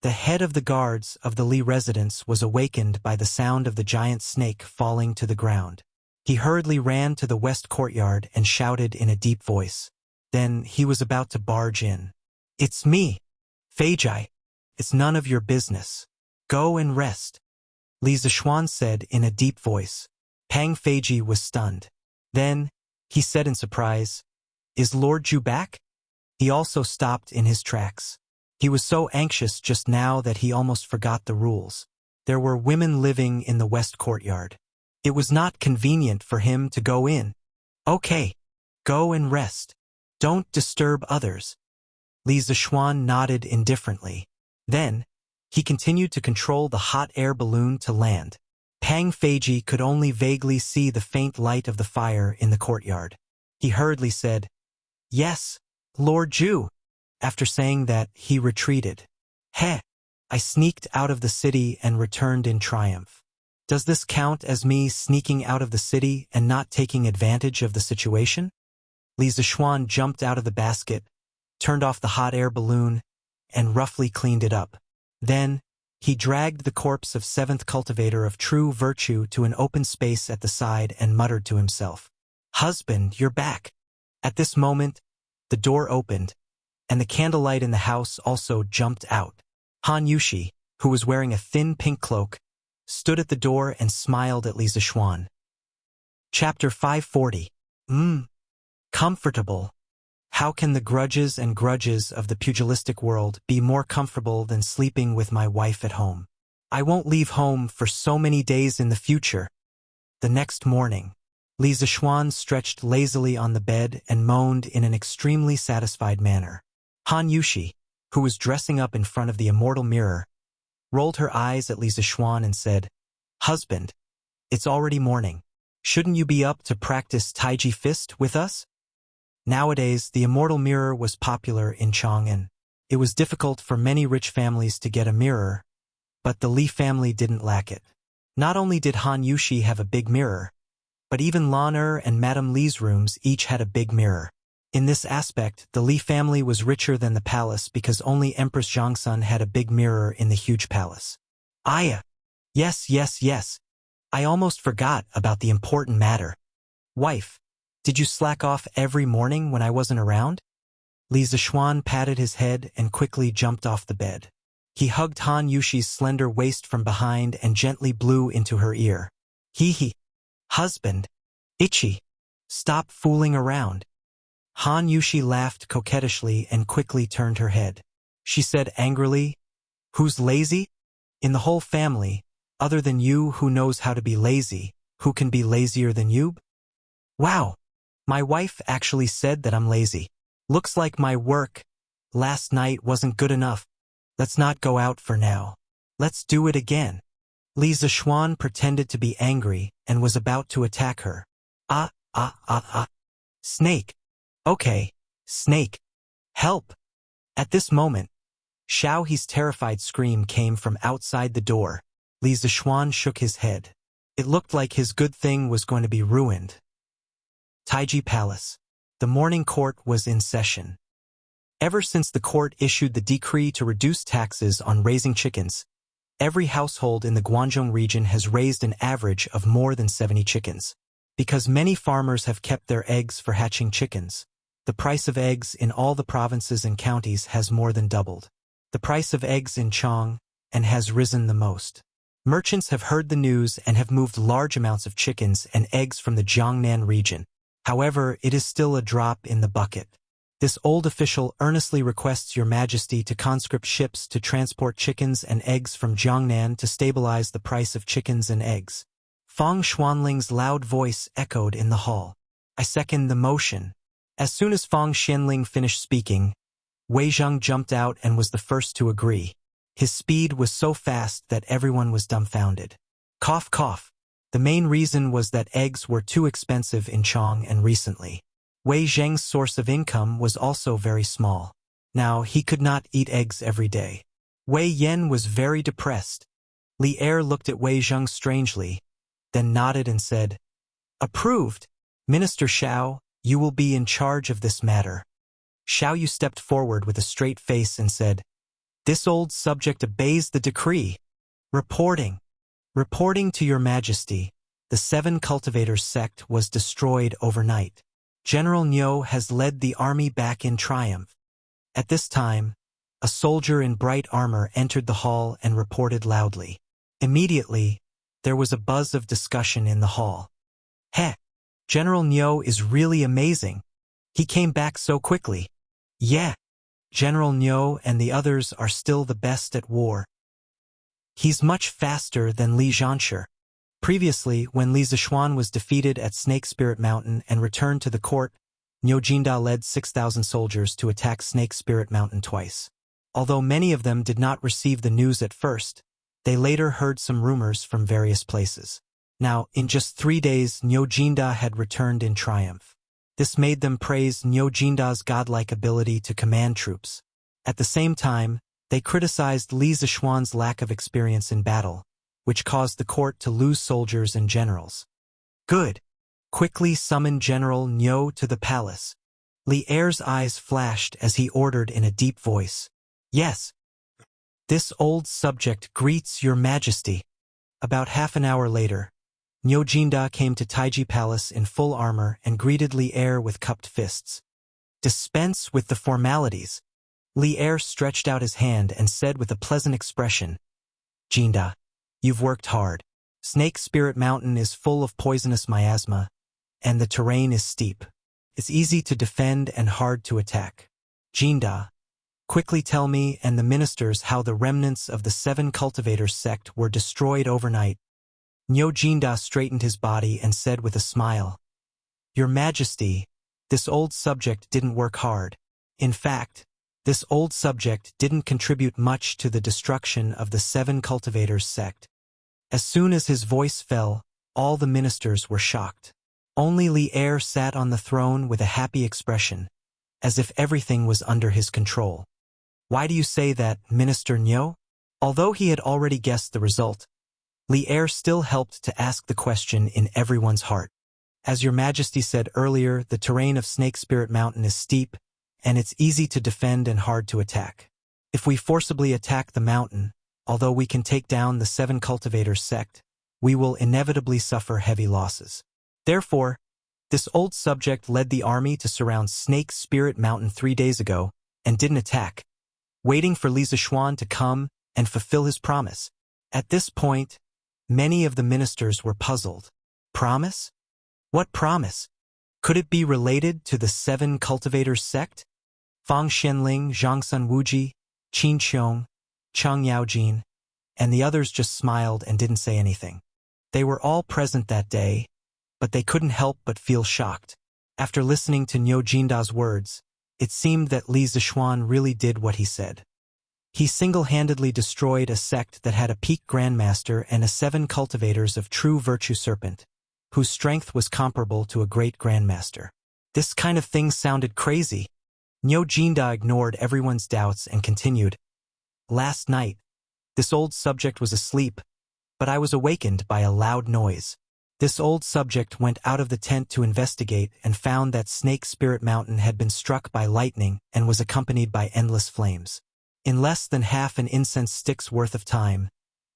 The head of the guards of the Li residence was awakened by the sound of the giant snake falling to the ground. He hurriedly ran to the west courtyard and shouted in a deep voice. Then he was about to barge in. It's me, Feijai. It's none of your business. Go and rest. Li Zixuan said in a deep voice. Pang Feiji was stunned. Then, he said in surprise, Is Lord Zhu back? He also stopped in his tracks. He was so anxious just now that he almost forgot the rules. There were women living in the west courtyard. It was not convenient for him to go in. Okay, go and rest. Don't disturb others. Li Zixuan nodded indifferently. Then, he continued to control the hot air balloon to land. Pang Feiji could only vaguely see the faint light of the fire in the courtyard. He hurriedly said, Yes, Lord Zhu. After saying that, he retreated. Heh, I sneaked out of the city and returned in triumph. Does this count as me sneaking out of the city and not taking advantage of the situation? Li Zixuan jumped out of the basket, turned off the hot air balloon, and roughly cleaned it up. Then, he dragged the corpse of 7th cultivator of true virtue to an open space at the side and muttered to himself, Husband, you're back. At this moment, the door opened, and the candlelight in the house also jumped out. Han Yushi, who was wearing a thin pink cloak, stood at the door and smiled at Li Zixuan. Chapter 540. Comfortable. How can the grudges and grudges of the pugilistic world be more comfortable than sleeping with my wife at home? I won't leave home for so many days in the future. The next morning, Li Zixuan stretched lazily on the bed and moaned in an extremely satisfied manner. Han Yushi, who was dressing up in front of the immortal mirror, rolled her eyes at Li Zixuan and said, Husband, it's already morning. Shouldn't you be up to practice Taiji Fist with us? Nowadays, the immortal mirror was popular in Chang'an. It was difficult for many rich families to get a mirror, but the Li family didn't lack it. Not only did Han Yushi have a big mirror, but even Lan Er and Madame Li's rooms each had a big mirror. In this aspect, the Li family was richer than the palace because only Empress Zhongsun had a big mirror in the huge palace. Yes. I almost forgot about the important matter. Wife, did you slack off every morning when I wasn't around? Li Zishuan patted his head and quickly jumped off the bed. He hugged Han Yushi's slender waist from behind and gently blew into her ear. Hee. Husband. Itchy. Stop fooling around. Han Yushi laughed coquettishly and quickly turned her head. She said angrily, "Who's lazy? In the whole family, other than you who knows how to be lazy, who can be lazier than you?" Wow, my wife actually said that I'm lazy. Looks like my work last night wasn't good enough. Let's not go out for now. Let's do it again. Li Zishuan pretended to be angry and was about to attack her. Snake. Okay, snake. Help. At this moment, Xiao He's terrified scream came from outside the door. Li Zishuan shook his head. It looked like his good thing was going to be ruined. Taiji Palace. The morning court was in session. Ever since the court issued the decree to reduce taxes on raising chickens, every household in the Guangzhou region has raised an average of more than 70 chickens. Because many farmers have kept their eggs for hatching chickens, the price of eggs in all the provinces and counties has more than doubled. The price of eggs in Chong and has risen the most. Merchants have heard the news and have moved large amounts of chickens and eggs from the Jiangnan region. However, it is still a drop in the bucket. This old official earnestly requests Your Majesty to conscript ships to transport chickens and eggs from Jiangnan to stabilize the price of chickens and eggs. Fang Xuanling's loud voice echoed in the hall. I second the motion. As soon as Fang Xianling finished speaking, Wei Zheng jumped out and was the first to agree. His speed was so fast that everyone was dumbfounded. Cough, cough. The main reason was that eggs were too expensive in Chong and recently. Wei Zheng's source of income was also very small. Now he could not eat eggs every day. Wei Yan was very depressed. Li Er looked at Wei Zheng strangely, then nodded and said, Approved. Minister Xiao, you will be in charge of this matter. Xiao Yu stepped forward with a straight face and said, This old subject obeys the decree. Reporting to Your Majesty, the 7 cultivators sect was destroyed overnight. General Niu has led the army back in triumph. At this time, a soldier in bright armor entered the hall and reported loudly. Immediately, there was a buzz of discussion in the hall. Heh, General Niu is really amazing. He came back so quickly. Yeah, General Niu and the others are still the best at war. He's much faster than Li Zhanshi. Previously, when Li Zishuan was defeated at Snake Spirit Mountain and returned to the court, Niu Jinda led 6,000 soldiers to attack Snake Spirit Mountain twice. Although many of them did not receive the news at first, they later heard some rumors from various places. Now, in just 3 days, Niu Jinda had returned in triumph. This made them praise Niu Jinda's godlike ability to command troops. At the same time, they criticized Li Zishuan's lack of experience in battle, which caused the court to lose soldiers and generals. Good. Quickly summon General Niu to the palace. Li Er's eyes flashed as he ordered in a deep voice. Yes. This old subject greets Your Majesty. About half an hour later, Niu Jinda came to Taiji Palace in full armor and greeted Li Er with cupped fists. Dispense with the formalities. Li Er stretched out his hand and said with a pleasant expression, Jinda, you've worked hard. Snake Spirit Mountain is full of poisonous miasma, and the terrain is steep. It's easy to defend and hard to attack. Jinda, quickly tell me and the ministers how the remnants of the 7 cultivators sect were destroyed overnight. Niu Jinda straightened his body and said with a smile, Your Majesty, this old subject didn't work hard. In fact, this old subject didn't contribute much to the destruction of the 7 cultivators sect. As soon as his voice fell, all the ministers were shocked. Only Li Er sat on the throne with a happy expression, as if everything was under his control. Why do you say that, Minister Niu? Although he had already guessed the result, Li Er still helped to ask the question in everyone's heart. As your majesty said earlier, the terrain of Snake Spirit Mountain is steep, and it's easy to defend and hard to attack. If we forcibly attack the mountain, although we can take down the 7 cultivators sect, we will inevitably suffer heavy losses. Therefore, this old subject led the army to surround Snake Spirit Mountain 3 days ago and didn't attack, waiting for Li Zishuan to come and fulfill his promise. At this point, many of the ministers were puzzled. Promise? What promise? Could it be related to the 7 cultivators sect? Fang Xianling, Zhang Sun Wuji, Qin Qiong, Cheng Yaojin, and the others just smiled and didn't say anything. They were all present that day, but they couldn't help but feel shocked. After listening to Niu Jinda's words, it seemed that Li Zishuan really did what he said. He single-handedly destroyed a sect that had a peak grandmaster and 7 cultivators of true virtue serpent, whose strength was comparable to a great grandmaster. This kind of thing sounded crazy. Niu Jinda ignored everyone's doubts and continued. Last night, this old subject was asleep, but I was awakened by a loud noise. This old subject went out of the tent to investigate and found that Snake Spirit Mountain had been struck by lightning and was accompanied by endless flames. In less than half an incense stick's worth of time,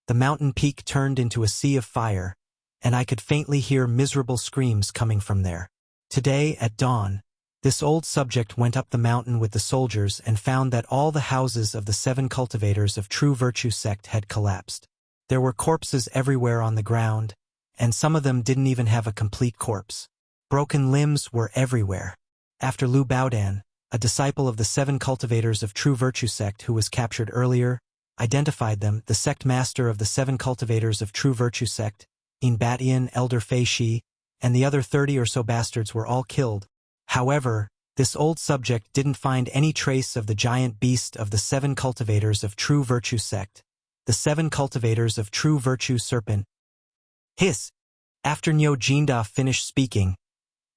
the mountain peak turned into a sea of fire, and I could faintly hear miserable screams coming from there. Today, at dawn, this old subject went up the mountain with the soldiers and found that all the houses of the 7 cultivators of true virtue sect had collapsed. There were corpses everywhere on the ground, and some of them didn't even have a complete corpse. Broken limbs were everywhere. After Lu Baodan, a disciple of the 7 cultivators of true virtue sect who was captured earlier, identified them, the sect master of the 7 cultivators of true virtue sect, In Batian, Elder Fei Shi, and the other 30 or so bastards were all killed. However, this old subject didn't find any trace of the giant beast of the 7 cultivators of true virtue sect, the 7 cultivators of true virtue serpent. Hiss! After Niu Jinda finished speaking,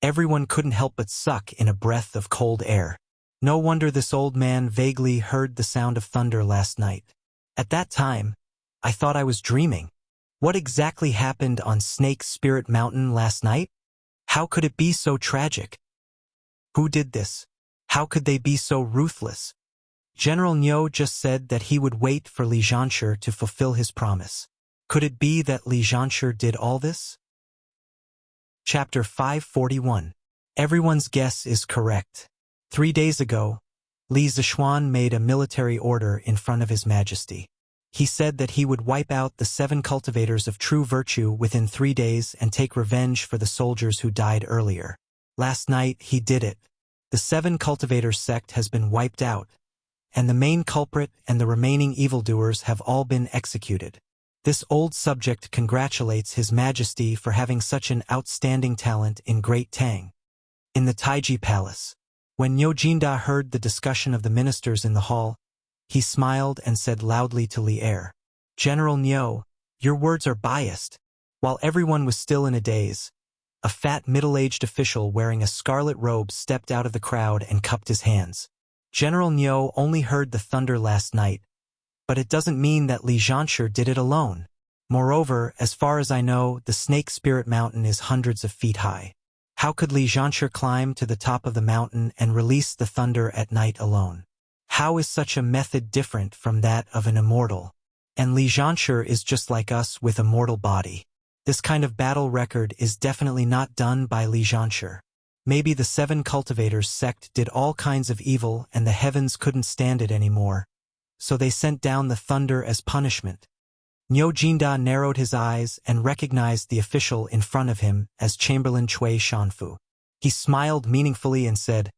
everyone couldn't help but suck in a breath of cold air. No wonder this old man vaguely heard the sound of thunder last night. At that time, I thought I was dreaming. What exactly happened on Snake Spirit Mountain last night? How could it be so tragic? Who did this? How could they be so ruthless? General Niu just said that he would wait for Li Zhanshi to fulfill his promise. Could it be that Li Zhanshi did all this? Chapter 541. Everyone's guess is correct. 3 days ago, Li Zishuan made a military order in front of His Majesty. He said that he would wipe out the 7 cultivators of true virtue within 3 days and take revenge for the soldiers who died earlier. Last night, he did it. The 7 cultivators sect has been wiped out, and the main culprit and the remaining evildoers have all been executed. This old subject congratulates His Majesty for having such an outstanding talent in Great Tang. In the Taiji Palace, when Niu Jinda heard the discussion of the ministers in the hall, he smiled and said loudly to Li Er, "General Niu, your words are biased." While everyone was still in a daze, a fat middle-aged official wearing a scarlet robe stepped out of the crowd and cupped his hands. General Niu only heard the thunder last night, but it doesn't mean that Li Zhanshi did it alone. Moreover, as far as I know, the Snake Spirit Mountain is hundreds of feet high. How could Li Zhanshi climb to the top of the mountain and release the thunder at night alone? How is such a method different from that of an immortal? And Li Zhanshi is just like us with a mortal body. This kind of battle record is definitely not done by Li Zhanshi. Maybe the 7 cultivators sect did all kinds of evil and the heavens couldn't stand it anymore, so they sent down the thunder as punishment. Niu Jinda narrowed his eyes and recognized the official in front of him as Chamberlain Cui Shanfu. He smiled meaningfully and said,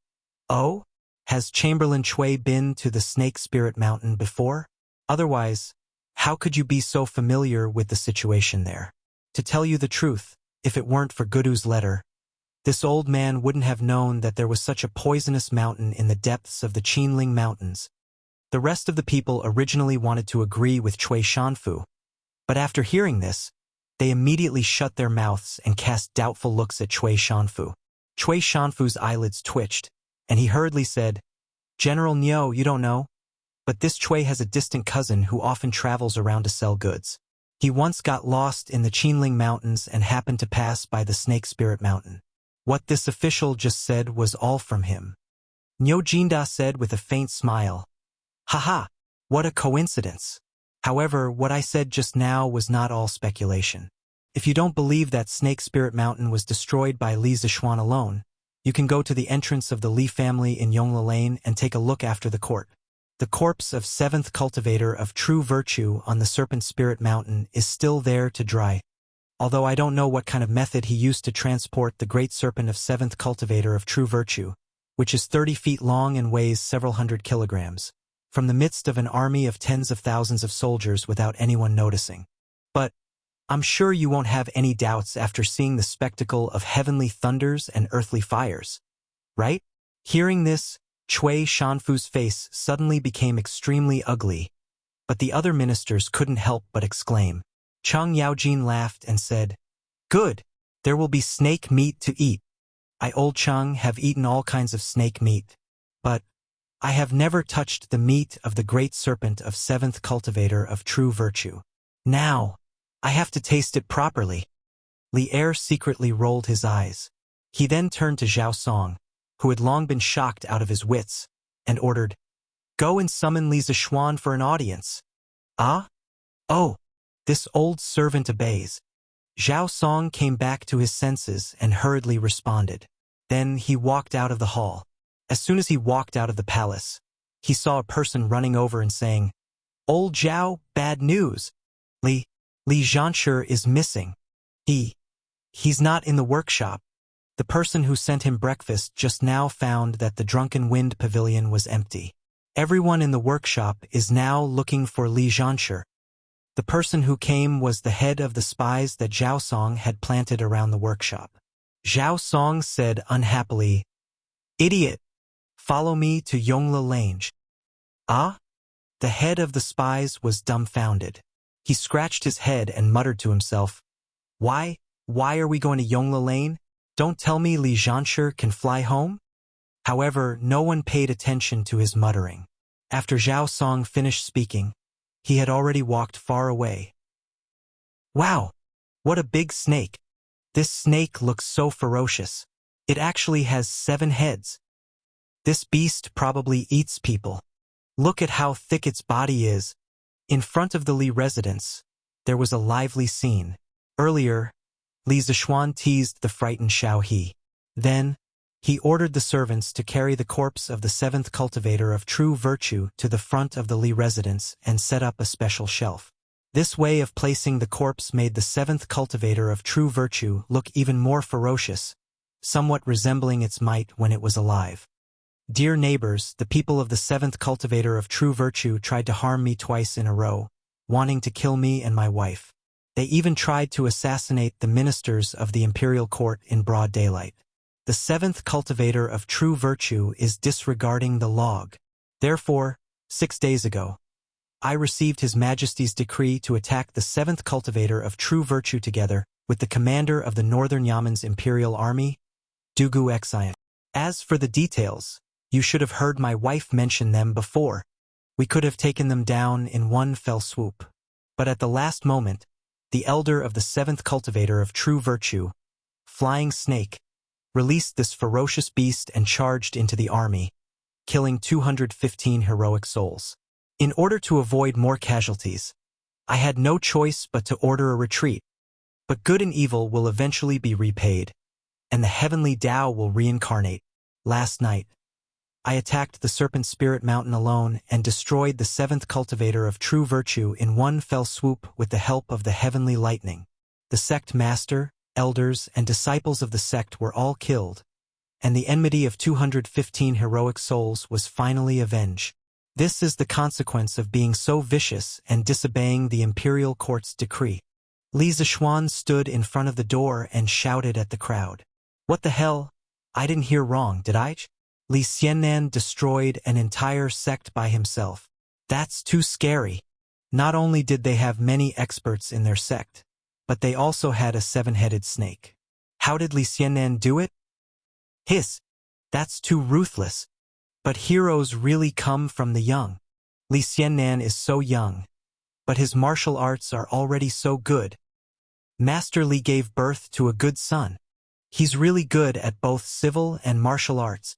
"Oh? Has Chamberlain Cui been to the Snake Spirit Mountain before? Otherwise, how could you be so familiar with the situation there?" To tell you the truth, if it weren't for Gudu's letter, this old man wouldn't have known that there was such a poisonous mountain in the depths of the Qinling Mountains. The rest of the people originally wanted to agree with Cui Shanfu, but after hearing this, they immediately shut their mouths and cast doubtful looks at Cui Shanfu. Cui Shanfu's eyelids twitched, and he hurriedly said, "General Niu, you don't know, but this Cui has a distant cousin who often travels around to sell goods. He once got lost in the Qinling Mountains and happened to pass by the Snake Spirit Mountain. What this official just said was all from him. Niu Jinda said with a faint smile. Haha, what a coincidence. However, what I said just now was not all speculation. If you don't believe that Snake Spirit Mountain was destroyed by Li Zishuan alone, you can go to the entrance of the Li family in Yongla Lane and take a look after the court. The corpse of 7th cultivator of true virtue on the Serpent Spirit Mountain is still there to dry. Although I don't know what kind of method he used to transport the great serpent of 7th cultivator of true virtue, which is 30 feet long and weighs several hundred kilograms, from the midst of an army of tens of thousands of soldiers without anyone noticing. But I'm sure you won't have any doubts after seeing the spectacle of heavenly thunders and earthly fires, right? Hearing this, Cui Shanfu's face suddenly became extremely ugly, but the other ministers couldn't help but exclaim. Cheng Yaojin laughed and said, "Good, there will be snake meat to eat. I, old Cheng, have eaten all kinds of snake meat, but I have never touched the meat of the great serpent of 7th cultivator of true virtue. Now, I have to taste it properly." Li Er secretly rolled his eyes. He then turned to Zhao Song, who had long been shocked out of his wits, and ordered, "Go and summon Li Zishuan for an audience." "Ah? Oh, this old servant obeys." Zhao Song came back to his senses and hurriedly responded. Then he walked out of the hall. As soon as he walked out of the palace, he saw a person running over and saying, "Old Zhao, bad news. Li Zhanshe is missing. He's not in the workshop." The person who sent him breakfast just now found that the Drunken Wind Pavilion was empty. Everyone in the workshop is now looking for Li Zhanshe. The person who came was the head of the spies that Zhao Song had planted around the workshop. Zhao Song said unhappily, "Idiot! Follow me to Yongla Lane." "Ah?" The head of the spies was dumbfounded. He scratched his head and muttered to himself, Why are we going to Yongla Lane? Don't tell me Li Zhanshe can fly home?" However, no one paid attention to his muttering. After Zhao Song finished speaking, he had already walked far away. "Wow! What a big snake! This snake looks so ferocious. It actually has 7 heads. This beast probably eats people. Look at how thick its body is." In front of the Li residence, there was a lively scene. Earlier, Li Zishuan teased the frightened Xiao He. Then, he ordered the servants to carry the corpse of the 7th cultivator of true virtue to the front of the Li residence and set up a special shelf. This way of placing the corpse made the 7th cultivator of true virtue look even more ferocious, somewhat resembling its might when it was alive. "Dear neighbors, the people of the 7th cultivator of true virtue tried to harm me twice in a row, wanting to kill me and my wife. They even tried to assassinate the ministers of the imperial court in broad daylight. The 7th cultivator of true virtue is disregarding the log. Therefore, 6 days ago, I received His Majesty's decree to attack the 7th cultivator of true virtue together with the commander of the Northern Yamen's imperial army, Dugu Xian. As for the details, you should have heard my wife mention them before. We could have taken them down in one fell swoop. But at the last moment, the elder of the 7th cultivator of true virtue, Flying Snake, released this ferocious beast and charged into the army, killing 215 heroic souls. In order to avoid more casualties, I had no choice but to order a retreat. But good and evil will eventually be repaid, and the heavenly Tao will reincarnate. Last night, I attacked the Serpent Spirit Mountain alone and destroyed the 7th cultivator of true virtue in one fell swoop with the help of the heavenly lightning. The sect master, elders, and disciples of the sect were all killed, and the enmity of 215 heroic souls was finally avenged. This is the consequence of being so vicious and disobeying the imperial court's decree. Li Zishuan stood in front of the door and shouted at the crowd. "What the hell? I didn't hear wrong, did I? Li Xiannan destroyed an entire sect by himself. That's too scary. Not only did they have many experts in their sect, but they also had a 7-headed snake. How did Li Xiannan do it? Hiss, that's too ruthless. But heroes really come from the young. Li Xiannan is so young, but his martial arts are already so good. Master Li gave birth to a good son. He's really good at both civil and martial arts.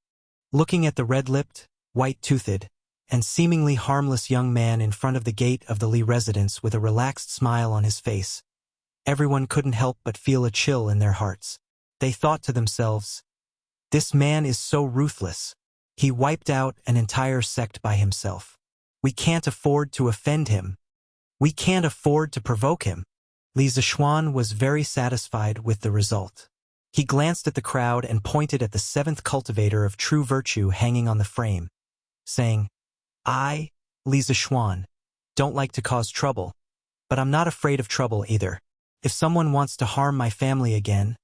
Looking at the red-lipped, white-toothed, and seemingly harmless young man in front of the gate of the Li residence with a relaxed smile on his face, everyone couldn't help but feel a chill in their hearts. They thought to themselves, "This man is so ruthless. He wiped out an entire sect by himself. We can't afford to offend him. We can't afford to provoke him." Li Zishuan was very satisfied with the result. He glanced at the crowd and pointed at the seventh cultivator of true virtue hanging on the frame, saying, "I, Li Zishuan, don't like to cause trouble, but I'm not afraid of trouble either. If someone wants to harm my family again,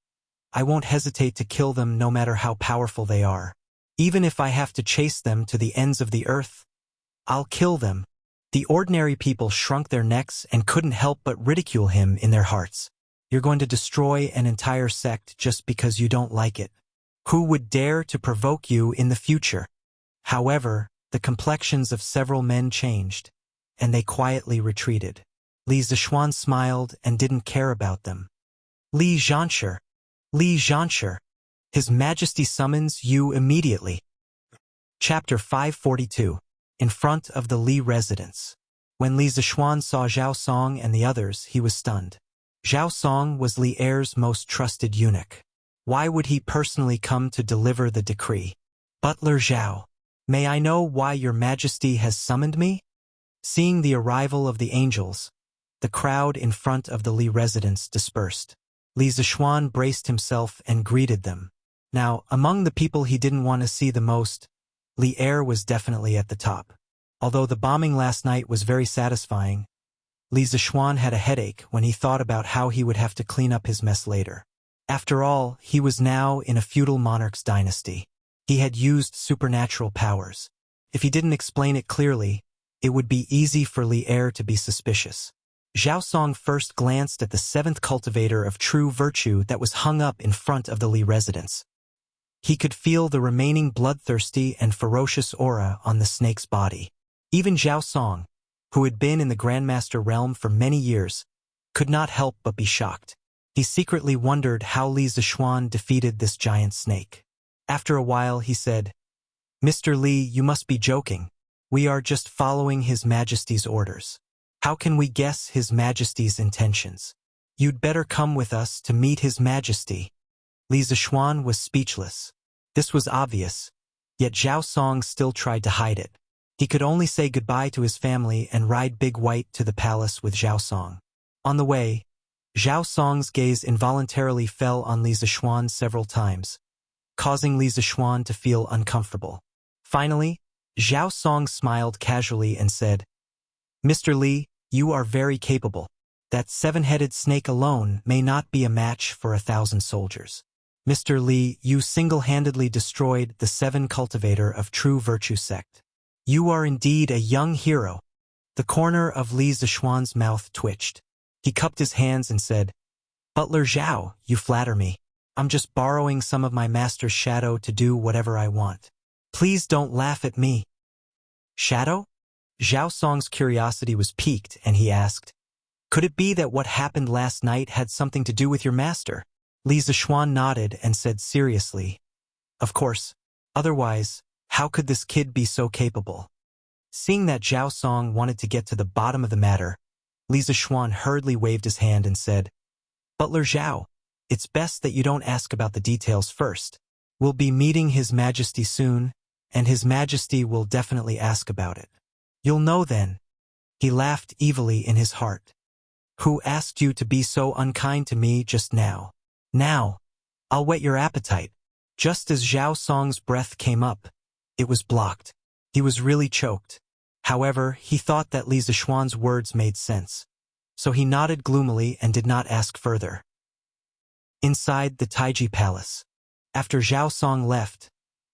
I won't hesitate to kill them no matter how powerful they are. Even if I have to chase them to the ends of the earth, I'll kill them." The ordinary people shrunk their necks and couldn't help but ridicule him in their hearts. "You're going to destroy an entire sect just because you don't like it. Who would dare to provoke you in the future?" However, the complexions of several men changed, and they quietly retreated. Li Zishuan smiled and didn't care about them. "Li Zhansher, Li Zhansher, His Majesty summons you immediately." Chapter 542. In front of the Li residence. When Li Zishuan saw Zhao Song and the others, he was stunned. Zhao Song was Li Er's most trusted eunuch. Why would he personally come to deliver the decree? "Butler Zhao, may I know why your Majesty has summoned me?" Seeing the arrival of the angels, the crowd in front of the Li residence dispersed. Li Zishuan braced himself and greeted them. Now, among the people he didn't want to see the most, Li Er was definitely at the top. Although the bombing last night was very satisfying, Li Zishuan had a headache when he thought about how he would have to clean up his mess later. After all, he was now in a feudal monarch's dynasty. He had used supernatural powers. If he didn't explain it clearly, it would be easy for Li Er to be suspicious. Zhao Song first glanced at the seventh cultivator of true virtue that was hung up in front of the Li residence. He could feel the remaining bloodthirsty and ferocious aura on the snake's body. Even Zhao Song, who had been in the Grandmaster realm for many years, could not help but be shocked. He secretly wondered how Li Zishuan defeated this giant snake. After a while, he said, "Mr. Li, you must be joking. We are just following His Majesty's orders. How can we guess His Majesty's intentions? You'd better come with us to meet His Majesty." Li Zishuan was speechless. This was obvious, yet Zhao Song still tried to hide it. He could only say goodbye to his family and ride Big White to the palace with Zhao Song. On the way, Zhao Song's gaze involuntarily fell on Li Zishuan several times, causing Li Zishuan to feel uncomfortable. Finally, Zhao Song smiled casually and said, "Mr. Li, you are very capable. That seven-headed snake alone may not be a match for 1,000 soldiers. Mr. Li, you single-handedly destroyed the seven cultivator of true virtue sect. You are indeed a young hero." The corner of Li Zishuan's mouth twitched. He cupped his hands and said, "Butler Zhao, you flatter me. I'm just borrowing some of my master's shadow to do whatever I want. Please don't laugh at me." "Shadow?" Zhao Song's curiosity was piqued, and he asked, "Could it be that what happened last night had something to do with your master?" Li Zishuan nodded and said seriously, "Of course. Otherwise, how could this kid be so capable?" Seeing that Zhao Song wanted to get to the bottom of the matter, Li Zishuan hurriedly waved his hand and said, "Butler Zhao, it's best that you don't ask about the details first. We'll be meeting His Majesty soon, and His Majesty will definitely ask about it. You'll know then." He laughed evilly in his heart. "Who asked you to be so unkind to me just now? Now, I'll whet your appetite." Just as Zhao Song's breath came up, it was blocked. He was really choked. However, he thought that Li Zishuan's words made sense, so he nodded gloomily and did not ask further. Inside the Taiji Palace. After Zhao Song left,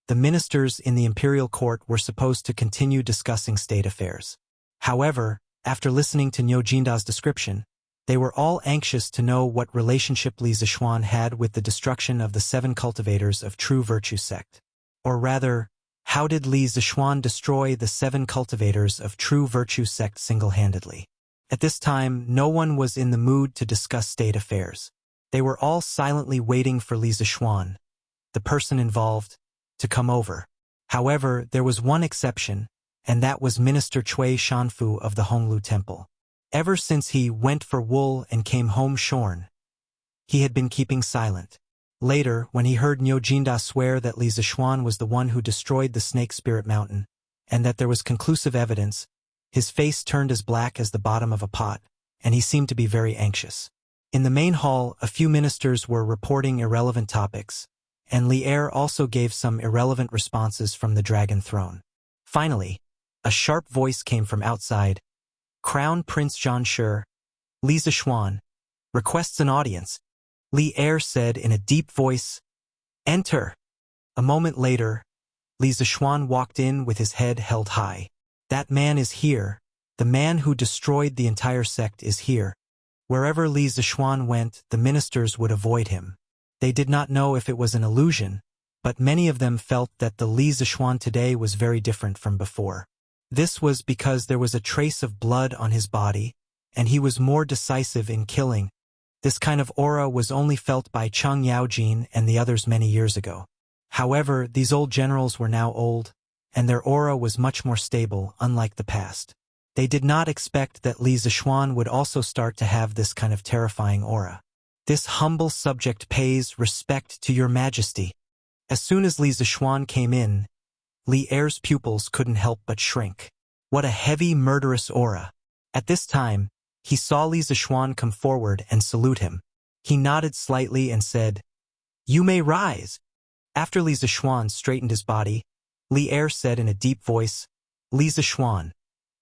the ministers in the imperial court were supposed to continue discussing state affairs. However, after listening to Niu Jinda's description, they were all anxious to know what relationship Li Zishuan had with the destruction of the seven cultivators of true virtue sect. Or rather, how did Li Zishuan destroy the seven cultivators of true virtue sect single-handedly? At this time, no one was in the mood to discuss state affairs. They were all silently waiting for Li Zixuan, the person involved, to come over. However, there was one exception, and that was Minister Cui Shanfu of the Honglu Temple. Ever since he went for wool and came home shorn, he had been keeping silent. Later, when he heard Niu Jinda swear that Li Zixuan was the one who destroyed the Snake Spirit Mountain, and that there was conclusive evidence, his face turned as black as the bottom of a pot, and he seemed to be very anxious. In the main hall, a few ministers were reporting irrelevant topics, and Li Er also gave some irrelevant responses from the Dragon Throne. Finally, a sharp voice came from outside. Crown Prince Zhanshi, Li Zixuan, requests an audience. Li Er said in a deep voice, "Enter." A moment later, Li Zixuan walked in with his head held high. "That man is here. The man who destroyed the entire sect is here." Wherever Li Zixuan went, the ministers would avoid him. They did not know if it was an illusion, but many of them felt that the Li Zixuan today was very different from before. This was because there was a trace of blood on his body, and he was more decisive in killing. This kind of aura was only felt by Cheng Yaojin and the others many years ago. However, these old generals were now old, and their aura was much more stable, unlike the past. They did not expect that Li Zixuan would also start to have this kind of terrifying aura. "This humble subject pays respect to your majesty." As soon as Li Zixuan came in, Li Er's pupils couldn't help but shrink. What a heavy, murderous aura. At this time, he saw Li Zixuan come forward and salute him. He nodded slightly and said, "You may rise." After Li Zixuan straightened his body, Li Er said in a deep voice, "Li Zixuan,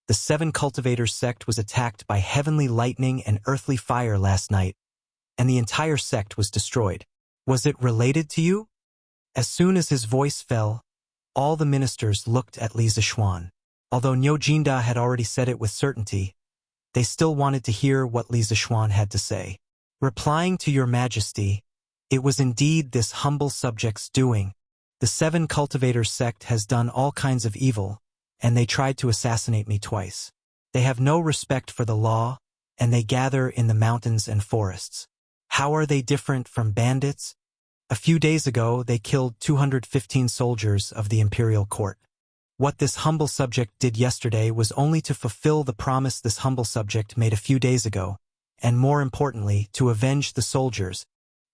the 7 Cultivators sect was attacked by heavenly lightning and earthly fire last night, and the entire sect was destroyed. Was it related to you?" As soon as his voice fell, all the ministers looked at Li Zixuan. Although Niu Jinda had already said it with certainty, they still wanted to hear what Li Zixuan had to say. Replying to your majesty, it was indeed this humble subject's doing. The 7 Cultivators sect has done all kinds of evil, and they tried to assassinate me twice. They have no respect for the law, and they gather in the mountains and forests. How are they different from bandits? A few days ago, they killed 215 soldiers of the imperial court. What this humble subject did yesterday was only to fulfill the promise this humble subject made a few days ago, and more importantly, to avenge the soldiers.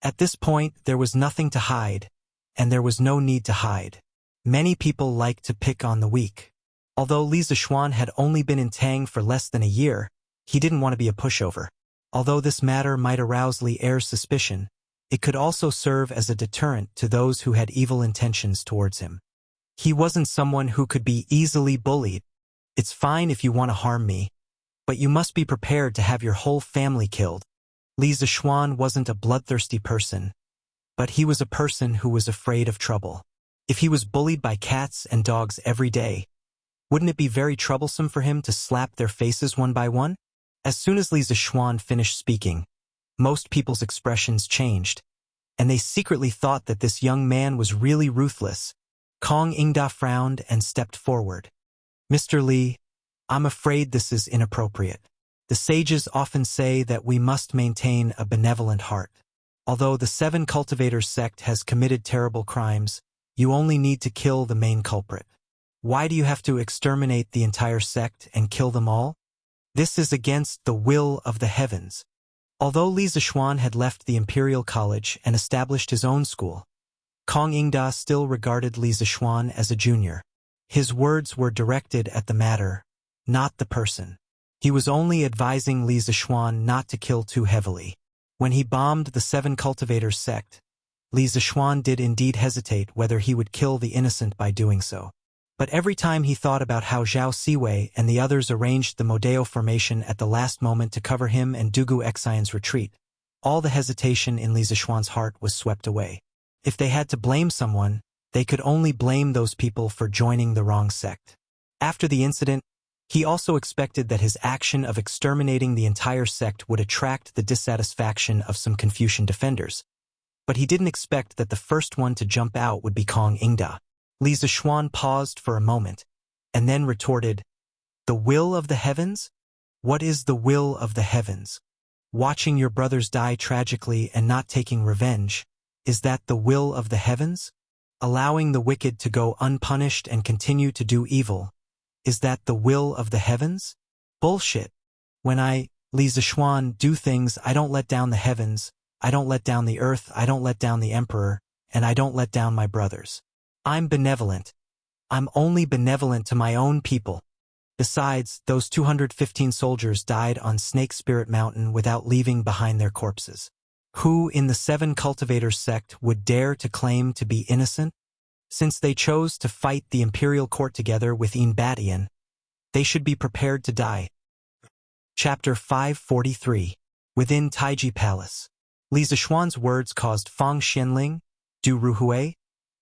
At this point, there was nothing to hide, and there was no need to hide. Many people like to pick on the weak. Although Li Zixuan had only been in Tang for less than a year, he didn't want to be a pushover. Although this matter might arouse Li Er's suspicion, it could also serve as a deterrent to those who had evil intentions towards him. He wasn't someone who could be easily bullied. "It's fine if you want to harm me, but you must be prepared to have your whole family killed." Li Zixuan wasn't a bloodthirsty person, but he was a person who was afraid of trouble. If he was bullied by cats and dogs every day, wouldn't it be very troublesome for him to slap their faces one by one? As soon as Li Zixuan finished speaking, most people's expressions changed, and they secretly thought that this young man was really ruthless. Kong Ingda frowned and stepped forward. "Mr. Li, I'm afraid this is inappropriate. The sages often say that we must maintain a benevolent heart. Although the 7 Cultivators sect has committed terrible crimes, you only need to kill the main culprit. Why do you have to exterminate the entire sect and kill them all? This is against the will of the heavens." Although Li Zixuan had left the Imperial College and established his own school, Kong Ingda still regarded Li Zixuan as a junior. His words were directed at the matter, not the person. He was only advising Li Zixuan not to kill too heavily. When he bombed the 7 Cultivators sect, Li Zixuan did indeed hesitate whether he would kill the innocent by doing so. But every time he thought about how Zhao Siwei and the others arranged the Modeo formation at the last moment to cover him and Dugu Xian's retreat, all the hesitation in Li Zixuan's heart was swept away. If they had to blame someone, they could only blame those people for joining the wrong sect. After the incident, he also expected that his action of exterminating the entire sect would attract the dissatisfaction of some Confucian defenders. But he didn't expect that the first one to jump out would be Kong Ingda. Li Zixuan paused for a moment, and then retorted, "The will of the heavens? What is the will of the heavens? Watching your brothers die tragically and not taking revenge, is that the will of the heavens? Allowing the wicked to go unpunished and continue to do evil, is that the will of the heavens? Bullshit. When I, Li Zishuan, do things, I don't let down the heavens, I don't let down the earth, I don't let down the emperor, and I don't let down my brothers. I'm benevolent. I'm only benevolent to my own people. Besides, those 215 soldiers died on Snake Spirit Mountain without leaving behind their corpses. Who in the 7 Cultivators sect would dare to claim to be innocent? Since they chose to fight the imperial court together with Batian, they should be prepared to die. Chapter 543. Within Taiji Palace. Li Zishuan's words caused Fang Xianling, Du Ruhui,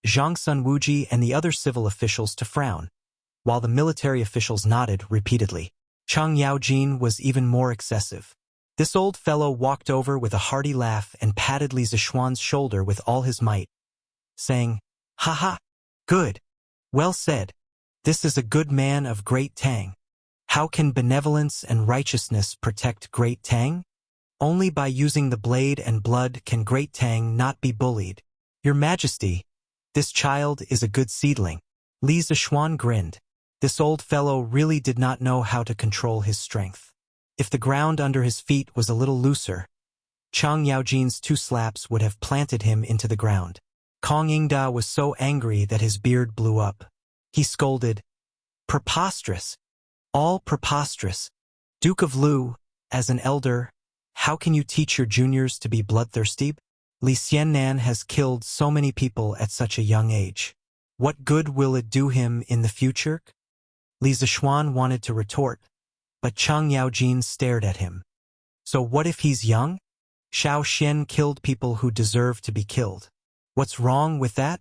Zhang Sun Wuji and the other civil officials to frown, while the military officials nodded repeatedly. Chang Yaojin was even more excessive. This old fellow walked over with a hearty laugh and patted Li Zishuan's shoulder with all his might, saying, "Ha ha! Good! Well said! This is a good man of Great Tang. How can benevolence and righteousness protect Great Tang? Only by using the blade and blood can Great Tang not be bullied. Your Majesty, this child is a good seedling." Li Zishuan grinned. This old fellow really did not know how to control his strength. If the ground under his feet was a little looser, Chang Yaojin's 2 slaps would have planted him into the ground. Kong Yingda was so angry that his beard blew up. He scolded, "Preposterous! All preposterous! Duke of Lu, as an elder, how can you teach your juniors to be bloodthirsty? Li Xiannan has killed so many people at such a young age. What good will it do him in the future?" Li Zishuan wanted to retort, but Chang Yaojin stared at him. "So what if he's young? Shao Xian killed people who deserve to be killed. What's wrong with that?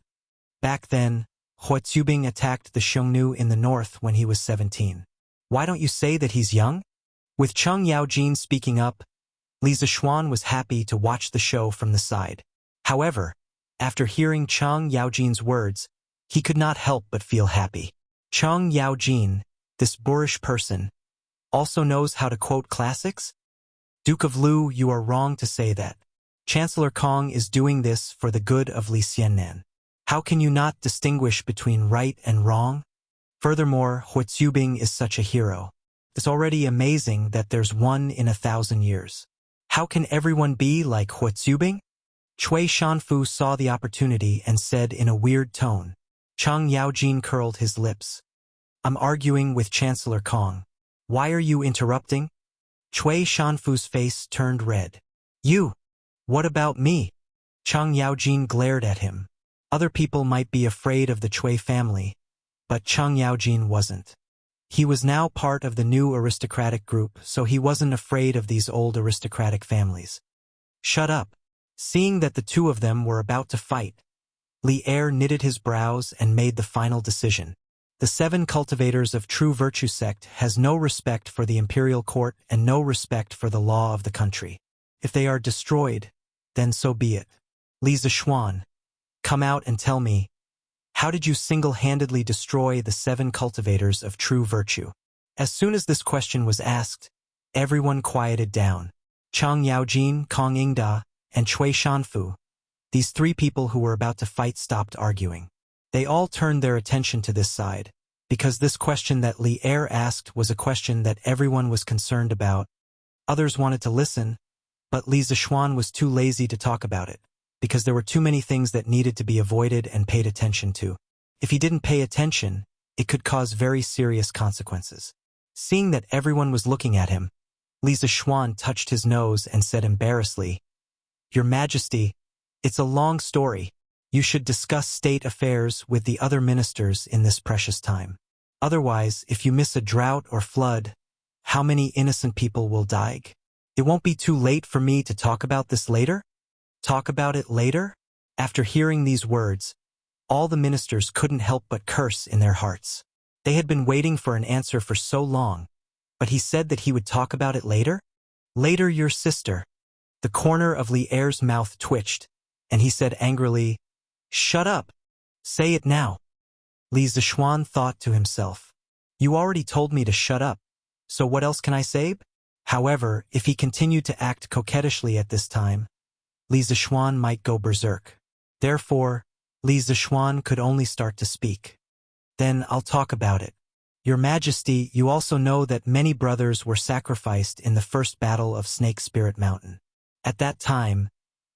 Back then, Hua Tsubing attacked the Xiongnu in the north when he was 17. Why don't you say that he's young?" With Chang Yaojin speaking up, Li Zishuan was happy to watch the show from the side. However, after hearing Chang Yaojin's words, he could not help but feel happy. Chang Yaojin, this boorish person, also knows how to quote classics? Duke of Lu, you are wrong to say that. Chancellor Kong is doing this for the good of Li Xiannan. How can you not distinguish between right and wrong? Furthermore, Hua Tsubing is such a hero. It's already amazing that there's 1 in 1,000 years. How can everyone be like Hua Tsubing? Cui Shanfu saw the opportunity and said in a weird tone. Chang Yaojin curled his lips. "I'm arguing with Chancellor Kong. Why are you interrupting?" Cui Shanfu's face turned red. "You! What about me?" Chang Yaojin glared at him. Other people might be afraid of the Cui family, but Chang Yaojin wasn't. He was now part of the new aristocratic group, so he wasn't afraid of these old aristocratic families. "Shut up." Seeing that the 2 of them were about to fight, Li Er knitted his brows and made the final decision. The 7 cultivators of true virtue sect has no respect for the imperial court and no respect for the law of the country. If they are destroyed, then so be it. Li Zishuan, come out and tell me, how did you single-handedly destroy the 7 cultivators of true virtue? As soon as this question was asked, everyone quieted down. Chang Yaojin, Kong Yingda, and Cui Shanfu, these 3 people who were about to fight, stopped arguing. They all turned their attention to this side, because this question that Li Er asked was a question that everyone was concerned about. Others wanted to listen, but Li Zishuan was too lazy to talk about it, because there were too many things that needed to be avoided and paid attention to. If he didn't pay attention, it could cause very serious consequences. Seeing that everyone was looking at him, Li Zishuan touched his nose and said embarrassedly, "Your Majesty, it's a long story. You should discuss state affairs with the other ministers in this precious time. Otherwise, if you miss a drought or flood, how many innocent people will die? It won't be too late for me to talk about this later?" Talk about it later? After hearing these words, all the ministers couldn't help but curse in their hearts. They had been waiting for an answer for so long, but he said that he would talk about it later? Later, your sister. The corner of Li Er's mouth twitched, and he said angrily, "Shut up! Say it now." Li Zishuan thought to himself, "You already told me to shut up. So what else can I say? However, if he continued to act coquettishly at this time, Li Zishuan might go berserk. Therefore, Li Zishuan could only start to speak. Then I'll talk about it. Your Majesty, you also know that many brothers were sacrificed in the first battle of Snake Spirit Mountain. At that time,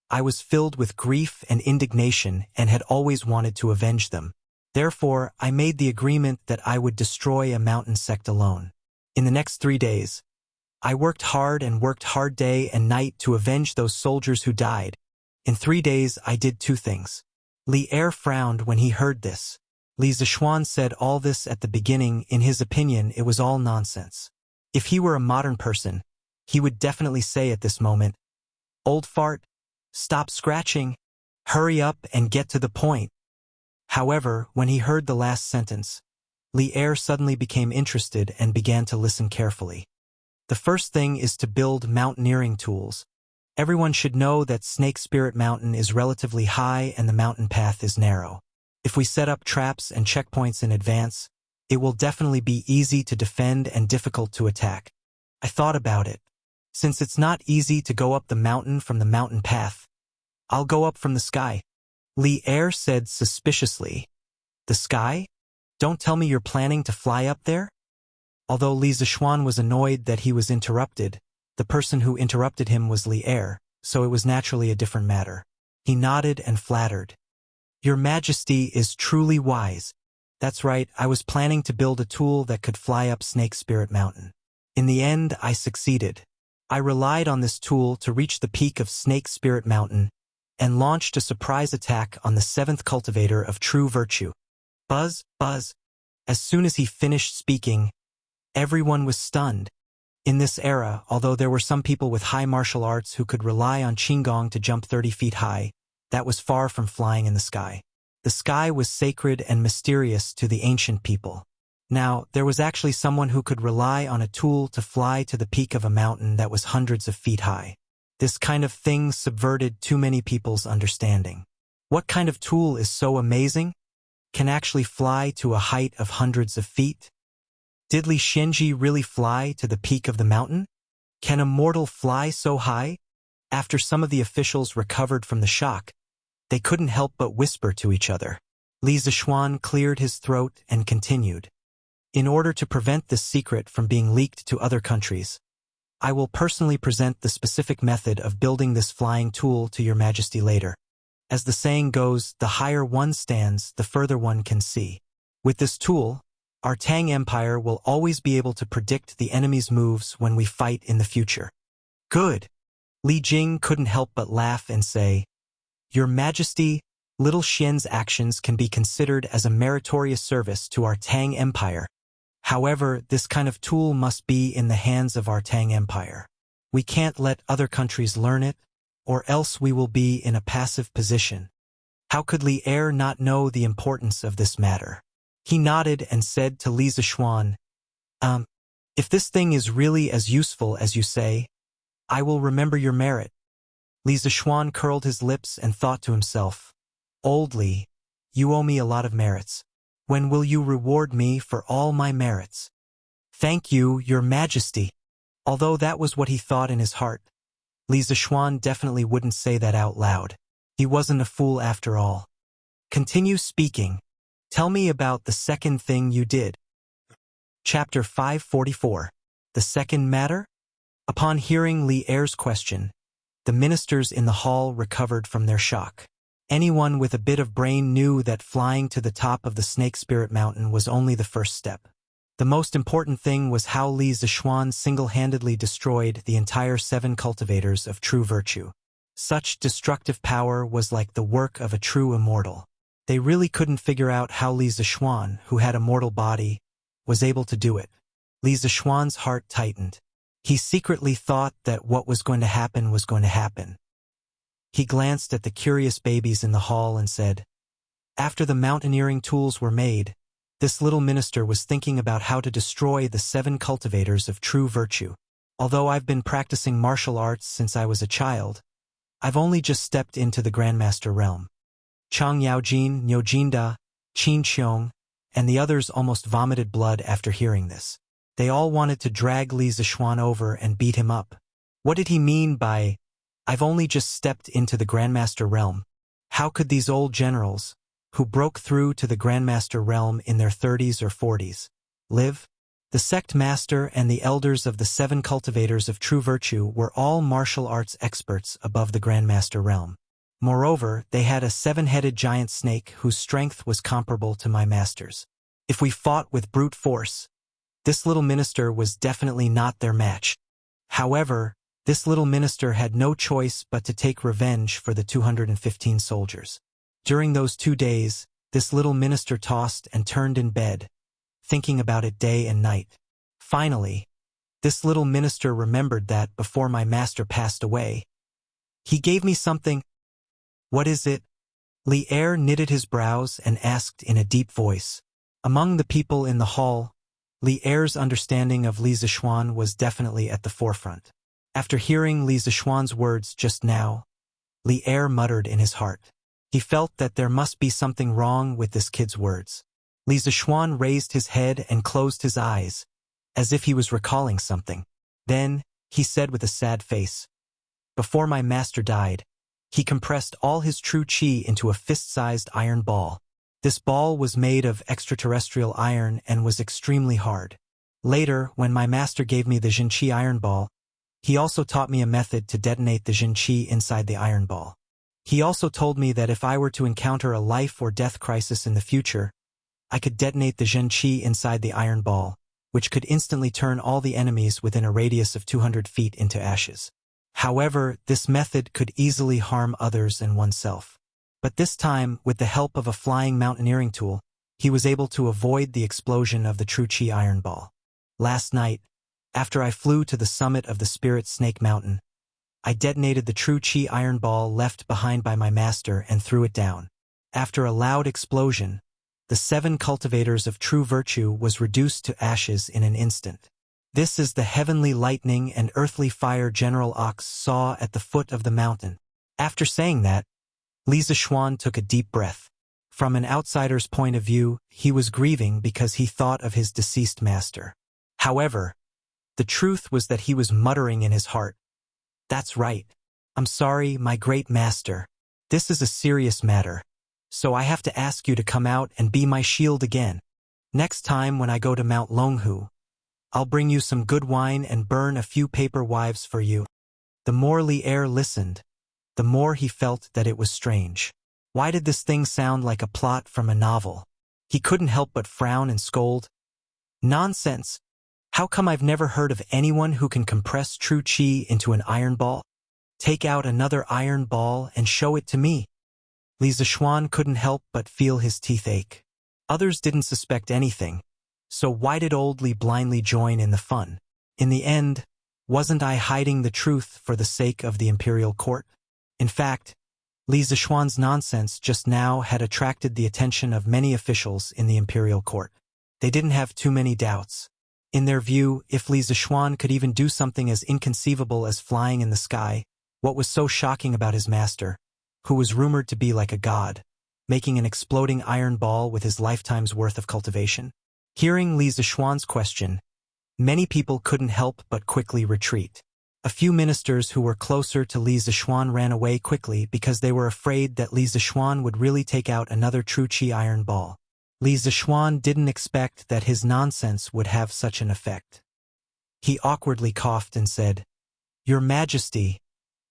I was filled with grief and indignation and had always wanted to avenge them. Therefore, I made the agreement that I would destroy a mountain sect alone. In the next 3 days, I worked hard day and night to avenge those soldiers who died. In 3 days, I did 2 things. Li Er frowned when he heard this. Li Zishuan said all this at the beginning. In his opinion, it was all nonsense. If he were a modern person, he would definitely say at this moment, "Old fart, stop scratching, hurry up and get to the point." However, when he heard the last sentence, Li Er suddenly became interested and began to listen carefully. The first thing is to build mountaineering tools. Everyone should know that Snake Spirit Mountain is relatively high and the mountain path is narrow. If we set up traps and checkpoints in advance, it will definitely be easy to defend and difficult to attack. I thought about it. Since it's not easy to go up the mountain from the mountain path, I'll go up from the sky. Li Er said suspiciously. The sky? Don't tell me you're planning to fly up there? Although Li Zishuan was annoyed that he was interrupted, the person who interrupted him was Li Er, so it was naturally a different matter. He nodded and flattered. Your Majesty is truly wise. That's right, I was planning to build a tool that could fly up Snake Spirit Mountain. In the end, I succeeded. I relied on this tool to reach the peak of Snake Spirit Mountain and launched a surprise attack on the 7th cultivator of true virtue. Buzz, buzz. As soon as he finished speaking, everyone was stunned. In this era, although there were some people with high martial arts who could rely on Qinggong to jump 30 feet high, that was far from flying in the sky. The sky was sacred and mysterious to the ancient people. Now, there was actually someone who could rely on a tool to fly to the peak of a mountain that was hundreds of feet high. This kind of thing subverted too many people's understanding. What kind of tool is so amazing? Can actually fly to a height of hundreds of feet? Did Li Xianji really fly to the peak of the mountain? Can a mortal fly so high? After some of the officials recovered from the shock, they couldn't help but whisper to each other. Li Zishuan cleared his throat and continued. In order to prevent this secret from being leaked to other countries, I will personally present the specific method of building this flying tool to Your Majesty later. As the saying goes, the higher one stands, the further one can see. With this tool, our Tang Empire will always be able to predict the enemy's moves when we fight in the future. Good. Li Jing couldn't help but laugh and say, Your Majesty, Little Xian's actions can be considered as a meritorious service to our Tang Empire. However, this kind of tool must be in the hands of our Tang Empire. We can't let other countries learn it, or else we will be in a passive position. How could Li Er not know the importance of this matter? He nodded and said to Li Zishuan, if this thing is really as useful as you say, I will remember your merit. Li Zishuan curled his lips and thought to himself, Old Li, you owe me a lot of merits. When will you reward me for all my merits? Thank you, Your Majesty. Although that was what he thought in his heart, Li Zishuan definitely wouldn't say that out loud. He wasn't a fool after all. Continue speaking. Tell me about the second thing you did. Chapter 544. The second matter? Upon hearing Li Er's question, the ministers in the hall recovered from their shock. Anyone with a bit of brain knew that flying to the top of the Snake Spirit Mountain was only the first step. The most important thing was how Li Zishuan single-handedly destroyed the entire 7 cultivators of true virtue. Such destructive power was like the work of a true immortal. They really couldn't figure out how Li Zishuan, who had a mortal body, was able to do it. Li Zishuan's heart tightened. He secretly thought that what was going to happen was going to happen. He glanced at the curious babies in the hall and said, After the mountaineering tools were made, this little minister was thinking about how to destroy the 7 cultivators of true virtue. Although I've been practicing martial arts since I was a child, I've only just stepped into the Grandmaster realm. Chang Yaojin, Nyojinda, Qin Qiong, and the others almost vomited blood after hearing this. They all wanted to drag Li Zishuan over and beat him up. What did he mean by, "I've only just stepped into the Grandmaster realm"? How could these old generals, who broke through to the Grandmaster realm in their 30s or 40s, live? The sect master and the elders of the 7 cultivators of true virtue were all martial arts experts above the Grandmaster realm. Moreover, they had a 7-headed giant snake whose strength was comparable to my master's. If we fought with brute force, this little minister was definitely not their match. However, this little minister had no choice but to take revenge for the 215 soldiers. During those 2 days, this little minister tossed and turned in bed, thinking about it day and night. Finally, this little minister remembered that before my master passed away, he gave me something. What is it? Li Er knitted his brows and asked in a deep voice. Among the people in the hall, Li Er's understanding of Li Zishuan was definitely at the forefront. After hearing Li Zishuan's words just now, Li Er muttered in his heart. He felt that there must be something wrong with this kid's words. Li Zishuan raised his head and closed his eyes, as if he was recalling something. Then, he said with a sad face, "Before my master died, he compressed all his true qi into a fist-sized iron ball. This ball was made of extraterrestrial iron and was extremely hard. Later, when my master gave me the Jinqi iron ball, he also taught me a method to detonate the Jinqi inside the iron ball. He also told me that if I were to encounter a life or death crisis in the future, I could detonate the Jinqi inside the iron ball, which could instantly turn all the enemies within a radius of 200 feet into ashes. However, this method could easily harm others and oneself. But this time, with the help of a flying mountaineering tool, he was able to avoid the explosion of the true Qi iron ball. Last night, after I flew to the summit of the Spirit Snake Mountain, I detonated the true Qi iron ball left behind by my master and threw it down. After a loud explosion, the 7 cultivators of true virtue was reduced to ashes in an instant. This is the heavenly lightning and earthly fire General Ox saw at the foot of the mountain. After saying that, Li Zishuan took a deep breath. From an outsider's point of view, he was grieving because he thought of his deceased master. However, the truth was that he was muttering in his heart, "That's right. I'm sorry, my great master. This is a serious matter. So I have to ask you to come out and be my shield again. Next time when I go to Mount Longhu, I'll bring you some good wine and burn a few paper wives for you." The more Li Er listened, the more he felt that it was strange. Why did this thing sound like a plot from a novel? He couldn't help but frown and scold. Nonsense! How come I've never heard of anyone who can compress true qi into an iron ball? Take out another iron ball and show it to me. Li Zishuan couldn't help but feel his teeth ache. Others didn't suspect anything, so why did old Li blindly join in the fun? In the end, wasn't I hiding the truth for the sake of the imperial court? In fact, Li Zishuan's nonsense just now had attracted the attention of many officials in the imperial court. They didn't have too many doubts. In their view, if Li Zishuan could even do something as inconceivable as flying in the sky, what was so shocking about his master, who was rumored to be like a god, making an exploding iron ball with his lifetime's worth of cultivation? Hearing Li Zishuan's question, many people couldn't help but quickly retreat. A few ministers who were closer to Li Zishuan ran away quickly because they were afraid that Li Zishuan would really take out another true qi iron ball. Li Zishuan didn't expect that his nonsense would have such an effect. He awkwardly coughed and said, "Your Majesty,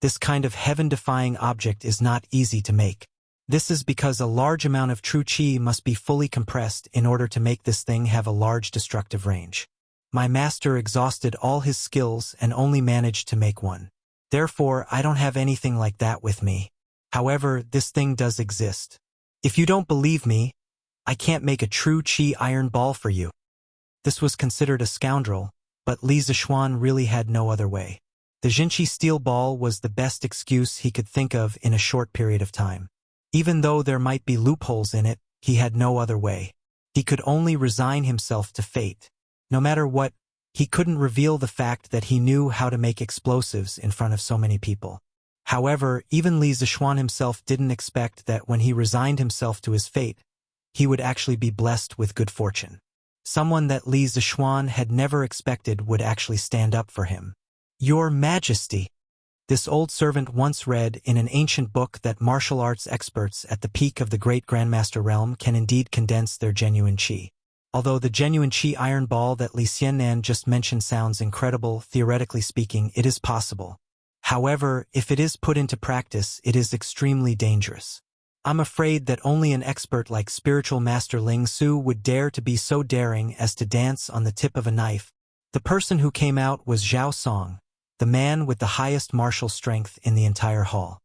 this kind of heaven-defying object is not easy to make. This is because a large amount of true qi must be fully compressed in order to make this thing have a large destructive range. My master exhausted all his skills and only managed to make one. Therefore, I don't have anything like that with me. However, this thing does exist. If you don't believe me, I can't make a true qi iron ball for you." This was considered a scoundrel, but Li Zishuan really had no other way. The Jinqi steel ball was the best excuse he could think of in a short period of time. Even though there might be loopholes in it, he had no other way. He could only resign himself to fate. No matter what, he couldn't reveal the fact that he knew how to make explosives in front of so many people. However, even Li Zishuan himself didn't expect that when he resigned himself to his fate, he would actually be blessed with good fortune. someone that Li Zixuan had never expected would actually stand up for him. "Your Majesty," this old servant once read in an ancient book that martial arts experts at the peak of the great Grandmaster realm can indeed condense their genuine qi. Although the genuine qi iron ball that Li Xiannan just mentioned sounds incredible, theoretically speaking, it is possible. However, if it is put into practice, it is extremely dangerous. I'm afraid that only an expert like spiritual master Ling Su would dare to be so daring as to dance on the tip of a knife. The person who came out was Zhao Song, the man with the highest martial strength in the entire hall.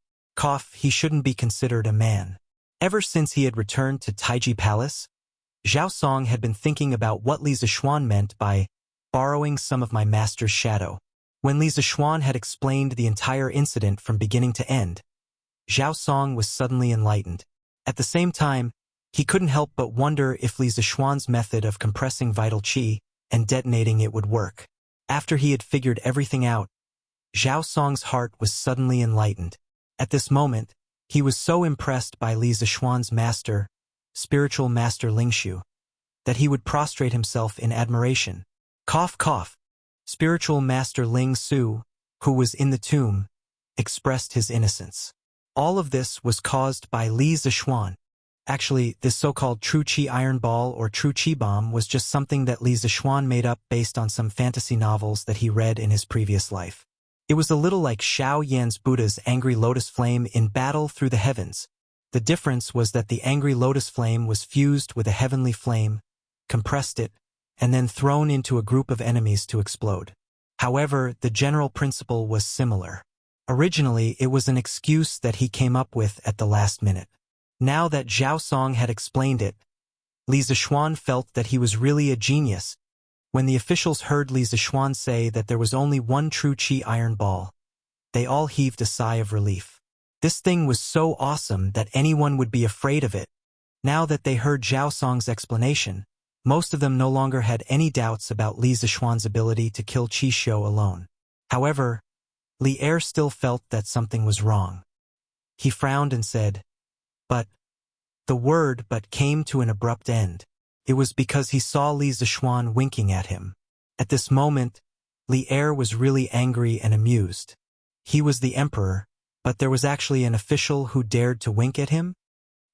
He shouldn't be considered a man. Ever since he had returned to Taiji Palace, Zhao Song had been thinking about what Li Zixuan meant by borrowing some of my master's shadow. When Li Zixuan had explained the entire incident from beginning to end, Zhao Song was suddenly enlightened. At the same time, he couldn't help but wonder if Li Zixuan's method of compressing vital qi and detonating it would work. After he had figured everything out, Zhao Song's heart was suddenly enlightened. At this moment, he was so impressed by Li Zixuan's master, spiritual master Lingshu, that he would prostrate himself in admiration. Spiritual master Ling Su, who was in the tomb, expressed his innocence. All of this was caused by Li Zixuan. Actually, this so-called true qi iron ball or true qi bomb was just something that Li Zixuan made up based on some fantasy novels that he read in his previous life. It was a little like Xiao Yan's Buddha's angry lotus flame in Battle Through the Heavens. The difference was that the angry lotus flame was fused with a heavenly flame, compressed it, and then thrown into a group of enemies to explode. However, the general principle was similar. Originally, it was an excuse that he came up with at the last minute. Now that Zhao Song had explained it, Li Zixuan felt that he was really a genius. When the officials heard Li Zixuan say that there was only one true qi iron ball, they all heaved a sigh of relief. This thing was so awesome that anyone would be afraid of it. Now that they heard Zhao Song's explanation, most of them no longer had any doubts about Li Zixuan's ability to kill Qi Xiu alone. However, Li Er still felt that something was wrong. He frowned and said, "But..." The word "but" came to an abrupt end. It was because he saw Li Zixuan winking at him. At this moment, Li Er was really angry and amused. He was the emperor, but there was actually an official who dared to wink at him?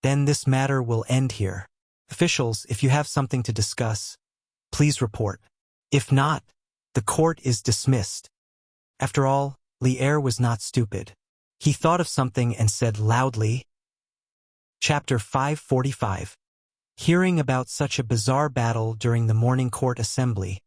Then this matter will end here. Officials, if you have something to discuss, please report. If not, the court is dismissed. After all, Li Er was not stupid. He thought of something and said loudly, Chapter 545. Hearing about such a bizarre battle during the morning court assembly,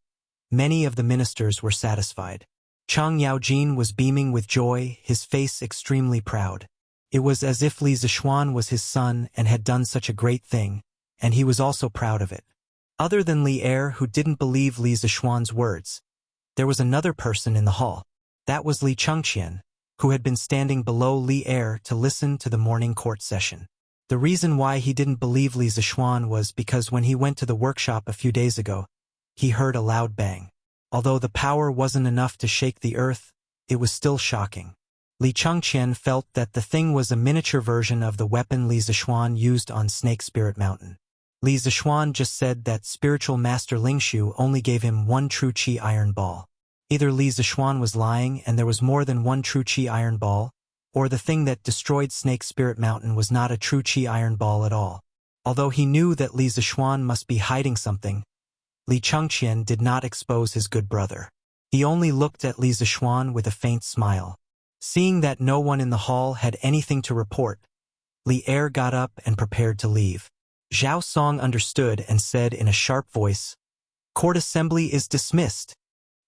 many of the ministers were satisfied. Chang Yaojin was beaming with joy, his face extremely proud. It was as if Li Zixuan was his son and had done such a great thing, and he was also proud of it. Other than Li Er, who didn't believe Li Zixuan's words, there was another person in the hall. That was Li Chengqian, who had been standing below Li Er to listen to the morning court session. The reason why he didn't believe Li Zixuan was because when he went to the workshop a few days ago, he heard a loud bang. Although the power wasn't enough to shake the earth, it was still shocking. Li Chengqian felt that the thing was a miniature version of the weapon Li Zixuan used on Snake Spirit Mountain. Li Zixuan just said that spiritual master Lingshu only gave him one true qi iron ball. Either Li Zixuan was lying and there was more than one true qi iron ball, or the thing that destroyed Snake Spirit Mountain was not a true qi iron ball at all. Although he knew that Li Zixuan must be hiding something, Li Chengqian did not expose his good brother. He only looked at Li Zixuan with a faint smile. Seeing that no one in the hall had anything to report, Li Er got up and prepared to leave. Zhao Song understood and said in a sharp voice, "Court assembly is dismissed.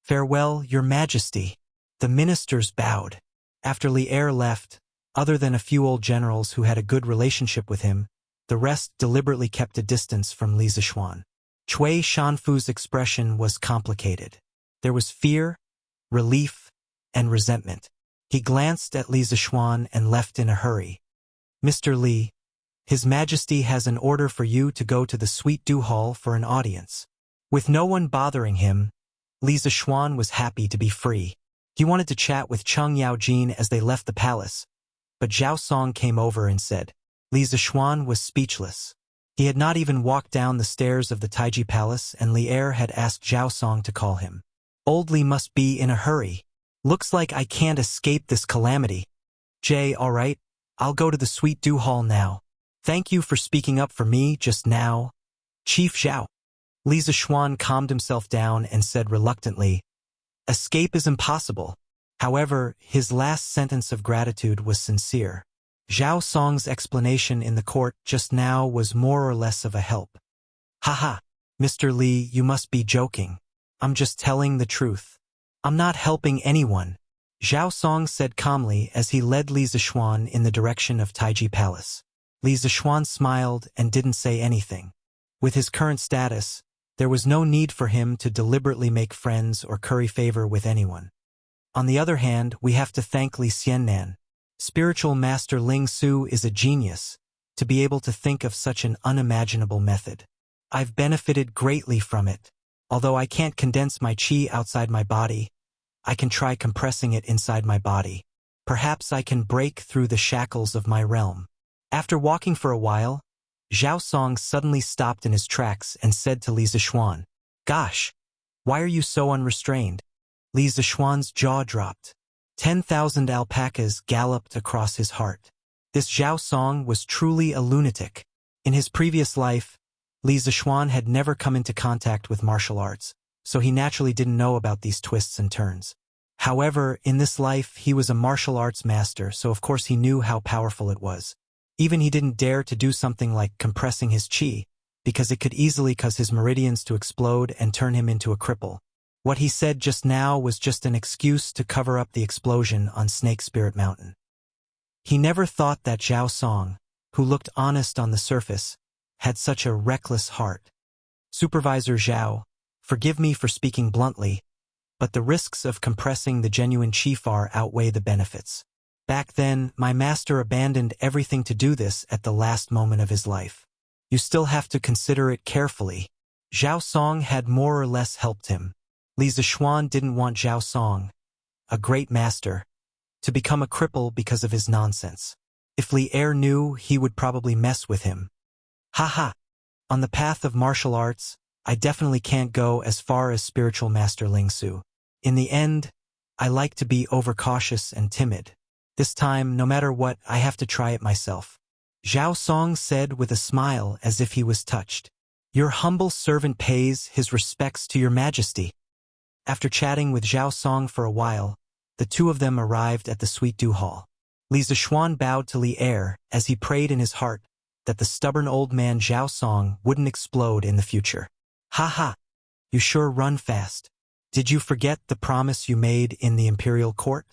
Farewell, Your Majesty." The ministers bowed. After Li Er left, other than a few old generals who had a good relationship with him, the rest deliberately kept a distance from Li Zixuan. Cui Shanfu's expression was complicated. There was fear, relief, and resentment. He glanced at Li Zixuan and left in a hurry. "Mr. Li, His Majesty has an order for you to go to the Sweet Dew Hall for an audience." With no one bothering him, Li Zixuan was happy to be free. He wanted to chat with Chang Yaojin as they left the palace, but Zhao Song came over and said. Li Zixuan was speechless. He had not even walked down the stairs of the Taiji Palace, and Li Er had asked Zhao Song to call him. Old Li must be in a hurry. Looks like I can't escape this calamity. Jay, all right, I'll go to the Sweet Dew Hall now. Thank you for speaking up for me just now, Chief Zhao. Li Zishuan calmed himself down and said reluctantly, escape is impossible. However, his last sentence of gratitude was sincere. Zhao Song's explanation in the court just now was more or less of a help. Haha, Mr. Li, you must be joking. I'm just telling the truth. I'm not helping anyone, Zhao Song said calmly as he led Li Zishuan in the direction of Taiji Palace. Li Zishuan smiled and didn't say anything. With his current status, there was no need for him to deliberately make friends or curry favor with anyone. On the other hand, we have to thank Li Xiannan. Spiritual Master Ling Su is a genius, to be able to think of such an unimaginable method. I've benefited greatly from it. Although I can't condense my qi outside my body, I can try compressing it inside my body. Perhaps I can break through the shackles of my realm. After walking for a while, Zhao Song suddenly stopped in his tracks and said to Li Zishuan, gosh, why are you so unrestrained? Li Zishuan's jaw dropped. 10,000 alpacas galloped across his heart. This Zhao Song was truly a lunatic. In his previous life, Li Zishuan had never come into contact with martial arts, so he naturally didn't know about these twists and turns. However, in this life he was a martial arts master, so of course he knew how powerful it was. Even he didn't dare to do something like compressing his qi, because it could easily cause his meridians to explode and turn him into a cripple. What he said just now was just an excuse to cover up the explosion on Snake Spirit Mountain. He never thought that Zhao Song, who looked honest on the surface, had such a reckless heart. Supervisor Zhao, forgive me for speaking bluntly, but the risks of compressing the genuine qi far outweigh the benefits. Back then, my master abandoned everything to do this at the last moment of his life. You still have to consider it carefully. Zhao Song had more or less helped him. Li Zishuan didn't want Zhao Song, a great master, to become a cripple because of his nonsense. If Li Er knew, he would probably mess with him. Haha. On the path of martial arts, I definitely can't go as far as spiritual master Ling Su. In the end, I like to be overcautious and timid. This time, no matter what, I have to try it myself. Zhao Song said with a smile as if he was touched. Your humble servant pays his respects to your majesty. After chatting with Zhao Song for a while, the two of them arrived at the Sweet Dew Hall. Li Zishuan bowed to Li Er as he prayed in his heart that the stubborn old man Zhao Song wouldn't explode in the future. Haha, you sure run fast. Did you forget the promise you made in the imperial court?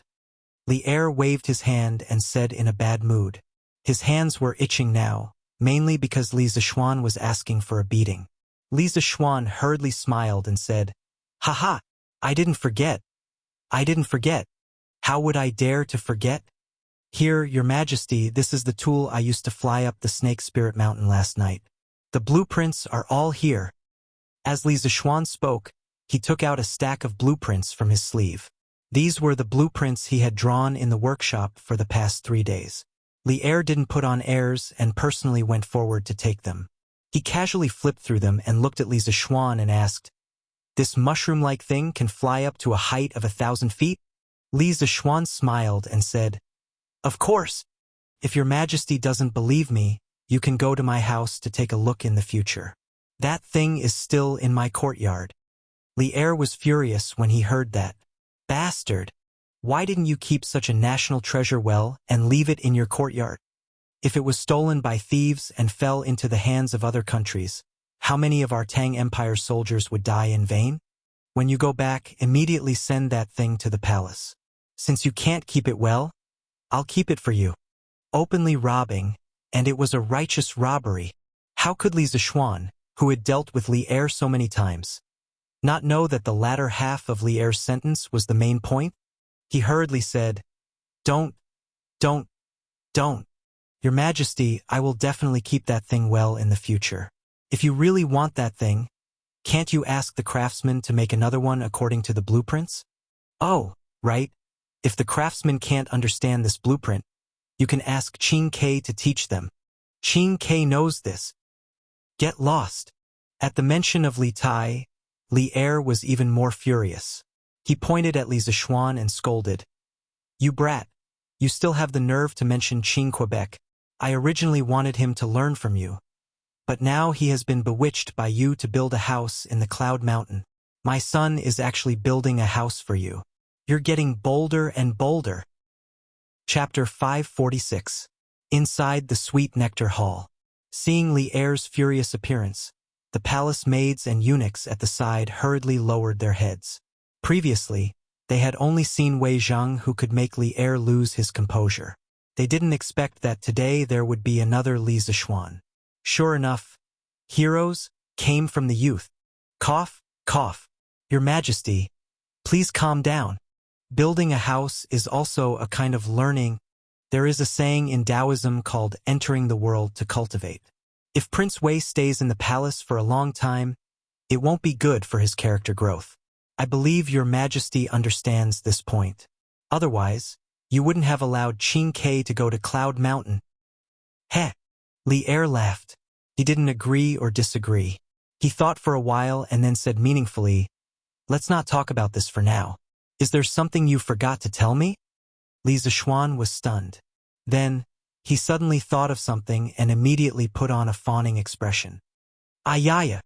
Li Er waved his hand and said in a bad mood. His hands were itching now, mainly because Li Zishuan was asking for a beating. Li Zishuan hurriedly smiled and said, haha, I didn't forget. How would I dare to forget? Here, your majesty, this is the tool I used to fly up the Snake Spirit Mountain last night. The blueprints are all here. As Li Zishuan spoke, he took out a stack of blueprints from his sleeve. These were the blueprints he had drawn in the workshop for the past 3 days. Li Er didn't put on airs and personally went forward to take them. He casually flipped through them and looked at Li Zishuan and asked, this mushroom-like thing can fly up to a height of 1,000 feet? Li Zishuan smiled and said, of course. If your majesty doesn't believe me, you can go to my house to take a look in the future. That thing is still in my courtyard. Li Er was furious when he heard that. Bastard! Why didn't you keep such a national treasure well and leave it in your courtyard? If it was stolen by thieves and fell into the hands of other countries, how many of our Tang Empire soldiers would die in vain? When you go back, immediately send that thing to the palace. Since you can't keep it well, I'll keep it for you. Openly robbing, and it was a righteous robbery. How could Li Zishuan, who had dealt with Li Er so many times, not know that the latter half of Li Er's sentence was the main point? He hurriedly said, Don't. Your Majesty, I will definitely keep that thing well in the future. If you really want that thing, can't you ask the craftsman to make another one according to the blueprints? Oh, right. If the craftsman can't understand this blueprint, you can ask Qing Ke to teach them. Qing Ke knows this. Get lost. At the mention of Li Tai, Li Er was even more furious. He pointed at Li Zishuan and scolded. You brat. You still have the nerve to mention Qing Quebec. I originally wanted him to learn from you. But now he has been bewitched by you to build a house in the Cloud Mountain. My son is actually building a house for you. You're getting bolder and bolder. Chapter 546. Inside the Sweet Nectar Hall. Seeing Li Er's furious appearance, the palace maids and eunuchs at the side hurriedly lowered their heads. Previously, they had only seen Wei Zhang who could make Li Er lose his composure. They didn't expect that today there would be another Li Zishuan. Sure enough, heroes came from the youth. Cough, cough. Your Majesty, please calm down. Building a house is also a kind of learning. There is a saying in Taoism called entering the world to cultivate. If Prince Wei stays in the palace for a long time, it won't be good for his character growth. I believe Your Majesty understands this point. Otherwise, you wouldn't have allowed Qing Ke to go to Cloud Mountain. Heh. Li Er laughed. He didn't agree or disagree. He thought for a while and then said meaningfully, Let's not talk about this for now. Is there something you forgot to tell me? Li Zishuan was stunned. Then, he suddenly thought of something and immediately put on a fawning expression. Ayaya!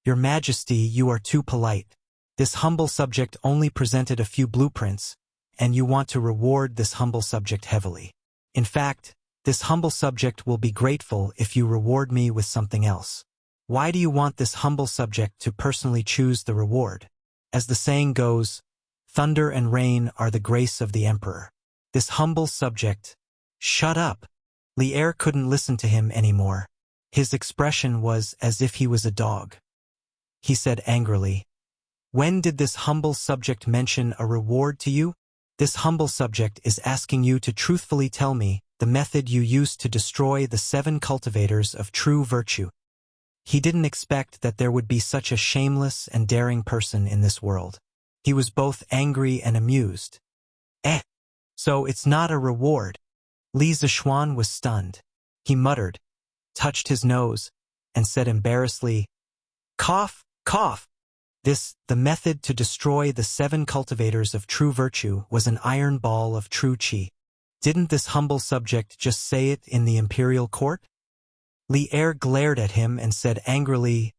Your Majesty, you are too polite. This humble subject only presented a few blueprints, and you want to reward this humble subject heavily. In fact, this humble subject will be grateful if you reward me with something else. Why do you want this humble subject to personally choose the reward? As the saying goes, thunder and rain are the grace of the emperor. This humble subject. Shut up. Li Er couldn't listen to him anymore. His expression was as if he was a dog. He said angrily, When did this humble subject mention a reward to you? This humble subject is asking you to truthfully tell me the method you used to destroy the 7 cultivators of true virtue. He didn't expect that there would be such a shameless and daring person in this world. He was both angry and amused. So it's not a reward. Li Zishuan was stunned. He muttered, touched his nose, and said embarrassedly, Cough, cough. The method to destroy the 7 cultivators of true virtue was an iron ball of true qi. Didn't this humble subject just say it in the imperial court? Li Er glared at him and said angrily,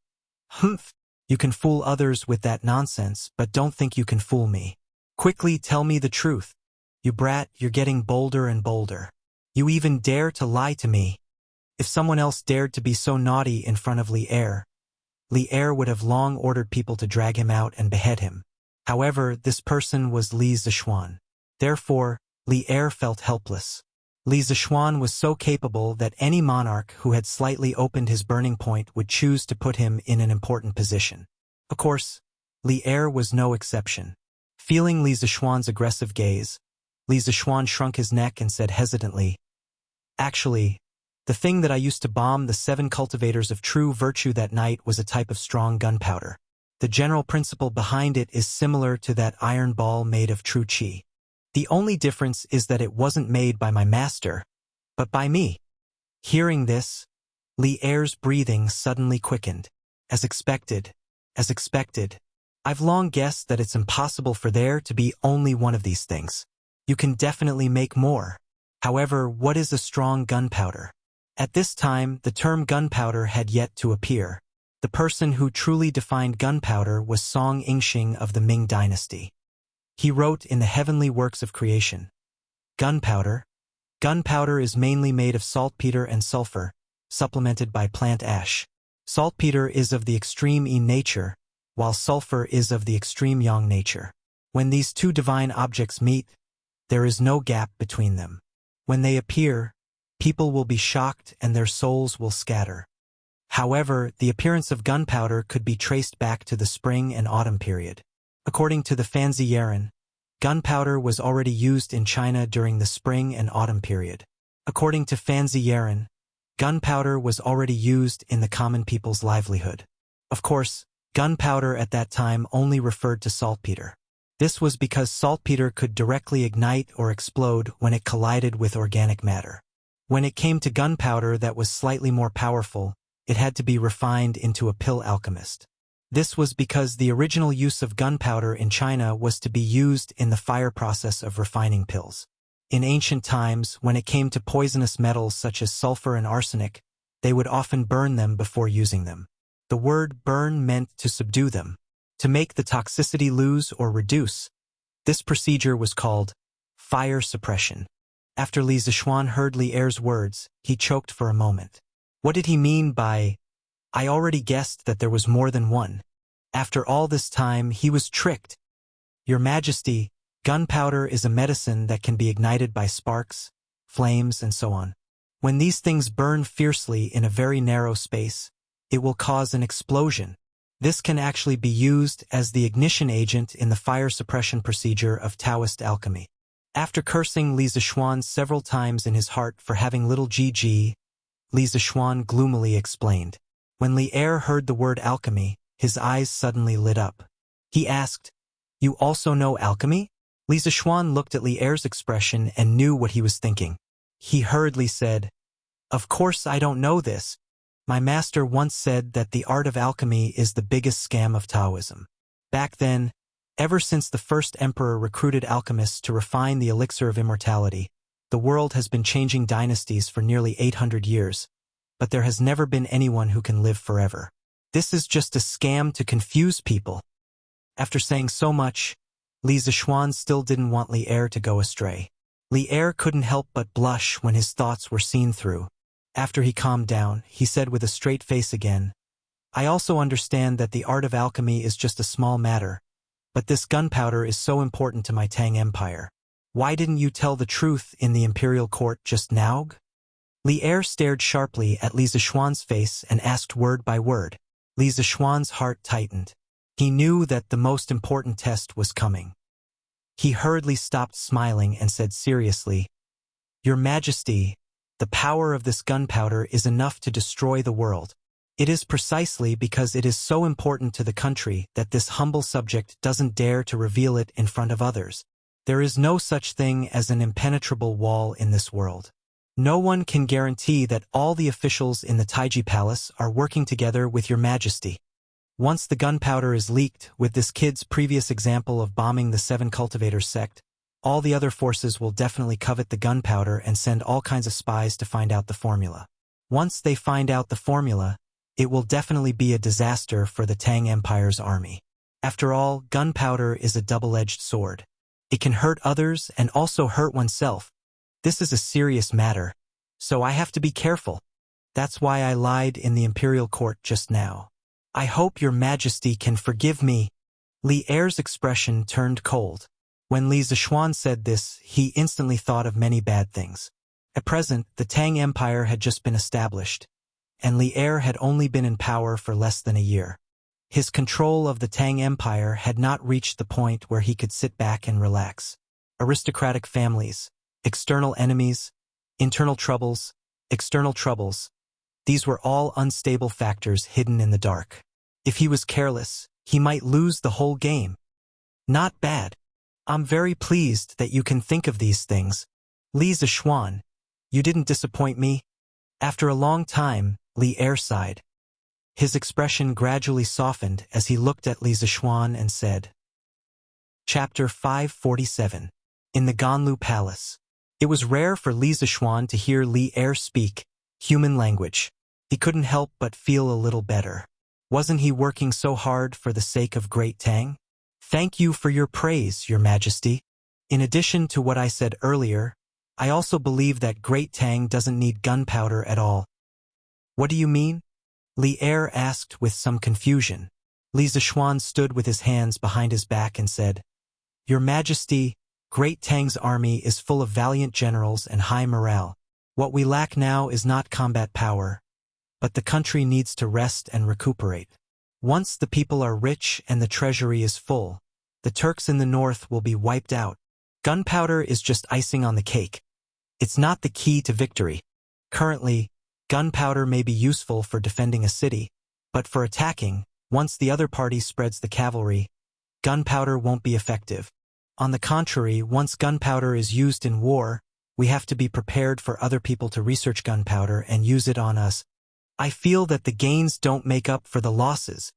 Humph, you can fool others with that nonsense, but don't think you can fool me. Quickly tell me the truth. You brat, you're getting bolder and bolder. You even dare to lie to me. If someone else dared to be so naughty in front of Li Er would have long ordered people to drag him out and behead him. However, this person was Li Zishuan. Therefore, Li Er felt helpless. Li Zishuan was so capable that any monarch who had slightly opened his burning point would choose to put him in an important position. Of course, Li Er was no exception. Feeling Li Zishuan's aggressive gaze, Li Zishuan shrunk his neck and said hesitantly, Actually, the thing that I used to bomb the 7 cultivators of true virtue that night was a type of strong gunpowder. The general principle behind it is similar to that iron ball made of true qi. The only difference is that it wasn't made by my master, but by me. Hearing this, Li Er's breathing suddenly quickened. As expected. I've long guessed that it's impossible for there to be only one of these things. You can definitely make more. However, what is a strong gunpowder? At this time, the term gunpowder had yet to appear. The person who truly defined gunpowder was Song Yingxing of the Ming dynasty. He wrote in the Heavenly Works of Creation, Gunpowder is mainly made of saltpeter and sulfur, supplemented by plant ash. Saltpeter is of the extreme yin nature, while sulfur is of the extreme yang nature. When these two divine objects meet, there is no gap between them. When they appear, people will be shocked and their souls will scatter. However, the appearance of gunpowder could be traced back to the spring and autumn period. According to the Fanzi Yaren, gunpowder was already used in China during the spring and autumn period. According to Fanzi Yaren, gunpowder was already used in the common people's livelihood. Of course, gunpowder at that time only referred to saltpeter. This was because saltpeter could directly ignite or explode when it collided with organic matter. When it came to gunpowder that was slightly more powerful, it had to be refined into a pill alchemist. This was because the original use of gunpowder in China was to be used in the fire process of refining pills. In ancient times, when it came to poisonous metals such as sulfur and arsenic, they would often burn them before using them. The word burn meant to subdue them, to make the toxicity lose or reduce. This procedure was called fire suppression. After Li Zixuan heard Li Er's words, he choked for a moment. What did he mean by, "I already guessed that there was more than one"? After all this time, he was tricked. "Your Majesty, gunpowder is a medicine that can be ignited by sparks, flames, and so on. When these things burn fiercely in a very narrow space, it will cause an explosion. This can actually be used as the ignition agent in the fire suppression procedure of Taoist alchemy." After cursing Li Zixuan several times in his heart for having little Gigi, Li Zixuan gloomily explained. When Li Er heard the word alchemy, his eyes suddenly lit up. He asked, "You also know alchemy?" Li Zixuan looked at Li Er's expression and knew what he was thinking. He hurriedly said, "Of course I don't know this. My master once said that the art of alchemy is the biggest scam of Taoism. Back then, ever since the first emperor recruited alchemists to refine the elixir of immortality, the world has been changing dynasties for nearly 800 years, but there has never been anyone who can live forever. This is just a scam to confuse people." After saying so much, Li Zixuan still didn't want Li Er to go astray. Li Er couldn't help but blush when his thoughts were seen through. After he calmed down, he said with a straight face again, "I also understand that the art of alchemy is just a small matter, but this gunpowder is so important to my Tang Empire. Why didn't you tell the truth in the imperial court just now?" Li Er stared sharply at Li Zixuan's face and asked word by word. Li Zixuan's heart tightened. He knew that the most important test was coming. He hurriedly stopped smiling and said seriously, "Your Majesty, the power of this gunpowder is enough to destroy the world. It is precisely because it is so important to the country that this humble subject doesn't dare to reveal it in front of others. There is no such thing as an impenetrable wall in this world. No one can guarantee that all the officials in the Taiji Palace are working together with your Majesty. Once the gunpowder is leaked, with this kid's previous example of bombing the 7 Cultivators sect, all the other forces will definitely covet the gunpowder and send all kinds of spies to find out the formula. Once they find out the formula, it will definitely be a disaster for the Tang Empire's army. After all, gunpowder is a double-edged sword. It can hurt others and also hurt oneself. This is a serious matter, so I have to be careful. That's why I lied in the imperial court just now. I hope your Majesty can forgive me." Li Er's expression turned cold. When Li Zixuan said this, he instantly thought of many bad things. At present, the Tang Empire had just been established, and Li Er had only been in power for less than a year. His control of the Tang Empire had not reached the point where he could sit back and relax. Aristocratic families, external enemies, internal troubles, external troubles. These were all unstable factors hidden in the dark. If he was careless, he might lose the whole game. Not bad. I'm very pleased that you can think of these things. Li Zixuan, you didn't disappoint me. After a long time, Li Er sighed. His expression gradually softened as he looked at Li Zixuan and said, Chapter 547. In the Ganlu Palace. It was rare for Li Zixuan to hear Li Er speak human language. He couldn't help but feel a little better. Wasn't he working so hard for the sake of Great Tang? Thank you for your praise, Your Majesty. In addition to what I said earlier, I also believe that Great Tang doesn't need gunpowder at all. What do you mean? Li Er asked with some confusion. Li Zixuan stood with his hands behind his back and said, Your Majesty, Great Tang's army is full of valiant generals and high morale. What we lack now is not combat power, but the country needs to rest and recuperate. Once the people are rich and the treasury is full, the Turks in the north will be wiped out. Gunpowder is just icing on the cake. It's not the key to victory. Currently, gunpowder may be useful for defending a city, but for attacking, once the other party spreads the cavalry, gunpowder won't be effective. On the contrary, once gunpowder is used in war, we have to be prepared for other people to research gunpowder and use it on us. I feel that the gains don't make up for the losses.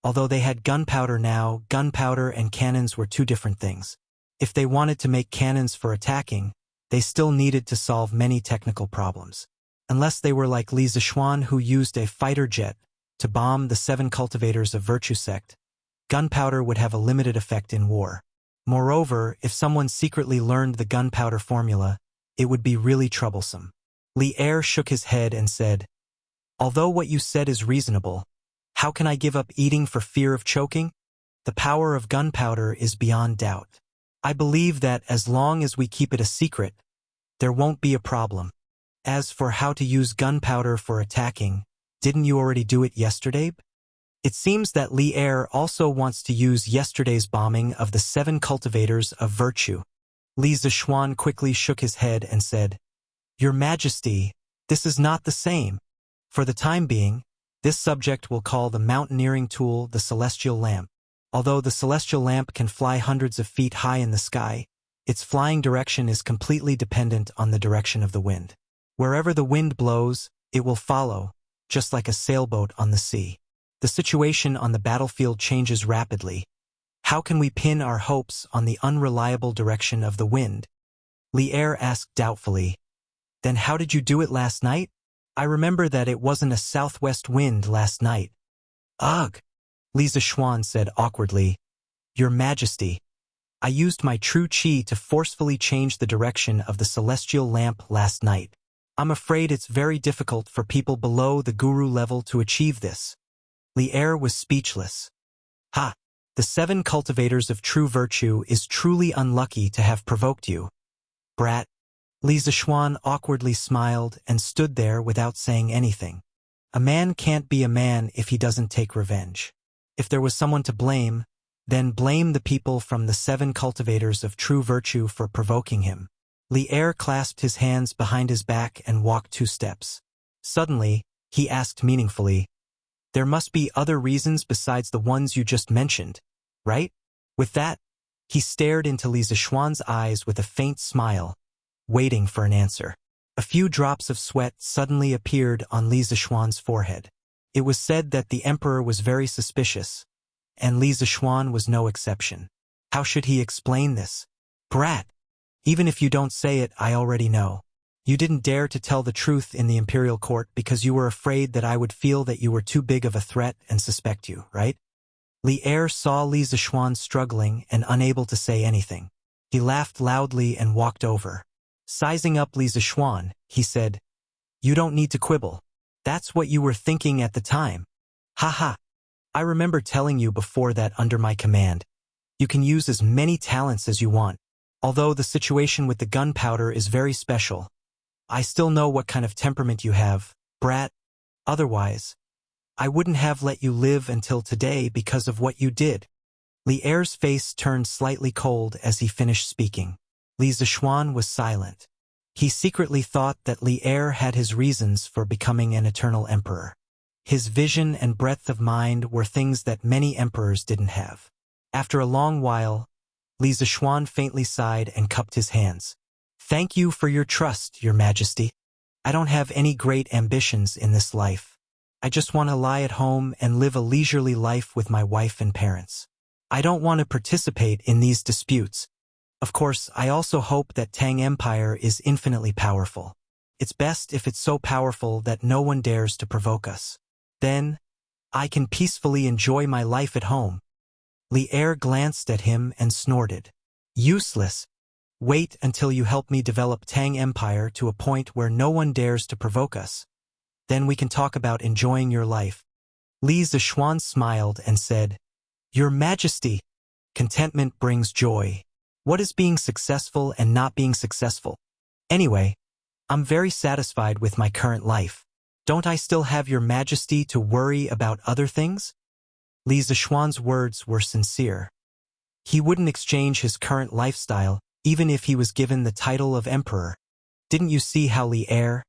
Although they had gunpowder now, gunpowder and cannons were two different things. If they wanted to make cannons for attacking, they still needed to solve many technical problems. Unless they were like Li Zixuan, who used a fighter jet to bomb the 7 cultivators of virtue sect, gunpowder would have a limited effect in war. Moreover, if someone secretly learned the gunpowder formula, it would be really troublesome. Li Er shook his head and said, "Although what you said is reasonable, how can I give up eating for fear of choking? The power of gunpowder is beyond doubt. I believe that as long as we keep it a secret, there won't be a problem. As for how to use gunpowder for attacking, didn't you already do it yesterday?" It seems that Li Er also wants to use yesterday's bombing of the 7 cultivators of virtue. Li Zixuan quickly shook his head and said, "Your Majesty, this is not the same. For the time being, this subject will call the mountaineering tool the celestial lamp. Although the celestial lamp can fly hundreds of feet high in the sky, its flying direction is completely dependent on the direction of the wind. Wherever the wind blows, it will follow, just like a sailboat on the sea. The situation on the battlefield changes rapidly. How can we pin our hopes on the unreliable direction of the wind?" Li Er asked doubtfully, "Then how did you do it last night? I remember that it wasn't a southwest wind last night." "Ugh," Li Zixuan said awkwardly. "Your Majesty, I used my true qi to forcefully change the direction of the celestial lamp last night. I'm afraid it's very difficult for people below the guru level to achieve this." Li Er was speechless. "Ha! The 7 cultivators of true virtue is truly unlucky to have provoked you. Brat." Li Zixuan awkwardly smiled and stood there without saying anything. A man can't be a man if he doesn't take revenge. If there was someone to blame, then blame the people from the 7 cultivators of true virtue for provoking him. Li Er clasped his hands behind his back and walked 2 steps. Suddenly, he asked meaningfully, "There must be other reasons besides the ones you just mentioned, right?" With that, he stared into Li Zixuan's eyes with a faint smile, waiting for an answer. A few drops of sweat suddenly appeared on Li Zixuan's forehead. It was said that the emperor was very suspicious, and Li Zixuan was no exception. How should he explain this? "Brat, even if you don't say it, I already know. You didn't dare to tell the truth in the imperial court because you were afraid that I would feel that you were too big of a threat and suspect you, right?" Li Er saw Li Zixuan struggling and unable to say anything. He laughed loudly and walked over. Sizing up Li Zixuan, he said, "You don't need to quibble. That's what you were thinking at the time. Ha ha. I remember telling you before that under my command, you can use as many talents as you want. Although the situation with the gunpowder is very special, I still know what kind of temperament you have, brat. Otherwise, I wouldn't have let you live until today because of what you did." Li Er's face turned slightly cold as he finished speaking. Li Zixuan was silent. He secretly thought that Li Er had his reasons for becoming an eternal emperor. His vision and breadth of mind were things that many emperors didn't have. After a long while, Li Zixuan faintly sighed and cupped his hands. "Thank you for your trust, Your Majesty. I don't have any great ambitions in this life. I just want to lie at home and live a leisurely life with my wife and parents. I don't want to participate in these disputes. Of course, I also hope that Tang Empire is infinitely powerful. It's best if it's so powerful that no one dares to provoke us. Then, I can peacefully enjoy my life at home." Li Er glanced at him and snorted. "Useless. Wait until you help me develop Tang Empire to a point where no one dares to provoke us. Then we can talk about enjoying your life." Li Zixuan smiled and said, "Your Majesty, contentment brings joy. What is being successful and not being successful? Anyway, I'm very satisfied with my current life. Don't I still have Your Majesty to worry about other things?" Li Zixuan's words were sincere. He wouldn't exchange his current lifestyle even if he was given the title of emperor. Didn't you see how Li Er,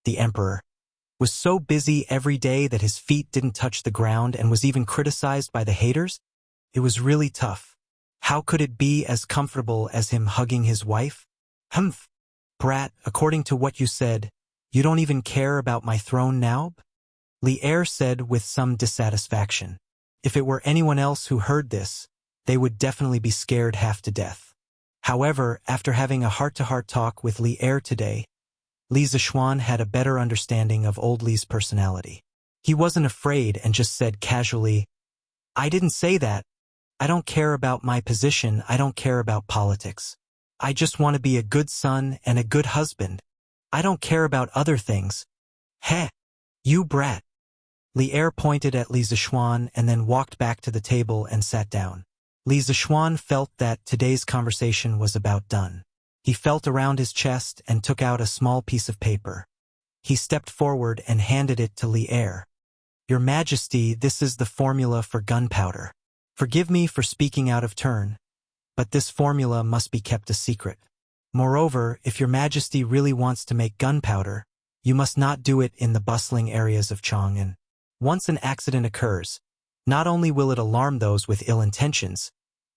the emperor, was so busy every day that his feet didn't touch the ground and was even criticized by the haters? It was really tough. How could it be as comfortable as him hugging his wife? "Humph, brat, according to what you said, you don't even care about my throne now?" Li Er said with some dissatisfaction. If it were anyone else who heard this, they would definitely be scared half to death. However, after having a heart-to-heart talk with Li Er today, Li Zishuan had a better understanding of old Li's personality. He wasn't afraid and just said casually, "I didn't say that. I don't care about my position, I don't care about politics. I just want to be a good son and a good husband. I don't care about other things." "Heh, you brat." Li Er pointed at Li Zishuan and then walked back to the table and sat down. Li Zishuan felt that today's conversation was about done. He felt around his chest and took out a small piece of paper. He stepped forward and handed it to Li Er. "Your Majesty, this is the formula for gunpowder. Forgive me for speaking out of turn, but this formula must be kept a secret. Moreover, if your Majesty really wants to make gunpowder, you must not do it in the bustling areas of Chang'an. Once an accident occurs, not only will it alarm those with ill intentions,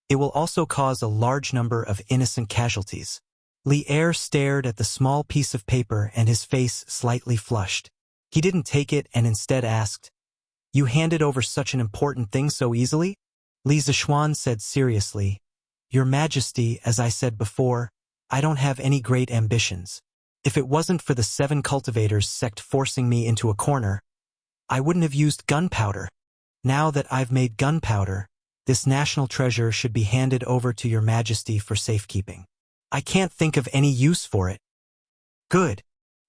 it will also cause a large number of innocent casualties." Li Er stared at the small piece of paper and his face slightly flushed. He didn't take it and instead asked, "You handed over such an important thing so easily?" Li Zishuan said seriously, "Your Majesty, as I said before, I don't have any great ambitions. If it wasn't for the 7 cultivators sect forcing me into a corner, I wouldn't have used gunpowder. Now that I've made gunpowder, this national treasure should be handed over to your Majesty for safekeeping. I can't think of any use for it." "Good.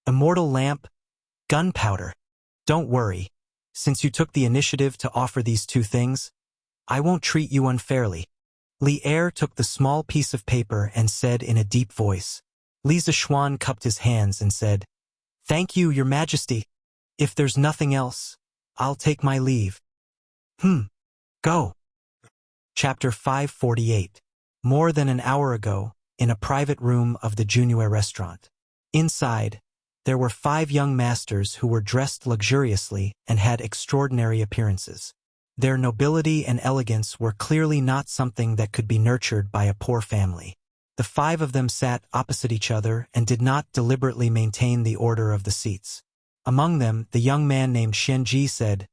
Immortal lamp, gunpowder. Don't worry. Since you took the initiative to offer these 2 things, I won't treat you unfairly." Li Er took the small piece of paper and said in a deep voice. Li Zishuan cupped his hands and said, "Thank you, Your Majesty. If there's nothing else, I'll take my leave." Go. Chapter 548. More than an hour ago, in a private room of the Junue restaurant. Inside, there were 5 young masters who were dressed luxuriously and had extraordinary appearances. Their nobility and elegance were clearly not something that could be nurtured by a poor family. The 5 of them sat opposite each other and did not deliberately maintain the order of the seats. Among them, the young man named Xianji said,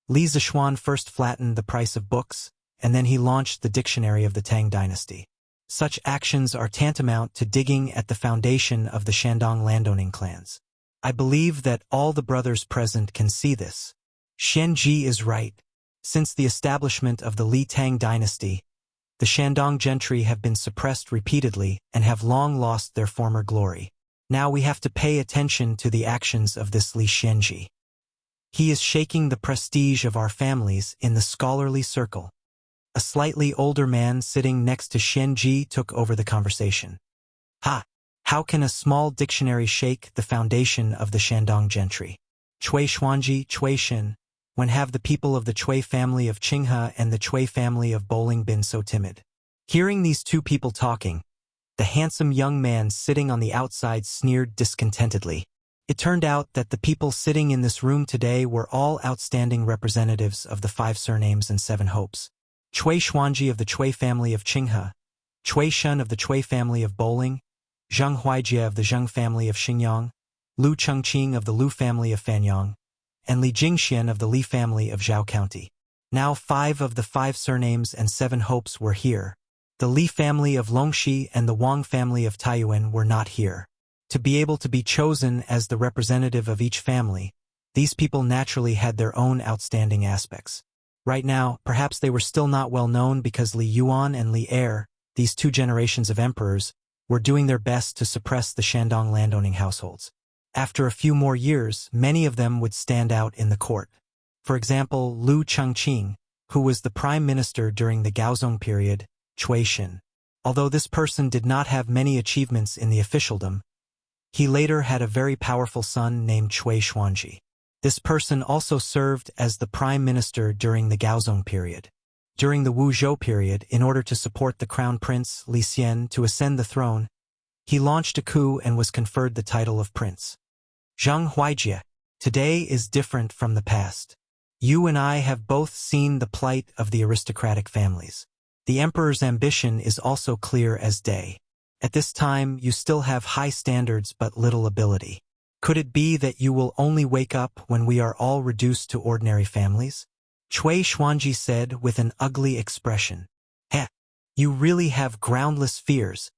Li Zishuan first flattened the price of books, and then he launched the dictionary of the Tang dynasty. Such actions are tantamount to digging at the foundation of the Shandong landowning clans. I believe that all the brothers present can see this. Xianji is right. Since the establishment of the Li Tang dynasty, the Shandong gentry have been suppressed repeatedly and have long lost their former glory. Now we have to pay attention to the actions of this Li Xianji. He is shaking the prestige of our families in the scholarly circle. A slightly older man sitting next to Xianji took over the conversation. How can a small dictionary shake the foundation of the Shandong gentry? Cui Xuanji, Cui Shin, when have the people of the Cui family of Qinghe and the Cui family of Bowling been so timid? Hearing these 2 people talking, the handsome young man sitting on the outside sneered discontentedly. It turned out that the people sitting in this room today were all outstanding representatives of the 5 surnames and 7 hopes. Cui Xuanji of the Cui family of Qinghe, Cui Shun of the Cui family of Bowling, Zheng Huijie of the Zheng family of Xingyang, Lu Chengqing of the Lu family of Fanyang, and Li Jingxian of the Li family of Zhao County. Now 5 of the 5 surnames and 7 hopes were here. The Li family of Longxi and the Wang family of Taiyuan were not here. To be able to be chosen as the representative of each family, these people naturally had their own outstanding aspects. Right now, perhaps they were still not well known because Li Yuan and Li Er, these 2 generations of emperors, were doing their best to suppress the Shandong landowning households. After a few more years, many of them would stand out in the court. For example, Lu Chengqing, who was the prime minister during the Gaozong period, Cui Shin. Although this person did not have many achievements in the officialdom, he later had a very powerful son named Cui Xuanji. This person also served as the prime minister during the Gaozong period. During the Wu Zhou period, in order to support the crown prince, Li Xian, to ascend the throne, he launched a coup and was conferred the title of prince. Zheng Huijie, today is different from the past. You and I have both seen the plight of the aristocratic families. The emperor's ambition is also clear as day. At this time, you still have high standards but little ability. Could it be that you will only wake up when we are all reduced to ordinary families? Cui Xuanji said with an ugly expression. Heh, you really have groundless fears.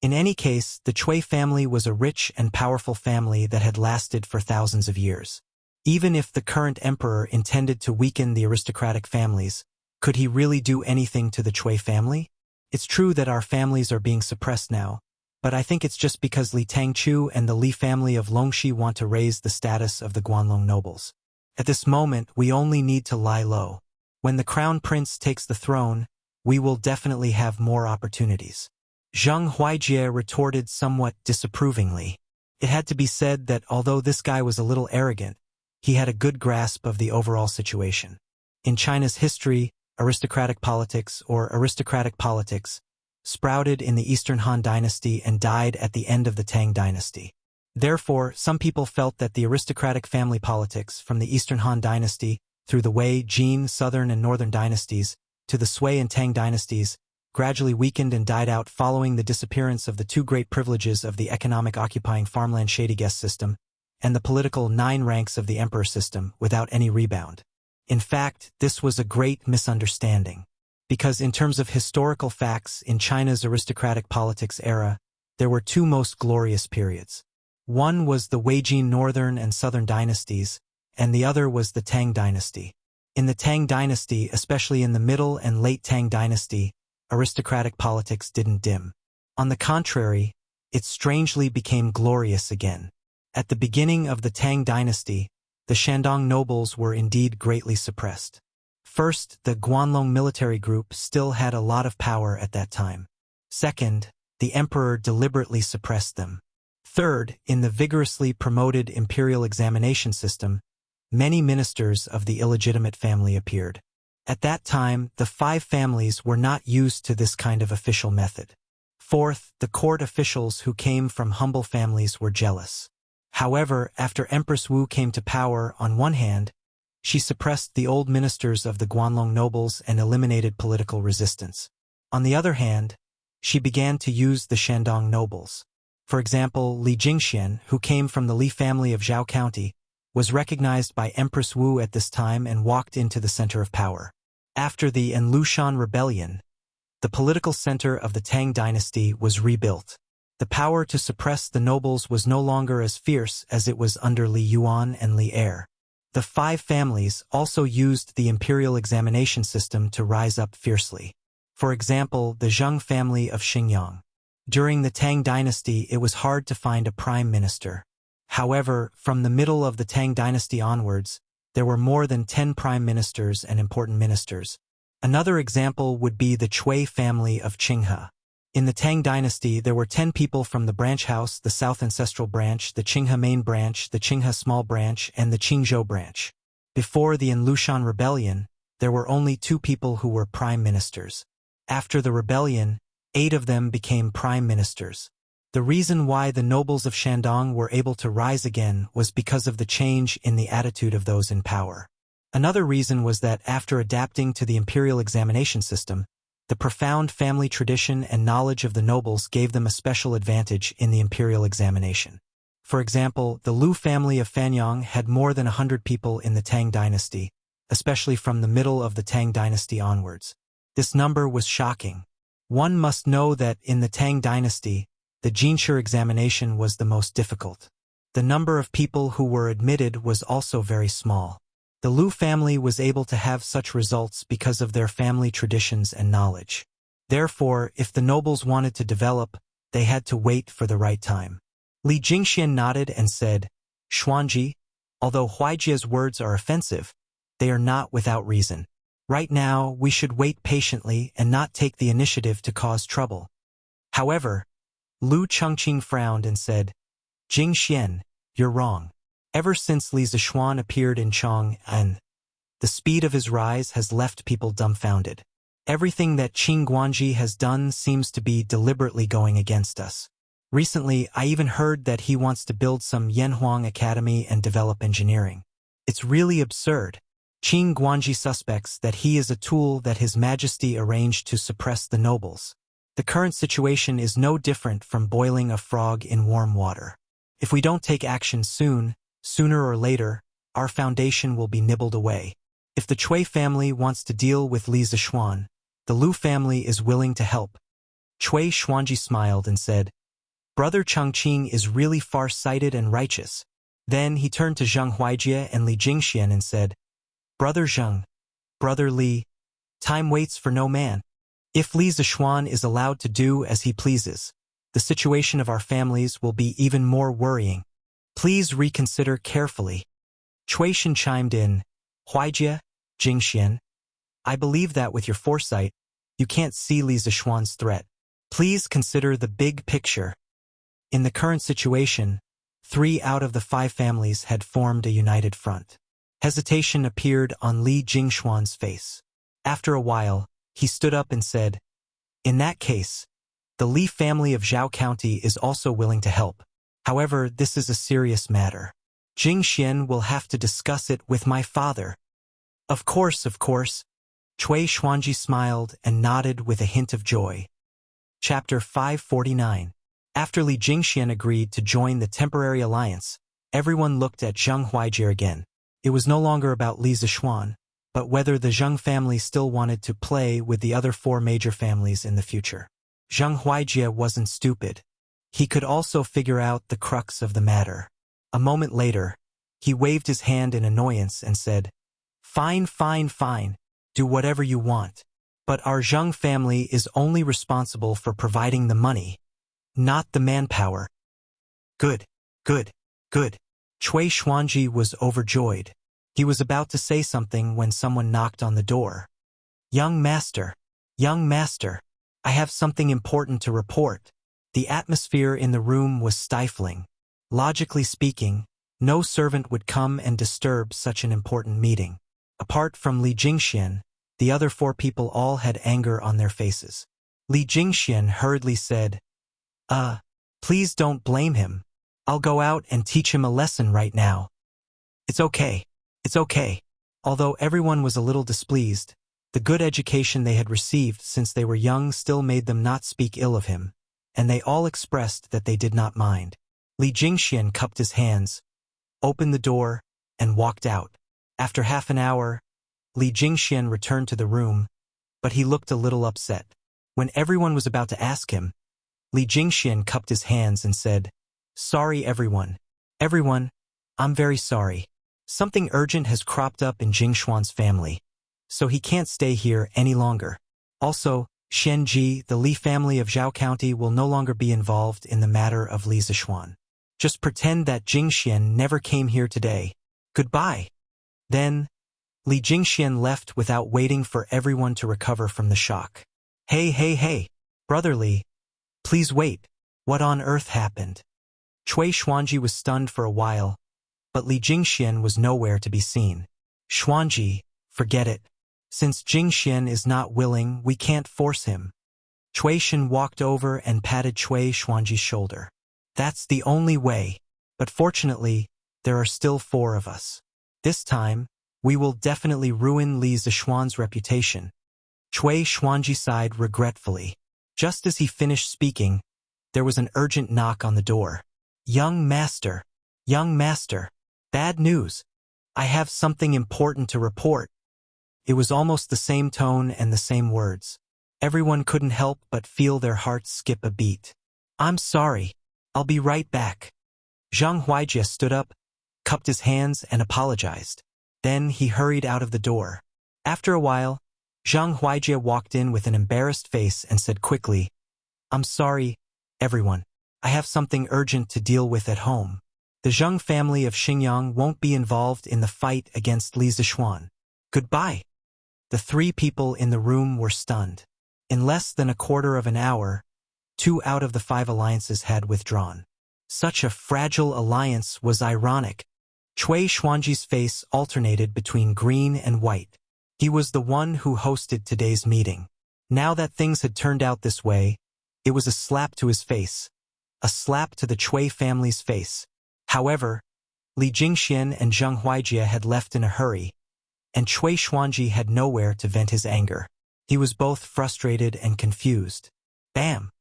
In any case, the Cui family was a rich and powerful family that had lasted for thousands of years. Even if the current emperor intended to weaken the aristocratic families, could he really do anything to the Cui family? It's true that our families are being suppressed now, but I think it's just because Li Tangchu and the Li family of Longxi want to raise the status of the Guanlong nobles. At this moment, we only need to lie low. When the crown prince takes the throne, we will definitely have more opportunities. Zhang Huijie retorted somewhat disapprovingly. It had to be said that although this guy was a little arrogant, he had a good grasp of the overall situation. In China's history, aristocratic politics sprouted in the Eastern Han Dynasty and died at the end of the Tang Dynasty. Therefore, some people felt that the aristocratic family politics from the Eastern Han Dynasty through the Wei, Jin, Southern and Northern dynasties to the Sui and Tang dynasties gradually weakened and died out following the disappearance of the two great privileges of the economic occupying farmland shady guest system and the political 9 ranks of the emperor system without any rebound. In fact, this was a great misunderstanding, because in terms of historical facts in China's aristocratic politics era, there were 2 most glorious periods. One was the Weijin Northern and Southern dynasties, and the other was the Tang dynasty. In the Tang dynasty, especially in the Middle and Late Tang dynasty, aristocratic politics didn't dim. On the contrary, it strangely became glorious again. At the beginning of the Tang dynasty, the Shandong nobles were indeed greatly suppressed. First, the Guanlong military group still had a lot of power at that time. Second, the emperor deliberately suppressed them. Third, in the vigorously promoted imperial examination system, many ministers of the illegitimate family appeared. At that time, the 5 families were not used to this kind of official method. Fourth, the court officials who came from humble families were jealous. However, after Empress Wu came to power, on one hand, she suppressed the old ministers of the Guanlong nobles and eliminated political resistance. On the other hand, she began to use the Shandong nobles. For example, Li Jingxian, who came from the Li family of Zhao County, was recognized by Empress Wu at this time and walked into the center of power. After the Enlushan rebellion, the political center of the Tang dynasty was rebuilt. The power to suppress the nobles was no longer as fierce as it was under Li Yuan and Li Er. The 5 families also used the imperial examination system to rise up fiercely. For example, the Zheng family of Xingyang. During the Tang dynasty, it was hard to find a prime minister. However, from the middle of the Tang dynasty onwards, there were more than 10 prime ministers and important ministers. Another example would be the Cui family of Qinghe. In the Tang dynasty, there were 10 people from the branch house, the South Ancestral branch, the Qinghe main branch, the Qinghe small branch, and the Qingzhou branch. Before the Enlushan rebellion, there were only 2 people who were prime ministers. After the rebellion, 8 of them became prime ministers. The reason why the nobles of Shandong were able to rise again was because of the change in the attitude of those in power. Another reason was that after adapting to the imperial examination system, the profound family tradition and knowledge of the nobles gave them a special advantage in the imperial examination. For example, the Lu family of Fanyang had more than 100 people in the Tang dynasty, especially from the middle of the Tang dynasty onwards. This number was shocking. One must know that in the Tang dynasty, the Jinshi examination was the most difficult. The number of people who were admitted was also very small. The Lu family was able to have such results because of their family traditions and knowledge. Therefore, if the nobles wanted to develop, they had to wait for the right time. Li Jingxian nodded and said, Xuanji, although Huijie's words are offensive, they are not without reason. Right now, we should wait patiently and not take the initiative to cause trouble. However, Lu Chengqing frowned and said, Jingxian, you're wrong. Ever since Li Zishuan appeared in Chang'an, the speed of his rise has left people dumbfounded. Everything that Qing Guanji has done seems to be deliberately going against us. Recently, I even heard that he wants to build some Yanhuang Academy and develop engineering. It's really absurd. Qing Guanji suspects that he is a tool that His Majesty arranged to suppress the nobles. The current situation is no different from boiling a frog in warm water. If we don't take action soon, sooner or later, our foundation will be nibbled away. If the Chui family wants to deal with Li Zishuan, the Lu family is willing to help. Chui Xuanji smiled and said, Brother Changqing is really far-sighted and righteous. Then he turned to Zheng Huijie and Li Jingxian and said, Brother Zheng, Brother Li, time waits for no man. If Li Zishuan is allowed to do as he pleases, the situation of our families will be even more worrying. Please reconsider carefully. Chui Shen chimed in, Huijie, Jingxian, I believe that with your foresight, you can't see Li Zishuan's threat. Please consider the big picture. In the current situation, 3 out of the 5 families had formed a united front. Hesitation appeared on Li Jingxuan's face. After a while, he stood up and said, In that case, the Li family of Zhao County is also willing to help. However, this is a serious matter. Jingxian will have to discuss it with my father. Of course. Chui Xuanji smiled and nodded with a hint of joy. Chapter 549. After Li Jingxian agreed to join the temporary alliance, everyone looked at Zheng Huijie again. It was no longer about Li Zishuan, but whether the Zheng family still wanted to play with the other 4 major families in the future. Zheng Huijie wasn't stupid. He could also figure out the crux of the matter. A moment later, he waved his hand in annoyance and said, Fine. Do whatever you want. But our Zheng family is only responsible for providing the money, not the manpower. Good. Chui Xuanji was overjoyed. He was about to say something when someone knocked on the door. Young master, I have something important to report. The atmosphere in the room was stifling. Logically speaking, no servant would come and disturb such an important meeting. Apart from Li Jingxian, the other 4 people all had anger on their faces. Li Jingxian hurriedly said, Please don't blame him. I'll go out and teach him a lesson right now. It's okay. Although everyone was a little displeased, the good education they had received since they were young still made them not speak ill of him, and they all expressed that they did not mind. Li Jingxian cupped his hands, opened the door, and walked out. After half an hour, Li Jingxian returned to the room, but he looked a little upset. When everyone was about to ask him, Li Jingxian cupped his hands and said, Sorry everyone. I'm very sorry. Something urgent has cropped up in Jingxuan's family, so he can't stay here any longer. Also, Shenji, the Li family of Zhao County, will no longer be involved in the matter of Li Zishuan. Just pretend that Jingxian never came here today. Goodbye. Then, Li Jingxian left without waiting for everyone to recover from the shock. Hey, Brother Li, please wait. What on earth happened? Chui Xuanji was stunned for a while, but Li Jingxian was nowhere to be seen. Xuanji, forget it. Since Jingxian is not willing, we can't force him. Chui Shen walked over and patted Chui Xuanji's shoulder. That's the only way, but fortunately, there are still 4 of us. This time, we will definitely ruin Li Zishuan's reputation. Chui Xuanji sighed regretfully. Just as he finished speaking, there was an urgent knock on the door. Young master, bad news. I have something important to report. It was almost the same tone and the same words. Everyone couldn't help but feel their hearts skip a beat. I'm sorry. I'll be right back. Zheng Huijie stood up, cupped his hands, and apologized. Then he hurried out of the door. After a while, Zheng Huijie walked in with an embarrassed face and said quickly, I'm sorry, everyone. I have something urgent to deal with at home. The Zheng family of Xingyang won't be involved in the fight against Li Zishuan. Goodbye. The 3 people in the room were stunned. In less than a quarter of an hour, 2 out of the 5 alliances had withdrawn. Such a fragile alliance was ironic. Chui Xuanji's face alternated between green and white. He was the one who hosted today's meeting. Now that things had turned out this way, it was a slap to his face. A slap to the Chui family's face. However, Li Jingxian and Zheng Huijie had left in a hurry, and Chui Xuanji had nowhere to vent his anger. He was both frustrated and confused. Bam!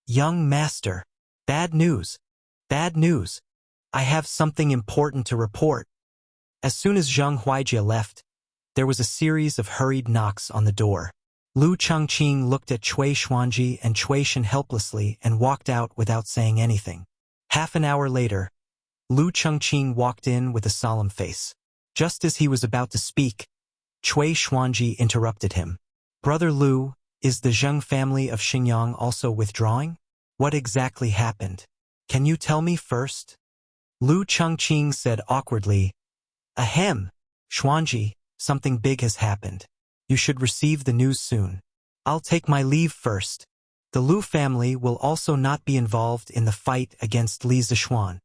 Young master. Bad news. Bad news. I have something important to report. As soon as Zheng Huijie left, there was a series of hurried knocks on the door. Lu Chengqing looked at Cui Xuanji and Cui Shen helplessly and walked out without saying anything. Half an hour later, Lu Chengqing walked in with a solemn face. Just as he was about to speak, Cui Xuanji interrupted him. Brother Lu, is the Zheng family of Xingyang also withdrawing? What exactly happened? Can you tell me first? Lu Chengqing said awkwardly, Ahem, Xuanji, something big has happened. You should receive the news soon. I'll take my leave first. The Lu family will also not be involved in the fight against Li Zishuan.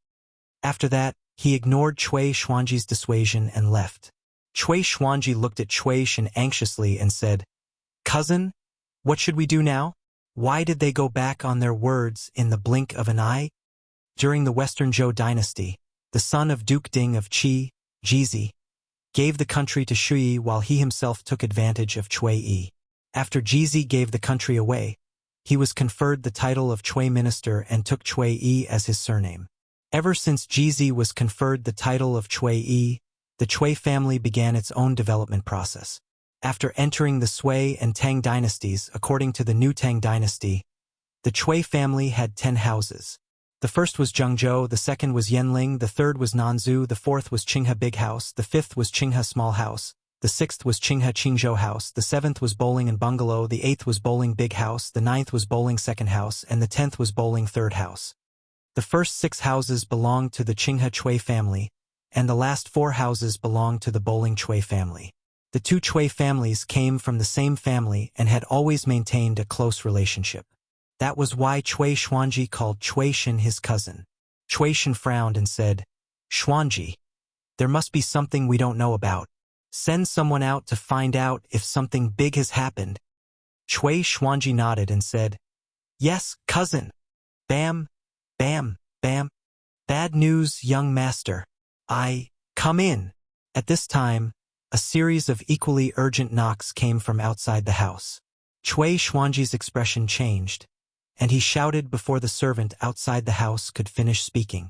After that, he ignored Cui Xuanji's dissuasion and left. Cui Xuanji looked at Cui Shen anxiously and said, Cousin, what should we do now? Why did they go back on their words in the blink of an eye? During the Western Zhou dynasty, the son of Duke Ding of Qi, Jizi, gave the country to Shui while he himself took advantage of Cui Yi. After Jizi gave the country away, he was conferred the title of Cui Minister and took Cui Yi as his surname. Ever since Jizi was conferred the title of Cui Yi, the Cui family began its own development process. After entering the Sui and Tang dynasties, according to the new Tang dynasty, the Cui family had 10 houses. The first was Zhengzhou, the second was Yanling, the third was Nanzhou, the fourth was Qinghe Big House, the fifth was Qinghe Small House, the sixth was Qinghe Qingzhou House, the seventh was Bowling and Bungalow, the eighth was Bowling Big House, the ninth was Bowling Second House, and the 10th was Bowling Third House. The first 6 houses belonged to the Qinghe Cui family, and the last 4 houses belonged to the Bowling Cui family. The 2 Cui families came from the same family and had always maintained a close relationship. That was why Cui Xuanji called Cui Shen his cousin. Cui Shen frowned and said, Xuanji, there must be something we don't know about. Send someone out to find out if something big has happened. Cui Xuanji nodded and said, Yes, cousin. Bam, bam, bam. Bad news, young master. Come in. At this time, a series of equally urgent knocks came from outside the house. Cui Xuanji's expression changed, and he shouted before the servant outside the house could finish speaking.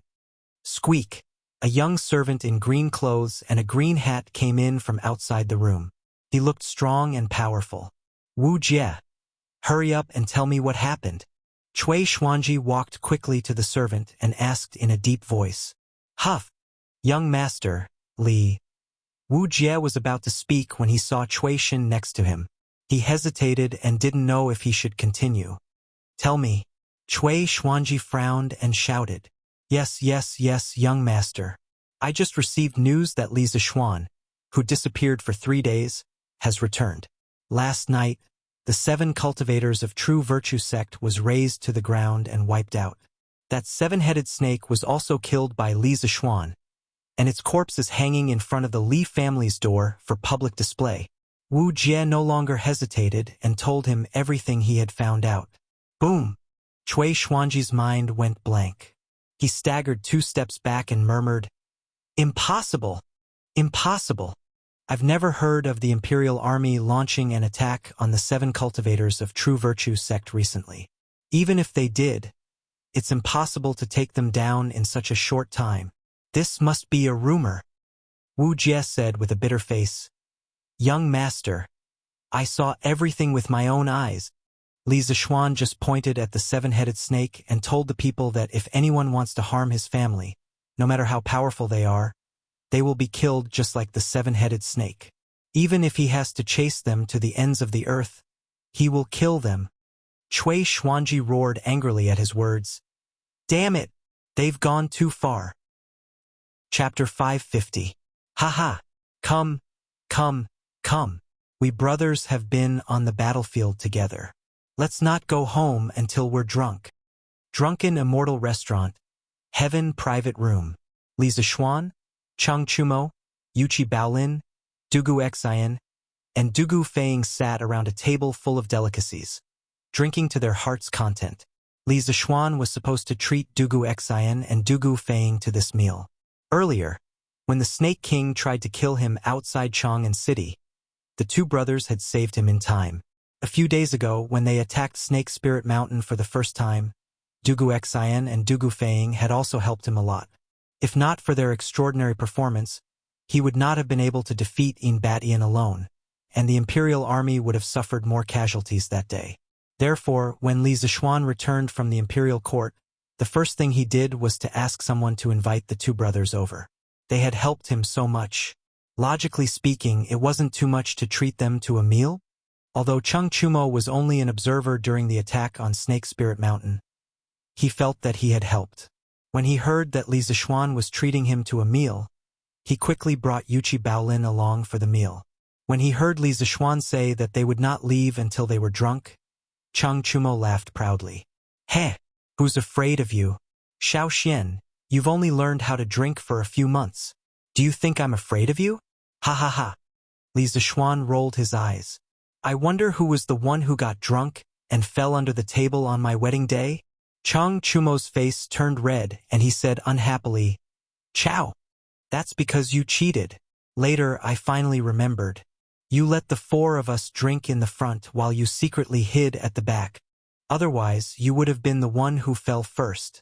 Squeak! A young servant in green clothes and a green hat came in from outside the room. He looked strong and powerful. Wuxia! Hurry up and tell me what happened. Cui Xuanji walked quickly to the servant and asked in a deep voice. Huff! Young master, Li. Wuxia was about to speak when he saw Cui Shen next to him. He hesitated and didn't know if he should continue. Tell me. Cui Xuanji frowned and shouted. Yes, yes, yes, young master. I just received news that Li Zishuan, who disappeared for 3 days, has returned. Last night, the 7 cultivators of True Virtue sect was razed to the ground and wiped out. That 7-headed snake was also killed by Li Zishuan, and its corpse is hanging in front of the Li family's door for public display. Wu Jie no longer hesitated and told him everything he had found out. Boom! Cui Xuanji's mind went blank. He staggered 2 steps back and murmured, Impossible! Impossible! I've never heard of the Imperial Army launching an attack on the 7 cultivators of True Virtue sect recently. Even if they did, it's impossible to take them down in such a short time. This must be a rumor. Wu Jie said with a bitter face. Young master, I saw everything with my own eyes. Li Zishuan just pointed at the 7-headed snake and told the people that if anyone wants to harm his family, no matter how powerful they are, they will be killed just like the 7-headed snake. Even if he has to chase them to the ends of the earth, he will kill them. Cui Xuanji roared angrily at his words. Damn it! They've gone too far. Chapter 550. Haha! Come, come, come. We brothers have been on the battlefield together. Let's not go home until we're drunk. Drunken Immortal Restaurant. Heaven Private Room. Li Zishuan, Cheng Chumo, Yuchi Baolin, Dugu Xian, and Dugu Feiying sat around a table full of delicacies, drinking to their heart's content. Li Zishuan was supposed to treat Dugu Xian and Dugu Feiying to this meal. Earlier, when the Snake King tried to kill him outside Chang'an City, the 2 brothers had saved him in time. A few days ago, when they attacked Snake Spirit Mountain for the first time, Dugu Xian and Dugu Feiying had also helped him a lot. If not for their extraordinary performance, he would not have been able to defeat Yin Batian alone, and the imperial army would have suffered more casualties that day. Therefore, when Li Zixuan returned from the imperial court, the first thing he did was to ask someone to invite the two brothers over. They had helped him so much. Logically speaking, it wasn't too much to treat them to a meal. Although Cheng Chumo was only an observer during the attack on Snake Spirit Mountain, he felt that he had helped. When he heard that Li Zixuan was treating him to a meal, he quickly brought Yuchi Baolin along for the meal. When he heard Li Zixuan say that they would not leave until they were drunk, Cheng Chumo laughed proudly. Heh, who's afraid of you? Xiao Xian, you've only learned how to drink for a few months. Do you think I'm afraid of you? Ha ha ha. Li Zixuan rolled his eyes. I wonder who was the one who got drunk and fell under the table on my wedding day? Cheng Chumo's face turned red and he said unhappily, Chow, that's because you cheated. Later, I finally remembered. You let the four of us drink in the front while you secretly hid at the back. Otherwise, you would have been the one who fell first.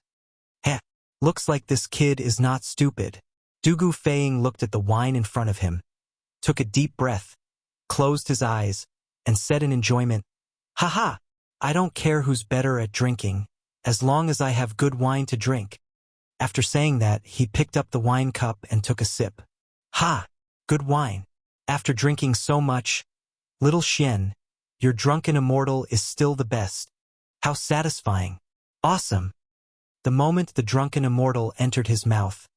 Heh, looks like this kid is not stupid. Dugu Feiying looked at the wine in front of him, took a deep breath, closed his eyes, and said in enjoyment, Haha, I don't care who's better at drinking, as long as I have good wine to drink. After saying that, he picked up the wine cup and took a sip. Ha! Good wine. After drinking so much, little Xian, your drunken immortal is still the best. How satisfying. Awesome. The moment the drunken immortal entered his mouth,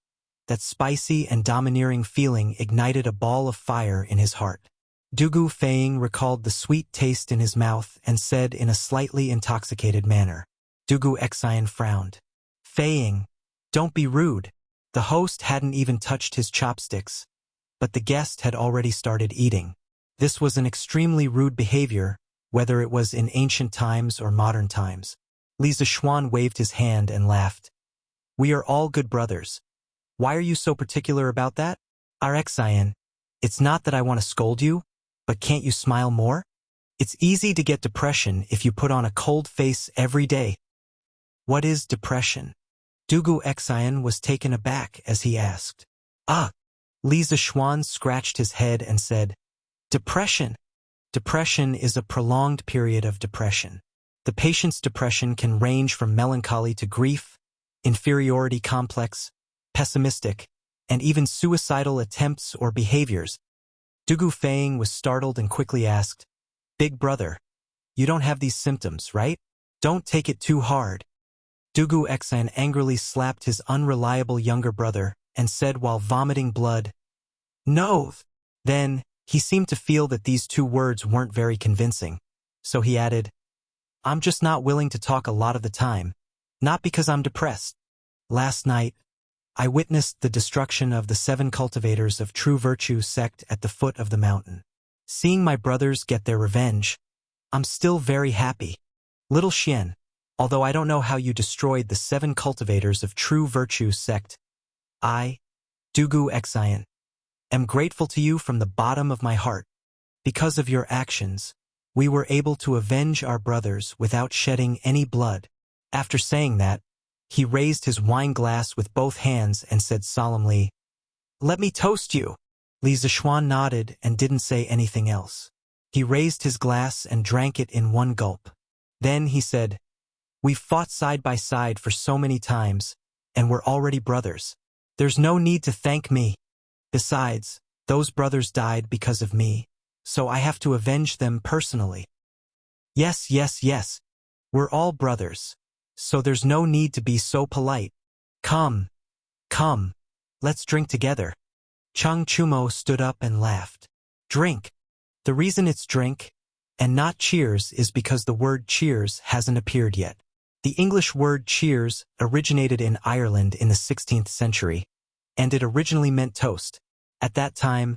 that spicy and domineering feeling ignited a ball of fire in his heart. Dugu Feiying recalled the sweet taste in his mouth and said in a slightly intoxicated manner. Dugu Xian frowned. Feiying, don't be rude. The host hadn't even touched his chopsticks, but the guest had already started eating. This was an extremely rude behavior, whether it was in ancient times or modern times. Li Zixuan waved his hand and laughed. We are all good brothers. Why are you so particular about that? Xian, it's not that I want to scold you, but can't you smile more? It's easy to get depression if you put on a cold face every day. What is depression? Dugu Xian was taken aback as he asked. Li Zixuan scratched his head and said, Depression. Depression is a prolonged period of depression. The patient's depression can range from melancholy to grief, inferiority complex, pessimistic, and even suicidal attempts or behaviors. Dugu Feiying was startled and quickly asked, Big brother, you don't have these symptoms, right? Don't take it too hard. Dugu Xian angrily slapped his unreliable younger brother and said while vomiting blood, No. Then, he seemed to feel that these two words weren't very convincing, so he added, I'm just not willing to talk a lot of the time, not because I'm depressed. Last night, I witnessed the destruction of the 7 cultivators of true virtue sect at the foot of the mountain. Seeing my brothers get their revenge, I'm still very happy. Little Xian, although I don't know how you destroyed the 7 cultivators of true virtue sect, I, Dugu Xian, am grateful to you from the bottom of my heart. Because of your actions, we were able to avenge our brothers without shedding any blood. After saying that, he raised his wine glass with both hands and said solemnly, Let me toast you. Li Zixuan nodded and didn't say anything else. He raised his glass and drank it in one gulp. Then he said, We've fought side by side for so many times, and we're already brothers. There's no need to thank me. Besides, those brothers died because of me, so I have to avenge them personally. Yes, yes, yes. We're all brothers, so there's no need to be so polite. Come, let's drink together. Cheng Chumo stood up and laughed. Drink. The reason it's drink, and not cheers, is because the word cheers hasn't appeared yet. The English word cheers originated in Ireland in the 16th century, and it originally meant toast. At that time,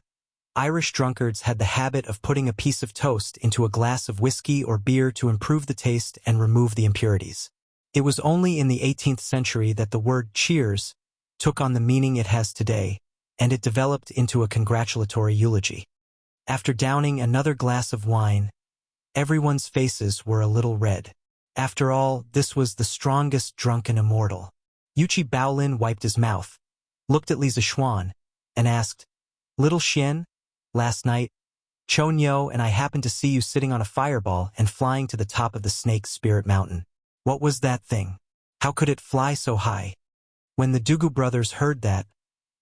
Irish drunkards had the habit of putting a piece of toast into a glass of whiskey or beer to improve the taste and remove the impurities. It was only in the 18th century that the word cheers took on the meaning it has today, and it developed into a congratulatory eulogy. After downing another glass of wine, everyone's faces were a little red. After all, this was the strongest drunken immortal. Yuchi Baolin wiped his mouth, looked at Li Zixuan, and asked, "Little Xian, last night, Chou Niu and I happened to see you sitting on a fireball and flying to the top of the Snake Spirit Mountain. What was that thing? How could it fly so high?" When the Dugu brothers heard that,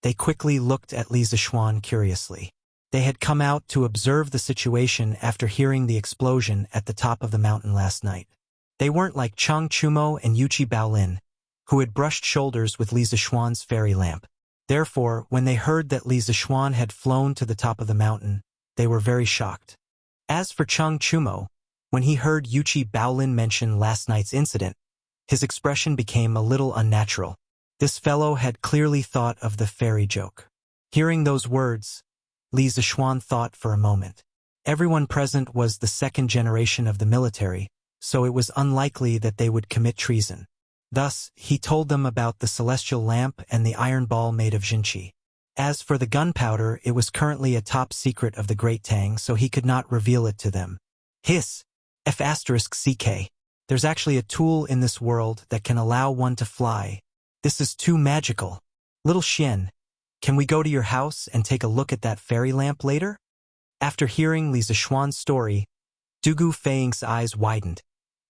they quickly looked at Li Zixuan curiously. They had come out to observe the situation after hearing the explosion at the top of the mountain last night. They weren't like Chang Chumo and Yuchi Baolin, who had brushed shoulders with Li Zixuan's fairy lamp. Therefore, when they heard that Li Zixuan had flown to the top of the mountain, they were very shocked. As for Chang Chumo, when he heard Yuchi Baolin mention last night's incident, his expression became a little unnatural. This fellow had clearly thought of the fairy joke. Hearing those words, Li Zixuan thought for a moment. Everyone present was the second generation of the military, so it was unlikely that they would commit treason. Thus, he told them about the celestial lamp and the iron ball made of Jinchi. As for the gunpowder, it was currently a top secret of the Great Tang, so he could not reveal it to them. Hiss! F***CK. There's actually a tool in this world that can allow one to fly. This is too magical. Little Xian, can we go to your house and take a look at that fairy lamp later? After hearing Li Zixuan's story, Dugu Feiying's eyes widened,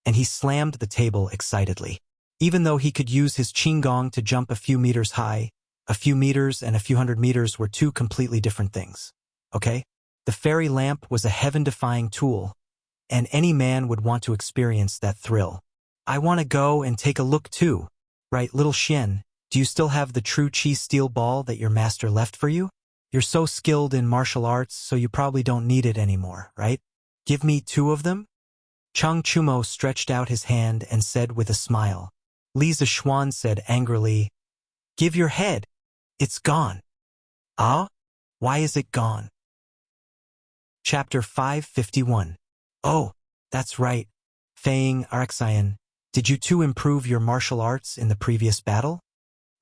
and he slammed the table excitedly. Even though he could use his qinggong to jump a few meters high, a few meters and a few hundred meters were two completely different things. Okay? The fairy lamp was a heaven-defying tool, and any man would want to experience that thrill. I want to go and take a look too. Right, little Xian, do you still have the true chi steel ball that your master left for you? You're so skilled in martial arts, so you probably don't need it anymore, right? Give me 2 of them? Chang Chumo stretched out his hand and said with a smile. Li Zixuan said angrily, "Give your head. It's gone." Ah? Why is it gone? Chapter 551. Oh, that's right. Feiying, Arexian, did you too improve your martial arts in the previous battle?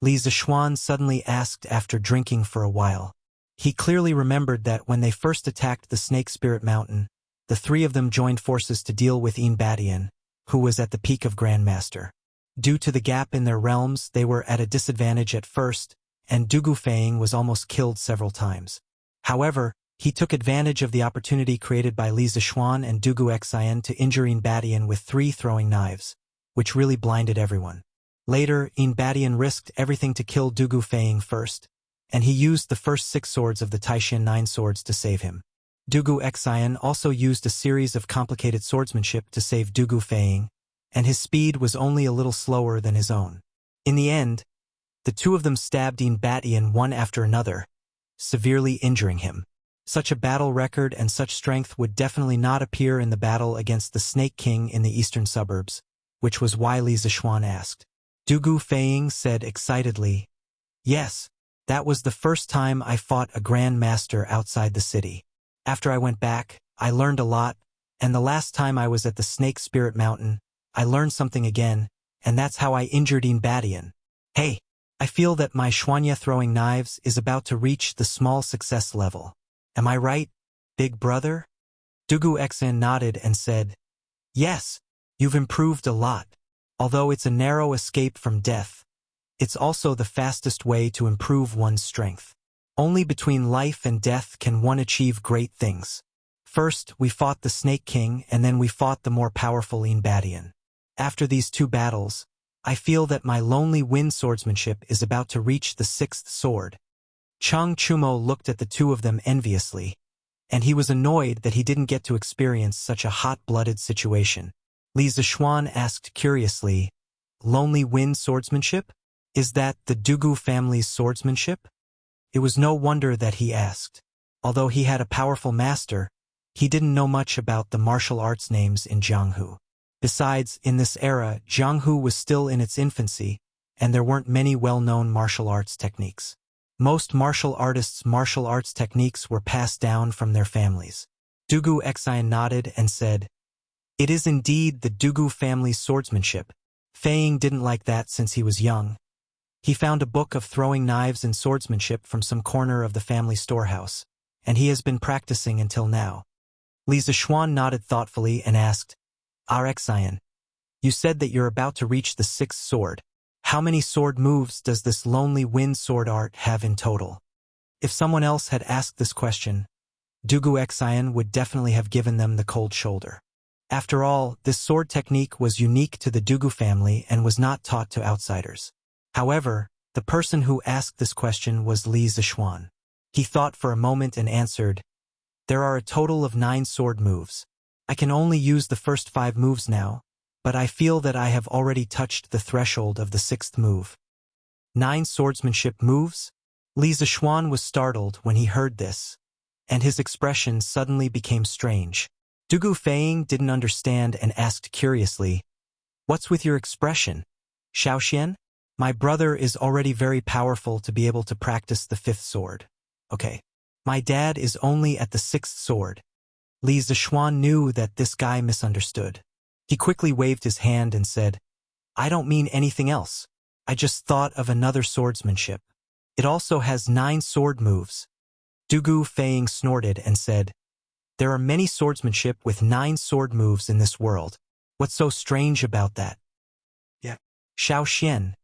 Li Zixuan suddenly asked after drinking for a while. He clearly remembered that when they first attacked the Snake Spirit Mountain, the 3 of them joined forces to deal with Yin Badian, who was at the peak of Grandmaster. Due to the gap in their realms, they were at a disadvantage at first, and Dugu Feiying was almost killed several times. However, he took advantage of the opportunity created by Li Zixuan and Dugu Xian to injure Yin Badian with 3 throwing knives, which really blinded everyone. Later, Yin Badian risked everything to kill Dugu Feiying first, and he used the first 6 swords of the Taishan 9 swords to save him. Dugu Xian also used a series of complicated swordsmanship to save Dugu Feiying, and his speed was only a little slower than his own. In the end, the 2 of them stabbed Yin Badian one after another, severely injuring him. Such a battle record and such strength would definitely not appear in the battle against the Snake King in the eastern suburbs, which was why Li Zixuan asked. Dugu Feiying said excitedly, "Yes, that was the first time I fought a Grand Master outside the city. After I went back, I learned a lot, and the last time I was at the Snake Spirit Mountain, I learned something again, and that's how I injured Yin Badian. Hey, I feel that my Xuanya throwing knives is about to reach the small success level. Am I right, big brother?" Dugu Xian nodded and said, "Yes, you've improved a lot. Although it's a narrow escape from death, it's also the fastest way to improve one's strength. Only between life and death can one achieve great things. First, we fought the Snake King, and then we fought the more powerful Yin Badian. After these 2 battles, I feel that my lonely wind swordsmanship is about to reach the 6th sword." Chang Chumo looked at the 2 of them enviously, and he was annoyed that he didn't get to experience such a hot-blooded situation. Li Zixuan asked curiously, "Lonely wind swordsmanship? Is that the Dugu family's swordsmanship?" It was no wonder that he asked. Although he had a powerful master, he didn't know much about the martial arts names in Jianghu. Besides, in this era, Jianghu was still in its infancy, and there weren't many well-known martial arts techniques. Most martial artists' martial arts techniques were passed down from their families. Dugu Xian nodded and said, "It is indeed the Dugu family's swordsmanship. Feiying didn't like that since he was young. He found a book of throwing knives and swordsmanship from some corner of the family storehouse, and he has been practicing until now." Li Zixuan nodded thoughtfully and asked, "Arexian, You said that you're about to reach the 6th sword. How many sword moves does this lonely wind sword art have in total? If someone else had asked this question, Dugu Xian would definitely have given them the cold shoulder. After all, this sword technique was unique to the Dugu family and was not taught to outsiders. However, the person who asked this question was Li Zishuan. He thought for a moment and answered, "There are a total of 9 sword moves. I can only use the first 5 moves now, but I feel that I have already touched the threshold of the 6th move." 9 swordsmanship moves? Li Zishuan was startled when he heard this, and his expression suddenly became strange. Dugu Feiying didn't understand and asked curiously, "What's with your expression, Xiaoxian? My brother is already very powerful to be able to practice the 5th sword. Okay. My dad is only at the 6th sword." Li Zishuan knew that this guy misunderstood. He quickly waved his hand and said, "I don't mean anything else. I just thought of another swordsmanship. It also has 9 sword moves." Dugu Feiying snorted and said, "There are many swordsmanship with 9 sword moves in this world. What's so strange about that?" "Yeah. Xiaoxian,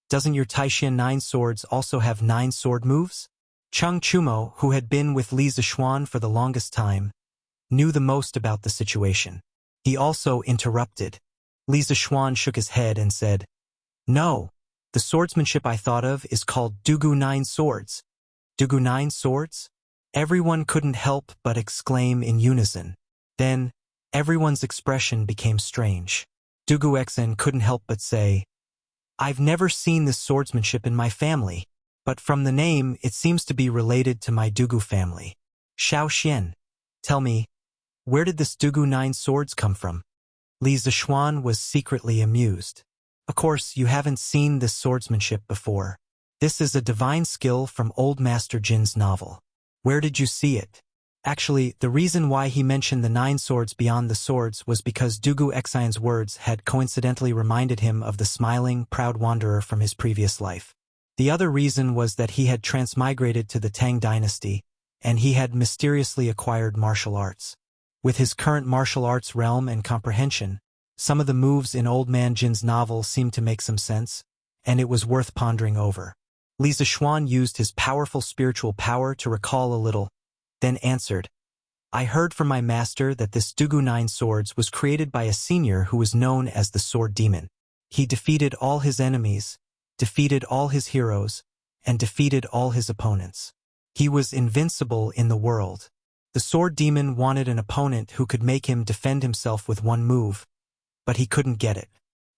doesn't your Taishan 9 swords also have 9 sword moves?" Cheng Chumo, who had been with Li Zishuan for the longest time, knew the most about the situation. He also interrupted. Li Zishuan shook his head and said, "No, the swordsmanship I thought of is called Dugu 9 swords." "Dugu 9 swords?" Everyone couldn't help but exclaim in unison. Then, everyone's expression became strange. Dugu Xen couldn't help but say, "I've never seen this swordsmanship in my family, but from the name it seems to be related to my Dugu family. Xiaoxian, tell me, where did this Dugu 9 swords come from?" Li Zishuan was secretly amused. "Of course, you haven't seen this swordsmanship before. This is a divine skill from Old Master Jin's novel. Where did you see it?" Actually, the reason why he mentioned the 9 swords beyond the swords was because Dugu Xian's words had coincidentally reminded him of the smiling, proud wanderer from his previous life. The other reason was that he had transmigrated to the Tang dynasty, and he had mysteriously acquired martial arts. With his current martial arts realm and comprehension, some of the moves in Old Man Jin's novel seemed to make some sense, and it was worth pondering over. Li Zishuan used his powerful spiritual power to recall a little, then answered, "I heard from my master that this Dugu 9 swords was created by a senior who was known as the Sword Demon. He defeated all his enemies, defeated all his heroes, and defeated all his opponents. He was invincible in the world. The Sword Demon wanted an opponent who could make him defend himself with one move, but he couldn't get it.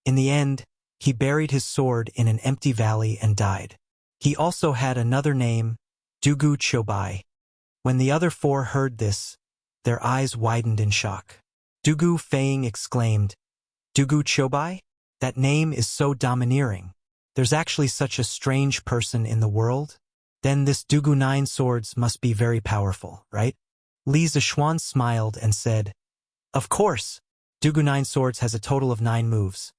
In the end, he buried his sword in an empty valley and died. He also had another name, Dugu Chobai." When the other 4 heard this, their eyes widened in shock. Dugu Feiying exclaimed, "Dugu Chobai? That name is so domineering. There's actually such a strange person in the world? Then this Dugu 9 swords must be very powerful, right?" Li Zishuan smiled and said, "Of course, Dugu 9 swords has a total of 9 moves.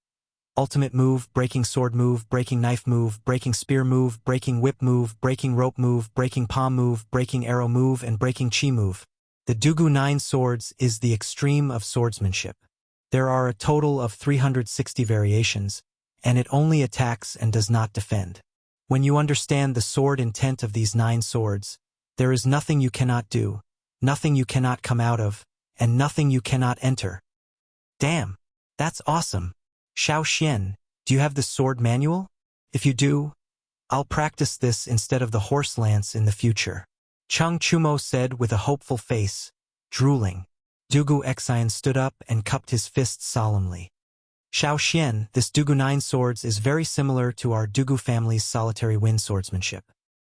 Ultimate move, breaking sword move, breaking knife move, breaking spear move, breaking whip move, breaking rope move, breaking palm move, breaking arrow move, and breaking chi move. The Dugu 9 swords is the extreme of swordsmanship. There are a total of 360 variations, and it only attacks and does not defend. When you understand the sword intent of these 9 swords, there is nothing you cannot do, nothing you cannot come out of, and nothing you cannot enter." "Damn, that's awesome. Xiaoxian, do you have the sword manual? If you do, I'll practice this instead of the horse lance in the future." Cheng Chumo said with a hopeful face, drooling. Dugu Xian stood up and cupped his fists solemnly. "Xiaoxian, this Dugu 9 swords is very similar to our Dugu family's solitary wind swordsmanship.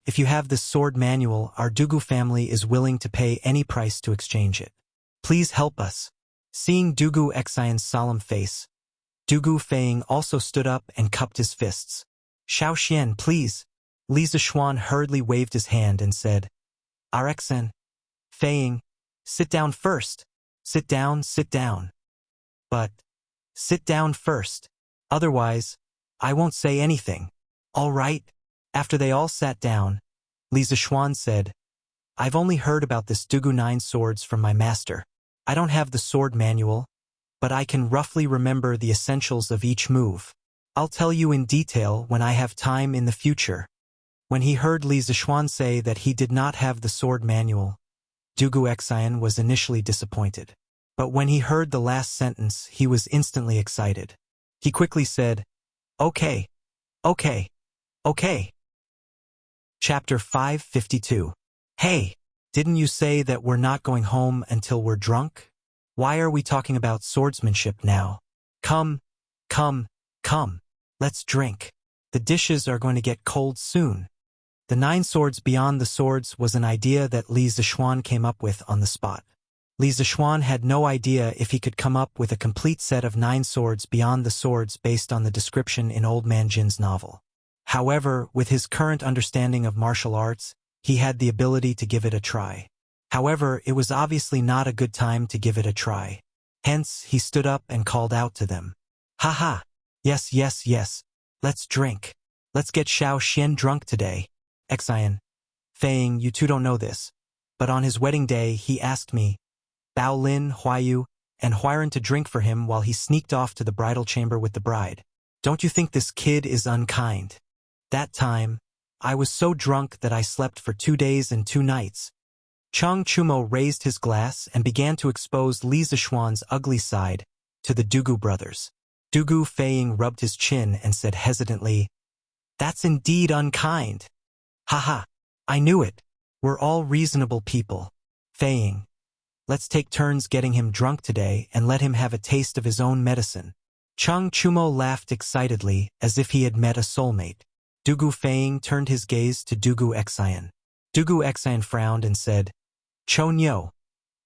If you have this sword manual, our Dugu family is willing to pay any price to exchange it. Please help us." Seeing Dugu Xian's solemn face, Dugu Feiying also stood up and cupped his fists. "Xiaoxian, please." Li Zishuan hurriedly waved his hand and said, "Arexen, Feiying, sit down first. Sit down, sit down. But, sit down first. Otherwise, I won't say anything." "All right." After they all sat down, Li Zishuan said, "I've only heard about this Dugu 9 swords from my master. I don't have the sword manual, but I can roughly remember the essentials of each move. I'll tell you in detail when I have time in the future. When he heard Li Zishuan say that he did not have the sword manual, Dugu Xian was initially disappointed. But when he heard the last sentence, he was instantly excited. He quickly said, "Okay, okay, okay." Chapter 552. Hey, didn't you say that we're not going home until we're drunk? Why are we talking about swordsmanship now? Come, come, come. Let's drink. The dishes are going to get cold soon. The 9 swords beyond the swords was an idea that Li Zishuan came up with on the spot. Li Zishuan had no idea if he could come up with a complete set of 9 swords beyond the swords based on the description in Old Man Jin's novel. However, with his current understanding of martial arts, he had the ability to give it a try. However, it was obviously not a good time to give it a try. Hence, he stood up and called out to them. "Ha! Yes, yes, yes. Let's drink. Let's get Xiao Xian drunk today." Xian, Fei, you two don't know this, but on his wedding day he asked me, Bao Lin, Huayu, and Huiran to drink for him while he sneaked off to the bridal chamber with the bride. Don't you think this kid is unkind? That time, I was so drunk that I slept for 2 days and 2 nights. Chang Chumo raised his glass and began to expose Li Zishuan's ugly side to the Dugu brothers. Dugu Feiying rubbed his chin and said hesitantly, "That's indeed unkind." "Haha, I knew it. We're all reasonable people. Feiying, let's take turns getting him drunk today and let him have a taste of his own medicine." Chang Chumo laughed excitedly as if he had met a soulmate. Dugu Feiying turned his gaze to Dugu Xian. Dugu Xian frowned and said, "Chonyo,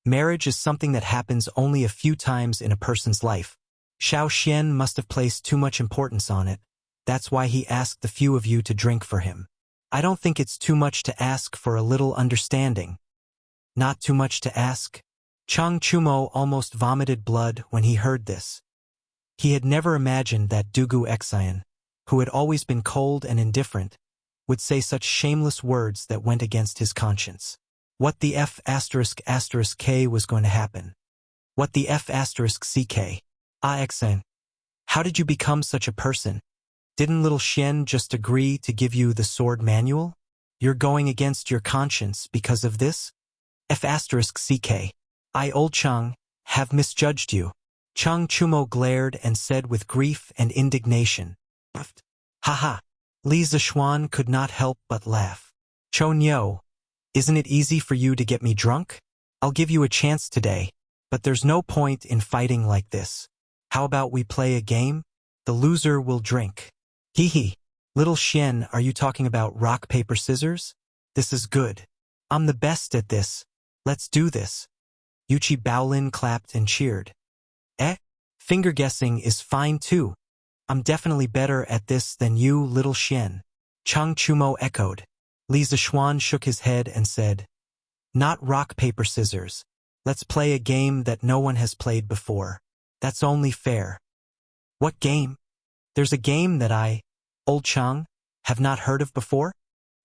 marriage is something that happens only a few times in a person's life. Xiao Xian must have placed too much importance on it. That's why he asked the few of you to drink for him. I don't think it's too much to ask for a little understanding." "Not too much to ask?" Chang Chumo almost vomited blood when he heard this. He had never imagined that Dugu Xian, who had always been cold and indifferent, would say such shameless words that went against his conscience. What the F***K was going to happen? What the F***CK? Xian, how did you become such a person? Didn't little Xian just agree to give you the sword manual? You're going against your conscience because of this? F***CK. I, old Chang, have misjudged you. Chang Chumo glared and said with grief and indignation. Haha. Li Zishuan could not help but laugh. "Chonyo, isn't it easy for you to get me drunk? I'll give you a chance today, but there's no point in fighting like this. How about we play a game? The loser will drink." "Hee. Little Xian, are you talking about rock, paper, scissors? This is good. I'm the best at this. Let's do this." Yuchi Baolin clapped and cheered. Finger guessing is fine too. I'm definitely better at this than you, little Xian. Chang Chumo echoed. Li Zishuan shook his head and said, "Not rock, paper, scissors. Let's play a game that no one has played before. That's only fair." "What game?" "There's a game that I, old Chang, have not heard of before?"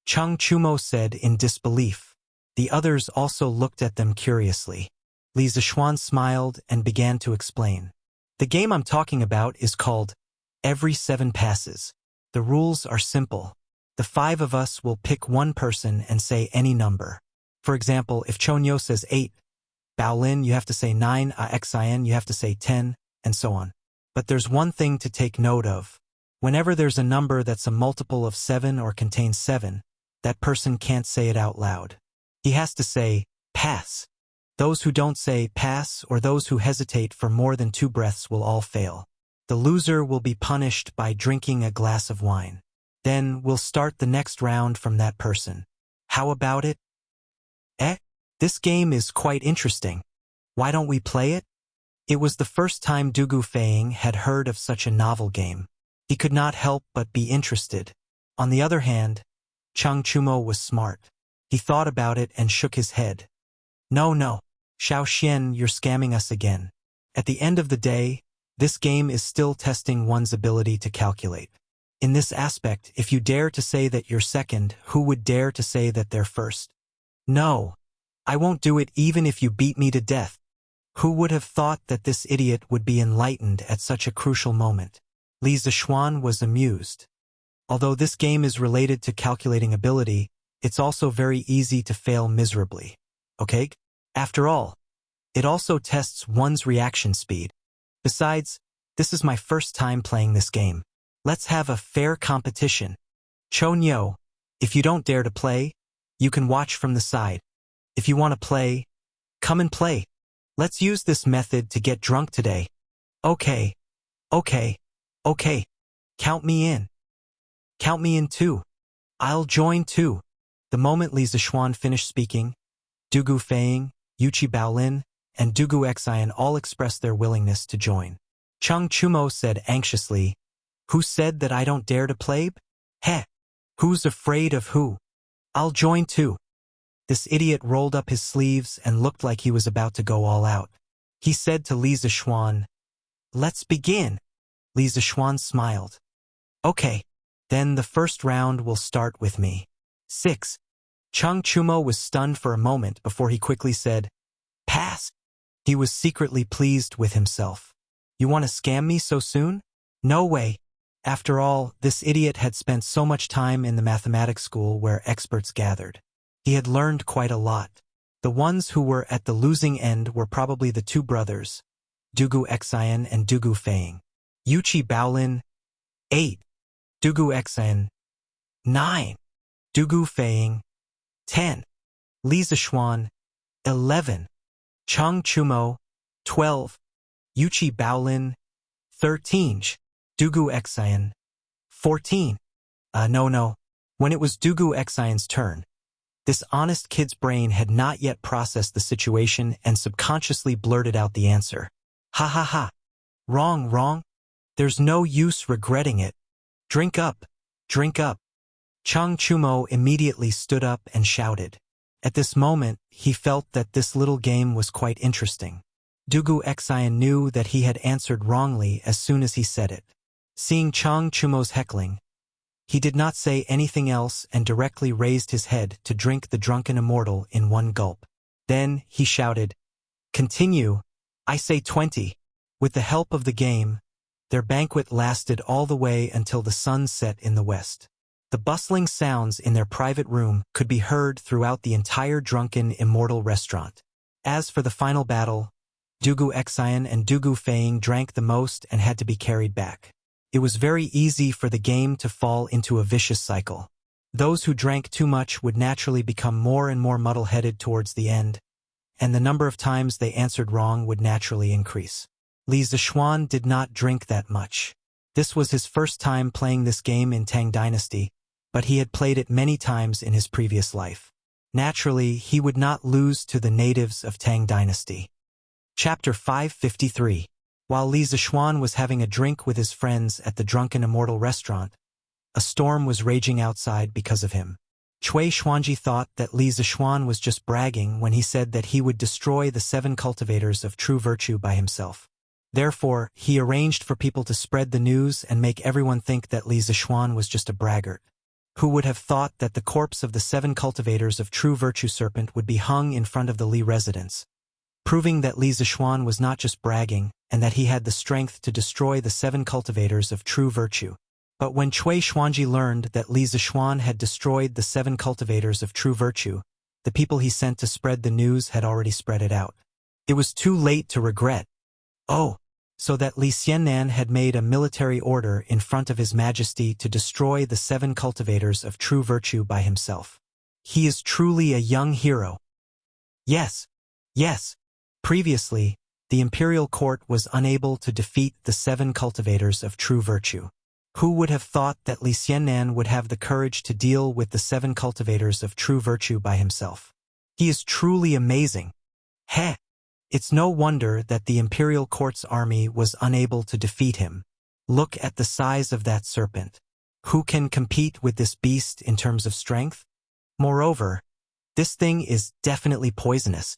Chang Chumo said in disbelief. The others also looked at them curiously. Li Zishuan smiled and began to explain. "The game I'm talking about is called Every 7 Passes. The rules are simple. The 5 of us will pick one person and say any number. For example, if Chonyo says 8, Baolin, you have to say 9, Xian, you have to say 10, and so on. But there's one thing to take note of. Whenever there's a number that's a multiple of 7 or contains 7, that person can't say it out loud. He has to say, pass. Those who don't say pass or those who hesitate for more than 2 breaths will all fail. The loser will be punished by drinking a glass of wine. Then we'll start the next round from that person. How about it? This game is quite interesting. Why don't we play it? It was the first time Dugu Feiying had heard of such a novel game. He could not help but be interested. On the other hand, Chang Chumo was smart. He thought about it and shook his head. No, Xiao Xian, you're scamming us again. At the end of the day, this game is still testing one's ability to calculate. In this aspect, if you dare to say that you're second, who would dare to say that they're first? No, I won't do it even if you beat me to death. Who would have thought that this idiot would be enlightened at such a crucial moment? Li Zishuan was amused. Although this game is related to calculating ability, it's also very easy to fail miserably. Okay? After all, it also tests one's reaction speed. Besides, this is my first time playing this game. Let's have a fair competition. Cho Nyo, if you don't dare to play, you can watch from the side. If you want to play, come and play. Let's use this method to get drunk today. Okay. Okay. Okay. Count me in. Count me in too. I'll join too. The moment Li Zishuan finished speaking, Dugu Feiying, Yuchi Baolin, and Dugu Xian all expressed their willingness to join. Cheng Chumo said anxiously, "Who said that I don't dare to play? Heh. Who's afraid of who? I'll join too." This idiot rolled up his sleeves and looked like he was about to go all out. He said to Li Zishuan, "Let's begin." Li Zishuan smiled. "Okay. Then the first round will start with me." 6. Cheng Chumo was stunned for a moment before he quickly said, "Pass." He was secretly pleased with himself. "You want to scam me so soon? No way." After all, this idiot had spent so much time in the mathematics school where experts gathered. He had learned quite a lot. The ones who were at the losing end were probably the two brothers, Dugu Xian and Dugu Feiying. Yuchi Baolin, 8. Dugu Xian, 9. Dugu Feiying, 10. Li Zishuan, 11. Cheng Chumo, 12. Yuchi Baolin, 13. Dugu Xian, 14. No. When it was Dugu Xian's turn, this honest kid's brain had not yet processed the situation and subconsciously blurted out the answer. "Ha ha ha. Wrong. There's no use regretting it. Drink up. Drink up." Cheng Chumo immediately stood up and shouted. At this moment, he felt that this little game was quite interesting. Dugu Xian knew that he had answered wrongly as soon as he said it. Seeing Cheng Chumo's heckling, he did not say anything else and directly raised his head to drink the drunken immortal in one gulp. Then he shouted, "Continue, I say 20. With the help of the game, their banquet lasted all the way until the sun set in the west. The bustling sounds in their private room could be heard throughout the entire drunken immortal restaurant. As for the final battle, Dugu Xian and Dugu Feiying drank the most and had to be carried back. It was very easy for the game to fall into a vicious cycle. Those who drank too much would naturally become more and more muddle-headed towards the end, and the number of times they answered wrong would naturally increase. Li Zishuan did not drink that much. This was his first time playing this game in Tang Dynasty, but he had played it many times in his previous life. Naturally, he would not lose to the natives of Tang Dynasty. Chapter 553. While Li Zishuan was having a drink with his friends at the Drunken Immortal restaurant, a storm was raging outside because of him. Cui Xuanji thought that Li Zishuan was just bragging when he said that he would destroy the 7 cultivators of true virtue by himself. Therefore, he arranged for people to spread the news and make everyone think that Li Zishuan was just a braggart. Who would have thought that the corpse of the 7 cultivators of true virtue serpent would be hung in front of the Li residence, proving that Li Zishuan was not just bragging, and that he had the strength to destroy the 7 cultivators of true virtue. But when Cui Xuanji learned that Li Zishuan had destroyed the 7 cultivators of true virtue, the people he sent to spread the news had already spread it out. It was too late to regret. Oh, so that Li Xiannan had made a military order in front of His Majesty to destroy the 7 cultivators of true virtue by himself. He is truly a young hero. Yes. Previously, the imperial court was unable to defeat the 7 cultivators of true virtue. Who would have thought that Li Xiannan would have the courage to deal with the 7 cultivators of true virtue by himself? He is truly amazing. Heh! It's no wonder that the imperial court's army was unable to defeat him. Look at the size of that serpent. Who can compete with this beast in terms of strength? Moreover, this thing is definitely poisonous.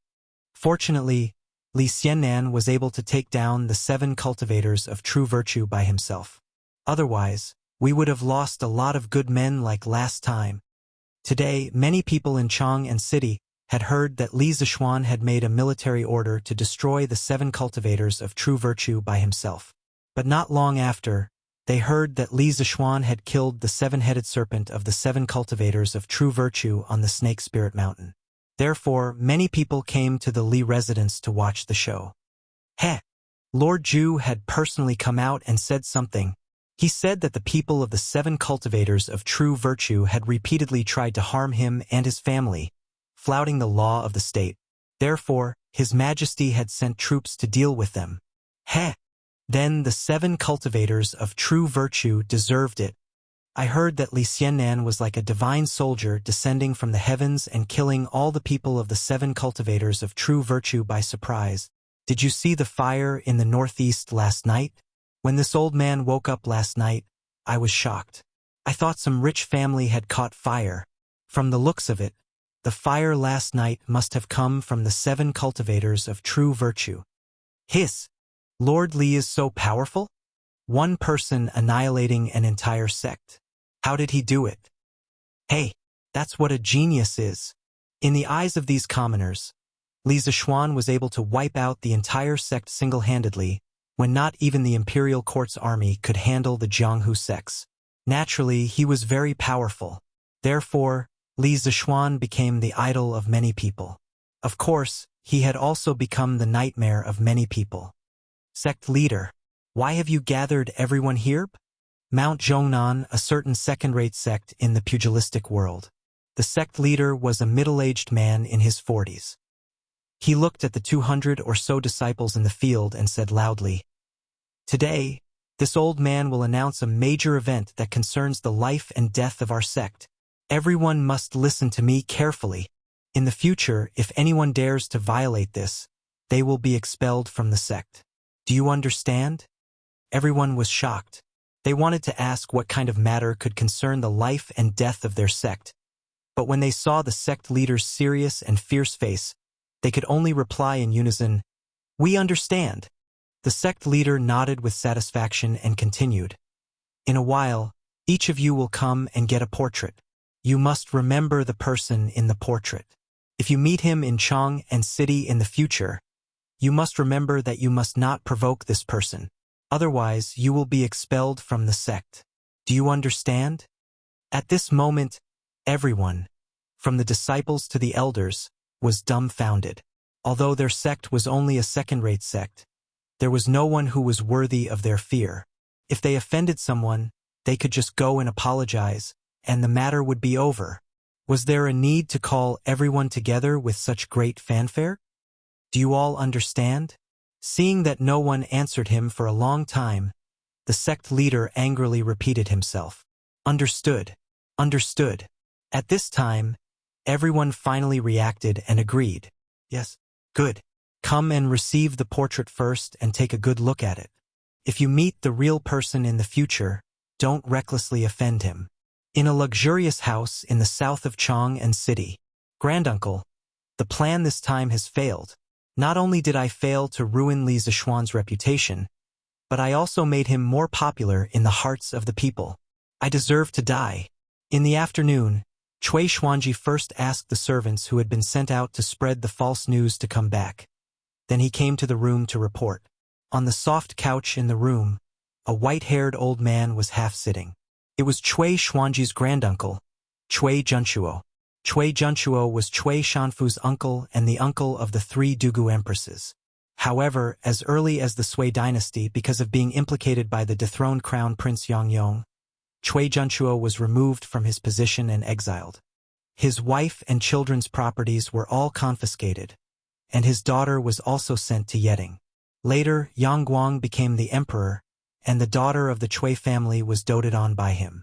Fortunately, Li Xiannan was able to take down the 7 cultivators of true virtue by himself. Otherwise, we would have lost a lot of good men like last time. Today, many people in Chang and City had heard that Li Zishuan had made a military order to destroy the 7 cultivators of true virtue by himself. But not long after, they heard that Li Zishuan had killed the 7-headed serpent of the 7 cultivators of true virtue on the Snake Spirit Mountain. Therefore, many people came to the Li residence to watch the show. Lord Zhu had personally come out and said something. He said that the people of the 7 cultivators of true virtue had repeatedly tried to harm him and his family, flouting the law of the state. Therefore, His Majesty had sent troops to deal with them. Then the 7 cultivators of true virtue deserved it. I heard that Li Xiannan was like a divine soldier descending from the heavens and killing all the people of the 7 cultivators of true virtue by surprise. Did you see the fire in the northeast last night? When this old man woke up last night, I was shocked. I thought some rich family had caught fire. From the looks of it, the fire last night must have come from the 7 cultivators of true virtue. Lord Li is so powerful? One person annihilating an entire sect. How did he do it? That's what a genius is. In the eyes of these commoners, Li Zishuan was able to wipe out the entire sect single-handedly, when not even the imperial court's army could handle the Jianghu sects. Naturally, he was very powerful. Therefore, Li Zishuan became the idol of many people. Of course, he had also become the nightmare of many people. Sect leader, why have you gathered everyone here? Mount Zhongnan, a certain second-rate sect in the pugilistic world. The sect leader was a middle-aged man in his 40s. He looked at the 200 or so disciples in the field and said loudly, "Today, this old man will announce a major event that concerns the life and death of our sect. Everyone must listen to me carefully. In the future, if anyone dares to violate this, they will be expelled from the sect. Do you understand?" Everyone was shocked. They wanted to ask what kind of matter could concern the life and death of their sect. But when they saw the sect leader's serious and fierce face, they could only reply in unison, "We understand." The sect leader nodded with satisfaction and continued, "In a while, each of you will come and get a portrait. You must remember the person in the portrait. If you meet him in Chong and City in the future, you must remember that you must not provoke this person. Otherwise, you will be expelled from the sect. Do you understand?" At this moment, everyone, from the disciples to the elders, was dumbfounded. Although their sect was only a second-rate sect, there was no one who was worthy of their fear. If they offended someone, they could just go and apologize, and the matter would be over. Was there a need to call everyone together with such great fanfare? Do you all understand? Seeing that no one answered him for a long time, the sect leader angrily repeated himself, "Understood. Understood." At this time, everyone finally reacted and agreed. "Yes, good. Come and receive the portrait first and take a good look at it. If you meet the real person in the future, don't recklessly offend him." In a luxurious house in the south of Chong and City. "Granduncle, the plan this time has failed. Not only did I fail to ruin Li Zishuan's reputation, but I also made him more popular in the hearts of the people. I deserve to die." In the afternoon, Cui Xuanji first asked the servants who had been sent out to spread the false news to come back. Then he came to the room to report. On the soft couch in the room, a white-haired old man was half-sitting. It was Cui Xuanji's granduncle, Cui Junchuo. Cui Junchuo was Cui Shanfu's uncle and the uncle of the 3 Dugu empresses. However, as early as the Sui dynasty, because of being implicated by the dethroned crown prince Yangyong, Cui Junchuo was removed from his position and exiled. His wife and children's properties were all confiscated, and his daughter was also sent to Yeding. Later, Yang Guang became the emperor, and the daughter of the Cui family was doted on by him.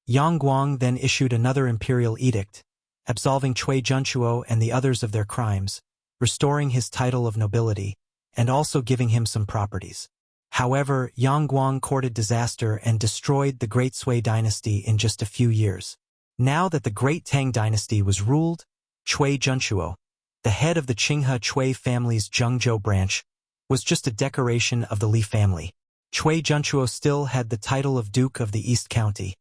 Yang Guang then issued another imperial edict, absolving Cui Junchuo and the others of their crimes, restoring his title of nobility, and also giving him some properties. However, Yang Guang courted disaster and destroyed the Great Sui dynasty in just a few years. Now that the Great Tang dynasty was ruled, Cui Junchuo, the head of the Qinghe Cui family's Zhengzhou branch, was just a decoration of the Li family. Cui Junchuo still had the title of Duke of the East County,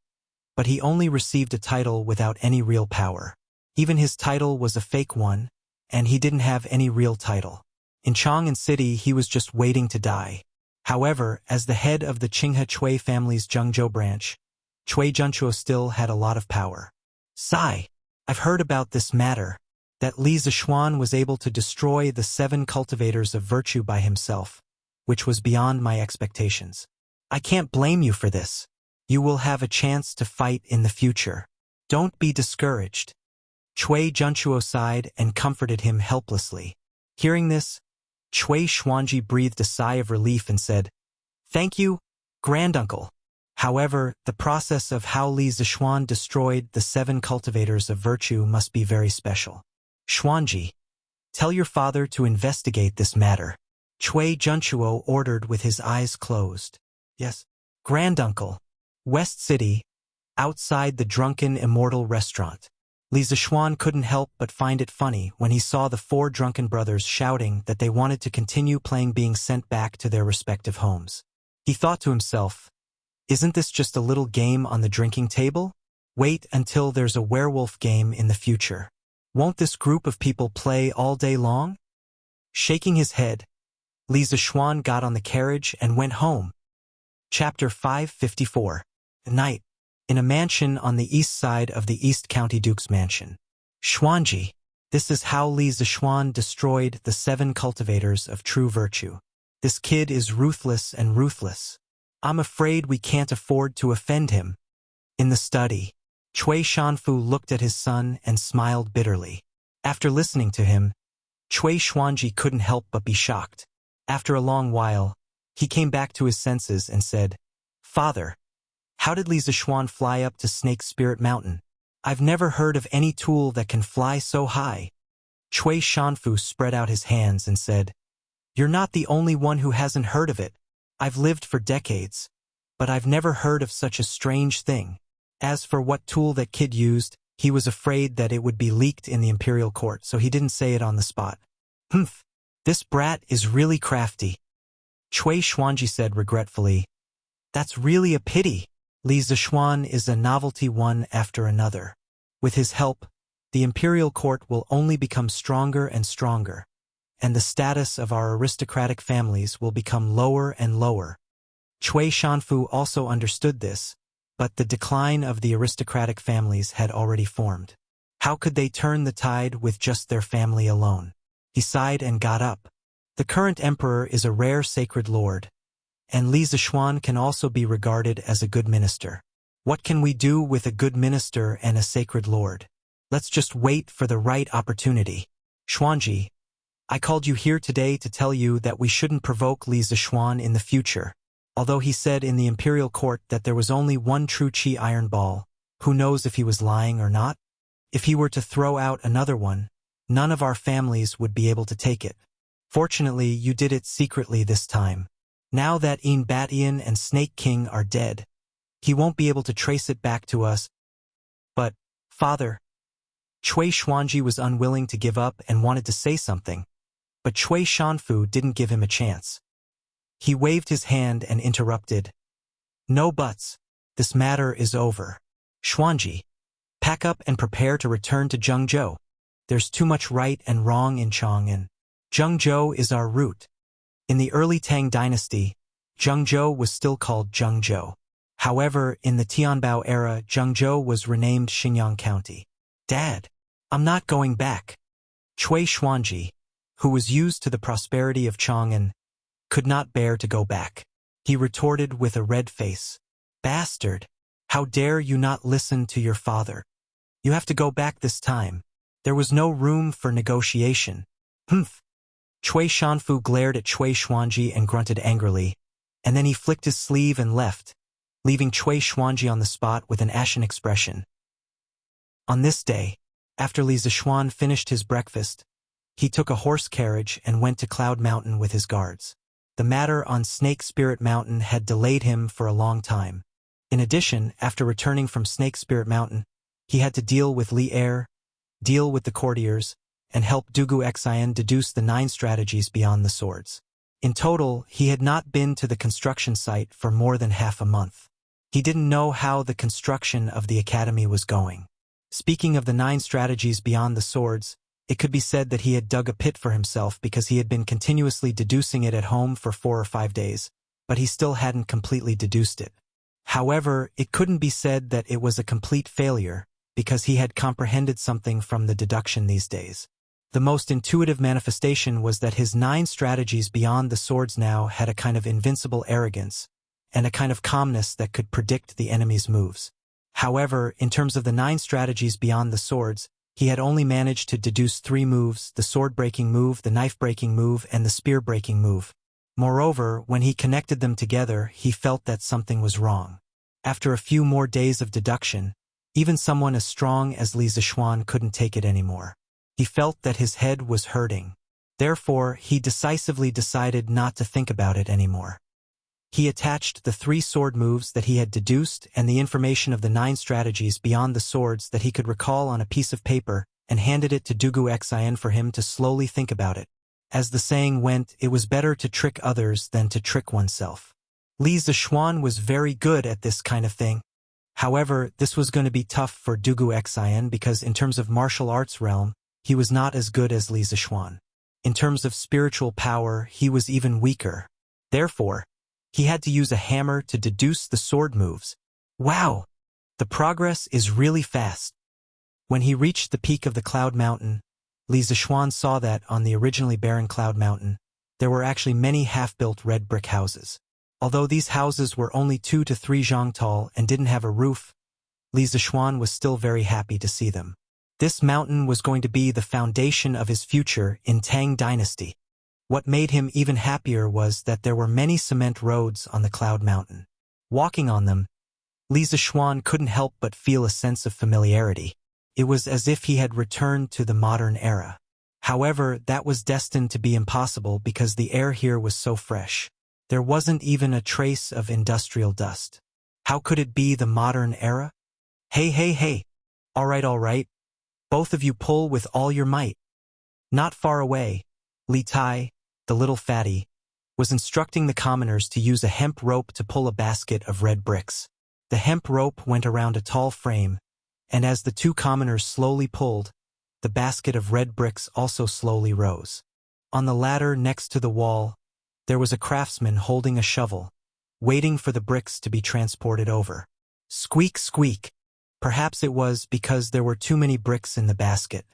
but he only received a title without any real power. Even his title was a fake one, and he didn't have any real title. In Chang'an City, he was just waiting to die. However, as the head of the Qinghe Chui family's Zhengzhou branch, Chui Junchuo still had a lot of power. Sigh. I've heard about this matter, that Li Zixuan was able to destroy the 7 cultivators of virtue by himself, which was beyond my expectations. I can't blame you for this. You will have a chance to fight in the future. Don't be discouraged. Chui Junchuo sighed and comforted him helplessly. Hearing this, Chui Xuanji breathed a sigh of relief and said, "Thank you, granduncle." However, the process of how Li Zixuan destroyed the 7 cultivators of virtue must be very special. Xuanji, tell your father to investigate this matter. Chui Junchuo ordered with his eyes closed. Yes, granduncle. West City, outside the drunken immortal restaurant. Li Zixuan couldn't help but find it funny when he saw the 4 drunken brothers shouting that they wanted to continue playing being sent back to their respective homes. He thought to himself, isn't this just a little game on the drinking table? Wait until there's a werewolf game in the future. Won't this group of people play all day long? Shaking his head, Li Zixuan got on the carriage and went home. Chapter 554. Night. In a mansion on the east side of the East County Duke's mansion. Xuanji, this is how Li Zixuan destroyed the 7 cultivators of true virtue. This kid is ruthless and ruthless. I'm afraid we can't afford to offend him. In the study, Chui Shanfu looked at his son and smiled bitterly. After listening to him, Chui Xuanji couldn't help but be shocked. After a long while, he came back to his senses and said, "Father, how did Li Zixuan fly up to Snake Spirit Mountain? I've never heard of any tool that can fly so high." Chui Shanfu spread out his hands and said, "You're not the only one who hasn't heard of it. I've lived for decades, but I've never heard of such a strange thing. As for what tool that kid used, he was afraid that it would be leaked in the imperial court, so he didn't say it on the spot. Humph, this brat is really crafty." Chui Xuanji said regretfully, "That's really a pity. Li Zixuan is a novelty one after another. With his help, the imperial court will only become stronger and stronger, and the status of our aristocratic families will become lower and lower." Chui Shanfu also understood this, but the decline of the aristocratic families had already formed. How could they turn the tide with just their family alone? He sighed and got up. The current emperor is a rare sacred lord, and Li Zixuan can also be regarded as a good minister. What can we do with a good minister and a sacred lord? Let's just wait for the right opportunity. Xuanji, I called you here today to tell you that we shouldn't provoke Li Zixuan in the future. Although he said in the imperial court that there was only one true Qi iron ball, who knows if he was lying or not? If he were to throw out another one, none of our families would be able to take it. Fortunately, you did it secretly this time. Now that Een Batian and Snake King are dead, he won't be able to trace it back to us. But, Father, Chui Xuanji was unwilling to give up and wanted to say something, but Chui Shanfu didn't give him a chance. He waved his hand and interrupted. "No buts. This matter is over. Xuanji, pack up and prepare to return to Zhengzhou. There's too much right and wrong in Chang'an. Zhengzhou is our root." In the early Tang dynasty, Zhengzhou was still called Zhengzhou. However, in the Tianbao era, Zhengzhou was renamed Xinyang County. "Dad, I'm not going back." Chui Xuanji, who was used to the prosperity of Chang'an, could not bear to go back. He retorted with a red face. "Bastard! How dare you not listen to your father? You have to go back this time. There was no room for negotiation." "Humph!" Chui Shanfu glared at Chui Xuanji and grunted angrily, and then he flicked his sleeve and left, leaving Chui Xuanji on the spot with an ashen expression. On this day, after Li Zixuan finished his breakfast, he took a horse carriage and went to Cloud Mountain with his guards. The matter on Snake Spirit Mountain had delayed him for a long time. In addition, after returning from Snake Spirit Mountain, he had to deal with Li Er, deal with the courtiers, and help Dugu Xian deduce the 9 strategies beyond the swords. In total, he had not been to the construction site for more than half a month. He didn't know how the construction of the academy was going. Speaking of the 9 strategies beyond the swords, It could be said that he had dug a pit for himself because he had been continuously deducing it at home for 4 or 5 days, but he still hadn't completely deduced it. However, it couldn't be said that it was a complete failure, because he had comprehended something from the deduction these days. The most intuitive manifestation was that his 9 strategies beyond the swords now had a kind of invincible arrogance, and a kind of calmness that could predict the enemy's moves. However, in terms of the 9 strategies beyond the swords, he had only managed to deduce 3 moves: the sword-breaking move, the knife-breaking move, and the spear-breaking move. Moreover, when he connected them together, he felt that something was wrong. After a few more days of deduction, even someone as strong as Li Zixuan couldn't take it anymore. He felt that his head was hurting. Therefore, he decisively decided not to think about it anymore. He attached the 3 sword moves that he had deduced and the information of the 9 strategies beyond the swords that he could recall on a piece of paper and handed it to Dugu Xian for him to slowly think about it. As the saying went, it was better to trick others than to trick oneself. Li Zixuan was very good at this kind of thing. However, this was going to be tough for Dugu Xian because in terms of martial arts realm, he was not as good as Li Zixuan. In terms of spiritual power, he was even weaker. Therefore, he had to use a hammer to deduce the sword moves. Wow! The progress is really fast. When he reached the peak of the Cloud Mountain, Li Zixuan saw that on the originally barren Cloud Mountain, there were actually many half-built red brick houses. Although these houses were only 2 to 3 zhang tall and didn't have a roof, Li Zixuan was still very happy to see them. This mountain was going to be the foundation of his future in Tang Dynasty. What made him even happier was that there were many cement roads on the Cloud Mountain. Walking on them, Li Zixuan couldn't help but feel a sense of familiarity. It was as if he had returned to the modern era. However, that was destined to be impossible because the air here was so fresh. There wasn't even a trace of industrial dust. How could it be the modern era? Hey. All right. Both of you pull with all your might. Not far away, Li Tai, the little fatty, was instructing the commoners to use a hemp rope to pull a basket of red bricks. The hemp rope went around a tall frame, and as the 2 commoners slowly pulled, the basket of red bricks also slowly rose. On the ladder next to the wall, there was a craftsman holding a shovel, waiting for the bricks to be transported over. Squeak, squeak. Perhaps it was because there were too many bricks in the basket.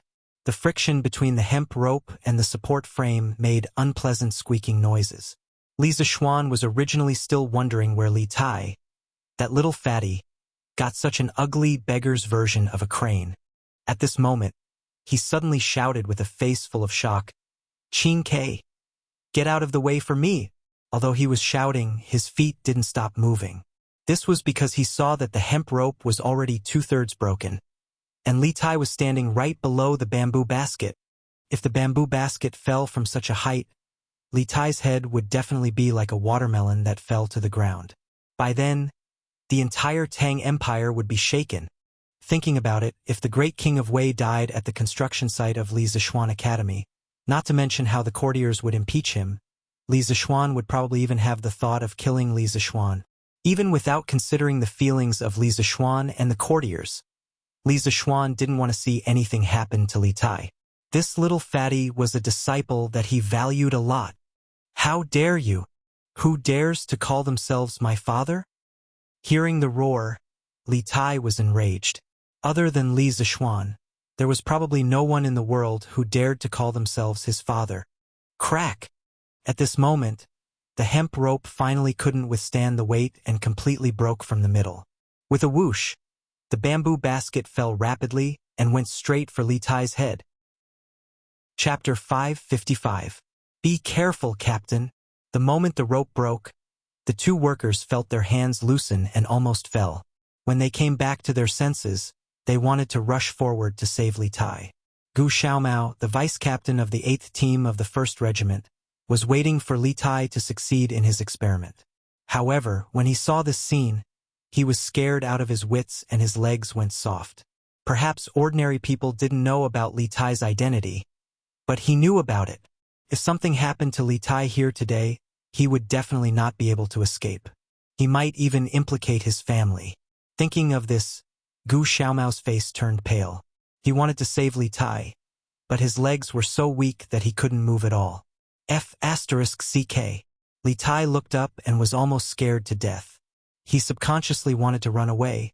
The friction between the hemp rope and the support frame made unpleasant squeaking noises. Li Zixuan was originally still wondering where Li Tai, that little fatty, got such an ugly beggar's version of a crane. At this moment, he suddenly shouted with a face full of shock, "Qin Ke! Get out of the way for me!" Although he was shouting, his feet didn't stop moving. This was because he saw that the hemp rope was already 2/3 broken, and Li Tai was standing right below the bamboo basket. If the bamboo basket fell from such a height, Li Tai's head would definitely be like a watermelon that fell to the ground. By then, the entire Tang Empire would be shaken. Thinking about it, if the great king of Wei died at the construction site of Li Zixuan Academy, not to mention how the courtiers would impeach him, Li Zixuan would probably even have the thought of killing Li Zixuan. Even without considering the feelings of Li Zixuan and the courtiers, Li Zixuan didn't want to see anything happen to Li Tai. This little fatty was a disciple that he valued a lot. How dare you? Who dares to call themselves my father? Hearing the roar, Li Tai was enraged. Other than Li Zixuan, there was probably no one in the world who dared to call themselves his father. Crack! At this moment, the hemp rope finally couldn't withstand the weight and completely broke from the middle. With a whoosh, the bamboo basket fell rapidly and went straight for Li Tai's head. Chapter 555. Be careful, Captain. The moment the rope broke, the 2 workers felt their hands loosen and almost fell. When they came back to their senses, they wanted to rush forward to save Li Tai. Gu Xiaomao, the vice-captain of the 8th team of the 1st Regiment, was waiting for Li Tai to succeed in his experiment. However, when he saw this scene, he was scared out of his wits and his legs went soft. Perhaps ordinary people didn't know about Li Tai's identity, but he knew about it. If something happened to Li Tai here today, he would definitely not be able to escape. He might even implicate his family. Thinking of this, Gu Xiaomao's face turned pale. He wanted to save Li Tai, but his legs were so weak that he couldn't move at all. F***ck. Li Tai looked up and was almost scared to death. He subconsciously wanted to run away,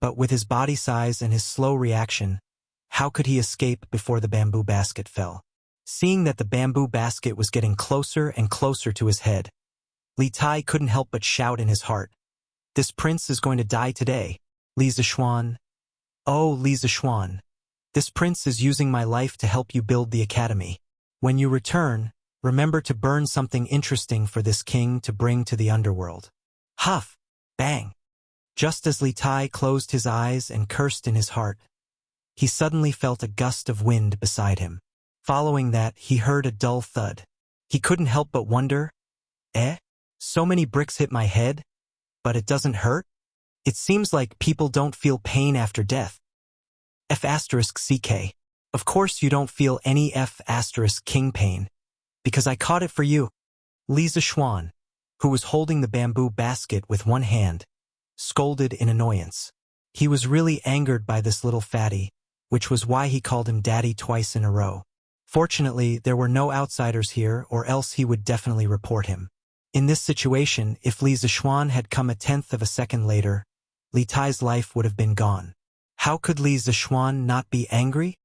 but with his body size and his slow reaction, how could he escape before the bamboo basket fell? Seeing that the bamboo basket was getting closer and closer to his head, Li Tai couldn't help but shout in his heart, "This prince is going to die today. Li Zishuan. Oh, Li Zishuan. This prince is using my life to help you build the academy. When you return, remember to burn something interesting for this king to bring to the underworld." Huff! Bang! Just as Li Tai closed his eyes and cursed in his heart, he suddenly felt a gust of wind beside him. Following that, he heard a dull thud. He couldn't help but wonder, so many bricks hit my head, but it doesn't hurt? It seems like people don't feel pain after death. F***ck. Of course you don't feel any F***king pain, because I caught it for you. Li Zishuan, who was holding the bamboo basket with one hand, scolded in annoyance. He was really angered by this little fatty, which was why he called him daddy twice in a row. Fortunately, there were no outsiders here, or else he would definitely report him. In this situation, if Li Zishuan had come a tenth of a second later, Li Tai's life would have been gone. How could Li Zishuan not be angry?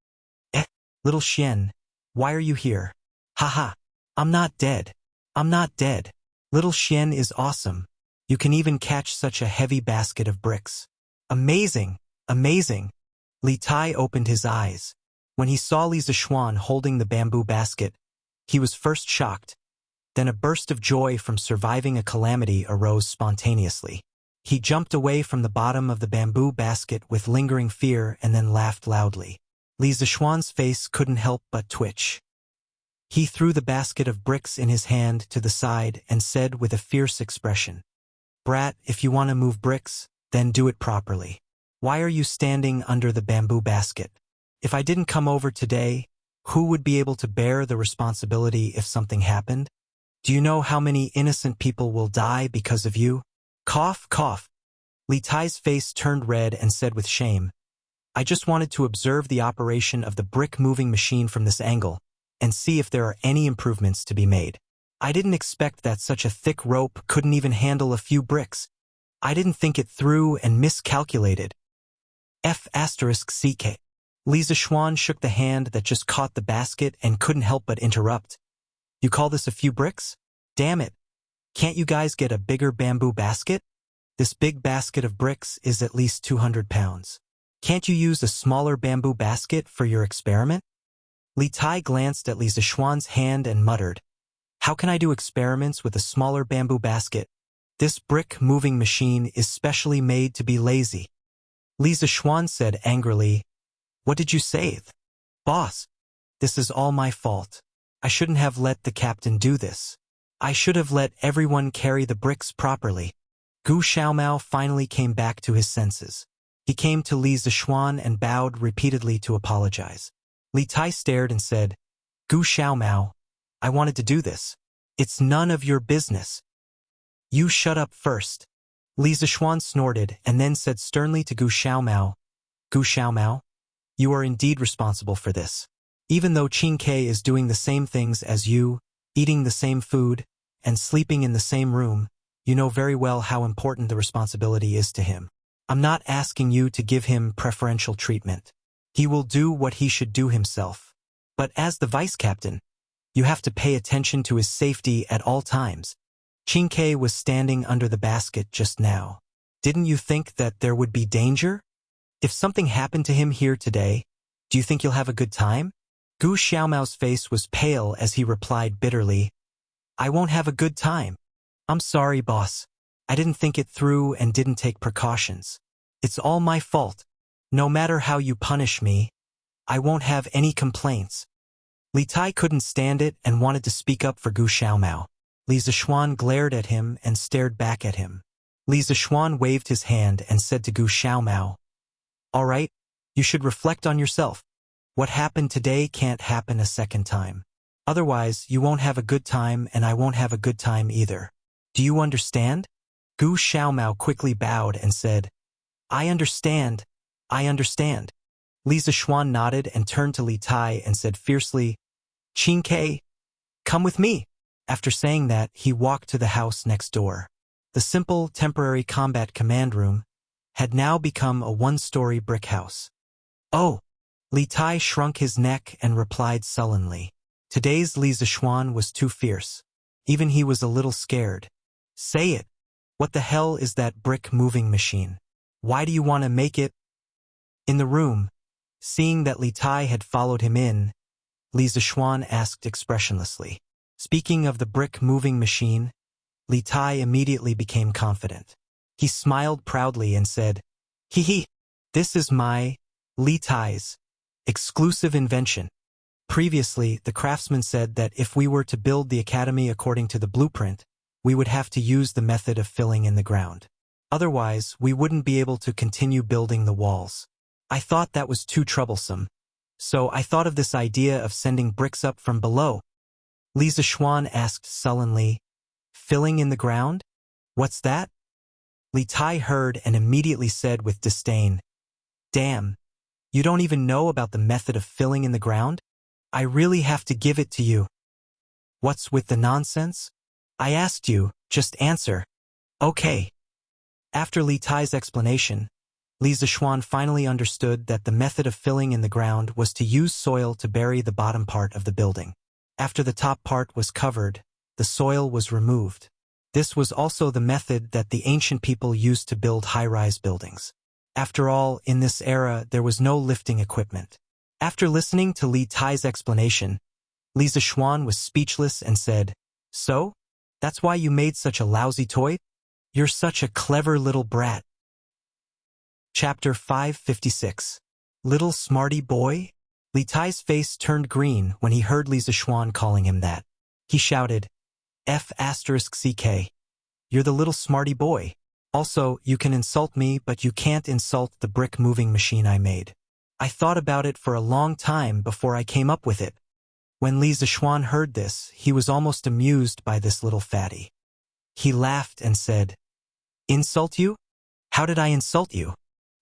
Little Xian, why are you here? Haha, I'm not dead. I'm not dead. Little Xian is awesome. You can even catch such a heavy basket of bricks. Amazing, amazing. Li Tai opened his eyes. When he saw Li Zishuan holding the bamboo basket, he was first shocked. Then a burst of joy from surviving a calamity arose spontaneously. He jumped away from the bottom of the bamboo basket with lingering fear and then laughed loudly. Li Zishuan's face couldn't help but twitch. He threw the basket of bricks in his hand to the side and said with a fierce expression, "Brat, if you want to move bricks, then do it properly. Why are you standing under the bamboo basket? If I didn't come over today, who would be able to bear the responsibility if something happened? Do you know how many innocent people will die because of you?" Cough, cough. Li Tai's face turned red and said with shame, "I just wanted to observe the operation of the brick-moving machine from this angle and see if there are any improvements to be made. I didn't expect that such a thick rope couldn't even handle a few bricks. I didn't think it through and miscalculated." F***ck. Li Zishuan shook the hand that just caught the basket and couldn't help but interrupt. "You call this a few bricks? Damn it. Can't you guys get a bigger bamboo basket? This big basket of bricks is at least 200 pounds. Can't you use a smaller bamboo basket for your experiment?" Li Tai glanced at Li Zishuan's hand and muttered, "How can I do experiments with a smaller bamboo basket? This brick-moving machine is specially made to be lazy." Li Zishuan said angrily, "What did you say? Boss, this is all my fault. I shouldn't have let the captain do this. I should have let everyone carry the bricks properly." Gu Xiaomao finally came back to his senses. He came to Li Zishuan and bowed repeatedly to apologize. Li Tai stared and said, "Gu Xiaomao, I wanted to do this. It's none of your business." "You shut up first." Li Zishuan snorted and then said sternly to Gu Xiaomao, "Gu Xiaomao, you are indeed responsible for this. Even though Qin Ke is doing the same things as you, eating the same food, and sleeping in the same room, you know very well how important the responsibility is to him. I'm not asking you to give him preferential treatment. He will do what he should do himself. But as the vice captain, you have to pay attention to his safety at all times. Qin Ke was standing under the basket just now. Didn't you think that there would be danger? If something happened to him here today, do you think you'll have a good time?" Gu Xiaomao's face was pale as he replied bitterly, "I won't have a good time. I'm sorry, boss. I didn't think it through and didn't take precautions. It's all my fault. No matter how you punish me, I won't have any complaints." Li Tai couldn't stand it and wanted to speak up for Gu Xiaomao. Li Zishuan glared at him and stared back at him. Li Zishuan waved his hand and said to Gu Xiaomao, "All right, you should reflect on yourself. What happened today can't happen a second time. Otherwise, you won't have a good time and I won't have a good time either. Do you understand?" Gu Xiaomao quickly bowed and said, "I understand. I understand." Li Zishuan nodded and turned to Li Tai and said fiercely, "Qin Ke, come with me." After saying that, he walked to the house next door. The simple, temporary combat command room had now become a one-story brick house. "Oh!" Li Tai shrunk his neck and replied sullenly. Today's Li Zishuan was too fierce. Even he was a little scared. "Say it. What the hell is that brick moving machine? Why do you want to make it?" In the room, seeing that Li Tai had followed him in, Li Zishuan asked expressionlessly. Speaking of the brick moving machine, Li Tai immediately became confident. He smiled proudly and said, "Hee hee, this is my, Li Tai's, exclusive invention." Previously, the craftsman said that if we were to build the academy according to the blueprint, we would have to use the method of filling in the ground. Otherwise, we wouldn't be able to continue building the walls. I thought that was too troublesome. So I thought of this idea of sending bricks up from below. Li Zishuan asked sullenly, "Filling in the ground? What's that?" Li Tai heard and immediately said with disdain, "Damn, you don't even know about the method of filling in the ground? I really have to give it to you." "What's with the nonsense? I asked you, just answer." "Okay." After Li Tai's explanation, Li Zishuan finally understood that the method of filling in the ground was to use soil to bury the bottom part of the building. After the top part was covered, the soil was removed. This was also the method that the ancient people used to build high-rise buildings. After all, in this era, there was no lifting equipment. After listening to Li Tai's explanation, Li Zishuan was speechless and said, "So? That's why you made such a lousy toy? You're such a clever little brat." Chapter 556. Little Smarty Boy? Li Tai's face turned green when he heard Li Zishuan calling him that. He shouted, "F***CK. You're the little smarty boy. Also, you can insult me, but you can't insult the brick moving machine I made. I thought about it for a long time before I came up with it." When Li Zishuan heard this, he was almost amused by this little fatty. He laughed and said, "Insult you? How did I insult you?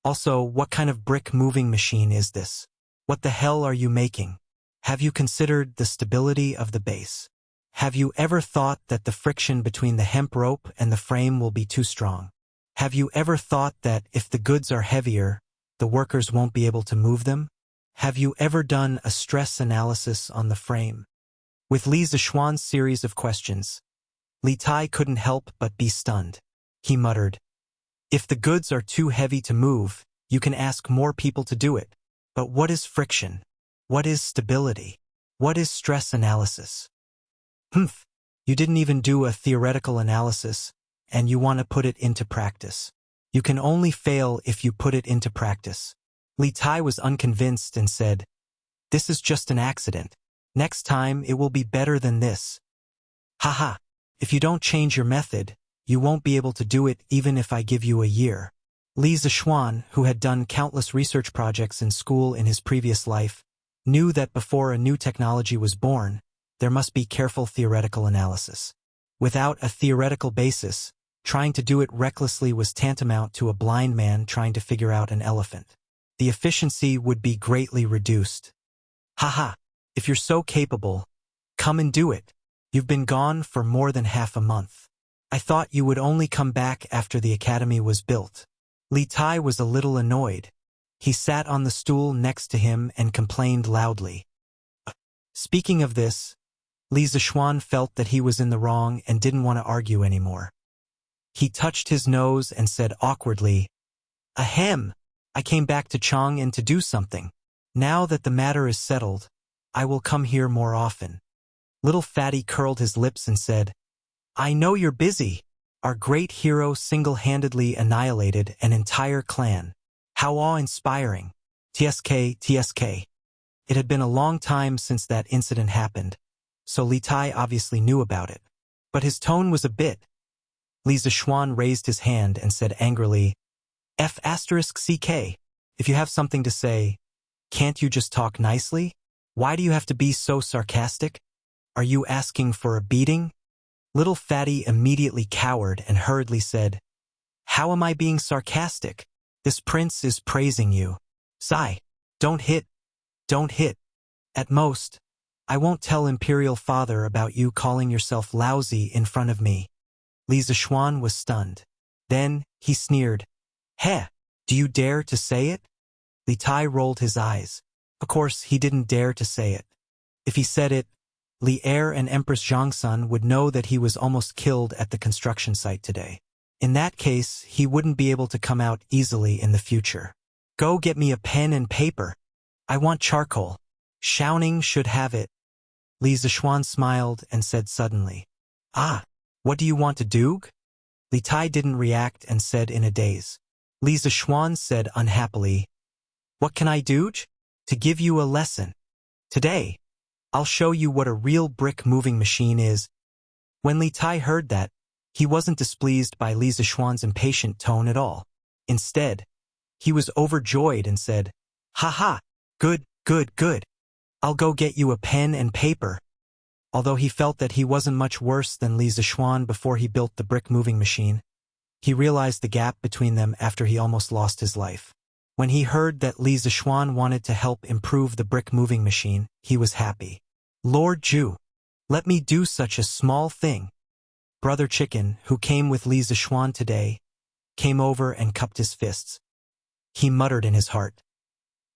Also, what kind of brick moving machine is this? What the hell are you making? Have you considered the stability of the base? Have you ever thought that the friction between the hemp rope and the frame will be too strong? Have you ever thought that if the goods are heavier, the workers won't be able to move them? Have you ever done a stress analysis on the frame?" With Li Zishuan's series of questions, Li Tai couldn't help but be stunned. He muttered, "If the goods are too heavy to move, you can ask more people to do it. But what is friction? What is stability? What is stress analysis? Humph, you didn't even do a theoretical analysis, and you want to put it into practice. You can only fail if you put it into practice." Li Tai was unconvinced and said, "This is just an accident. Next time it will be better than this." "Haha, if you don't change your method, you won't be able to do it even if I give you a year." Li Zishuan, who had done countless research projects in school in his previous life, knew that before a new technology was born, there must be careful theoretical analysis. Without a theoretical basis, trying to do it recklessly was tantamount to a blind man trying to figure out an elephant. The efficiency would be greatly reduced. "Haha, if you're so capable, come and do it. You've been gone for more than half a month. I thought you would only come back after the academy was built." Li Tai was a little annoyed. He sat on the stool next to him and complained loudly. Speaking of this, Li Zishuan felt that he was in the wrong and didn't want to argue anymore. He touched his nose and said awkwardly, "Ahem, I came back to Chang'an to do something. Now that the matter is settled, I will come here more often." Little Fatty curled his lips and said, "I know you're busy. Our great hero single-handedly annihilated an entire clan. How awe-inspiring. TSK, TSK. It had been a long time since that incident happened, so Li Tai obviously knew about it. But his tone was a bit. Li Zishuan raised his hand and said angrily, "F***CK. If you have something to say, can't you just talk nicely? Why do you have to be so sarcastic? Are you asking for a beating?" Little Fatty immediately cowered and hurriedly said, "How am I being sarcastic? This prince is praising you. Sigh. Don't hit. Don't hit. At most, I won't tell Imperial Father about you calling yourself lousy in front of me. Li Zishuan was stunned. Then, he sneered. Heh, do you dare to say it? Li Tai rolled his eyes. Of course, he didn't dare to say it. If he said it, Li Er and Empress Zhongsun would know that he was almost killed at the construction site today. In that case, he wouldn't be able to come out easily in the future. Go get me a pen and paper. I want charcoal. Xiaoning should have it. Li Zishuan smiled and said suddenly. Ah, what do you want to do? Li Tai didn't react and said in a daze. Li Zishuan said unhappily, What can I do? To give you a lesson. Today, I'll show you what a real brick moving machine is. When Li Tai heard that, he wasn't displeased by Li Zishuan's impatient tone at all. Instead, he was overjoyed and said, Ha ha, good, good, good. I'll go get you a pen and paper. Although he felt that he wasn't much worse than Li Zishuan before he built the brick moving machine, he realized the gap between them after he almost lost his life. When he heard that Li Zishuan wanted to help improve the brick moving machine, he was happy. Lord Zhu, let me do such a small thing. Brother Chicken, who came with Li Zishuan today, came over and cupped his fists. He muttered in his heart.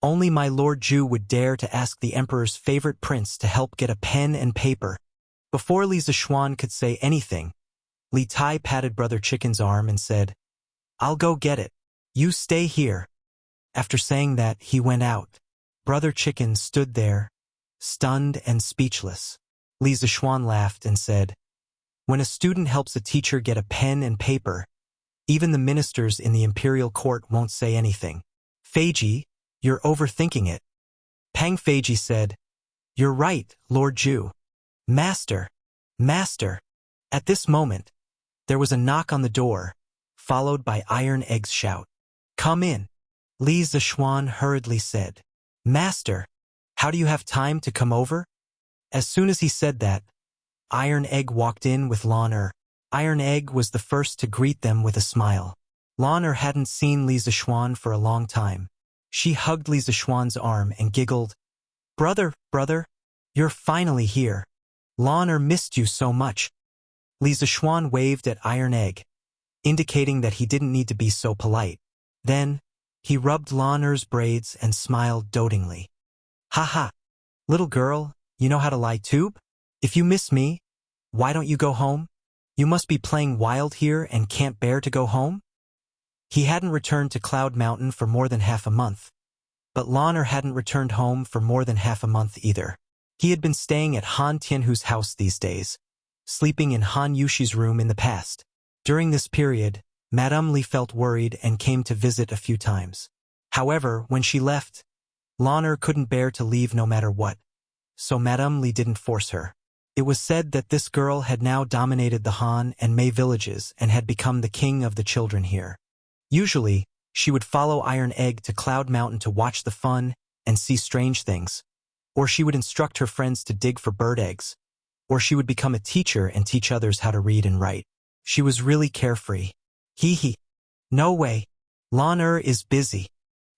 Only my Lord Zhu would dare to ask the Emperor's favorite prince to help get a pen and paper. Before Li Zishuan could say anything, Li Tai patted Brother Chicken's arm and said, I'll go get it. You stay here. After saying that, he went out. Brother Chicken stood there, stunned and speechless. Li Zishuan laughed and said, When a student helps a teacher get a pen and paper, even the ministers in the imperial court won't say anything. Feiji, you're overthinking it. Pang Feiji said, You're right, Lord Zhu. Master, Master. At this moment, there was a knock on the door, followed by Iron Egg's shout. Come in. Li Zishuan hurriedly said, Master, how do you have time to come over? As soon as he said that, Iron Egg walked in with Lan. Iron Egg was the first to greet them with a smile. Lan hadn't seen Li Zishuan for a long time. She hugged Li Zishuan's arm and giggled, Brother, you're finally here. Lan missed you so much. Li Zishuan waved at Iron Egg, indicating that he didn't need to be so polite. Then, he rubbed Lan's braids and smiled dotingly. Ha ha, little girl, you know how to lie too? If you miss me, why don't you go home? You must be playing wild here and can't bear to go home? He hadn't returned to Cloud Mountain for more than half a month. But Lan hadn't returned home for more than half a month either. He had been staying at Han Tianhu's house these days, sleeping in Han Yushi's room in the past. During this period, Madame Li felt worried and came to visit a few times. However, when she left, Lan couldn't bear to leave no matter what, so Madame Li didn't force her. It was said that this girl had now dominated the Han and Mei villages and had become the king of the children here. Usually, she would follow Iron Egg to Cloud Mountain to watch the fun and see strange things, or she would instruct her friends to dig for bird eggs, or she would become a teacher and teach others how to read and write. She was really carefree. Hee hee. No way. Lan is busy.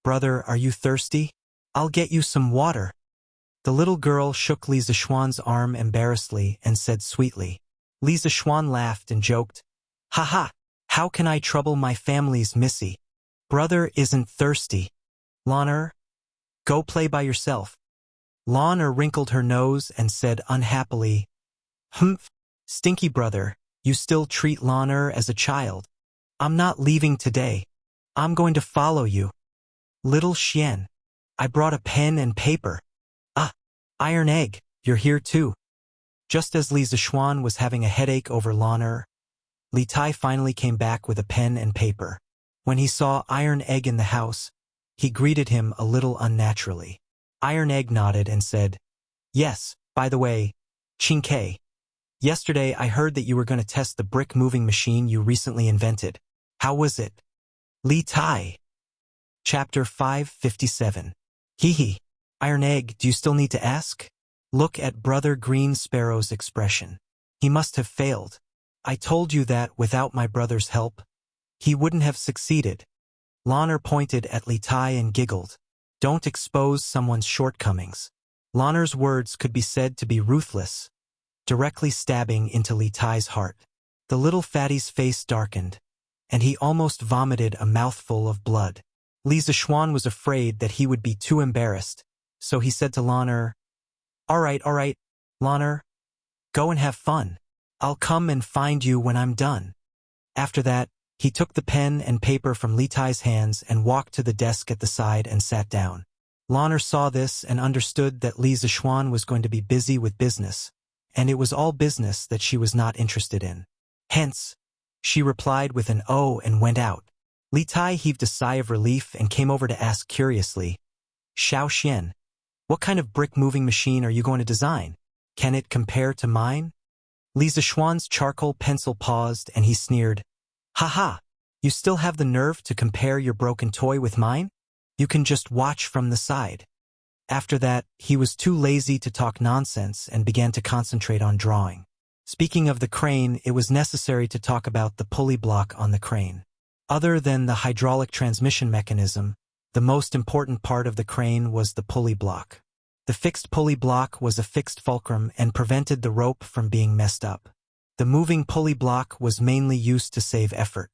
Brother, are you thirsty? I'll get you some water. The little girl shook Li Zishuan's arm embarrassedly and said sweetly. Li Zishuan laughed and joked, Ha ha, how can I trouble my family's missy? Brother isn't thirsty. Lan, go play by yourself. Lan wrinkled her nose and said unhappily, Humph, stinky brother, you still treat Lan as a child. I'm not leaving today. I'm going to follow you. Little Xian, I brought a pen and paper. Ah, Iron Egg, you're here too. Just as Li Zishuan was having a headache over Lan, Li Tai finally came back with a pen and paper. When he saw Iron Egg in the house, he greeted him a little unnaturally. Iron Egg nodded and said, Yes, by the way, Qingke. Yesterday I heard that you were going to test the brick moving machine you recently invented. How was it? Li Tai. Chapter 557. Hee hee. Iron Egg, do you still need to ask? Look at Brother Green Sparrow's expression. He must have failed. I told you that without my brother's help, he wouldn't have succeeded. Lan pointed at Li Tai and giggled. Don't expose someone's shortcomings. Lanner's words could be said to be ruthless, directly stabbing into Li Tai's heart. The little fatty's face darkened, and he almost vomited a mouthful of blood. Li Zishuan was afraid that he would be too embarrassed, so he said to Lanner, all right, Lanner, go and have fun. I'll come and find you when I'm done." After that, he took the pen and paper from Li Tai's hands and walked to the desk at the side and sat down. Lanner saw this and understood that Li Zishuan was going to be busy with business, and it was all business that she was not interested in. Hence, she replied with an "oh" and went out. Li Tai heaved a sigh of relief and came over to ask curiously, "Xiao Xian, what kind of brick-moving machine are you going to design? Can it compare to mine?" Li Zishuan's charcoal pencil paused and he sneered, "Ha, you still have the nerve to compare your broken toy with mine? You can just watch from the side." After that, he was too lazy to talk nonsense and began to concentrate on drawing. Speaking of the crane, it was necessary to talk about the pulley block on the crane. Other than the hydraulic transmission mechanism, the most important part of the crane was the pulley block. The fixed pulley block was a fixed fulcrum and prevented the rope from being messed up. The moving pulley block was mainly used to save effort.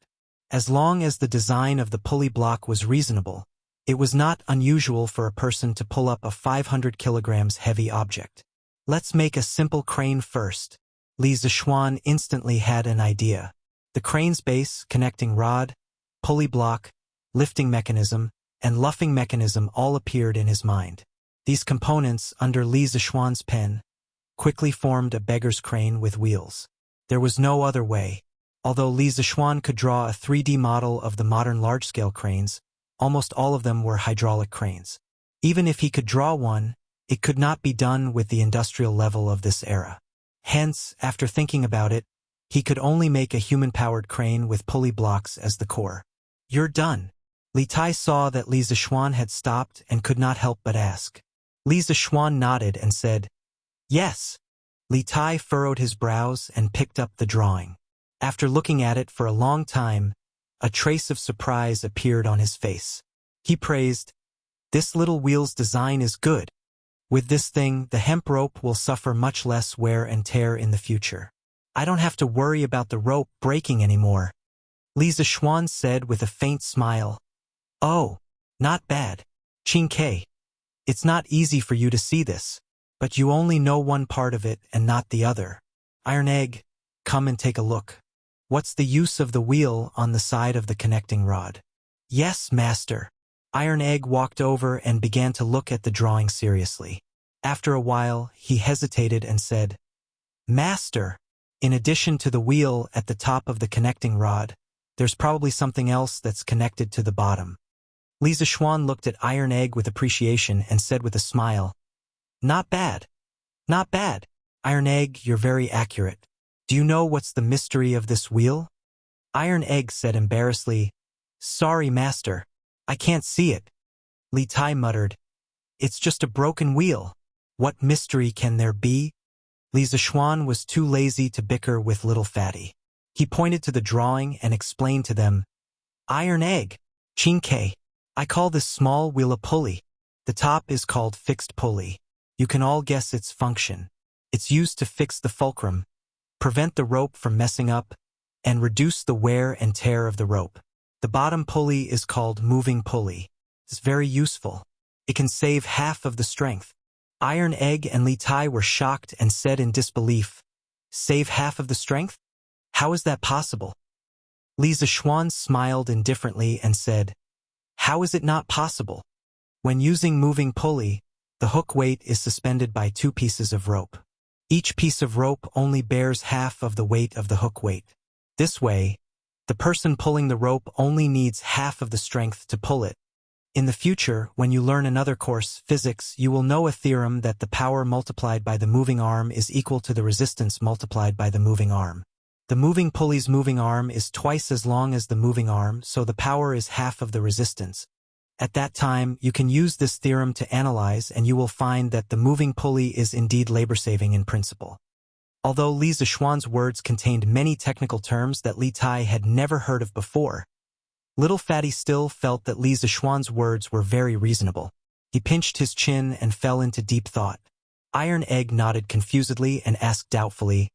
As long as the design of the pulley block was reasonable, it was not unusual for a person to pull up a 500 kilograms heavy object. "Let's make a simple crane first." Li Zishuan instantly had an idea. The crane's base, connecting rod, pulley block, lifting mechanism, and luffing mechanism all appeared in his mind. These components, under Li Zishuan's pen, quickly formed a beggar's crane with wheels. There was no other way. Although Li Zishuan could draw a 3D model of the modern large-scale cranes, almost all of them were hydraulic cranes. Even if he could draw one, it could not be done with the industrial level of this era. Hence, after thinking about it, he could only make a human-powered crane with pulley blocks as the core. "You're done." Li Tai saw that Li Zishuan had stopped and could not help but ask. Li Zishuan nodded and said, "Yes." Li Tai furrowed his brows and picked up the drawing. After looking at it for a long time, a trace of surprise appeared on his face. He praised, "This little wheel's design is good. With this thing, the hemp rope will suffer much less wear and tear in the future. I don't have to worry about the rope breaking anymore." Li Zishuan said with a faint smile, "Oh, not bad. Qin Ke. It's not easy for you to see this, but you only know one part of it and not the other. Iron Egg, come and take a look. What's the use of the wheel on the side of the connecting rod?" "Yes, master." Iron Egg walked over and began to look at the drawing seriously. After a while, he hesitated and said, "Master, in addition to the wheel at the top of the connecting rod, there's probably something else that's connected to the bottom." Li Zishuan looked at Iron Egg with appreciation and said with a smile, "Not bad. Not bad. Iron Egg, you're very accurate. Do you know what's the mystery of this wheel?" Iron Egg said embarrassedly, "Sorry, master. I can't see it." Li Tai muttered, "It's just a broken wheel. What mystery can there be?" Li Zishuan was too lazy to bicker with little fatty. He pointed to the drawing and explained to them, "Iron Egg, Qin Ke. I call this small wheel a pulley. The top is called fixed pulley. You can all guess its function. It's used to fix the fulcrum, prevent the rope from messing up, and reduce the wear and tear of the rope. The bottom pulley is called moving pulley. It's very useful. It can save half of the strength." Iron Egg and Li Tai were shocked and said in disbelief, "Save half of the strength? How is that possible?" Li Zishuan smiled indifferently and said, "How is it not possible? When using moving pulley, the hook weight is suspended by 2 pieces of rope. Each piece of rope only bears half of the weight of the hook weight. This way, the person pulling the rope only needs half of the strength to pull it. In the future, when you learn another course, physics, you will know a theorem that the power multiplied by the moving arm is equal to the resistance multiplied by the moving arm. The moving pulley's moving arm is twice as long as the moving arm, so the power is half of the resistance. At that time, you can use this theorem to analyze and you will find that the moving pulley is indeed labor-saving in principle." Although Li Zishuan's words contained many technical terms that Li Tai had never heard of before, little fatty still felt that Li Zishuan's words were very reasonable. He pinched his chin and fell into deep thought. Iron Egg nodded confusedly and asked doubtfully,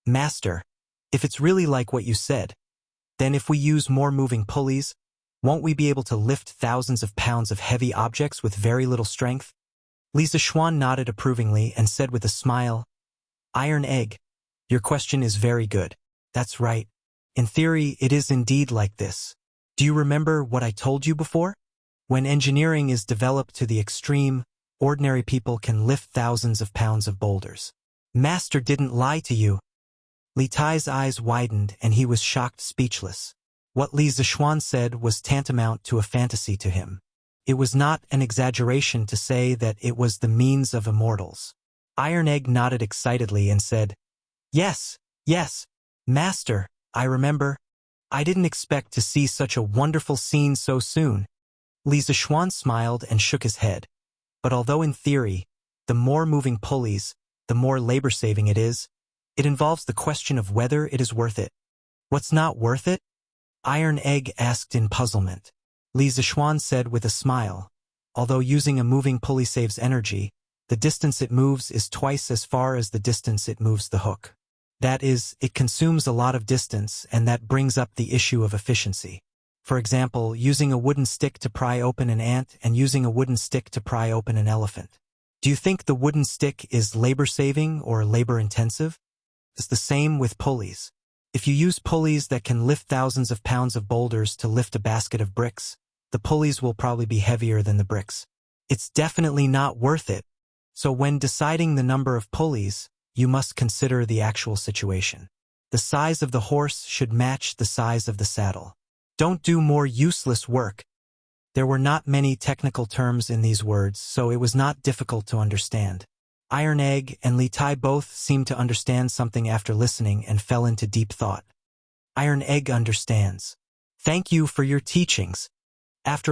Master, if it's really like what you said, then if we use more moving pulleys, won't we be able to lift thousands of pounds of heavy objects with very little strength? Li Zishuan nodded approvingly and said with a smile, Iron Egg, your question is very good. That's right. In theory, it is indeed like this. Do you remember what I told you before? When engineering is developed to the extreme, ordinary people can lift thousands of pounds of boulders. Master didn't lie to you. Li Tai's eyes widened and he was shocked speechless. What Li Zishuan said was tantamount to a fantasy to him. It was not an exaggeration to say that it was the means of immortals. Iron Egg nodded excitedly and said, Yes, Master, I remember. I didn't expect to see such a wonderful scene so soon. Li Zishuan smiled and shook his head. But although in theory, the more moving pulleys, the more labor-saving it is, it involves the question of whether it is worth it. What's not worth it? Iron Egg asked in puzzlement. Li Zishuan said with a smile, although using a moving pulley saves energy, the distance it moves is twice as far as the distance it moves the hook. That is, it consumes a lot of distance, and that brings up the issue of efficiency. For example, using a wooden stick to pry open an ant and using a wooden stick to pry open an elephant. Do you think the wooden stick is labor-saving or labor-intensive? It's the same with pulleys. If you use pulleys that can lift thousands of pounds of boulders to lift a basket of bricks, the pulleys will probably be heavier than the bricks. It's definitely not worth it. So when deciding the number of pulleys, you must consider the actual situation. The size of the horse should match the size of the saddle. Don't do more useless work. There were not many technical terms in these words, so it was not difficult to understand. Iron Egg and Li Tai both seemed to understand something after listening and fell into deep thought. Iron Egg understands. Thank you for your teachings. After